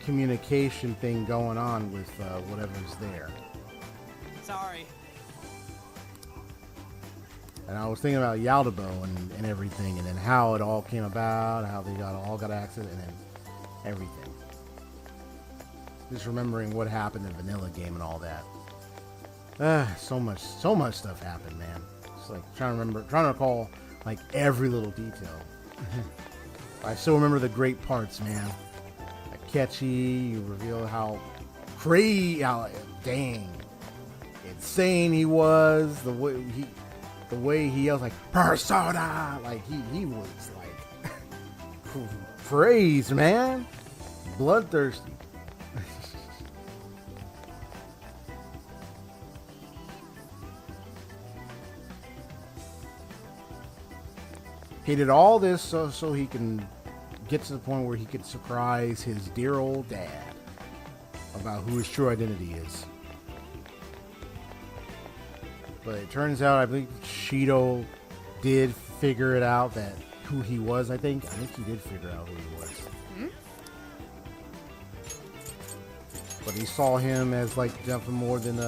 communication thing going on with whatever's there. Sorry. And I was thinking about Yaldabo and everything, and then how it all came about, how they all got access, and then everything. Just remembering what happened in Vanilla Game and all that. So much stuff happened, man. It's like trying to recall like every little detail. I still remember the great parts, man. Akechi, you reveal how crazy, how dang insane he was. The way he yells like Persona, like he was like crazy, man, bloodthirsty. He did all this so he can get to the point where he could surprise his dear old dad about who his true identity is. But it turns out, I believe Shido did figure it out, that who he was. I think he did figure out who he was. But he saw him as like nothing more than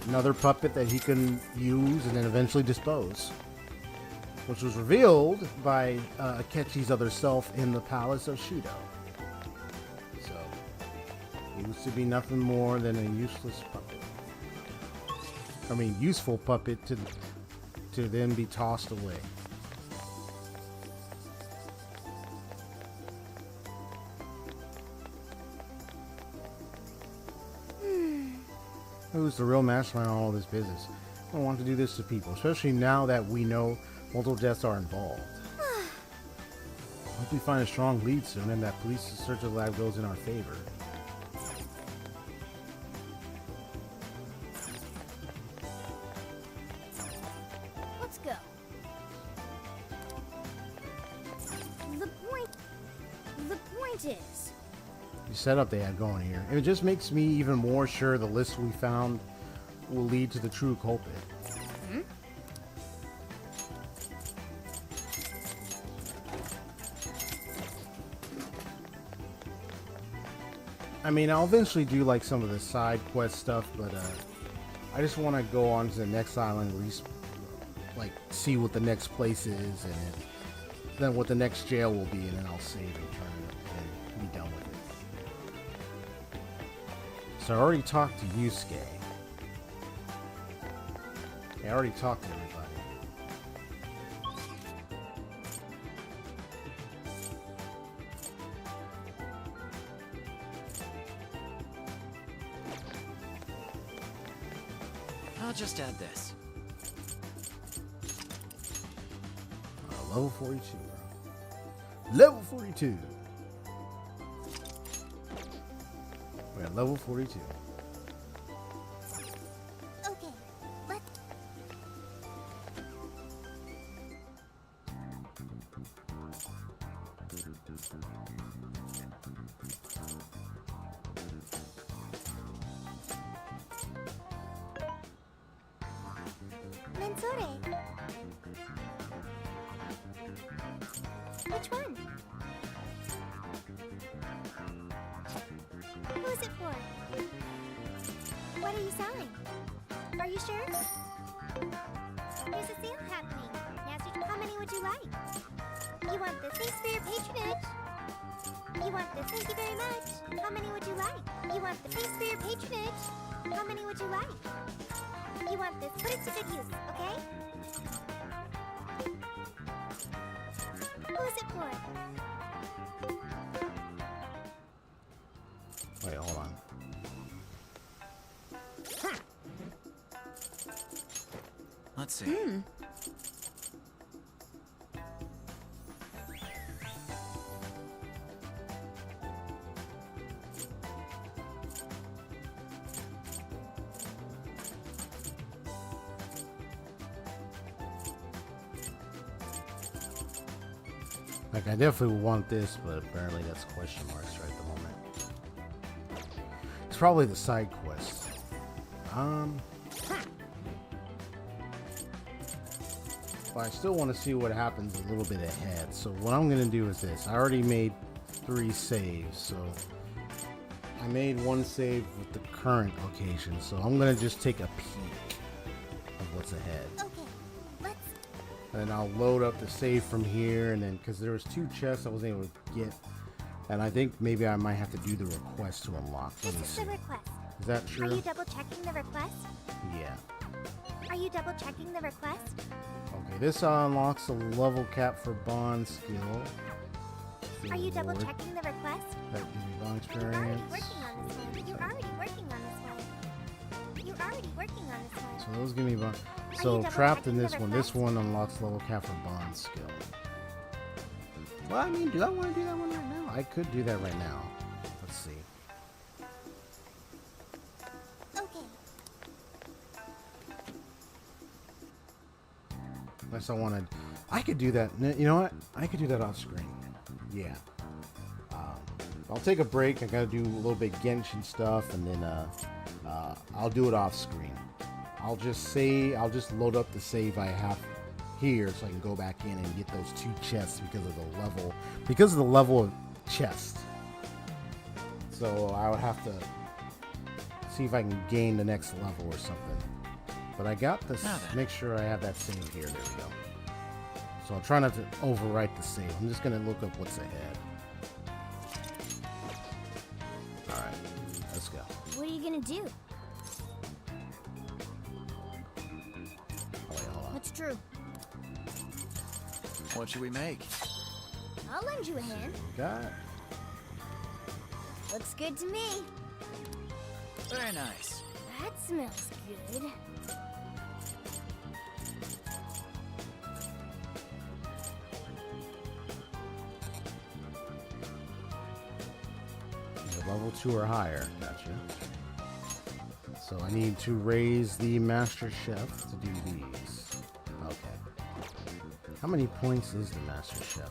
another puppet that he can use and then eventually dispose. Which was revealed by Akechi's other self in the palace of Shido. So, he was to be nothing more than a useless puppet. I mean, useful puppet to then be tossed away. Who's the real mastermind on all this business? I don't want to do this to people, especially now that we know multiple deaths are involved. Hope we find a strong lead soon and that police search of the lab goes in our favor. Let's go. The point is, The setup they had going here. And it just makes me even more sure the list we found will lead to the true culprit. I mean, I'll eventually do like some of the side quest stuff, but I just want to go on to the next island, like see what the next place is, and then what the next jail will be, and then I'll save and turn it and be done with it. So I already talked to Yusuke. I already talked to everybody. I'll just add this. Level 42. Level 42. We're at level 42. Okay, let's... Mensore. Which one? Who's it for? What are you selling? Are you sure? There's a sale happening. How many would you like? You want this? Thanks for your patronage. You want this? Thank you very much. How many would you like? You want this? Thanks for your patronage. How many would you like? You want this? Put it to good use, okay? Who's it for? Wait, hold on. Let's see. Like, I definitely want this, but apparently that's question marks right at the moment. It's probably the side quest. But I still want to see what happens a little bit ahead. So what I'm going to do is this. I already made 3 saves, so I made 1 save with the current location. So I'm going to just take a peek of what's ahead. And I'll load up the save from here, and then because there was 2 chests I wasn't able to get, and I think maybe I might have to do the request to unlock. Let me see. The request. Is that true? Are you double checking the request? Yeah. Are you double checking the request? Okay, this unlocks a level cap for bond skill. Are you double checking the request? That gives me bond You're already experience. working on this one. You're already working on this one. You're already working on this one. So those give me bond. So trapped in this one. This one unlocks level cap for bond skill. Well, I mean, do I want to do that one right now? I could do that right now. Let's see. Okay. Unless I wanted, I could do that. You know what? I could do that off screen. Yeah. I'll take a break. I gotta do a little bit Genshin stuff, and then I'll do it off screen. I'll just load up the save I have here, so I can go back in and get those 2 chests because of the level of chest. So I would have to see if I can gain the next level or something. But I got this. Make sure I have that save here. There we go. So I'll try not to overwrite the save. I'm just gonna look up what's ahead. All right, let's go. What are you gonna do? Oh, wait, hold on. What's true? What should we make? I'll lend you a hand. Got it. Looks good to me. Very nice. That smells good. Level 2 or higher. Gotcha. So I need to raise the Master Chef to do these. Okay. How many points is the Master Chef?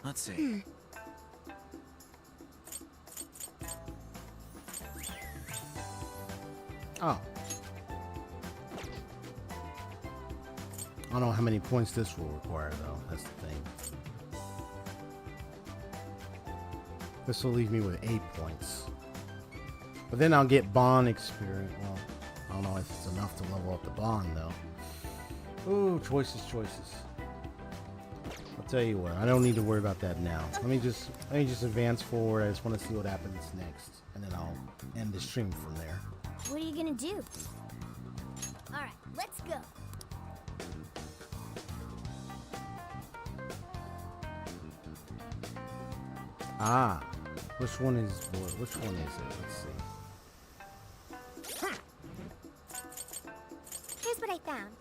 Let's see. Oh. I don't know how many points this will require, though. That's the thing. This will leave me with 8 points. But then I'll get bond experience. Well, I don't know if it's enough to level up the bond, though. Ooh, choices. I'll tell you what, I don't need to worry about that now. Let me just advance forward. I just want to see what happens next, and then I'll end the stream from there. What are you gonna do? All right, let's go. Ah, which one is it? Let's see. Here's what I found.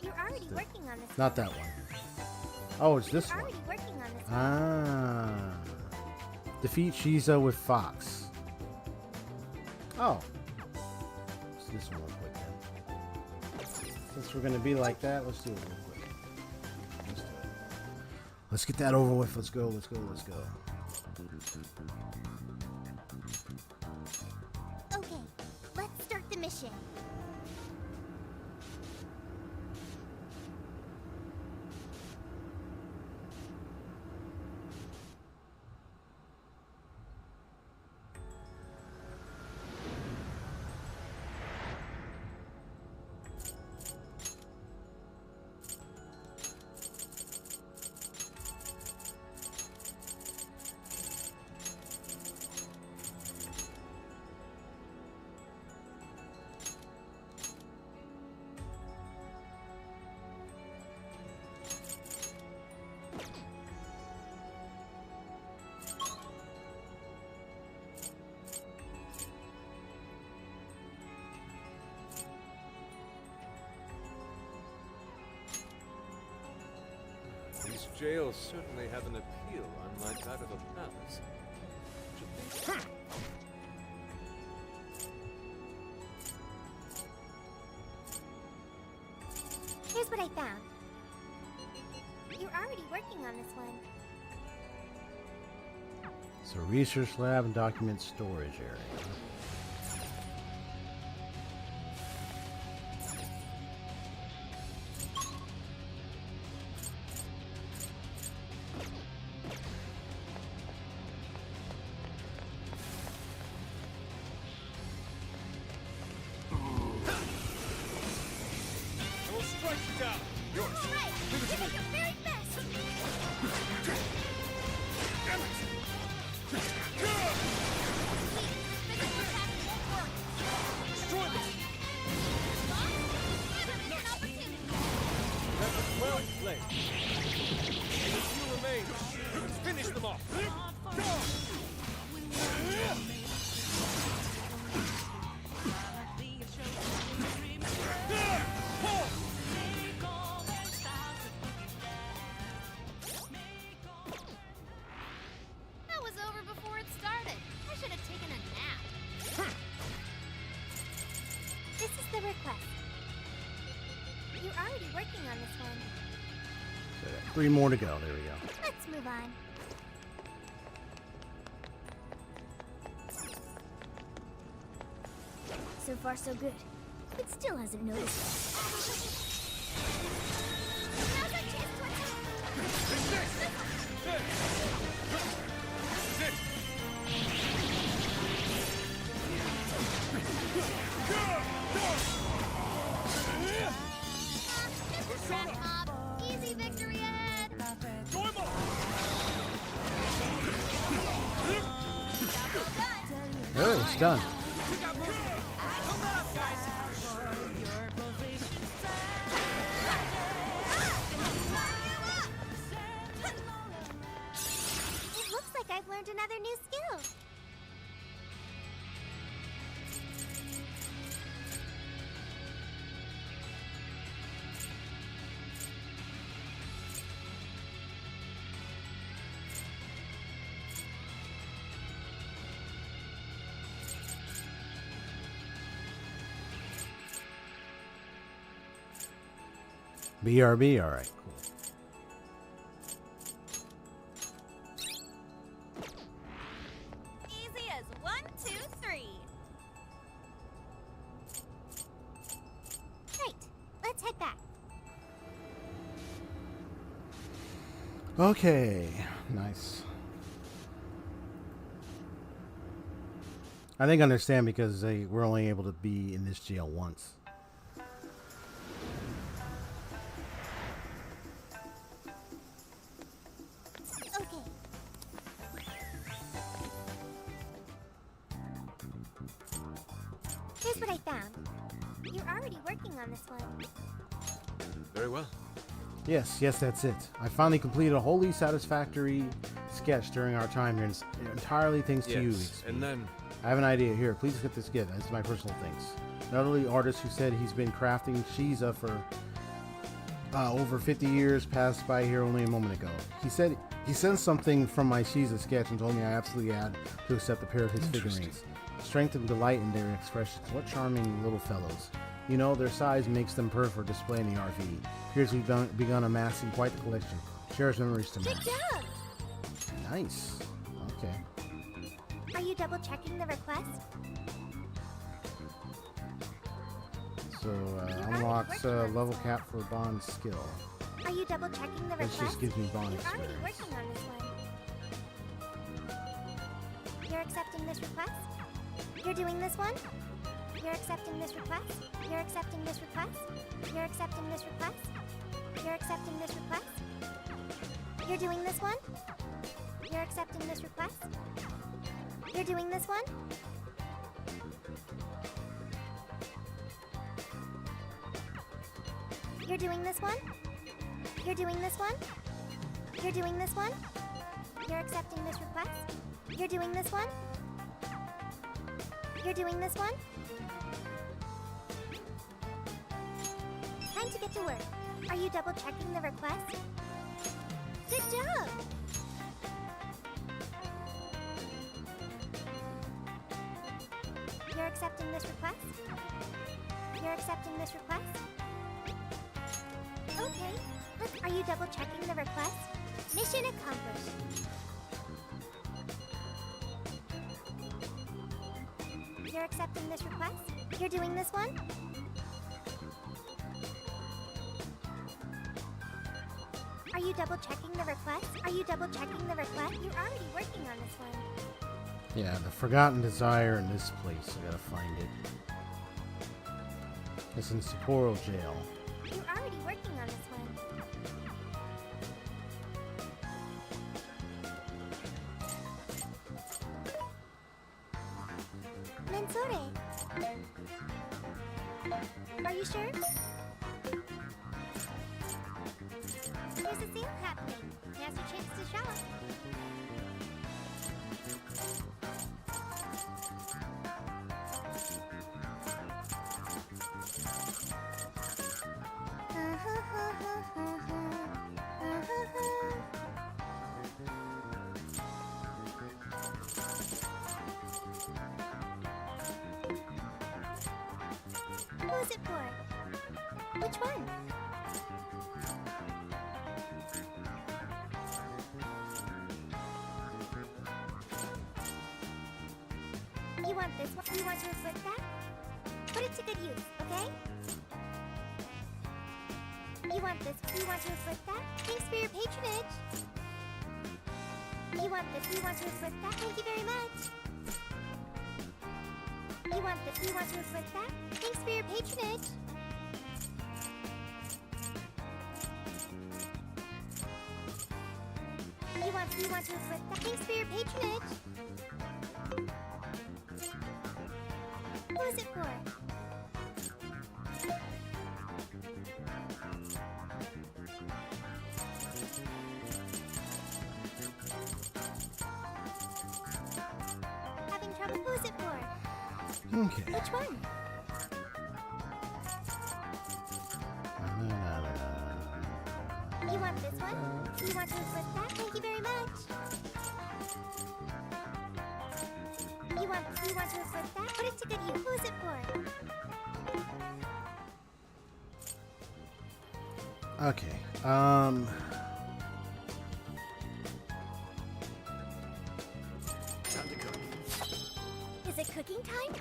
You're already working on this. Not that one. Oh, it's this You're one. already working on this. Ah. Defeat Shiza with Fox. Oh. Let's do this one real quick then. Since we're gonna be like that, let's do it real quick. Let's do it. Let's get that over with. Let's go. Okay, let's start the mission. These jails certainly have an appeal unlike that of a palace. working on this one. So research lab and document storage area. I will strike you down. Yours. Right! Leave it to Give me. it your very best! Damn it! Destroy them. That was well played. And a few remain. Let's finish them off. That was over before it started. I should have taken a nap. This is the request. You're already working on this one. So, 3 more to go. There we go. Let's move on. So far, so good. It still hasn't noticed us. Now's our chance to attack! Crap mob. Easy victory ahead. Oh, it's done. It looks like I've learned another new skill. BRB, alright, cool. Easy as 1, 2, 3. Right. Let's head back. Okay, nice. I think I understand because they were only able to be in this jail once. Okay. Here's what I found. You're already working on this one. Very well. Yes, that's it. I finally completed a wholly satisfactory sketch during our time here, and it's entirely thanks to you. Yes, EXP. and then I have an idea. Here, please get this gift. That's my personal things. An elderly artist who said he's been crafting Shiza for over 50 years passed by here only a moment ago. He said he sensed something from my Shiza sketch and told me I absolutely had to accept a pair of his figurines. Strength and delight in their expressions. What charming little fellows. You know, their size makes them perfect for display in the RV. Appears we've begun amassing quite the collection. Cherished memories to match. Good job! Nice. Okay. Are you double checking the request? So, unlocks level cap for bond skill. Are you double checking the This request? just gives me bond You're already experience. working on this one. You're accepting this request? You're doing this one? You're accepting this request? You're accepting this request? You're accepting this request? You're accepting this request? You're doing this one? You're accepting this request? You're doing this one? You're doing this one? You're doing this one? You're doing this one? You're accepting this request? You're doing this one? You're doing this one? Time to get to work. Are you double checking the request? Good job! You're accepting this request? You're accepting this request? Okay. Are you double checking the request? Mission accomplished. You're accepting this request? You're doing this one? Are you double checking the request? Are you double checking the request? You're already working on this one. Yeah, the forgotten desire in this place. I gotta find it. It's in Sapporo jail. You're already working on this one. Mensore. Are you sure? There's a sale happening. Now's your chance to shop. Who is it for? Which one? You want this one? You want to inflict that? Put it to good use, okay? You want this? You want to inflict that? Thanks for your patronage. You want this? You want to inflict that? Thank you very much. You want this? You want to inflict that? Thanks for your patronage. You want to inflict that? Thanks for your patronage. Who is it for? Having trouble? Who is it for? Okay. Which one? You want this one? You want to inflict that? Thank you very much. You want to inflict that? Put it to good use. Who is it for? Okay. Time to cook. Is it cooking time?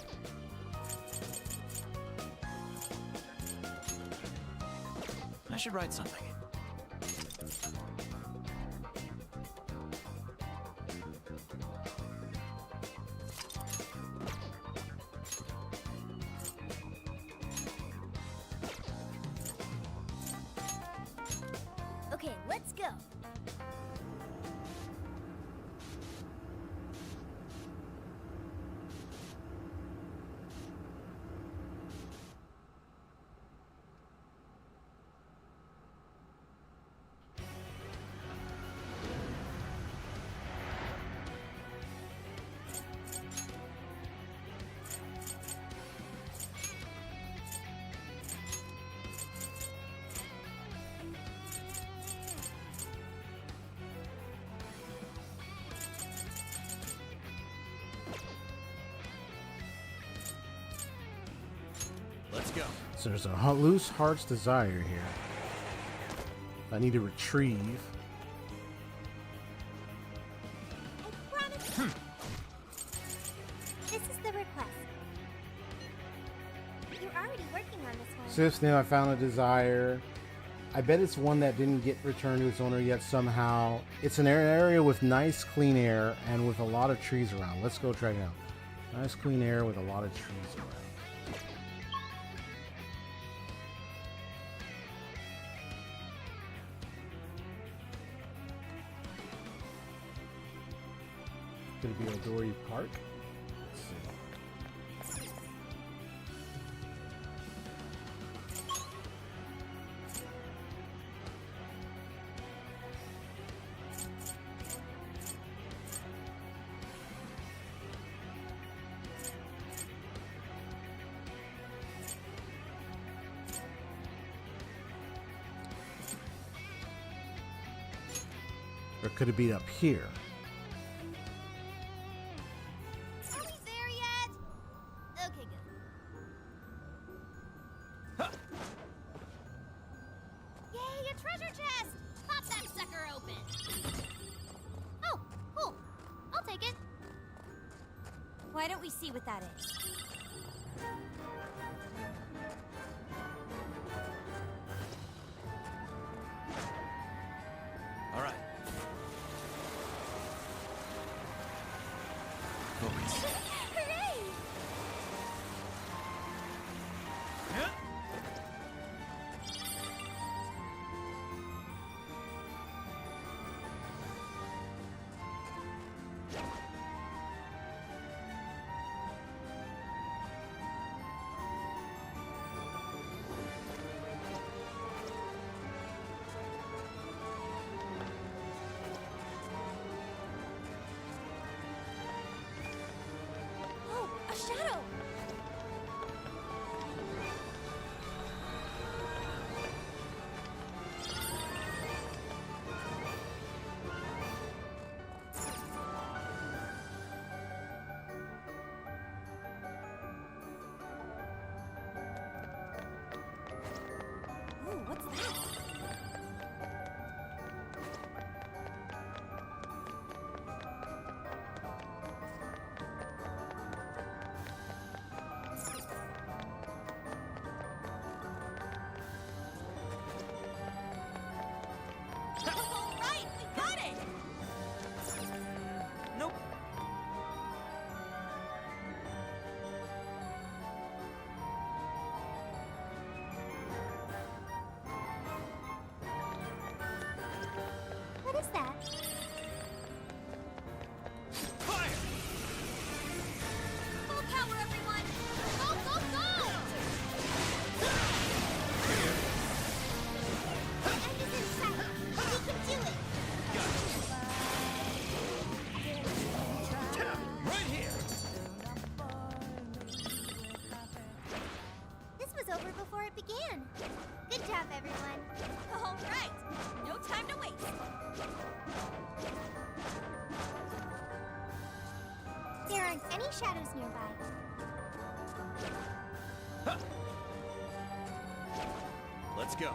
I should write something. Okay, let's go. Let's go. So there's a loose heart's desire here. I need to retrieve. This is the request. You're already working on this one. Sis, now I found a desire. I bet it's one that didn't get returned to its owner yet somehow. It's an area with nice clean air and with a lot of trees around. Let's go try it out. Nice clean air with a lot of trees around. Could it be Odori Park? Let's see. Or could it be up here? Are we there yet? Okay, good. Yay, a treasure chest! Pop that sucker open! Why don't we see what that is? All right. Focus. Hooray! Oh, a shadow! Ooh, what's that? All right, we got it! Nope. What is that? Fire! Full power, everyone! Go, go, go! End is in sight. We can do it. Right here! This was over before it began. Good job, everyone. All right, no time to waste. There aren't any shadows nearby. Let's go.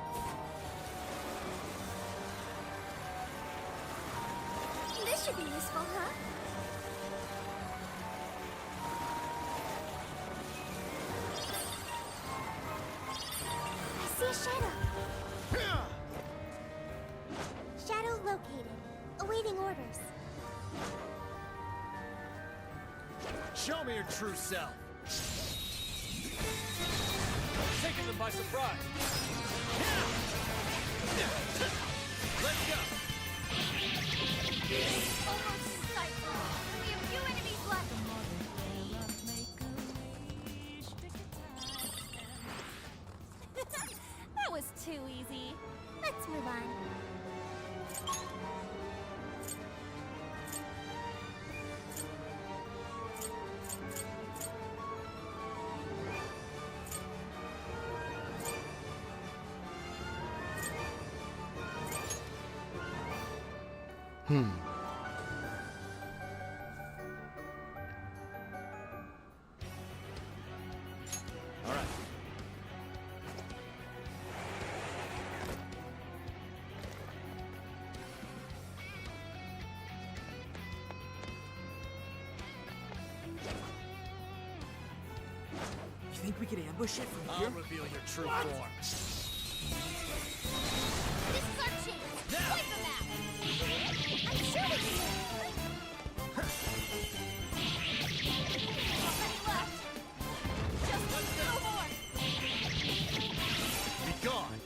This should be useful, huh? I see a shadow. Shadow located. Awaiting orders. Show me your true self. Taking them by surprise. Let's go. Almost in sight. We have few enemies left. That was too easy. Let's move on. All right. You think we could ambush it from I'll here? reveal your true form. This is our chance. Wipe them out. I'm sure we can. Nobody left. Just a little more. Be gone.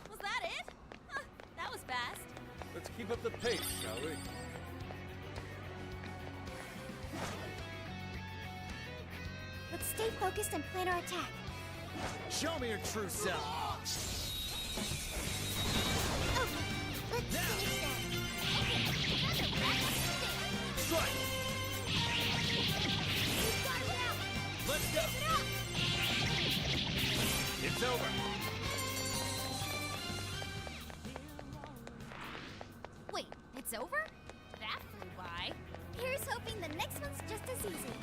Was that it? Huh, that was fast. Let's keep up the pace, shall we? Let's stay focused and plan our attack. Show me your true self. Okay, let's finish that. Strike. We've got it out. Let's go. Keep it up. It's over. Wait, it's over? That flew by. Here's hoping the next one's just as easy.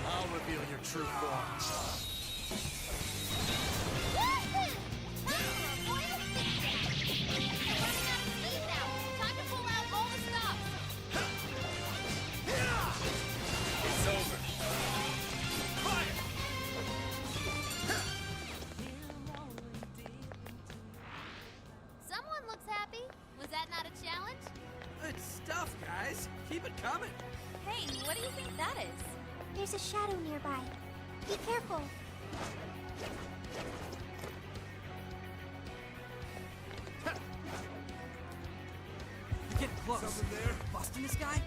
I'll reveal coming. Hey, what do you think that is? There's a shadow nearby. Be careful. You're getting close. Something there? Busting this guy?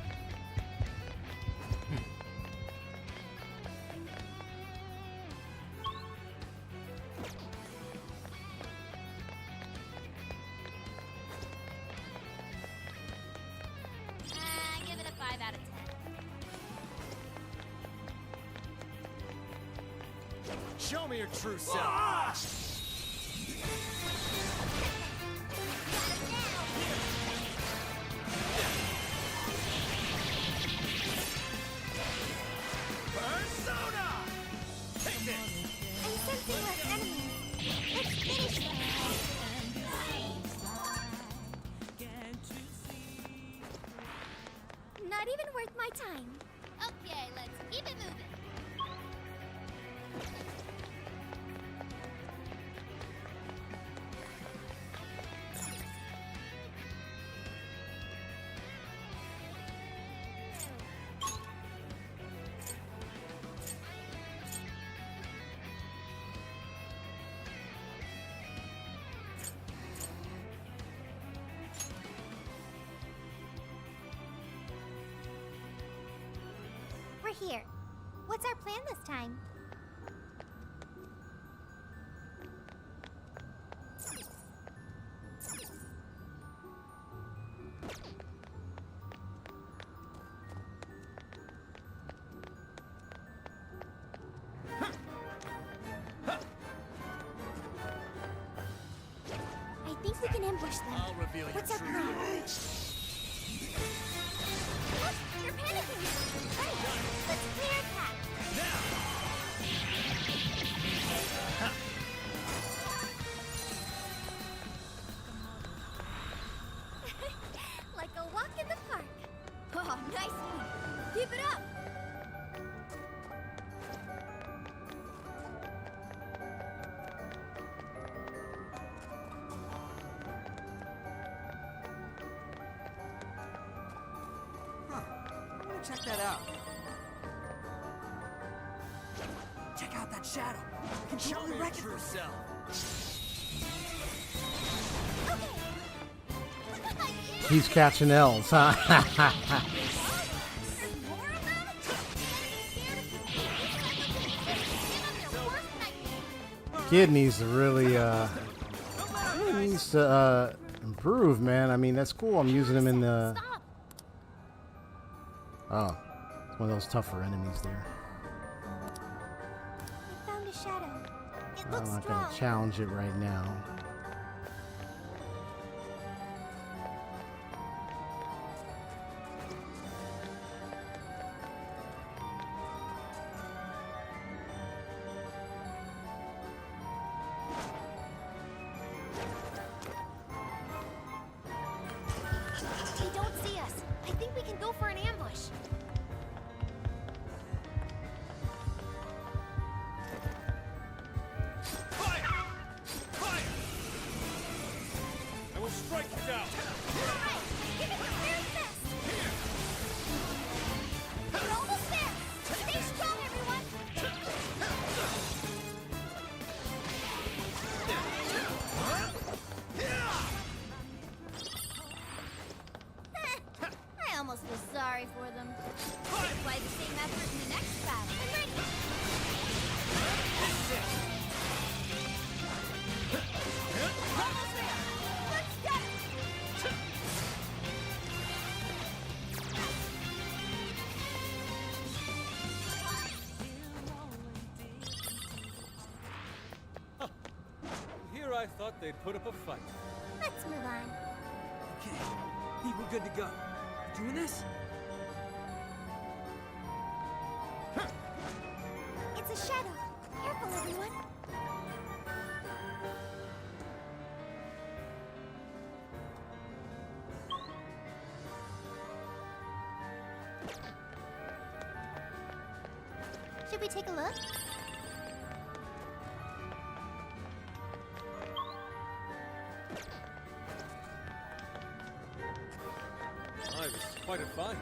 Give it a 5 out of 10. Show me your true self. Persona! Take this! I'm sensing less enemies. Let's finish them. Not even worth my time. Okay, let's keep it moving. We're here. What's our plan this time? I think we can ambush them. I'll reveal What's your our true plan? form. Look, you're panicking. Right. Let's clear a path. Like a walk in the park. Oh, nice one. Keep it up. Huh. I want to check that out. Check out that shadow. I can Show totally me your wreck it. true self. He's catching L's, huh? Kid needs to really improve, man. I mean, that's cool. I'm using him in the... Oh, it's one of those tougher enemies there. I found a shadow. It I'm looks not strong. gonna challenge it right now. They don't see us. I think we can go for an ambush. Fire! Fire! I will strike you down. Alright, give it your very best. We're almost there. Stay strong, everyone. I almost feel sorry for them. Apply the same effort in the next battle. I'm ready. Almost there. Let's get it. Here I thought they'd put up a fight. Let's move on. Okay. I think we're good to go. You doing this? It's a shadow. Careful, everyone. Should we take a look? I was quite a fight.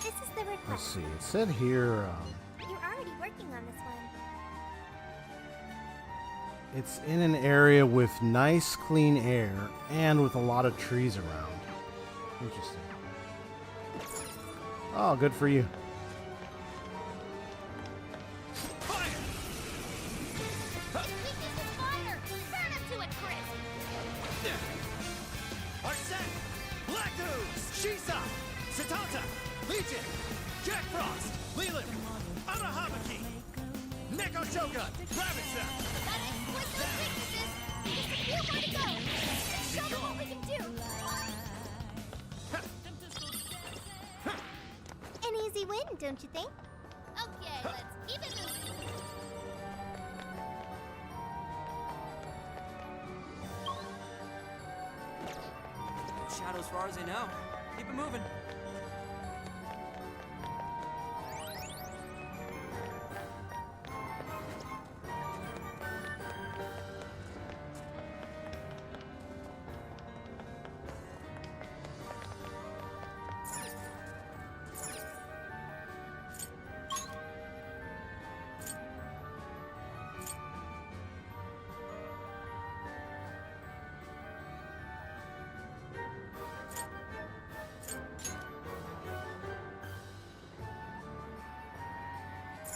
This is the request. Let's see. It said here. You're already working on this one. It's in an area with nice, clean air and with a lot of trees around. Interesting. Oh, good for you. An easy win, don't you think? Okay, let's keep it moving. No shadows far as I know. Keep it moving.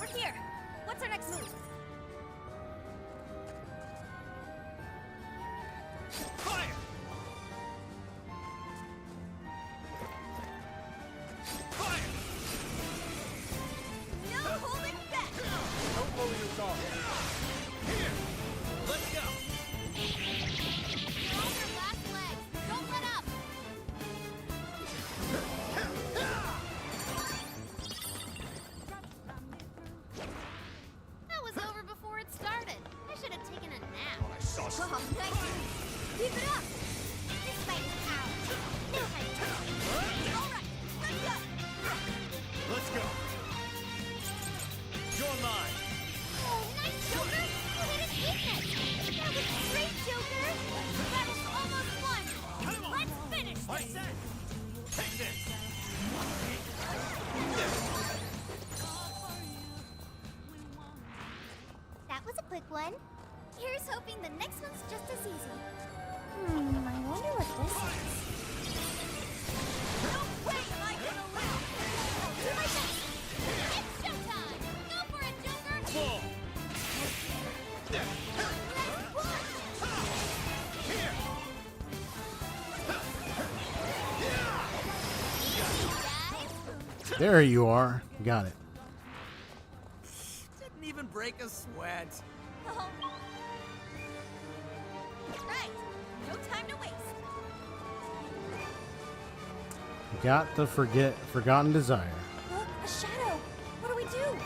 We're here. What's our next move? Fire! Fire! No holding back! Don't lower your guard. Here! Let's go! You're on your last legs. Don't let up. That was over before it started. I should have taken a nap. I saw Oh, nice. Keep it up. This fight is ours. No hesitation. All right, let's go. Let's go! You're mine! Oh, nice, Joker. You hit his weakness. That was great, Joker. The battle's almost won. Let's finish I this. said! Take this! That was a quick one. Here's hoping the next one's just as easy. I wonder what this is. No way am I gonna lose. I'll do my best. It's showtime. Go for it, Joker. Full! There you are. Got it. Didn't even break a sweat. Oh. Right. No time to waste. Got the forgotten desire. Look, a shadow. What do we do?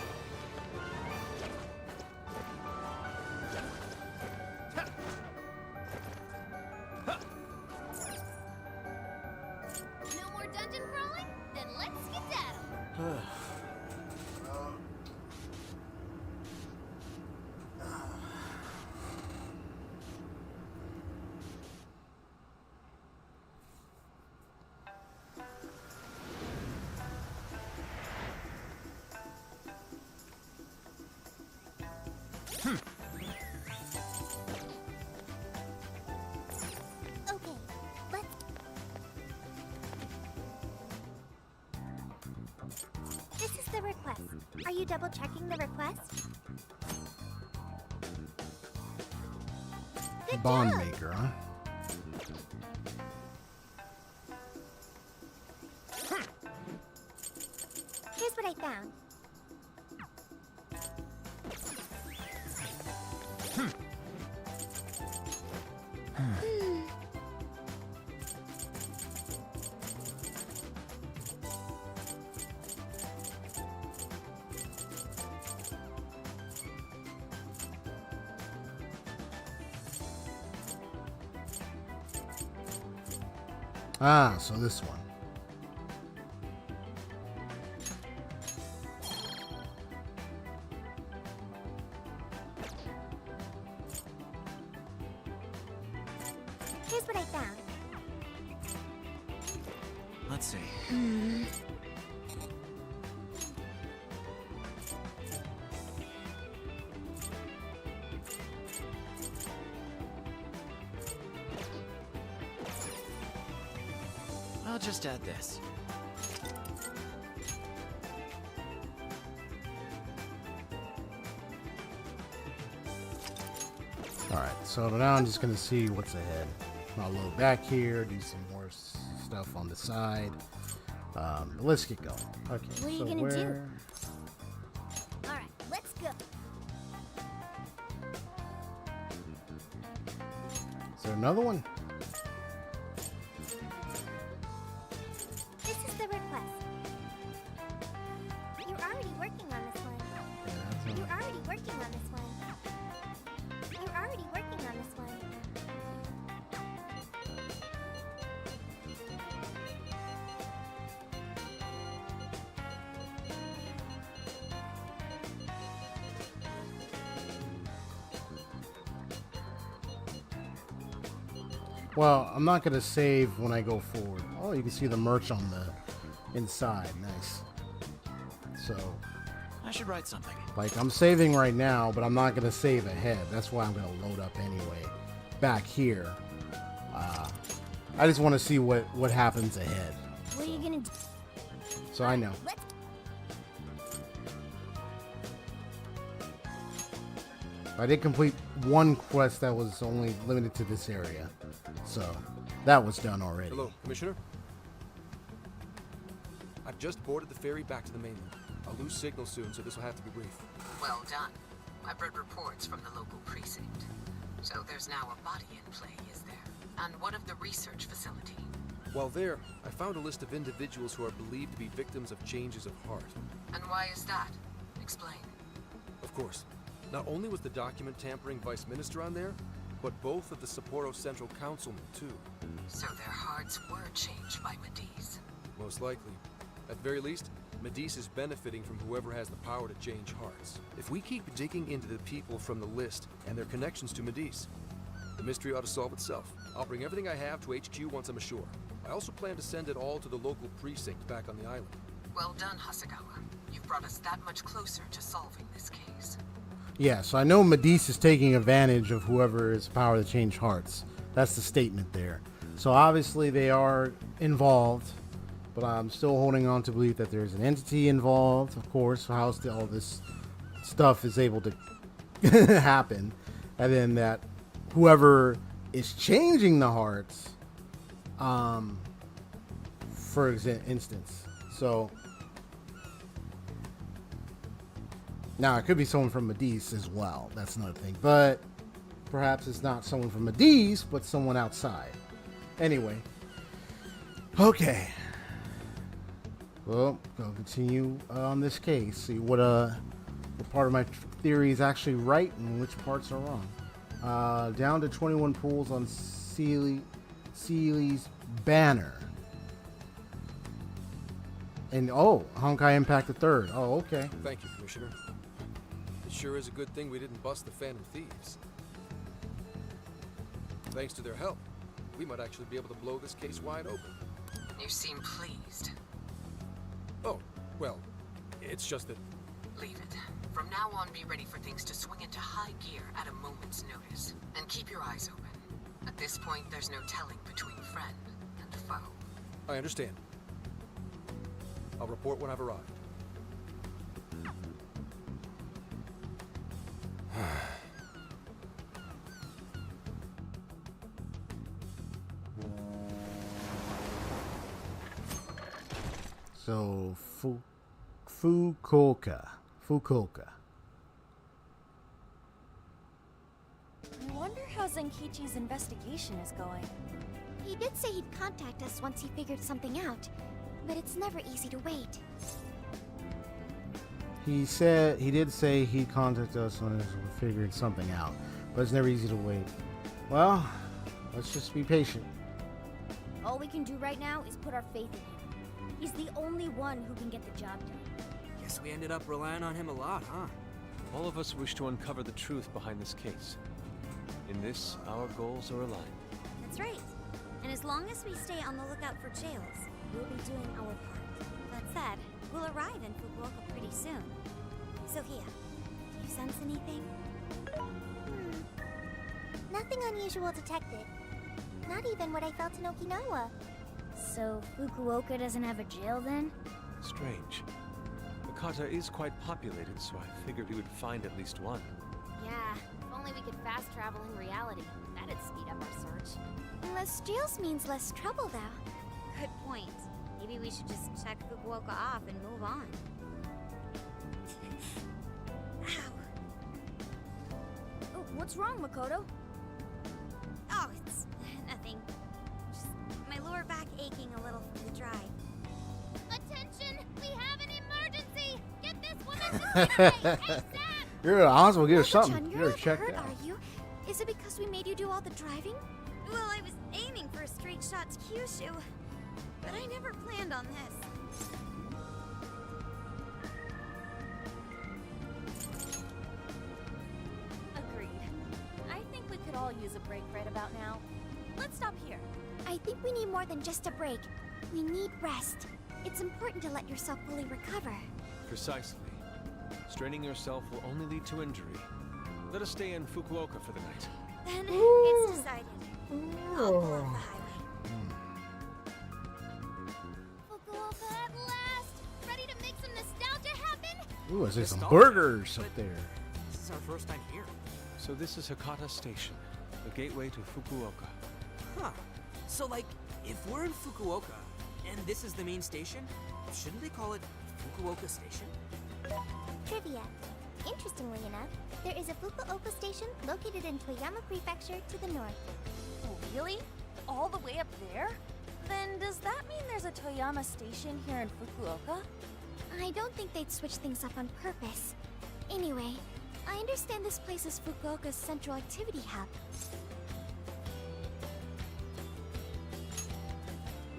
No more dungeon crawling? Then let's skedaddle. Okay, let's... This is the request. Are you double checking the request? Good Bond job. maker, huh? Here's what I found. Ah, so this one. Here's what I found. Let's see. I'll just add this. Alright, so now I'm just gonna see what's ahead. I'll load back here, do some more stuff on the side. Let's get going. Okay, What are you so gonna where... do? Alright, let's go. Is there another one? This is the request. You're already working on this one. You're already working on this one. You're already working on this one. Well, I'm not gonna save when I go forward. Oh, you can see the merch on the inside. Nice. So, I should write something. like, I'm saving right now, but I'm not gonna save ahead. That's why I'm gonna load up anyway. Back here. I just want to see what happens ahead. What are you gonna do? So I know. I did complete one quest that was only limited to this area. So, that was done already. Hello, Commissioner. I've just boarded the ferry back to the mainland. I'll lose signal soon, so this will have to be brief. Well done. I've read reports from the local precinct. So there's now a body in play, is there? And what of the research facility? While there, I found a list of individuals who are believed to be victims of changes of heart. And why is that? Explain. Of course. Not only was the document tampering vice minister on there, but both of the Sapporo Central Councilmen, too. So their hearts were changed by Mediz. Most likely. At the very least, Mediz is benefiting from whoever has the power to change hearts. If we keep digging into the people from the list and their connections to Mediz, the mystery ought to solve itself. I'll bring everything I have to HQ once I'm ashore. I also plan to send it all to the local precinct back on the island. Well done, Hasegawa. You've brought us that much closer to solving this case. Yeah, so I know Mediz is taking advantage of whoever has power to change hearts. That's the statement there. So obviously they are involved, but I'm still holding on to believe that there's an entity involved, of course, how all this stuff is able to happen. And then that whoever is changing the hearts, for instance. So now, it could be someone from Mediz as well. That's another thing. But perhaps it's not someone from Mediz, but someone outside. Anyway. Okay. Well, I'll continue on this case. See what part of my theory is actually right and which parts are wrong. Down to 21 pools on Sealy's banner. And, oh, Honkai Impact the Third. Oh, okay. Thank you, Commissioner. It sure is a good thing we didn't bust the Phantom Thieves. Thanks to their help, we might actually be able to blow this case wide open. You seem pleased. Oh, well, it's just that... Leave it. From now on, be ready for things to swing into high gear at a moment's notice. And keep your eyes open. At this point, there's no telling between friend and foe. I understand. I'll report when I've arrived. So, Fukuoka. I wonder how Zenkichi's investigation is going. He did say he'd contact us once he figured something out, but it's never easy to wait. He did say he'd contact us when we figured something out, but it's never easy to wait. Well, let's just be patient. All we can do right now is put our faith in him. He's the only one who can get the job done. Guess we ended up relying on him a lot, huh? All of us wish to uncover the truth behind this case. In this, our goals are aligned. That's right. And as long as we stay on the lookout for jails, we'll be doing our part. That said, we'll arrive in Fukuoka pretty soon. Sophia, you sense anything? Nothing unusual detected. Not even what I felt in Okinawa. So, Fukuoka doesn't have a jail then? Strange. Hakata is quite populated, so I figured we would find at least one. Yeah, if only we could fast travel in reality. That'd speed up our search. Less jails means less trouble, though. Good point. Maybe we should just check Fukuoka off and move on. Ow. Oh, what's wrong, Makoto? Oh, it's nothing. Just my lower back aching a little from the drive. Attention! We have an emergency! Get this woman to safety! You're at the hospital, get her something. Makoto-chan, Get you're her not checked hurt, out. are you? Is it because we made you do all the driving? Well, I was aiming for a straight shot to Kyushu, but I never planned on this. Agreed. I think we could all use a break right about now. Let's stop here. I think we need more than just a break. We need rest. It's important to let yourself fully recover. Precisely. Straining yourself will only lead to injury. Let us stay in Fukuoka for the night. Then it's decided. I'll pull off the highway. Fukuoka at last! Ready to make some nostalgia happen? Ooh, I see some Nostalgia, burgers up there. This is our first time here. So this is Hakata Station, the gateway to Fukuoka. Huh. So, like, if we're in Fukuoka, and this is the main station, shouldn't they call it Fukuoka Station? Trivia. Interestingly enough, there is a Fukuoka station located in Toyama Prefecture to the north. Oh, really? All the way up there? Then does that mean there's a Toyama station here in Fukuoka? I don't think they'd switch things up on purpose. Anyway, I understand this place is Fukuoka's central activity hub.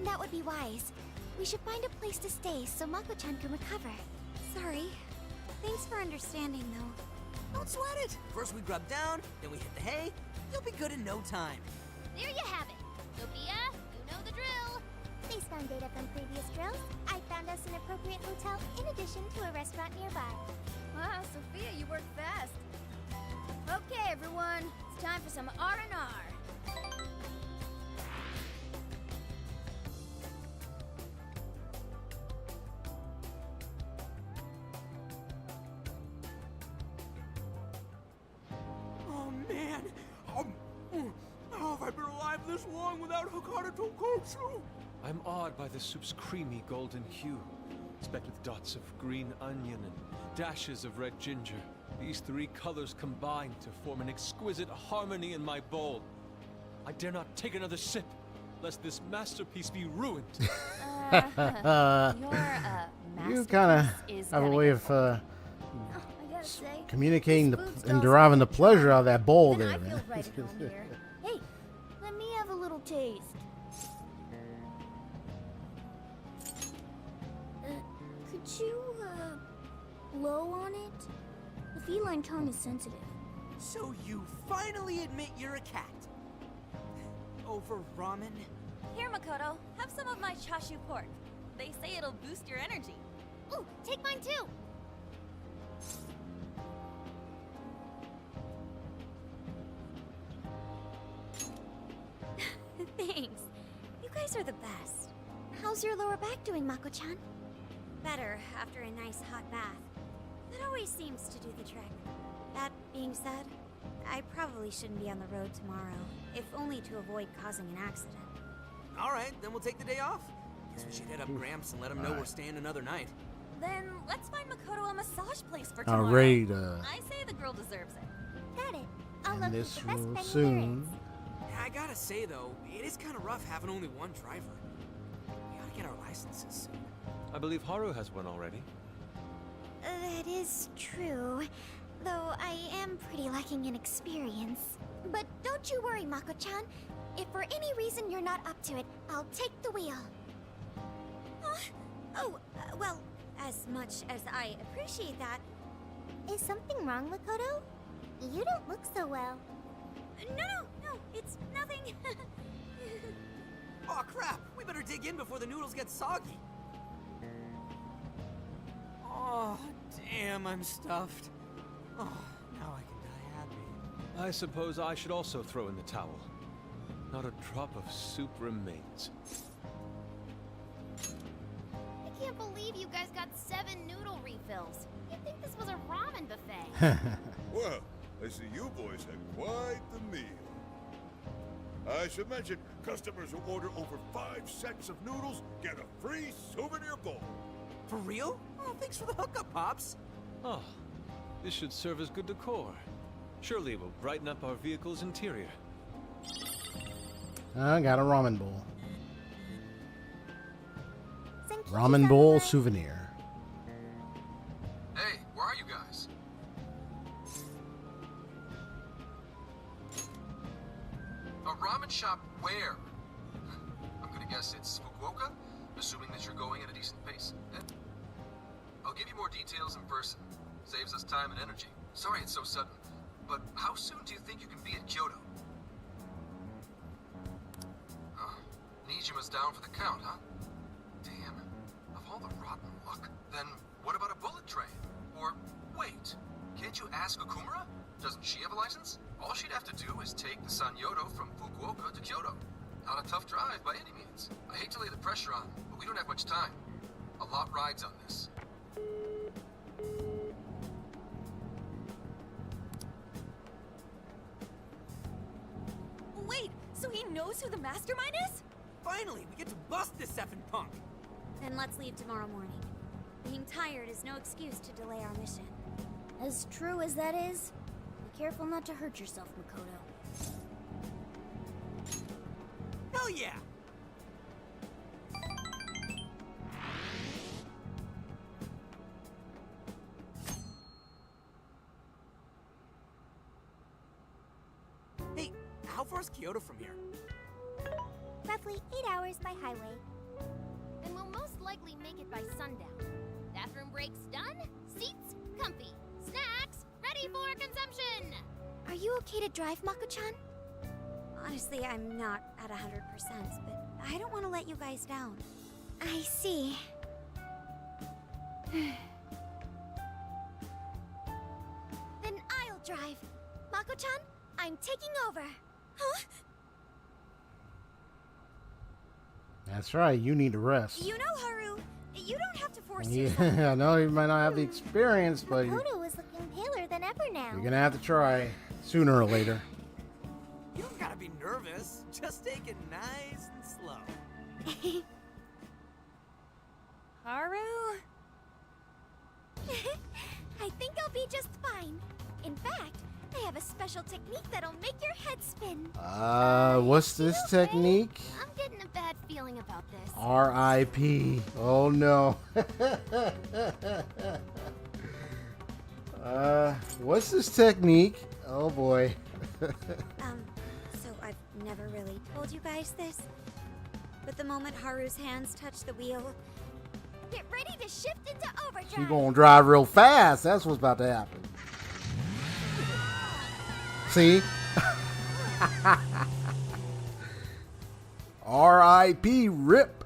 That would be wise. We should find a place to stay so Mako-chan can recover. Sorry. Thanks for understanding, though. Don't sweat it. First we grub down, then we hit the hay. You'll be good in no time. There you have it. Sophia, you know the drill. Based on data from previous drills, I found us an appropriate hotel in addition to a restaurant nearby. Wow, Sophia, you work fast. Okay, everyone, it's time for some R&R. Oh, man. How have I been alive this long without Hakata Tonkotsu? I'm awed by the soup's creamy golden hue, specked with dots of green onion and dashes of red ginger. These three colors combine to form an exquisite harmony in my bowl. I dare not take another sip, lest this masterpiece be ruined. Your You kind is of have a gonna way get of I gotta say, communicating this food and smells deriving the like pleasure out of that bowl then there, I feel man. right at home here. Hey, let me have a little taste. Could you, blow on it? The feline tongue is sensitive. So you finally admit you're a cat. Over ramen? Here, Makoto, have some of my chashu pork. They say it'll boost your energy. Ooh, take mine too. Thanks. You guys are the best. How's your lower back doing, Mako-chan? Better after a nice hot bath. That always seems to do the trick. That being said, I probably shouldn't be on the road tomorrow, if only to avoid causing an accident. All right, then we'll take the day off. Guess we should hit up Gramps and let him know we're staying another night. Then let's find Makoto a massage place for tomorrow. Alright, I say the girl deserves it. Got it. I'll and look this for the best will venue soon. Yeah, I gotta say though, it is kind of rough having only one driver. We gotta get our licenses soon. I believe Haru has one already. That is true, though I am pretty lacking in experience. But don't you worry, Mako-chan. If for any reason you're not up to it, I'll take the wheel. Well, as much as I appreciate that... Is something wrong, Makoto? You don't look so well. No, it's nothing. Oh crap! We better dig in before the noodles get soggy. Oh, damn, I'm stuffed. Oh, now I can die happy. I suppose I should also throw in the towel. Not a drop of soup remains. I can't believe you guys got 7 noodle refills. You'd think this was a ramen buffet. Well, I see you boys had quite the meal. I should mention, customers who order over 5 sets of noodles get a free souvenir bowl. For real? Oh, thanks for the hookup, Pops. Oh, this should serve as good decor. Surely it will brighten up our vehicle's interior. I got a ramen bowl. Ramen bowl souvenir. Hey, where are you guys? A ramen shop where? I'm gonna guess it's Fukuoka, assuming that you're going at a decent pace. I'll give you more details in person. Saves us time and energy. Sorry it's so sudden, but how soon do you think you can be at Kyoto? Nijima's down for the count, huh? Damn. Of all the rotten luck. Then what about a bullet train? Or, wait, can't you ask Okumura? Doesn't she have a license? All she'd have to do is take the Sanyodo from Fukuoka to Kyoto. Not a tough drive by any means. I hate to lay the pressure on, but we don't have much time. A lot rides on this. Wait, so he knows who the mastermind is? Finally, we get to bust this effing punk. Then let's leave tomorrow morning. Being tired is no excuse to delay our mission. As true as that is, be careful not to hurt yourself, Makoto. Hell yeah! Hey, how far is Kyoto from here? Roughly 8 hours by highway. Then we'll most likely make it by sundown. Bathroom breaks done, seats comfy, snacks ready for consumption! Are you okay to drive, Mako-chan? Honestly, I'm not at 100%, but I don't want to let you guys down. I see. Then I'll drive. Mako-chan, I'm taking over. Huh? That's right. You need to rest. You know, Haru, you don't have to force yourself. Yeah, I know you might not have the experience, but you're Makoto is looking paler than ever now. gonna have to try sooner or later. You don't gotta be nervous. Just take it nice and slow. Haru? I think I'll be just fine. In fact, I have a special technique that'll make your head spin. What's this technique? I'm getting a bad feeling about this. R.I.P. Oh no. What's this technique? Oh boy. So I've never really told you guys this, but the moment Haru's hands touch the wheel, get ready to shift into overdrive. She's gonna drive real fast. That's what's about to happen. See? R.I.P. Rip.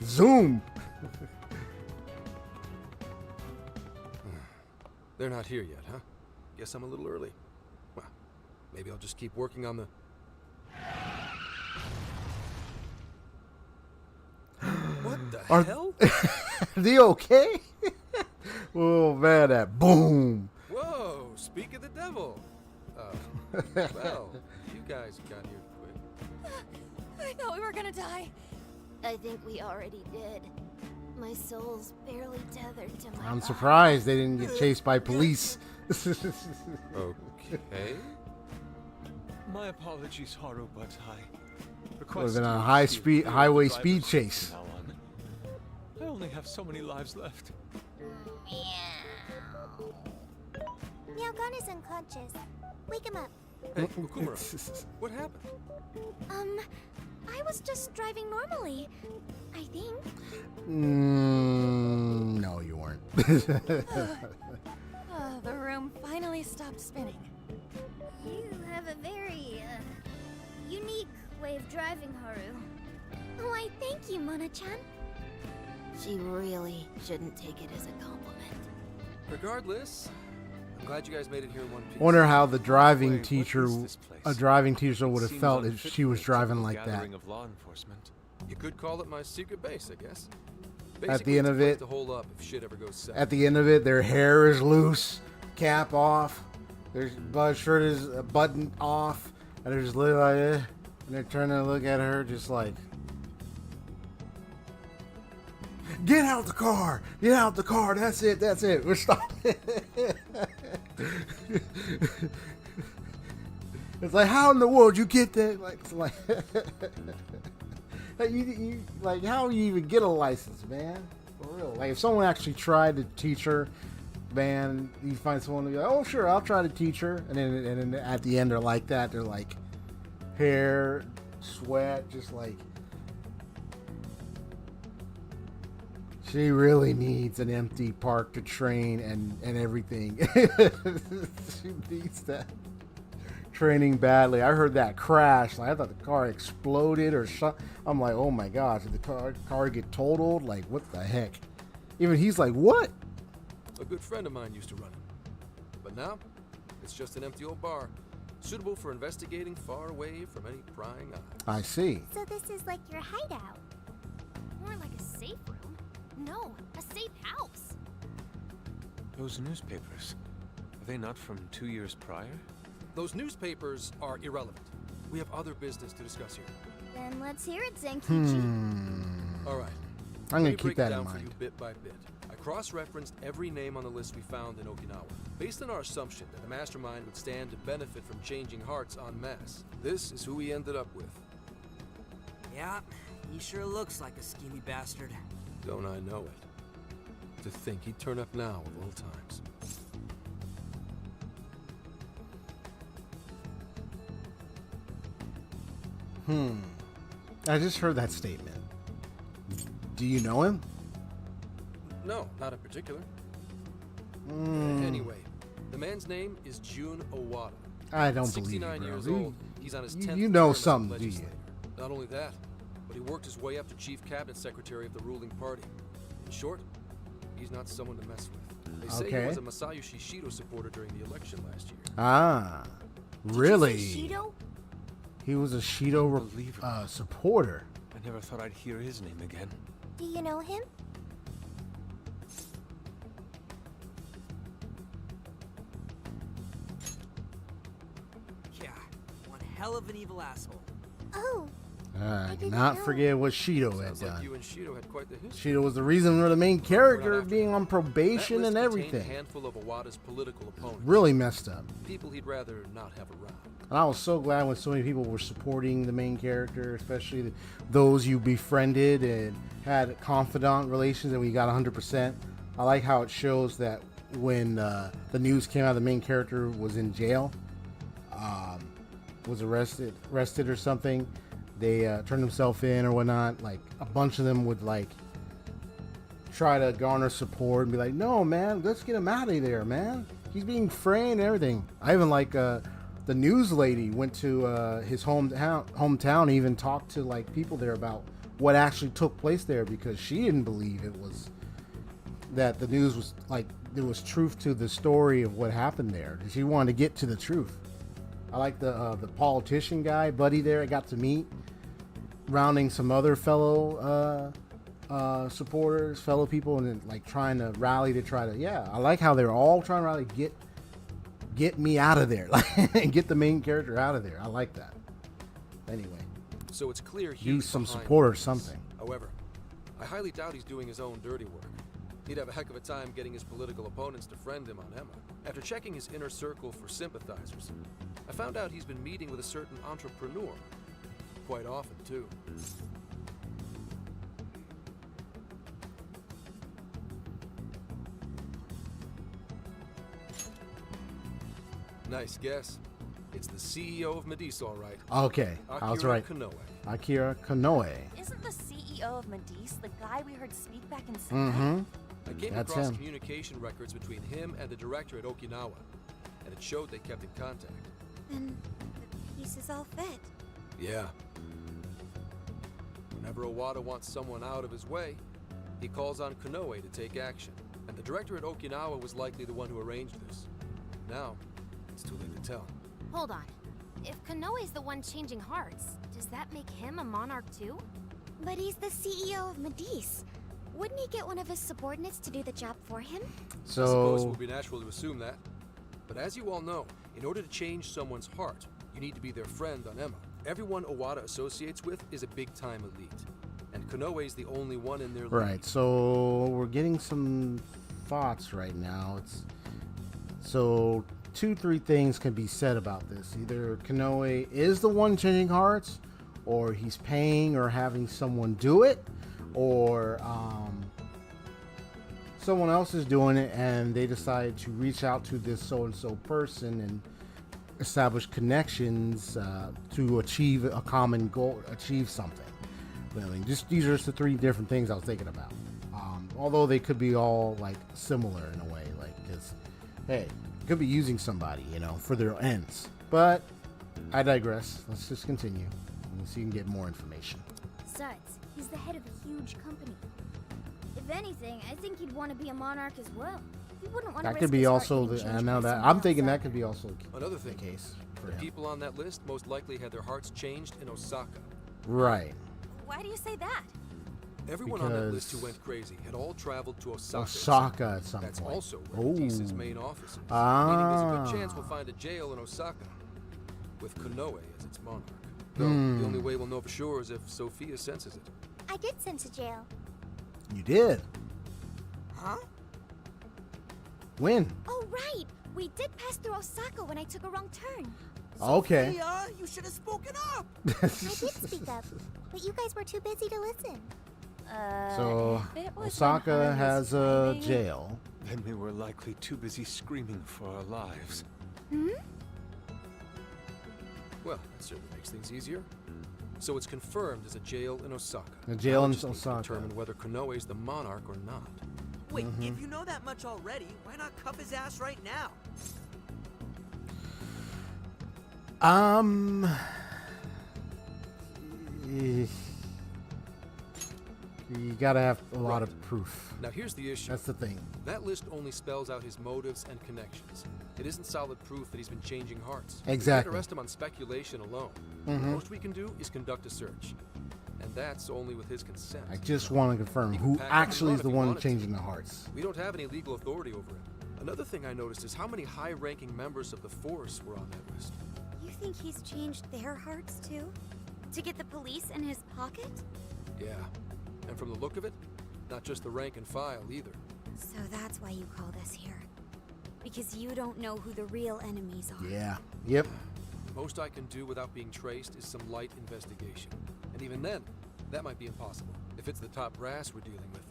Zoom. They're not here yet, huh? Guess I'm a little early. Well, maybe I'll just keep working on the... What the hell? Are they okay? Oh man, that boom. Whoa, speak of the devil. Well, you guys got here quick. I thought we were gonna die. I think we already did. My soul's barely tethered to my I'm body. surprised they didn't get chased by police. Okay. My apologies, Haru, but I Would have been a highway speed chase. I only have so many lives left. Myaogan is unconscious. Wake him up. Hey, Okumura, what happened? I was just driving normally. I think. No, you weren't. The room finally stopped spinning. You have a very, unique way of driving, Haru. Why, thank you, Mona-chan. She really shouldn't take it as a compliment. Regardless, I'm glad you guys made it here in one piece. Wonder how the driving teacher, a driving teacher, would have felt if she was driving like that. Gathering of law enforcement. You could call it my secret base, I guess. At the end of it, to hold up if shit ever goes south. at the end of it, their hair is loose, cap off, their shirt is buttoned off, and they're just looking like and they're turning to look at her just like, get out the car, get out the car, that's it, we're stopping. It's like, how in the world you get that? Like you like, how do you even get a license, man? For real. Like, if someone actually tried to teach her, man, you find someone to be like, oh, sure, I'll try to teach her. And then at the end, they're like that. They're like, hair, sweat, just like, she really needs an empty park to train and everything. She needs that training badly. I heard that crash. Like, I thought the car exploded or shot. I'm like, oh my gosh, did the car get totaled? Like, what the heck? Even he's like, what? A good friend of mine used to run it. But now, it's just an empty old bar, suitable for investigating far away from any prying eyes. I see. So this is like your hideout. More like a safe room. No, a safe house. Those newspapers, are they not from 2 years prior? Those newspapers are irrelevant. We have other business to discuss here. Then let's hear it, Zenkichi. All right. I'm going to Let me keep break it that in down for you mind. bit by bit. I cross-referenced every name on the list we found in Okinawa, based on our assumption that the mastermind would stand to benefit from changing hearts en masse. This is who we ended up with. Yeah, he sure looks like a schemy bastard. Don't I know it? To think he'd turn up now of all times. I just heard that statement. Do you know him? No, not in particular. Anyway, the man's name is Jun Owada. I don't believe you, 69 bro. years old. He's on his 10th You know term as a something, do you? legislator. Not only that, but he worked his way up to chief cabinet secretary of the ruling party. In short, he's not someone to mess with. They say he was a Masayoshi Shido supporter during the election last year. Ah, really? Did you say Shido? He was a Shido supporter. I never thought I'd hear his name again. Do you know him? Yeah, one hell of an evil asshole. Oh. I did not forget what Shido had Sounds like done. you and Shido had quite the history. Shido was the reason for the main character being on probation and A everything. handful of Owada's political opponents. Really messed up. People he'd rather not have around. And I was so glad when so many people were supporting the main character, especially those you befriended and had confidant relations, and we got 100%. I like how it shows that when the news came out, the main character was in jail, was arrested or something. They turned themselves in or whatnot. Like, a bunch of them would like try to garner support and be like, "No, man, let's get him out of there, man. He's being framed and everything." I even like the news lady went to his hometown and even talked to like people there about what actually took place there, because she didn't believe it was that the news was like there was truth to the story of what happened there. She wanted to get to the truth. I like the politician guy, buddy there I got to meet, rounding some other fellow supporters, fellow people, and then like trying to rally to try to, I like how they're all trying to rally, get me out of there, like, get the main character out of there. I like that. Anyway, So it's clear he's use some behind support or this. something. However, I highly doubt he's doing his own dirty work. He'd have a heck of a time getting his political opponents to friend him on Emma. After checking his inner circle for sympathizers, I found out he's been meeting with a certain entrepreneur. Quite often, too. Nice guess. It's the CEO of Medice, all right. Okay, I was Akira right. Konoe. Akira Konoe. Isn't the CEO of Medice the guy we heard speak back in Mm-hmm. I came That's across him. communication records between him and the director at Okinawa, and it showed they kept in contact. Then the pieces all fit. Yeah. Whenever Owada wants someone out of his way, he calls on Konoe to take action. And the director at Okinawa was likely the one who arranged this. Now, it's too late to tell. Hold on. If Konoe's the one changing hearts, does that make him a monarch too? But he's the CEO of Medice. Wouldn't he get one of his subordinates to do the job for him? I suppose it So, would be natural to assume that. But as you all know, in order to change someone's heart, you need to be their friend on Emma. Everyone Owada associates with is a big-time elite. And Konoe's the only one in their league. right. So we're getting some thoughts right now. So 2-3 things can be said about this. Either Konoe is the one changing hearts, or he's paying or having someone do it, or someone else is doing it and they decide to reach out to this so-and-so person and establish connections to achieve a common goal, achieve something. I mean, these are just the 3 different things I was thinking about. Although they could be all like similar in a way, like, because hey, could be using somebody, for their ends. But I digress. Let's just continue so you can get more information. Besides, he's the head of a huge company. If anything, I think he'd want to be a monarch as well. He wouldn't want to That risk could be his heart also getting the. changed Now by that someone I'm thinking, else that could be also Another thing, the case for the him. people on that list most likely had their hearts changed in Osaka. Right. Why do you say that? Everyone on that list who Because went crazy had all traveled to Osaka. Osaka at some That's point. also where Medice's Oh. main office is. Meaning Ah. there's a good chance we'll find a jail in Osaka, with Konoe as its monarch. Though the only way we'll know for sure is if Sophia senses it. I did sense a jail. You did. Huh? When? Oh, right! We did pass through Osaka when I took a wrong turn. Okay. Sophia, you should have spoken up. I did speak up, but you guys were too busy to listen. So if it was when Osaka I was has a driving- jail. Then we were likely too busy screaming for our lives. Well, that certainly makes things easier. So it's confirmed as a jail in Osaka. A jail Now in we just need to Osaka. determine whether Konoe's the monarch or not. Wait, if you know that much already, why not cuff his ass right now? You gotta have a lot of proof. Now here's the issue. That's the thing. That list only spells out his motives and connections. It isn't solid proof that he's been changing hearts. We Exactly. can't arrest him on speculation alone. The most we can do is conduct a search. And that's only with his consent. I just want to confirm He can who pack actually is up the if he one wanted to. changing the hearts. We don't have any legal authority over it. Another thing I noticed is how many high-ranking members of the force were on that list. You think he's changed their hearts too? To get the police in his pocket? Yeah. And from the look of it, not just the rank and file either. So that's why you called us here. Because you don't know who the real enemies are. Yeah. Yep. Most I can do without being traced is some light investigation. And even then, that might be impossible. If it's the top brass we're dealing with,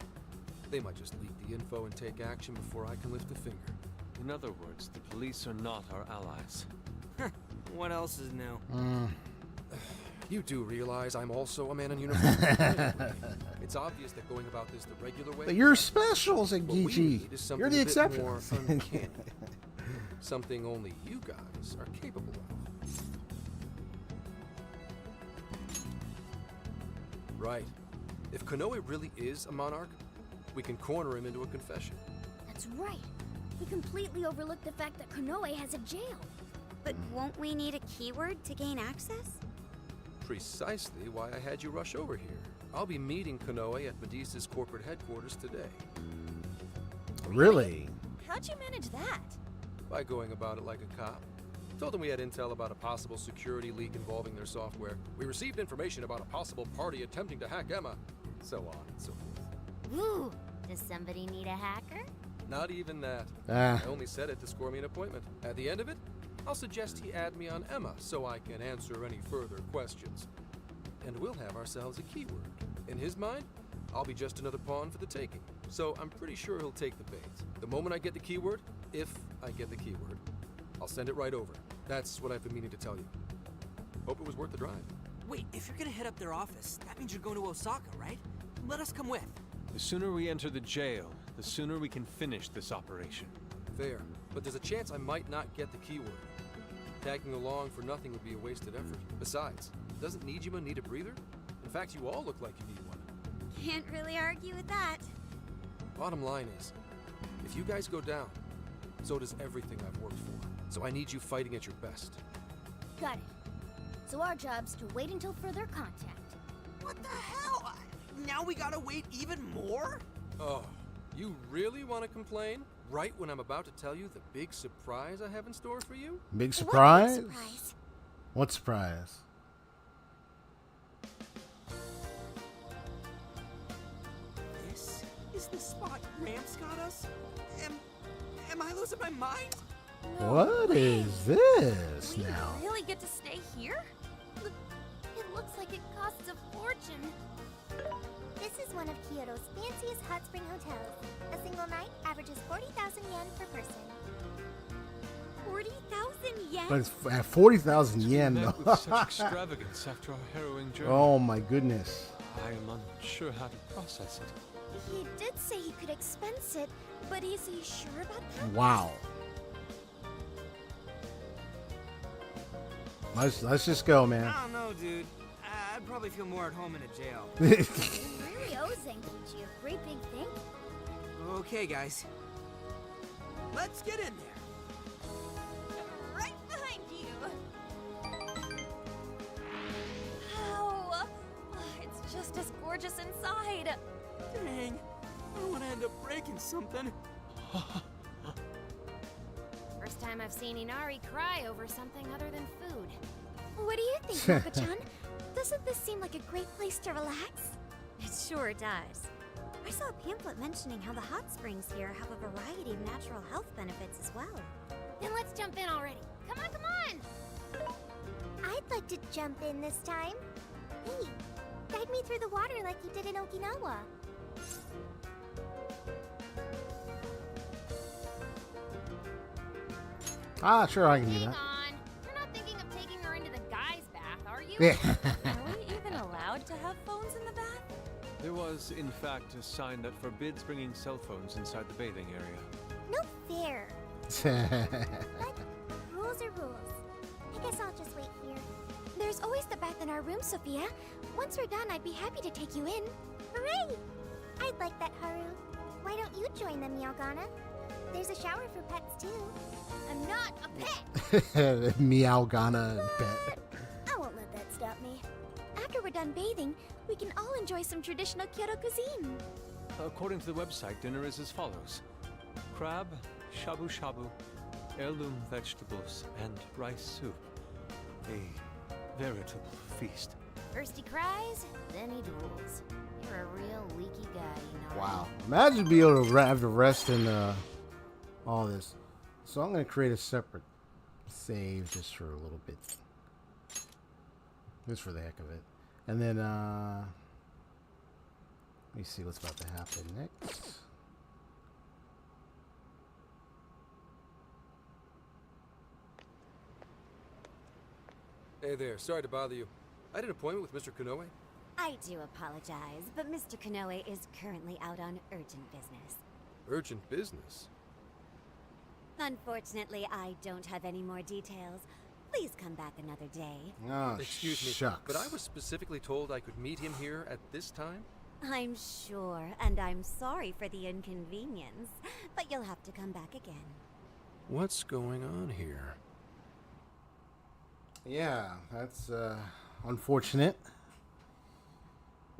they might just leak the info and take action before I can lift a finger. In other words, the police are not our allies. What else is new? You do realize I'm also a man in uniform. Anyway, it's obvious that going about this the regular way. But you're special, said What we Geechee. need is something You're the a bit exception. more uncanny. Something only you guys are capable of. Right. If Konoe really is a monarch, we can corner him into a confession. That's right. We completely overlooked the fact that Konoe has a jail. But won't we need a keyword to gain access? Precisely why I had you rush over here. I'll be meeting Konoe at Medice's corporate headquarters today. Really? How'd you manage that? By going about it like a cop. Told them we had intel about a possible security leak involving their software. We received information about a possible party attempting to hack Emma. So on and so forth. Ooh, does somebody need a hacker? Not even that. Ah. I only said it to score me an appointment. At the end of it, I'll suggest he add me on Emma so I can answer any further questions. And we'll have ourselves a keyword. In his mind, I'll be just another pawn for the taking. So I'm pretty sure he'll take the bait. The moment I get the keyword, if I get the keyword, I'll send it right over. That's what I've been meaning to tell you. Hope it was worth the drive. Wait, if you're gonna hit up their office, that means you're going to Osaka, right? Let us come with. The sooner we enter the jail, the sooner we can finish this operation. Fair. but there's a chance I might not get the keyword. Tagging along for nothing would be a wasted effort. Besides, doesn't Nijima need a breather? In fact, you all look like you need one. Can't really argue with that. Bottom line is, if you guys go down, so does everything I've worked for. So I need you fighting at your best. Got it. So our job's to wait until further contact. What the hell? Now we gotta wait even more? Oh, you really want to complain? Right when I'm about to tell you the big surprise I have in store for you? Big surprise? What big surprise? What surprise? This is the spot Gramps got us? Am I losing my mind? What is this We now? really get to stay here? It looks like it costs a fortune. This is one of Kyoto's fanciest hot spring hotels. A single night averages 40,000 yen per person. 40,000 yen? But it's at 40,000 yen, Met though. with such extravagance after our harrowing journey. Oh my goodness. I am unsure how to process it. He did say he could expense it, but is he sure about that? Wow. Let's just go, man. I don't know, dude. I'd probably feel more at home in a jail. You really owe Zenkichi a great big thing. Okay, guys. Let's get in there. Right behind you. Wow. It's just as gorgeous inside. Dang. I don't want to end up breaking something. First time I've seen Inari cry over something other than food. What do you think, Mako-chan? Doesn't this seem like a great place to relax? It sure does. I saw a pamphlet mentioning how the hot springs here have a variety of natural health benefits as well. Then let's jump in already. Come on, come on! I'd like to jump in this time. Hey, guide me through the water like you did in Okinawa. Ah, sure, I can do Hang that. on. You're not thinking of taking her into the guys' bath, are you? Yeah. Are we even allowed to have phones in the bath? There was, in fact, a sign that forbids bringing cell phones inside the bathing area. No fair. But rules are rules. I guess I'll just wait here. There's always the bath in our room, Sophia. Once we're done, I'd be happy to take you in. Hooray! I'd like that, Haru. Why don't you join them, Meowgana? There's a shower for pets, too. I'm not a pet! Meowgana pet. I won't let that stop me. After we're done bathing, we can all enjoy some traditional Kyoto cuisine. According to the website, dinner is as follows. Crab, shabu-shabu, heirloom vegetables, and rice soup. A veritable feast. First he cries, then he drools. You're a real leaky guy, Inari. Wow. Imagine being able to have to rest in all this. So I'm going to create a separate save just for a little bit. Just for the heck of it. And then, let me see what's about to happen next. Hey there, sorry to bother you. I had an appointment with Mr. Konoe. I do apologize, but Mr. Konoe is currently out on urgent business. Urgent business? Unfortunately, I don't have any more details. Please come back another day. Oh, Excuse me, shucks. but I was specifically told I could meet him here at this time? I'm sure, and I'm sorry for the inconvenience, but you'll have to come back again. What's going on here? Yeah, that's unfortunate.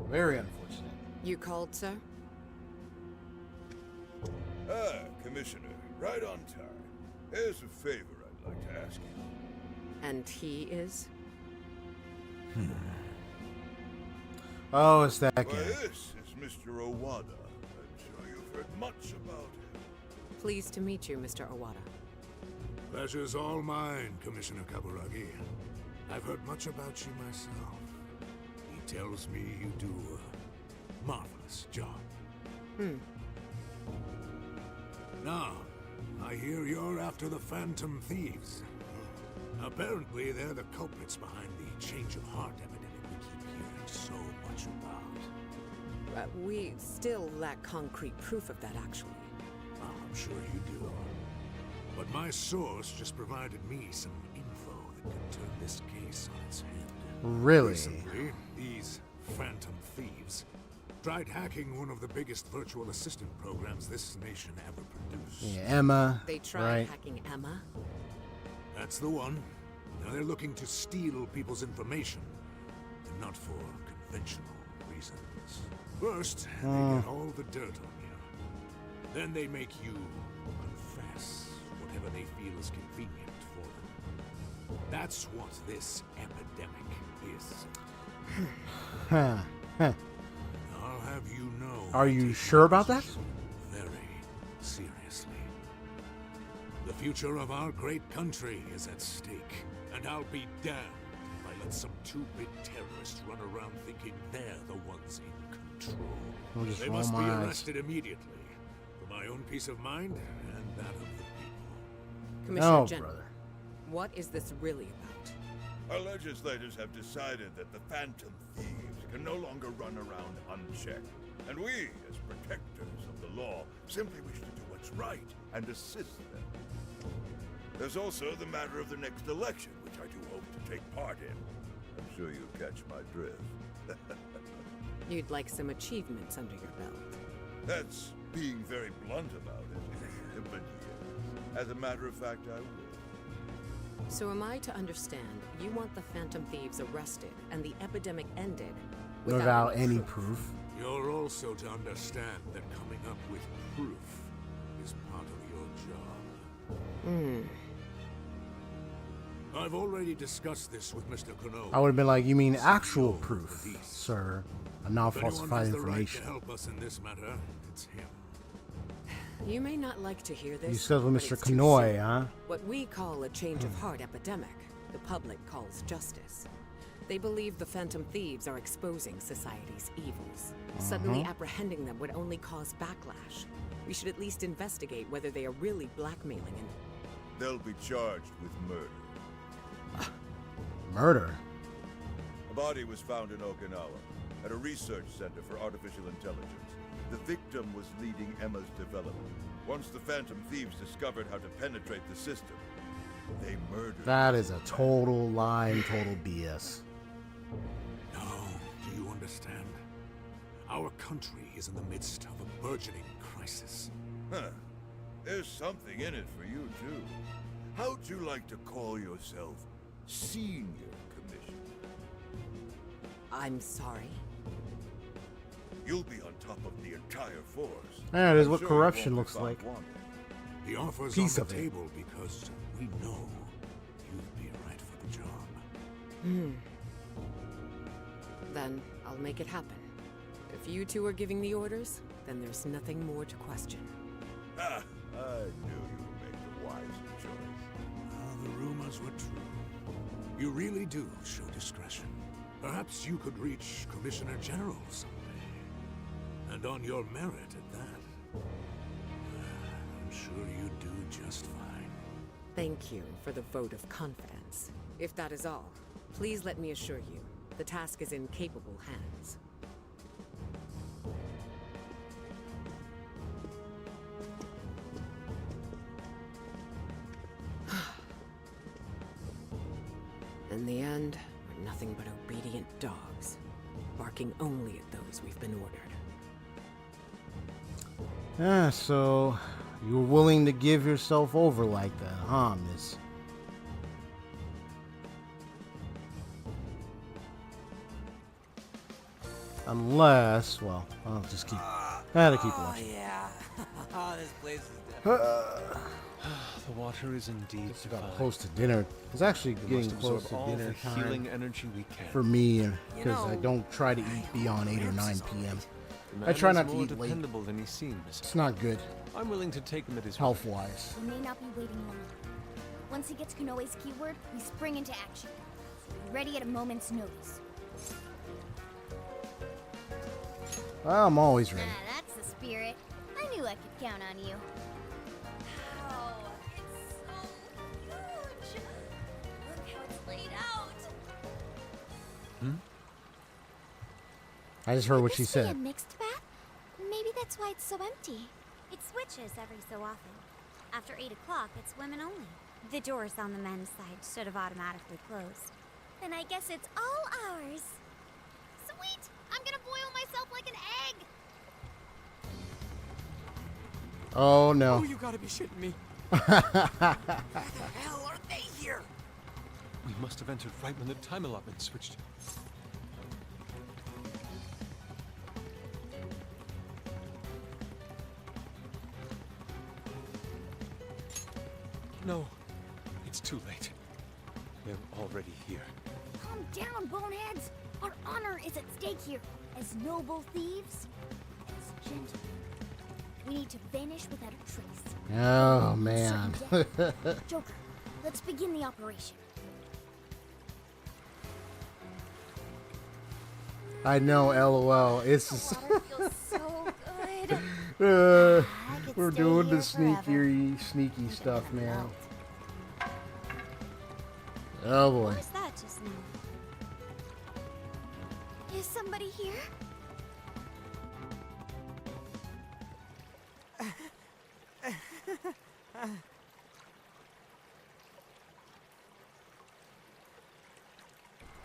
Very unfortunate. You called, sir? Ah, Commissioner, right on time. There's a favor I'd like to ask you. And he is? Oh, it's that Why, guy. this is Mr. Owada. I'm sure you've heard much about him. Pleased to meet you, Mr. Owada. Pleasure's all mine, Commissioner Kaburagi. I've heard much about you myself. He tells me you do a marvelous job. Now, I hear you're after the Phantom Thieves. Apparently, they're the culprits behind the change of heart epidemic we keep hearing so much about. We still lack concrete proof of that, actually. I'm sure you do. But my source just provided me some info that could turn this case on its head. Really? Recently, these phantom thieves tried hacking one of the biggest virtual assistant programs this nation ever produced. Yeah, Emma. They tried right? hacking Emma? That's the one. Now they're looking to steal people's information, and not for conventional reasons. First, they get all the dirt on you. Then they make you confess whatever they feel is convenient for them. That's what this epidemic is. I'll have you know. Are you sure about that? Very seriously. The future of our great country is at stake, and I'll be damned if I let some two-bit terrorists run around thinking they're the ones in control. I'll just They roll must be my eyes. arrested immediately, for my own peace of mind and that of the people. Commissioner General, what is this really about? Our legislators have decided that the phantom thieves can no longer run around unchecked. And we, as protectors of the law, simply wish to do what's right and assist them. There's also the matter of the next election, which I do hope to take part in. I'm sure you catch my drift. You'd like some achievements under your belt. That's being very blunt about it. But yes, as a matter of fact, I will. So am I to understand you want the Phantom Thieves arrested and the epidemic ended Without any proof? You're also to understand that coming up with proof is part of your job. I've already discussed this with Mr. Kuno. I would have been like, you mean actual proof, sir, and not If anyone falsified has the right information. to help us in this matter, it's him. You may not like to hear this. You said with but Mr. it's too Kanoi, soon. huh? What we call a change of heart epidemic, the public calls justice. They believe the Phantom Thieves are exposing society's evils. Suddenly apprehending them would only cause backlash. We should at least investigate whether they are really blackmailing and... They'll be charged with murder. Murder? A body was found in Okinawa, at a research center for artificial intelligence. The victim was leading Emma's development. Once the Phantom Thieves discovered how to penetrate the system, they murdered That is a total lie and total BS. No, do you understand? Our country is in the midst of a burgeoning crisis. Huh. There's something in it for you, too. How'd you like to call yourself Senior Commissioner? I'm sorry. You'll be on top of the entire force. That is I'm what sure you corruption won't be looks like. found wanting. The offer's Piece on of the it. table because we know you'd be right for the job. Then I'll make it happen. If you two are giving the orders, then there's nothing more to question. Ah, I knew you would make the wiser choice. The rumors were true. You really do show discretion. Perhaps you could reach Commissioner General someday. And on your merit at that. I'm sure you do just fine. Thank you for the vote of confidence. If that is all, please let me assure you, the task is in capable hands. In the end, we're nothing but obedient dogs, barking only at those we've been ordered. Yeah, so you were willing to give yourself over like that, huh, miss? Unless, well, I'll just keep. I had to keep watching. Yeah. Oh, this place is different. The water is indeed It's got close to dinner. It's actually We getting must close absorb to all dinner the time healing energy we can. for me, You because I know, don't try to eat beyond 8 or 9 p.m. The I try man not is to more eat late. dependable than he seems. It's not good, I'm willing to take him at his word. health-wise. We may not be waiting long. Once he gets Konoe's keyword, we spring into action. Be ready at a moment's notice. I'm always ready. Ah, that's the spirit. I knew I could count on you. Wow, it's so huge. Look how it's laid out. I just heard what Could she this be a said. mixed bath? Maybe that's why it's so empty. It switches every so often. After 8 o'clock, it's women only. The doors on the men's side should have automatically closed. Then I guess it's all ours. Sweet! I'm gonna boil myself like an egg! Oh no. Oh, you gotta be shitting me. Why the hell are they here? We must have entered right when the time allotment switched. No, it's too late. They're already here. Calm down, boneheads. Our honor is at stake here. As noble thieves, as gentlemen. We need to vanish without a trace. Oh man. Joker, let's begin the operation. I know, LOL. It's just Water feels so good. we're doing the sneaky stuff, man. Oh boy. What was that just now? Is somebody here?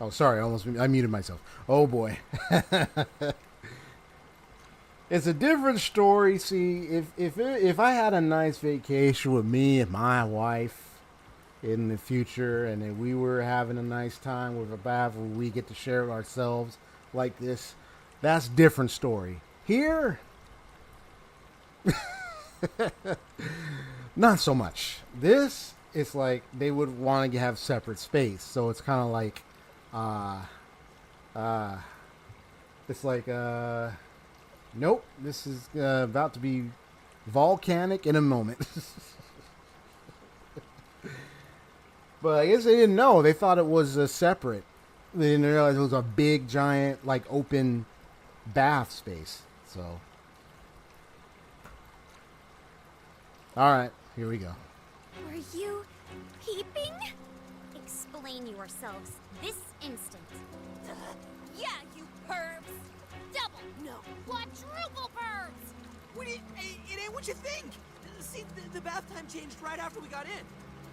Oh, sorry, I muted myself. Oh boy. It's a different story. See, if I had a nice vacation with me and my wife in the future, and if we were having a nice time with a bath where we get to share ourselves like this, that's a different story. Here, not so much. This is like they would want to have separate space, so it's kind of like, it's like, nope, this is about to be volcanic in a moment. But I guess they didn't know. They thought it was separate. They didn't realize it was a big, giant, like, open bath space. So, all right, here we go. Were you peeping? Explain yourselves this instant. Yeah, you pervs! Double, no, quadruple pervs! It ain't what you think. See, the bath time changed right after we got in.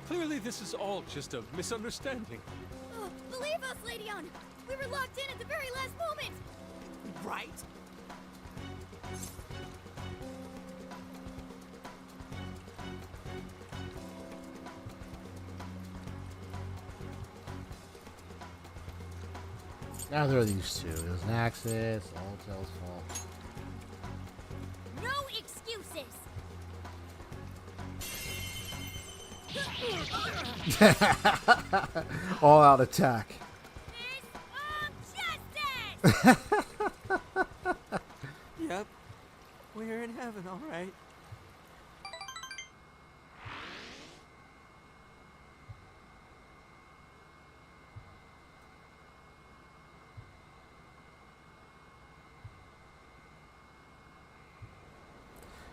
Clearly, this is all just a misunderstanding. Oh, believe us, Legion! We were locked in at the very last moment! Right? Now there are these two. It was an accident. It's the hotel's fault. No excuses! All out attack. Yep. We're in heaven, all right.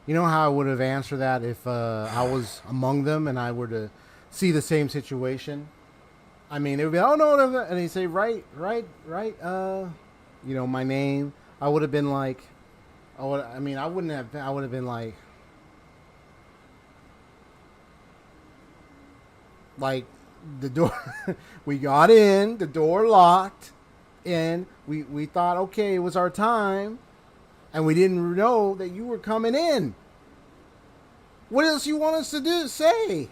You know how I would have answered that if I was among them and I were to see the same situation? I mean, it would be, oh, no, no, no. And he'd say, right, you know, my name. I would have been like, I would have been like the door, we got in, the door locked, and we thought, okay, it was our time. And we didn't know that you were coming in. What else you want us to do? Say.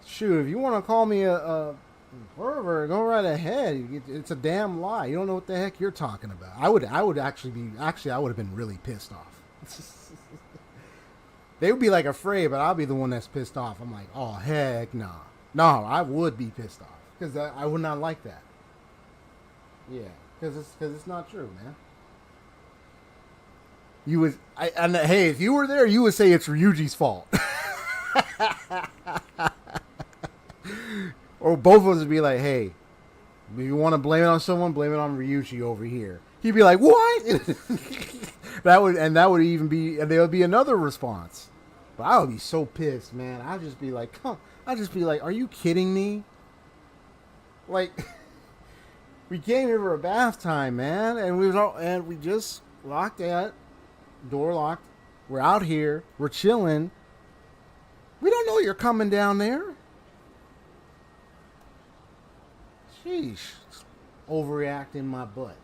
Shoot, if you want to call me a pervert, go right ahead. It's a damn lie. You don't know what the heck you're talking about. I would have been really pissed off. They would be like afraid, but I'll be the one that's pissed off. I'm like, oh heck no. No, I would be pissed off because I would not like that. Yeah. Because it's not true, man. Hey, if you were there, you would say it's Ryuji's fault. Or both of us would be like, hey, if you want to blame it on someone, blame it on Ryuji over here. He'd be like, what? There would be another response. But I would be so pissed, man. I'd just be like, are you kidding me? Like, we came here for a bath time, man, and we just locked that door locked, We're out here. We're chilling. We don't know you're coming down there. Sheesh. Overreacting my butt.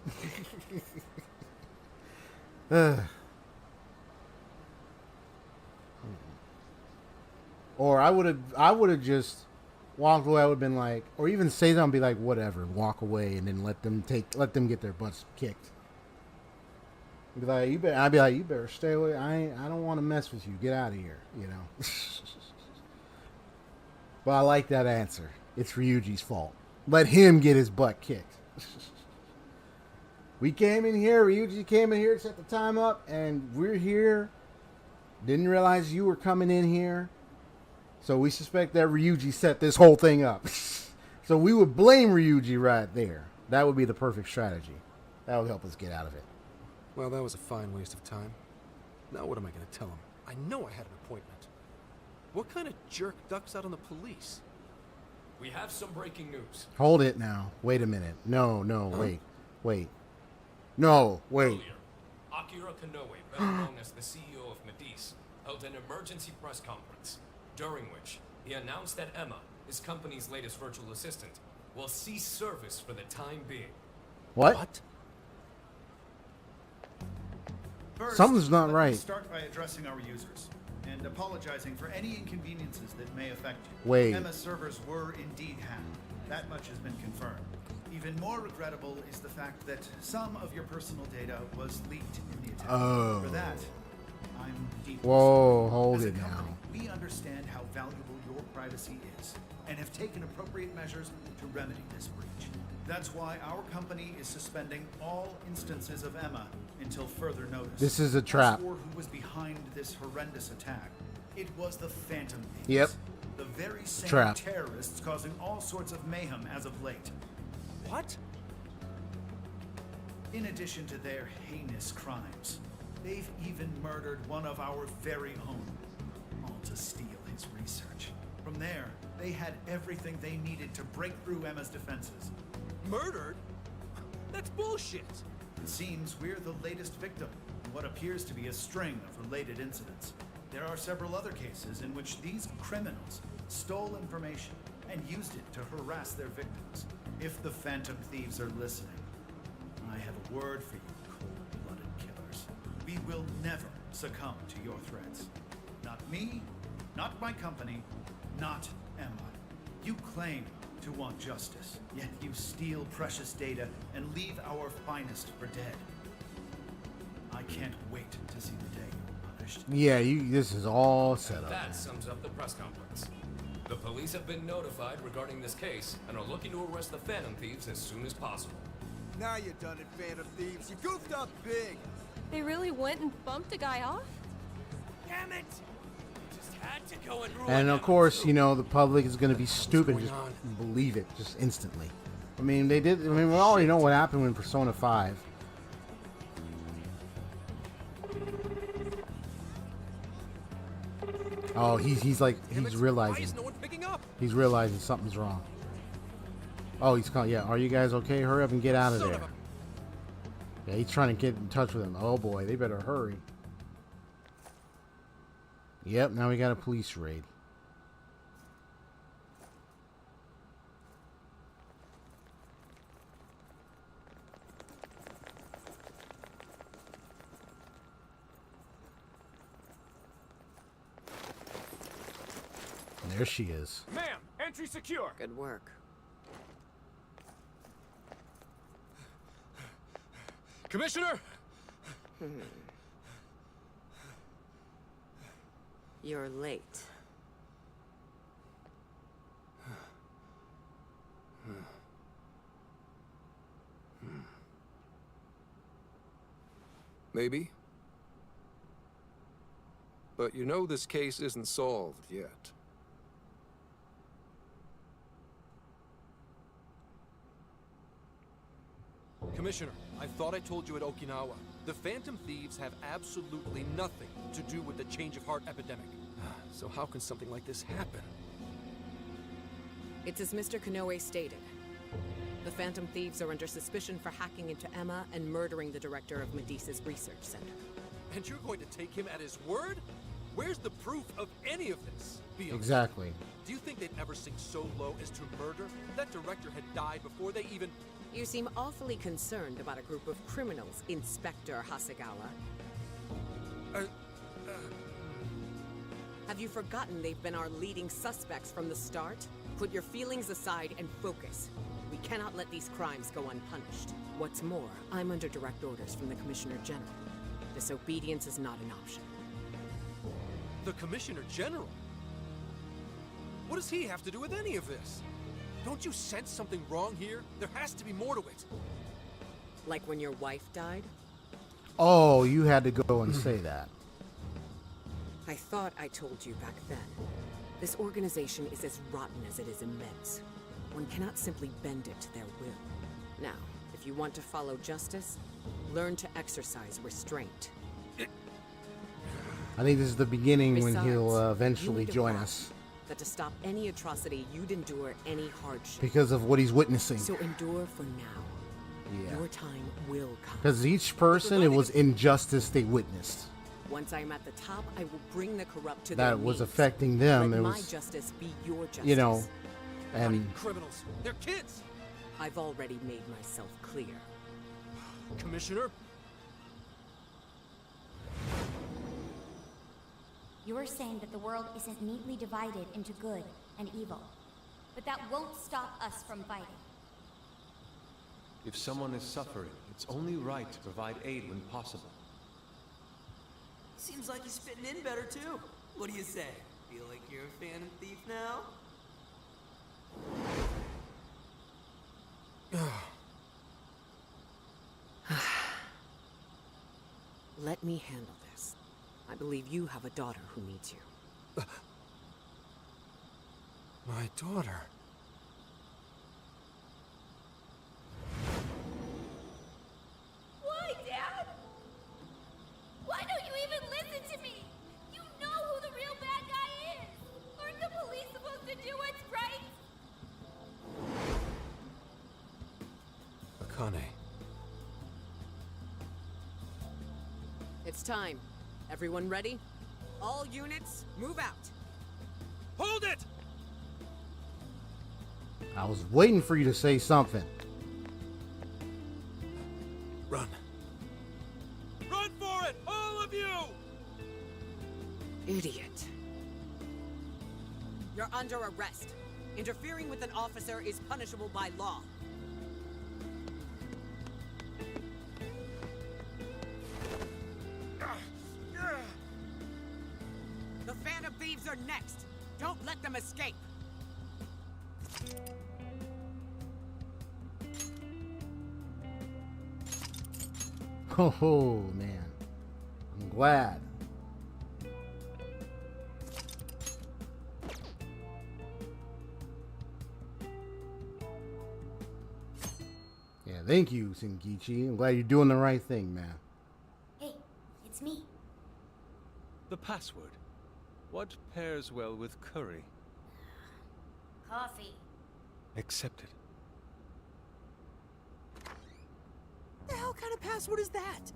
Or I would have just walked away. I would have been like, or even say something, be like, whatever, walk away, and then let them get their butts kicked. Be like, I'd be like, you better stay away. I don't want to mess with you. Get out of here, you know. But I like that answer. It's Ryuji's fault. Let him get his butt kicked. We came in here. Ryuji came in here to set the time up, and we're here. Didn't realize you were coming in here. So we suspect that Ryuji set this whole thing up. So we would blame Ryuji right there. That would be the perfect strategy. That would help us get out of it. Well, that was a fine waste of time. Now what am I going to tell him? I know I had an appointment. What kind of jerk ducks out on the police? We have some breaking news. Hold it now. Wait a minute. No, wait. No, wait. Earlier, Akira Konoe, better known as the CEO of Medice, held an emergency press conference, during which he announced that Emma, his company's latest virtual assistant, will cease service for the time being. What? First, Something's not let me right. Start by addressing our users and apologizing for any inconveniences that may affect you. Wait. Emma's servers were indeed hacked. That much has been confirmed. Even more regrettable is the fact that some of your personal data was leaked in the attack. Oh. For that, I'm deeply Whoa, sorry. hold As a it company, now. we understand how valuable your privacy is and have taken appropriate measures to remedy this breach. That's why our company is suspending all instances of Emma until further notice. This is a trap. As for who was behind this horrendous attack, it was the Phantom Thieves. Yep. The very same Trap. terrorists causing all sorts of mayhem as of late. What? In addition to their heinous crimes, they've even murdered one of our very own, all to steal his research. From there, they had everything they needed to break through Emma's defenses. Murdered? That's bullshit. It seems we're the latest victim in what appears to be a string of related incidents. There are several other cases in which these criminals stole information and used it to harass their victims. If the Phantom Thieves are listening, I have a word for you, cold-blooded killers. We will never succumb to your threats. Not me, not my company, not Emma. You claim to want justice, yet you steal precious data and leave our finest for dead. I can't wait to see the day you're punished. Yeah, this is all set up. That sums up the press conference. The police have been notified regarding this case and are looking to arrest the Phantom Thieves as soon as possible. Now you're done it, Phantom Thieves. You goofed up big. They really went and bumped a guy off? Damn it! You just had to go and ruin And of them. course, you know, the public is going to be stupid and just believe it just instantly. I mean, we already know what happened with Persona 5. Oh, he's realizing. He's realizing something's wrong. Oh, he's calling. Yeah, are you guys okay? Hurry up and get out of there. Yeah, he's trying to get in touch with him. Oh boy, they better hurry. Yep, now we got a police raid. There she is. Ma'am, entry secure. Good work. Commissioner! You're late. Maybe. But you know this case isn't solved yet. Commissioner, I thought I told you at Okinawa. The Phantom Thieves have absolutely nothing to do with the change of heart epidemic. So how can something like this happen? It's as Mr. Konoe stated. The Phantom Thieves are under suspicion for hacking into Emma and murdering the director of Medice's research center. And you're going to take him at his word? Where's the proof of any of this? Be honest. Exactly. Do you think they'd ever sink so low as to murder? That director had died before they even... You seem awfully concerned about a group of criminals, Inspector Hasegawa. Have you forgotten they've been our leading suspects from the start? Put your feelings aside and focus. We cannot let these crimes go unpunished. What's more, I'm under direct orders from the Commissioner General. Disobedience is not an option. The Commissioner General? What does he have to do with any of this? Don't you sense something wrong here? There has to be more to it. Like when your wife died? Oh, you had to go and say that. I thought I told you back then. This organization is as rotten as it is immense. One cannot simply bend it to their will. Now, if you want to follow justice, learn to exercise restraint. I think this is the beginning when Besides, he'll you eventually need to join promise us. That to stop any atrocity, you'd endure any hardship. Because of what he's witnessing. So endure for now. Yeah. Your time will come. Because each person, it was injustice they witnessed. Once I'm at the top, I will bring the corrupt to That their was knees. affecting them. Let It my was, justice be your justice. you know, and Criminals. They're kids. I've already made myself clear. Commissioner? You're saying that the world isn't neatly divided into good and evil. But that won't stop us from fighting. If someone is suffering, it's only right to provide aid when possible. Seems like he's spitting in better too. What do you say? Feel like you're a Phantom Thief now? Let me handle this. I believe you have a daughter who needs you. My daughter. Why, Dad? Why don't you even listen to me? You know who the real bad guy is. Aren't the police supposed to do what's right? Akane. It's time. Everyone ready? All units, move out. Hold it! I was waiting for you to say something. Run. Run for it, all of you! Idiot. You're under arrest. Interfering with an officer is punishable by law. The Phantom Thieves are next. Don't let them escape. Oh, man. I'm glad. Yeah, thank you, Senkichi. I'm glad you're doing the right thing, man. Hey, it's me. The password. What pairs well with curry? Coffee. Accepted. The hell kind of password is that?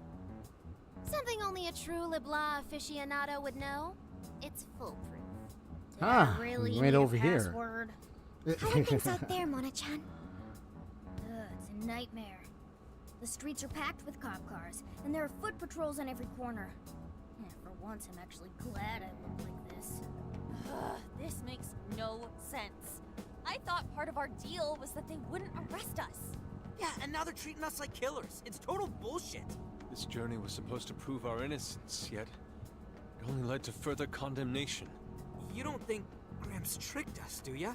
Something only a true LeBlanc aficionado would know. It's foolproof. Ah, really right need a over here. password? How are things out there, Mona-chan? It's a nightmare. The streets are packed with cop cars, and there are foot patrols on every corner. Yeah, for once, I'm actually glad I look like this. This makes no sense. I thought part of our deal was that they wouldn't arrest us. Yeah, and now they're treating us like killers. It's total bullshit. This journey was supposed to prove our innocence, yet it only led to further condemnation. You don't think Gramps tricked us, do ya?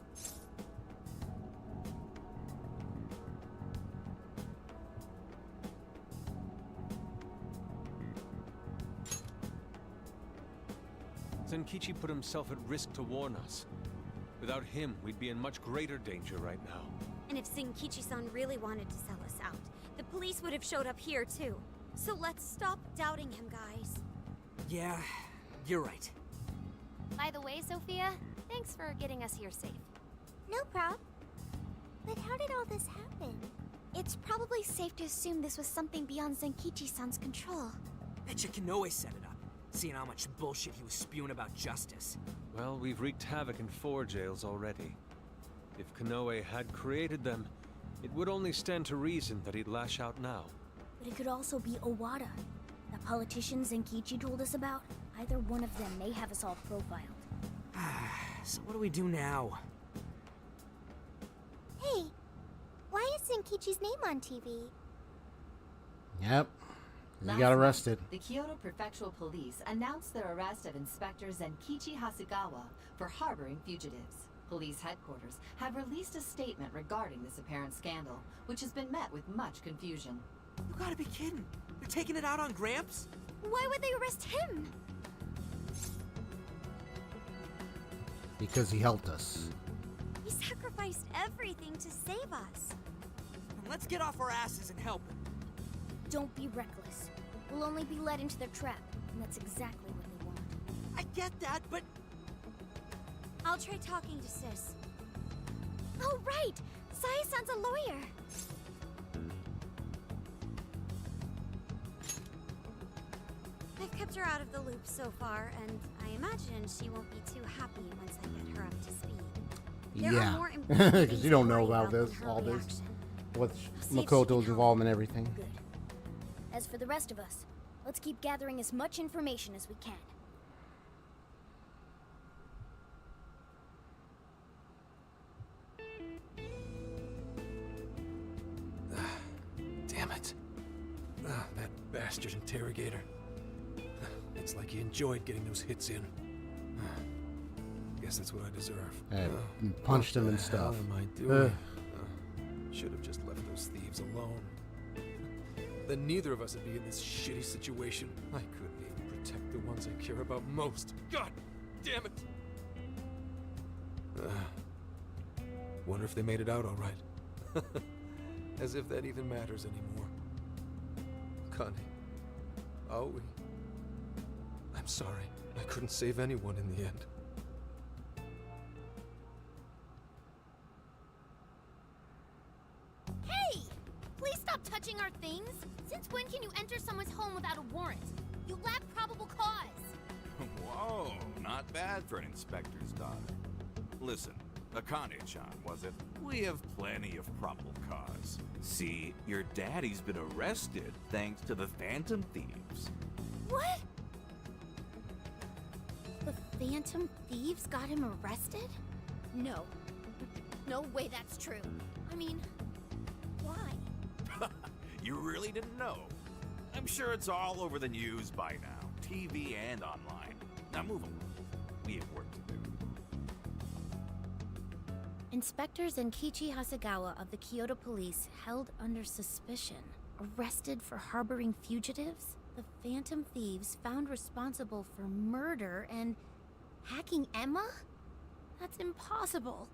Senkichi put himself at risk to warn us. Without him, we'd be in much greater danger right now. And if Senkichi-san really wanted to sell us out, the police would have showed up here too. So let's stop doubting him, guys. Yeah, you're right. By the way, Sophia, thanks for getting us here safe. No prob. But how did all this happen? It's probably safe to assume this was something beyond Zenkichi-san's control. That Kanoe set it up, seeing how much bullshit he was spewing about justice. Well, we've wreaked havoc in 4 jails already. If Kanoe had created them, it would only stand to reason that he'd lash out now. But it could also be Owada, the politician Zenkichi told us about. Either one of them may have us all profiled. So what do we do now? Hey, why is Zenkichi's name on TV? Yep. He Last got night, arrested. The Kyoto Prefectural Police announced their arrest of Inspector Zenkichi Hasegawa for harboring fugitives. Police headquarters have released a statement regarding this apparent scandal, which has been met with much confusion. You gotta be kidding. They're taking it out on Gramps? Why would they arrest him? Because he helped us. He sacrificed everything to save us. Then let's get off our asses and help him. Don't be reckless. We'll only be led into their trap, and that's exactly what they want. I get that, but... I'll try talking to Sis. Oh, right! Saya-san's a lawyer! I've kept her out of the loop so far, and I imagine she won't be too happy once I get her up to speed. There are more Yeah, important because things you to don't know worry about than this, her all this, reaction. what's See if she Makoto's can involvement and everything. Good. As for the rest of us, let's keep gathering as much information as we can. Damn it. That bastard interrogator. It's like he enjoyed getting those hits in. Guess that's what I deserve. Yeah, punched him and stuff. What am I doing? Should have just left those thieves alone. Then neither of us would be in this shitty situation. I couldn't even protect the ones I care about most. God damn it! Wonder if they made it out all right. As if that even matters anymore. Connie. Aoi. I'm sorry. I couldn't save anyone in the end. Hey! Please stop touching our things! Since when can you enter someone's home without a warrant? You lack probable cause! Whoa, not bad for an inspector's daughter. Listen, Akane-chan, was it? We have plenty of probable cause. See, your daddy's been arrested thanks to the Phantom Thieves. What? The Phantom Thieves got him arrested? No. No way that's true. I mean, why? You really didn't know? I'm sure it's all over the news by now, TV and online. Now move along. We have work to do. Inspector Zenkichi Hasegawa of the Kyoto Police held under suspicion, arrested for harboring fugitives? The Phantom Thieves found responsible for murder and hacking Emma? That's impossible.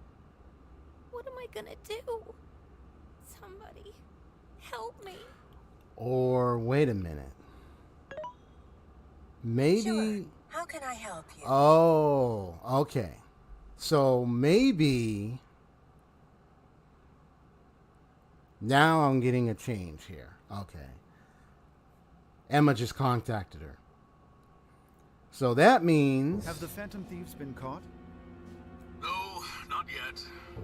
What am I gonna do? Somebody, help me. Or wait a minute. Maybe. Sure. How can I help you? Oh, okay. So maybe now I'm getting a change here. Okay. Emma just contacted her. So that means... Have the Phantom Thieves been caught? No, not yet.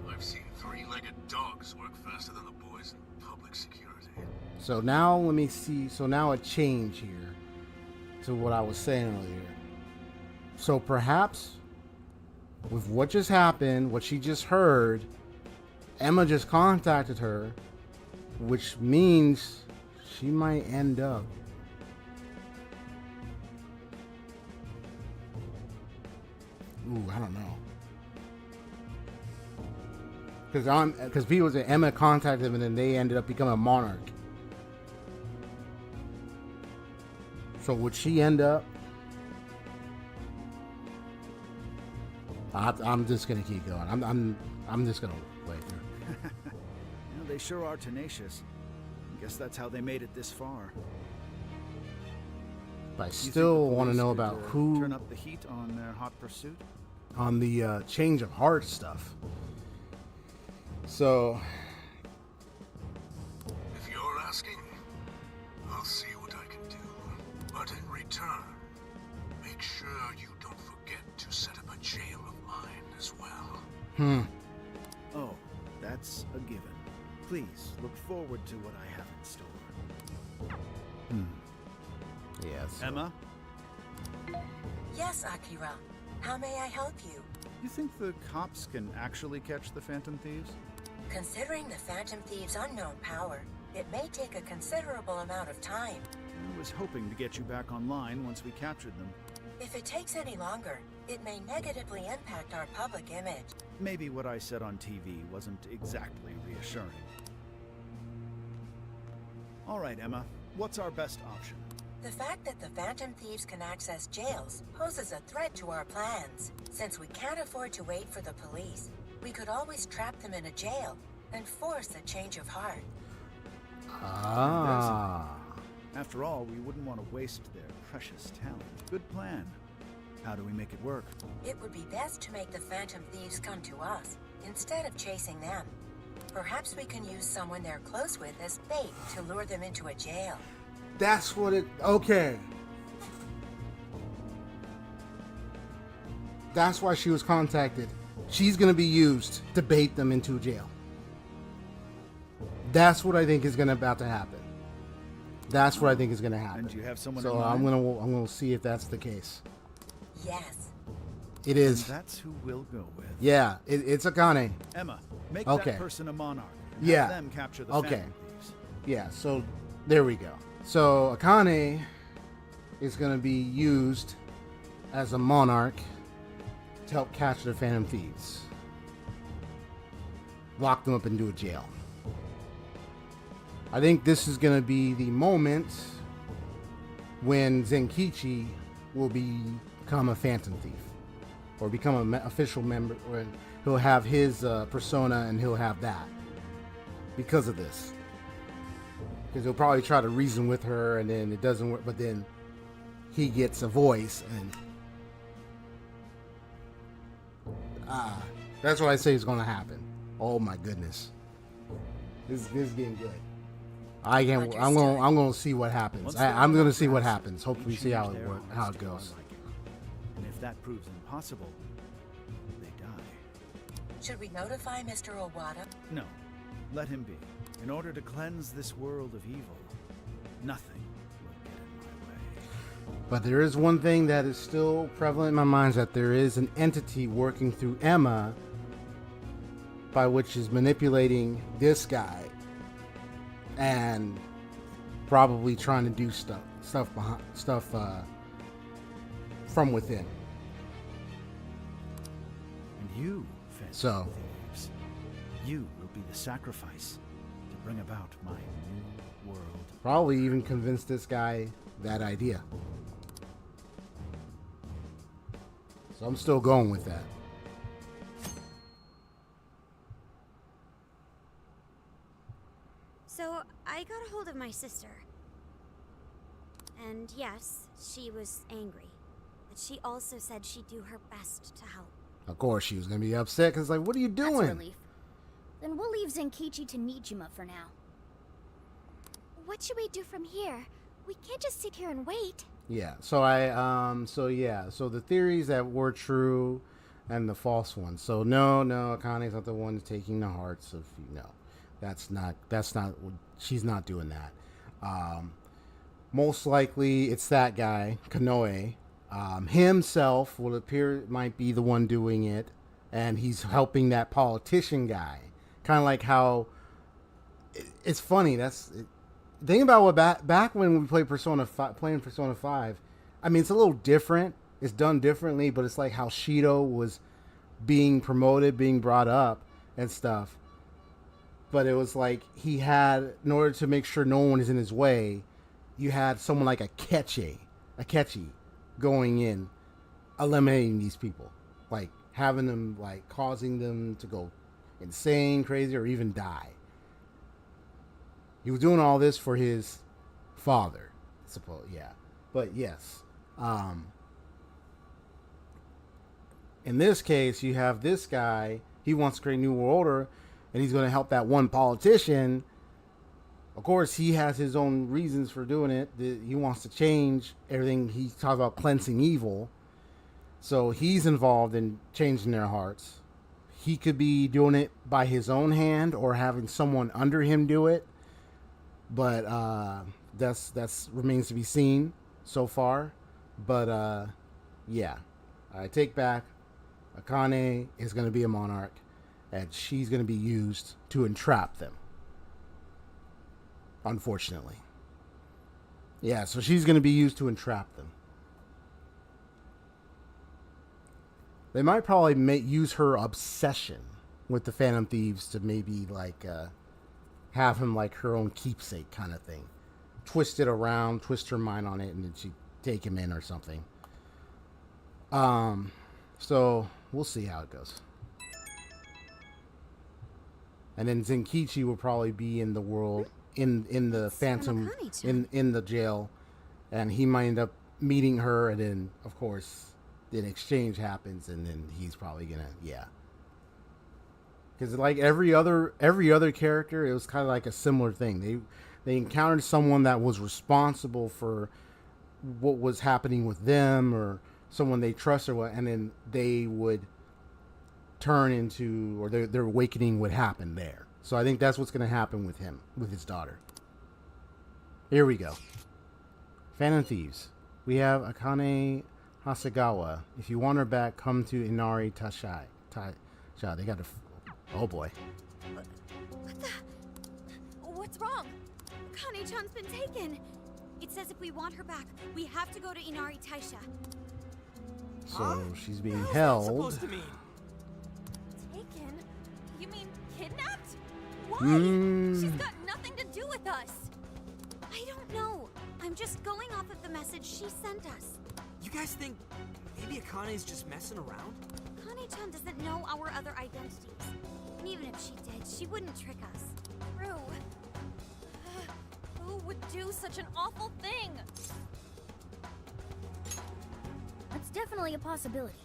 I've seen three-legged dogs work faster than the boys in public security. So now let me see. So now a change here to what I was saying earlier. So perhaps with what just happened, what she just heard, Emma just contacted her, which means she might end up I don't know. Because people say Emma contacted them and then they ended up becoming a monarch. So would she end up? I'm just gonna keep going. I'm just gonna wait through. You know, they sure are tenacious. I guess that's how they made it this far. But I still want to know about who turn up the heat on their hot pursuit. On the change of heart stuff. So, if you're asking, I'll see what I can do. But return, make sure you don't forget to set up a jail of mine as well. Oh, that's a given. Please look forward to what I have in store. Yes. Emma? Yes, Akira. How may I help you? You think the cops can actually catch the Phantom Thieves? Considering the Phantom Thieves' unknown power, it may take a considerable amount of time. I was hoping to get you back online once we captured them. If it takes any longer, it may negatively impact our public image. Maybe what I said on TV wasn't exactly reassuring. All right, Emma. What's our best option? The fact that the Phantom Thieves can access jails poses a threat to our plans. Since we can't afford to wait for the police, we could always trap them in a jail and force a change of heart. After all, we wouldn't want to waste their precious talent. Good plan. How do we make it work? It would be best to make the Phantom Thieves come to us instead of chasing them. Perhaps we can use someone they're close with as bait to lure them into a jail. That's what it... Okay. That's why she was contacted. She's going to be used to bait them into jail. That's what I think is about to happen. That's what I think is going to happen. And you have someone so in mind? I'm going to see if that's the case. Yes. It is. And that's who we'll go with. Yeah, it's Akane. Emma, make Okay. that person a monarch. And Yeah. have them capture the Okay. Phantom Thieves. Yeah, so there we go. So Akane is going to be used as a monarch to help catch the Phantom Thieves. Lock them up into a jail. I think this is going to be the moment when Zenkichi will become a Phantom Thief. Or become an official member. Or he'll have his persona and he'll have that. Because of this. Because he'll probably try to reason with her and then it doesn't work. But then he gets a voice and... that's what I say is going to happen. Oh my goodness. This is getting good. I'm going to see what happens. I'm going to see what happens. Hopefully see how it goes. And if that proves impossible, they die. Should we notify Mr. Owada? No, let him be. In order to cleanse this world of evil, nothing will get in my way. But there is one thing that is still prevalent in my mind, is that there is an entity working through Emma by which is manipulating this guy and probably trying to do stuff from within. And you, Phantom Thieves, you will be the sacrifice to bring about my new world. Probably even convince this guy that idea. So I'm still going with that. So, I got a hold of my sister. And yes, she was angry. But she also said she'd do her best to help. Of course, she was going to be upset because, like, what are you That's doing? a relief. Then we'll leave Zenkichi to Nijima for now. What should we do from here? We can't just sit here and wait. Yeah. So so the theories that were true and the false ones. So no, Akane's not the one taking the hearts of that's not she's not doing that. Most likely it's that guy, Kanoe. Himself will appear might be the one doing it, and he's helping that politician guy. Kind of like how it's funny. Think about what back when we played Persona 5. I mean, it's a little different. It's done differently, but it's like how Shido was being promoted, being brought up, and stuff. But it was like he had, in order to make sure no one is in his way, you had someone like a Akechi going in, eliminating these people, like having them, like causing them to go insane, crazy, or even die. He was doing all this for his father, yeah. But yes, in this case, you have this guy. He wants to create a new world order, and he's going to help that one politician Of course, he has his own reasons for doing it. He wants to change everything. He talks about cleansing evil. So he's involved in changing their hearts. He could be doing it by his own hand or having someone under him do it. But that's remains to be seen so far. But yeah, I take back. Akane is going to be a monarch, and she's going to be used to entrap them. Unfortunately. Yeah, so she's going to be used to entrap them. They might probably use her obsession with the Phantom Thieves to maybe like have him like her own keepsake kind of thing. Twist it around, twist her mind on it, and then she take him in or something. So we'll see how it goes. And then Zenkichi will probably be in the world in the Phantom in the jail, and he might end up meeting her, and then of course an exchange happens, and then he's probably gonna because like every other character, it was kind of like a similar thing. They encountered someone that was responsible for what was happening with them, or someone they trust, or what, and then they would turn into, or their awakening would happen there. So I think that's what's going to happen with him, with his daughter. Here we go. Phantom Thieves. We have Akane Hasegawa. If you want her back, come to Inari Taisha. They got oh boy. What the? What's wrong? Kane-chan's been taken. It says if we want her back, we have to go to Inari Taisha. So she's being held. Supposed to mean? Taken? You mean kidnapped? Why? She's got nothing to do with us. I don't know. I'm just going off of the message she sent us. You guys think maybe Akane's just messing around? Kane-chan doesn't know our other identities. And even if she did, she wouldn't trick us. True. Who would do such an awful thing? That's definitely a possibility.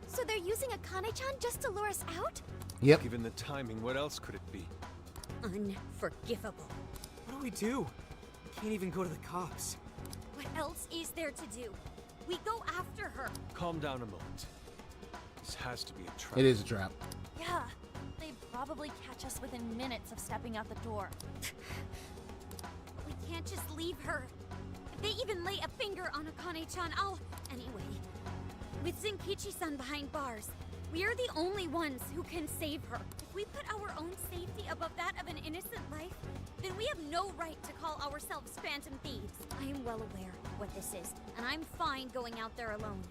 So they're using Akane-chan just to lure us out? Yep. Given the timing, what else could it be? Unforgivable. What do we do? Can't even go to the cops. What else is there to do? We go after her. Calm down a moment. This has to be a trap. It is a trap. Yeah. They'd probably catch us within minutes of stepping out the door. We can't just leave her. If they even lay a finger on Akane-chan, I'll... Anyway, with Zenkichi-san behind bars, we are the only ones who can save her. If we put our own safety above that of an innocent life, then we have no right to call ourselves Phantom Thieves. I am well aware of what this is, and I'm fine going out there alone.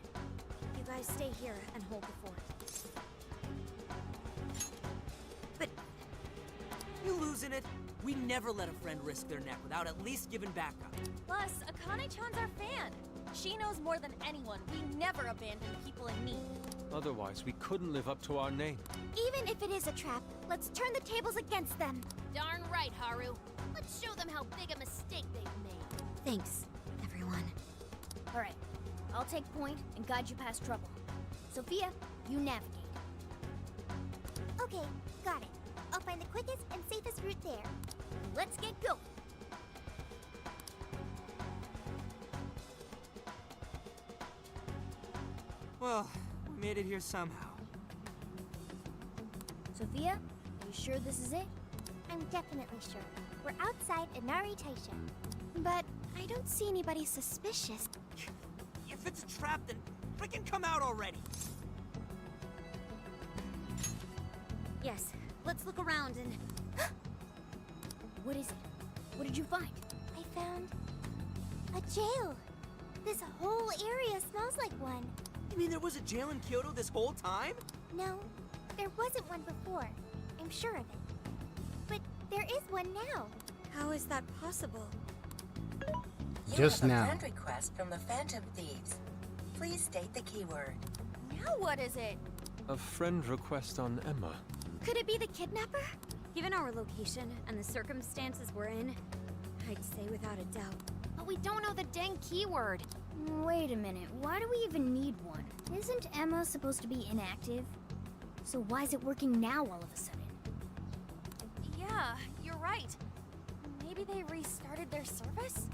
You guys stay here and hold the fort. But... You losing it? We never let a friend risk their neck without at least giving backup. Plus, Akane-chan's our fan. She knows more than anyone. We never abandon people in need. Otherwise, we couldn't live up to our name. Even if it is a trap, let's turn the tables against them. Darn right, Haru. Let's show them how big a mistake they've made. Thanks, everyone. All right, I'll take point and guide you past trouble. Sophia, you navigate. Okay, got it. I'll find the quickest and safest route there. Let's get going. Well, we made it here somehow. Sophia, are you sure this is it? I'm definitely sure. We're outside Inari Taisha. But I don't see anybody suspicious. If it's a trap, then freaking come out already! Yes, let's look around and... What is it? What did you find? I found... a jail. This whole area smells like one. You mean there was a jail in Kyoto this whole time? No, there wasn't one before. I'm sure of it. But there is one now. How is that possible? You Just have now. a friend request from the Phantom Thieves. Please state the keyword. Now what is it? A friend request on Emma. Could it be the kidnapper? Given our location and the circumstances we're in, I'd say without a doubt. But we don't know the dang keyword. Wait a minute, why do we even need one? Isn't Emma supposed to be inactive? So why is it working now all of a sudden? Yeah, you're right. Maybe Maybe they restarted their service?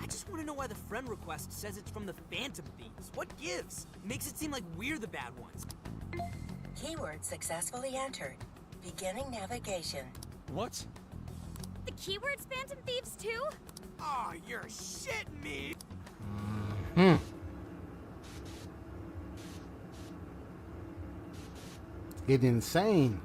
I just want to know why the friend request says it's from the Phantom Thieves. What gives? Makes it seem like we're the bad ones. Keyword successfully entered. Beginning navigation. What? The keyword's Phantom Thieves too? Oh, you're shitting me! It's insane.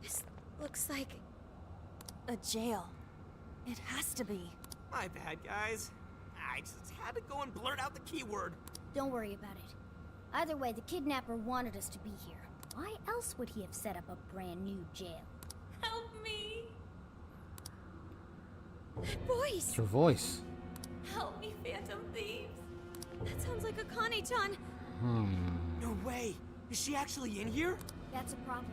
This looks like a jail. It has to be. My bad, guys. I just had to go and blurt out the keyword. Don't worry about it. Either way, the kidnapper wanted us to be here. Why else would he have set up a brand new jail? Help me! Voice! It's her voice. Help me, Phantom Thieves! That sounds like a Connie-chan. No way! Is she actually in here? That's a problem.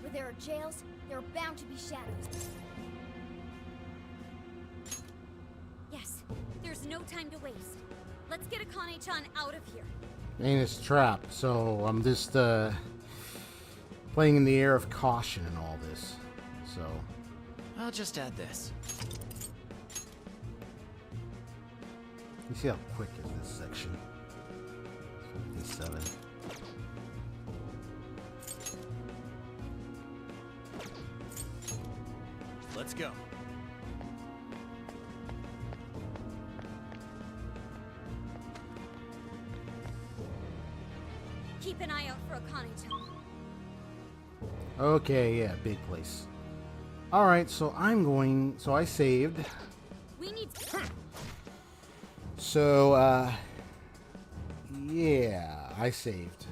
Where there are jails, there are bound to be shadows. Yes, there's no time to waste. Let's get Akane-chan out of here. And it's a trap, so I'm just playing in the air of caution in all this. So I'll just add this. you see how quick is this section? 57. Let's go. Keep an eye out for Akane-chan. Okay, yeah, big place. Alright, so I saved. We need... So, yeah, I saved.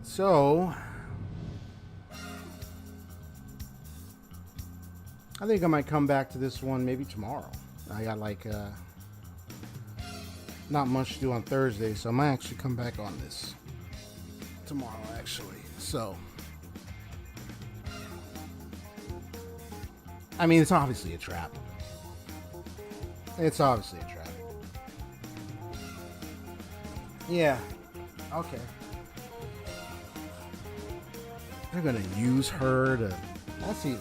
So, I think I might come back to this one maybe tomorrow. I got like not much to do on Thursday, so I might actually come back on this tomorrow actually. So, I mean, it's obviously a trap. It's obviously a trap. Yeah. Okay. They're gonna use her to...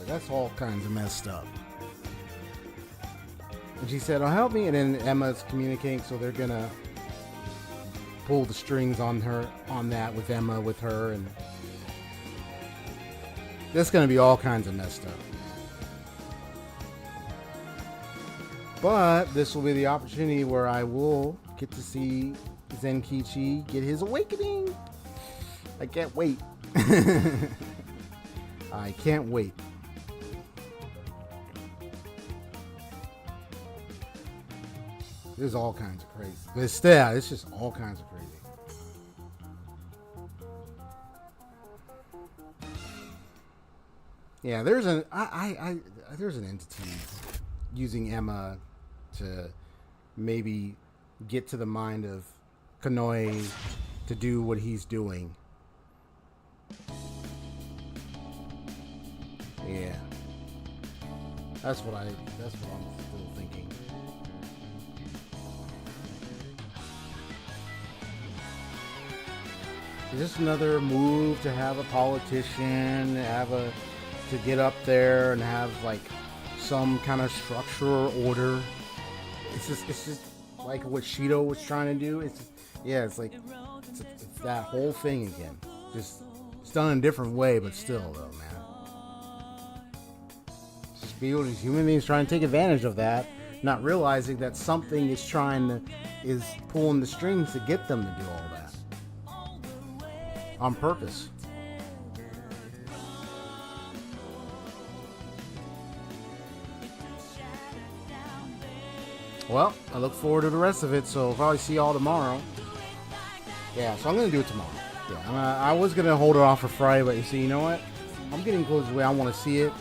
That's all kinds of messed up. And she said, "Oh, help me," and then Emma's communicating, so they're gonna pull the strings on her, on that with Emma, with her, and that's gonna be all kinds of messed up. But this will be the opportunity where I will get to see Zenkichi get his awakening. I can't wait. I can't wait. There's all kinds of crazy. But still, it's just all kinds of crazy. Yeah, there's an there's an entity using Emma to maybe get to the mind of Konoe to do what he's doing. Yeah. That's what I'm still thinking. Is this another move to have a politician, to get up there and have like some kind of structure or order? It's just like what Shido was trying to do. It's that whole thing again. Just it's done in a different way, but still though, man. Just feel these human beings trying to take advantage of that, not realizing that something is pulling the strings to get them to do all that. On purpose. Well, I look forward to the rest of it, so I'll probably see y'all tomorrow. Yeah, so I'm gonna do it tomorrow. Yeah, I was gonna hold it off for Friday, but you see, you know what? I'm getting close to the way I want to see it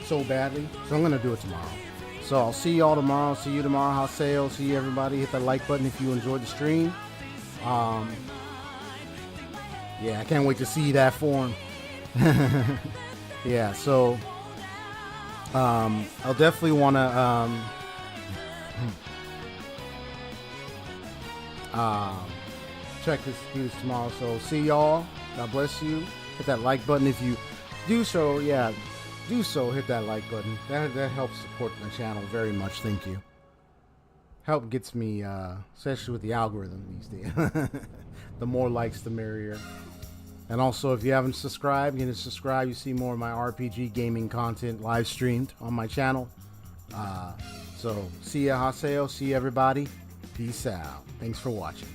so badly, so I'm gonna do it tomorrow. So I'll see y'all tomorrow. See you tomorrow. Haseo. See you everybody. Hit that like button if you enjoyed the stream. Yeah, I can't wait to see that form. Yeah, so I'll definitely want to check this tomorrow. So see y'all. God bless you. Hit that like button if you do so. Yeah, do so. Hit that like button. That helps support the channel very much. Thank you. Help gets me, especially with the algorithm these days. The more likes, the merrier. And also, if you haven't subscribed, you can subscribe. You see more of my RPG gaming content live streamed on my channel. So, see ya, Haseo. See everybody. Peace out. Thanks for watching.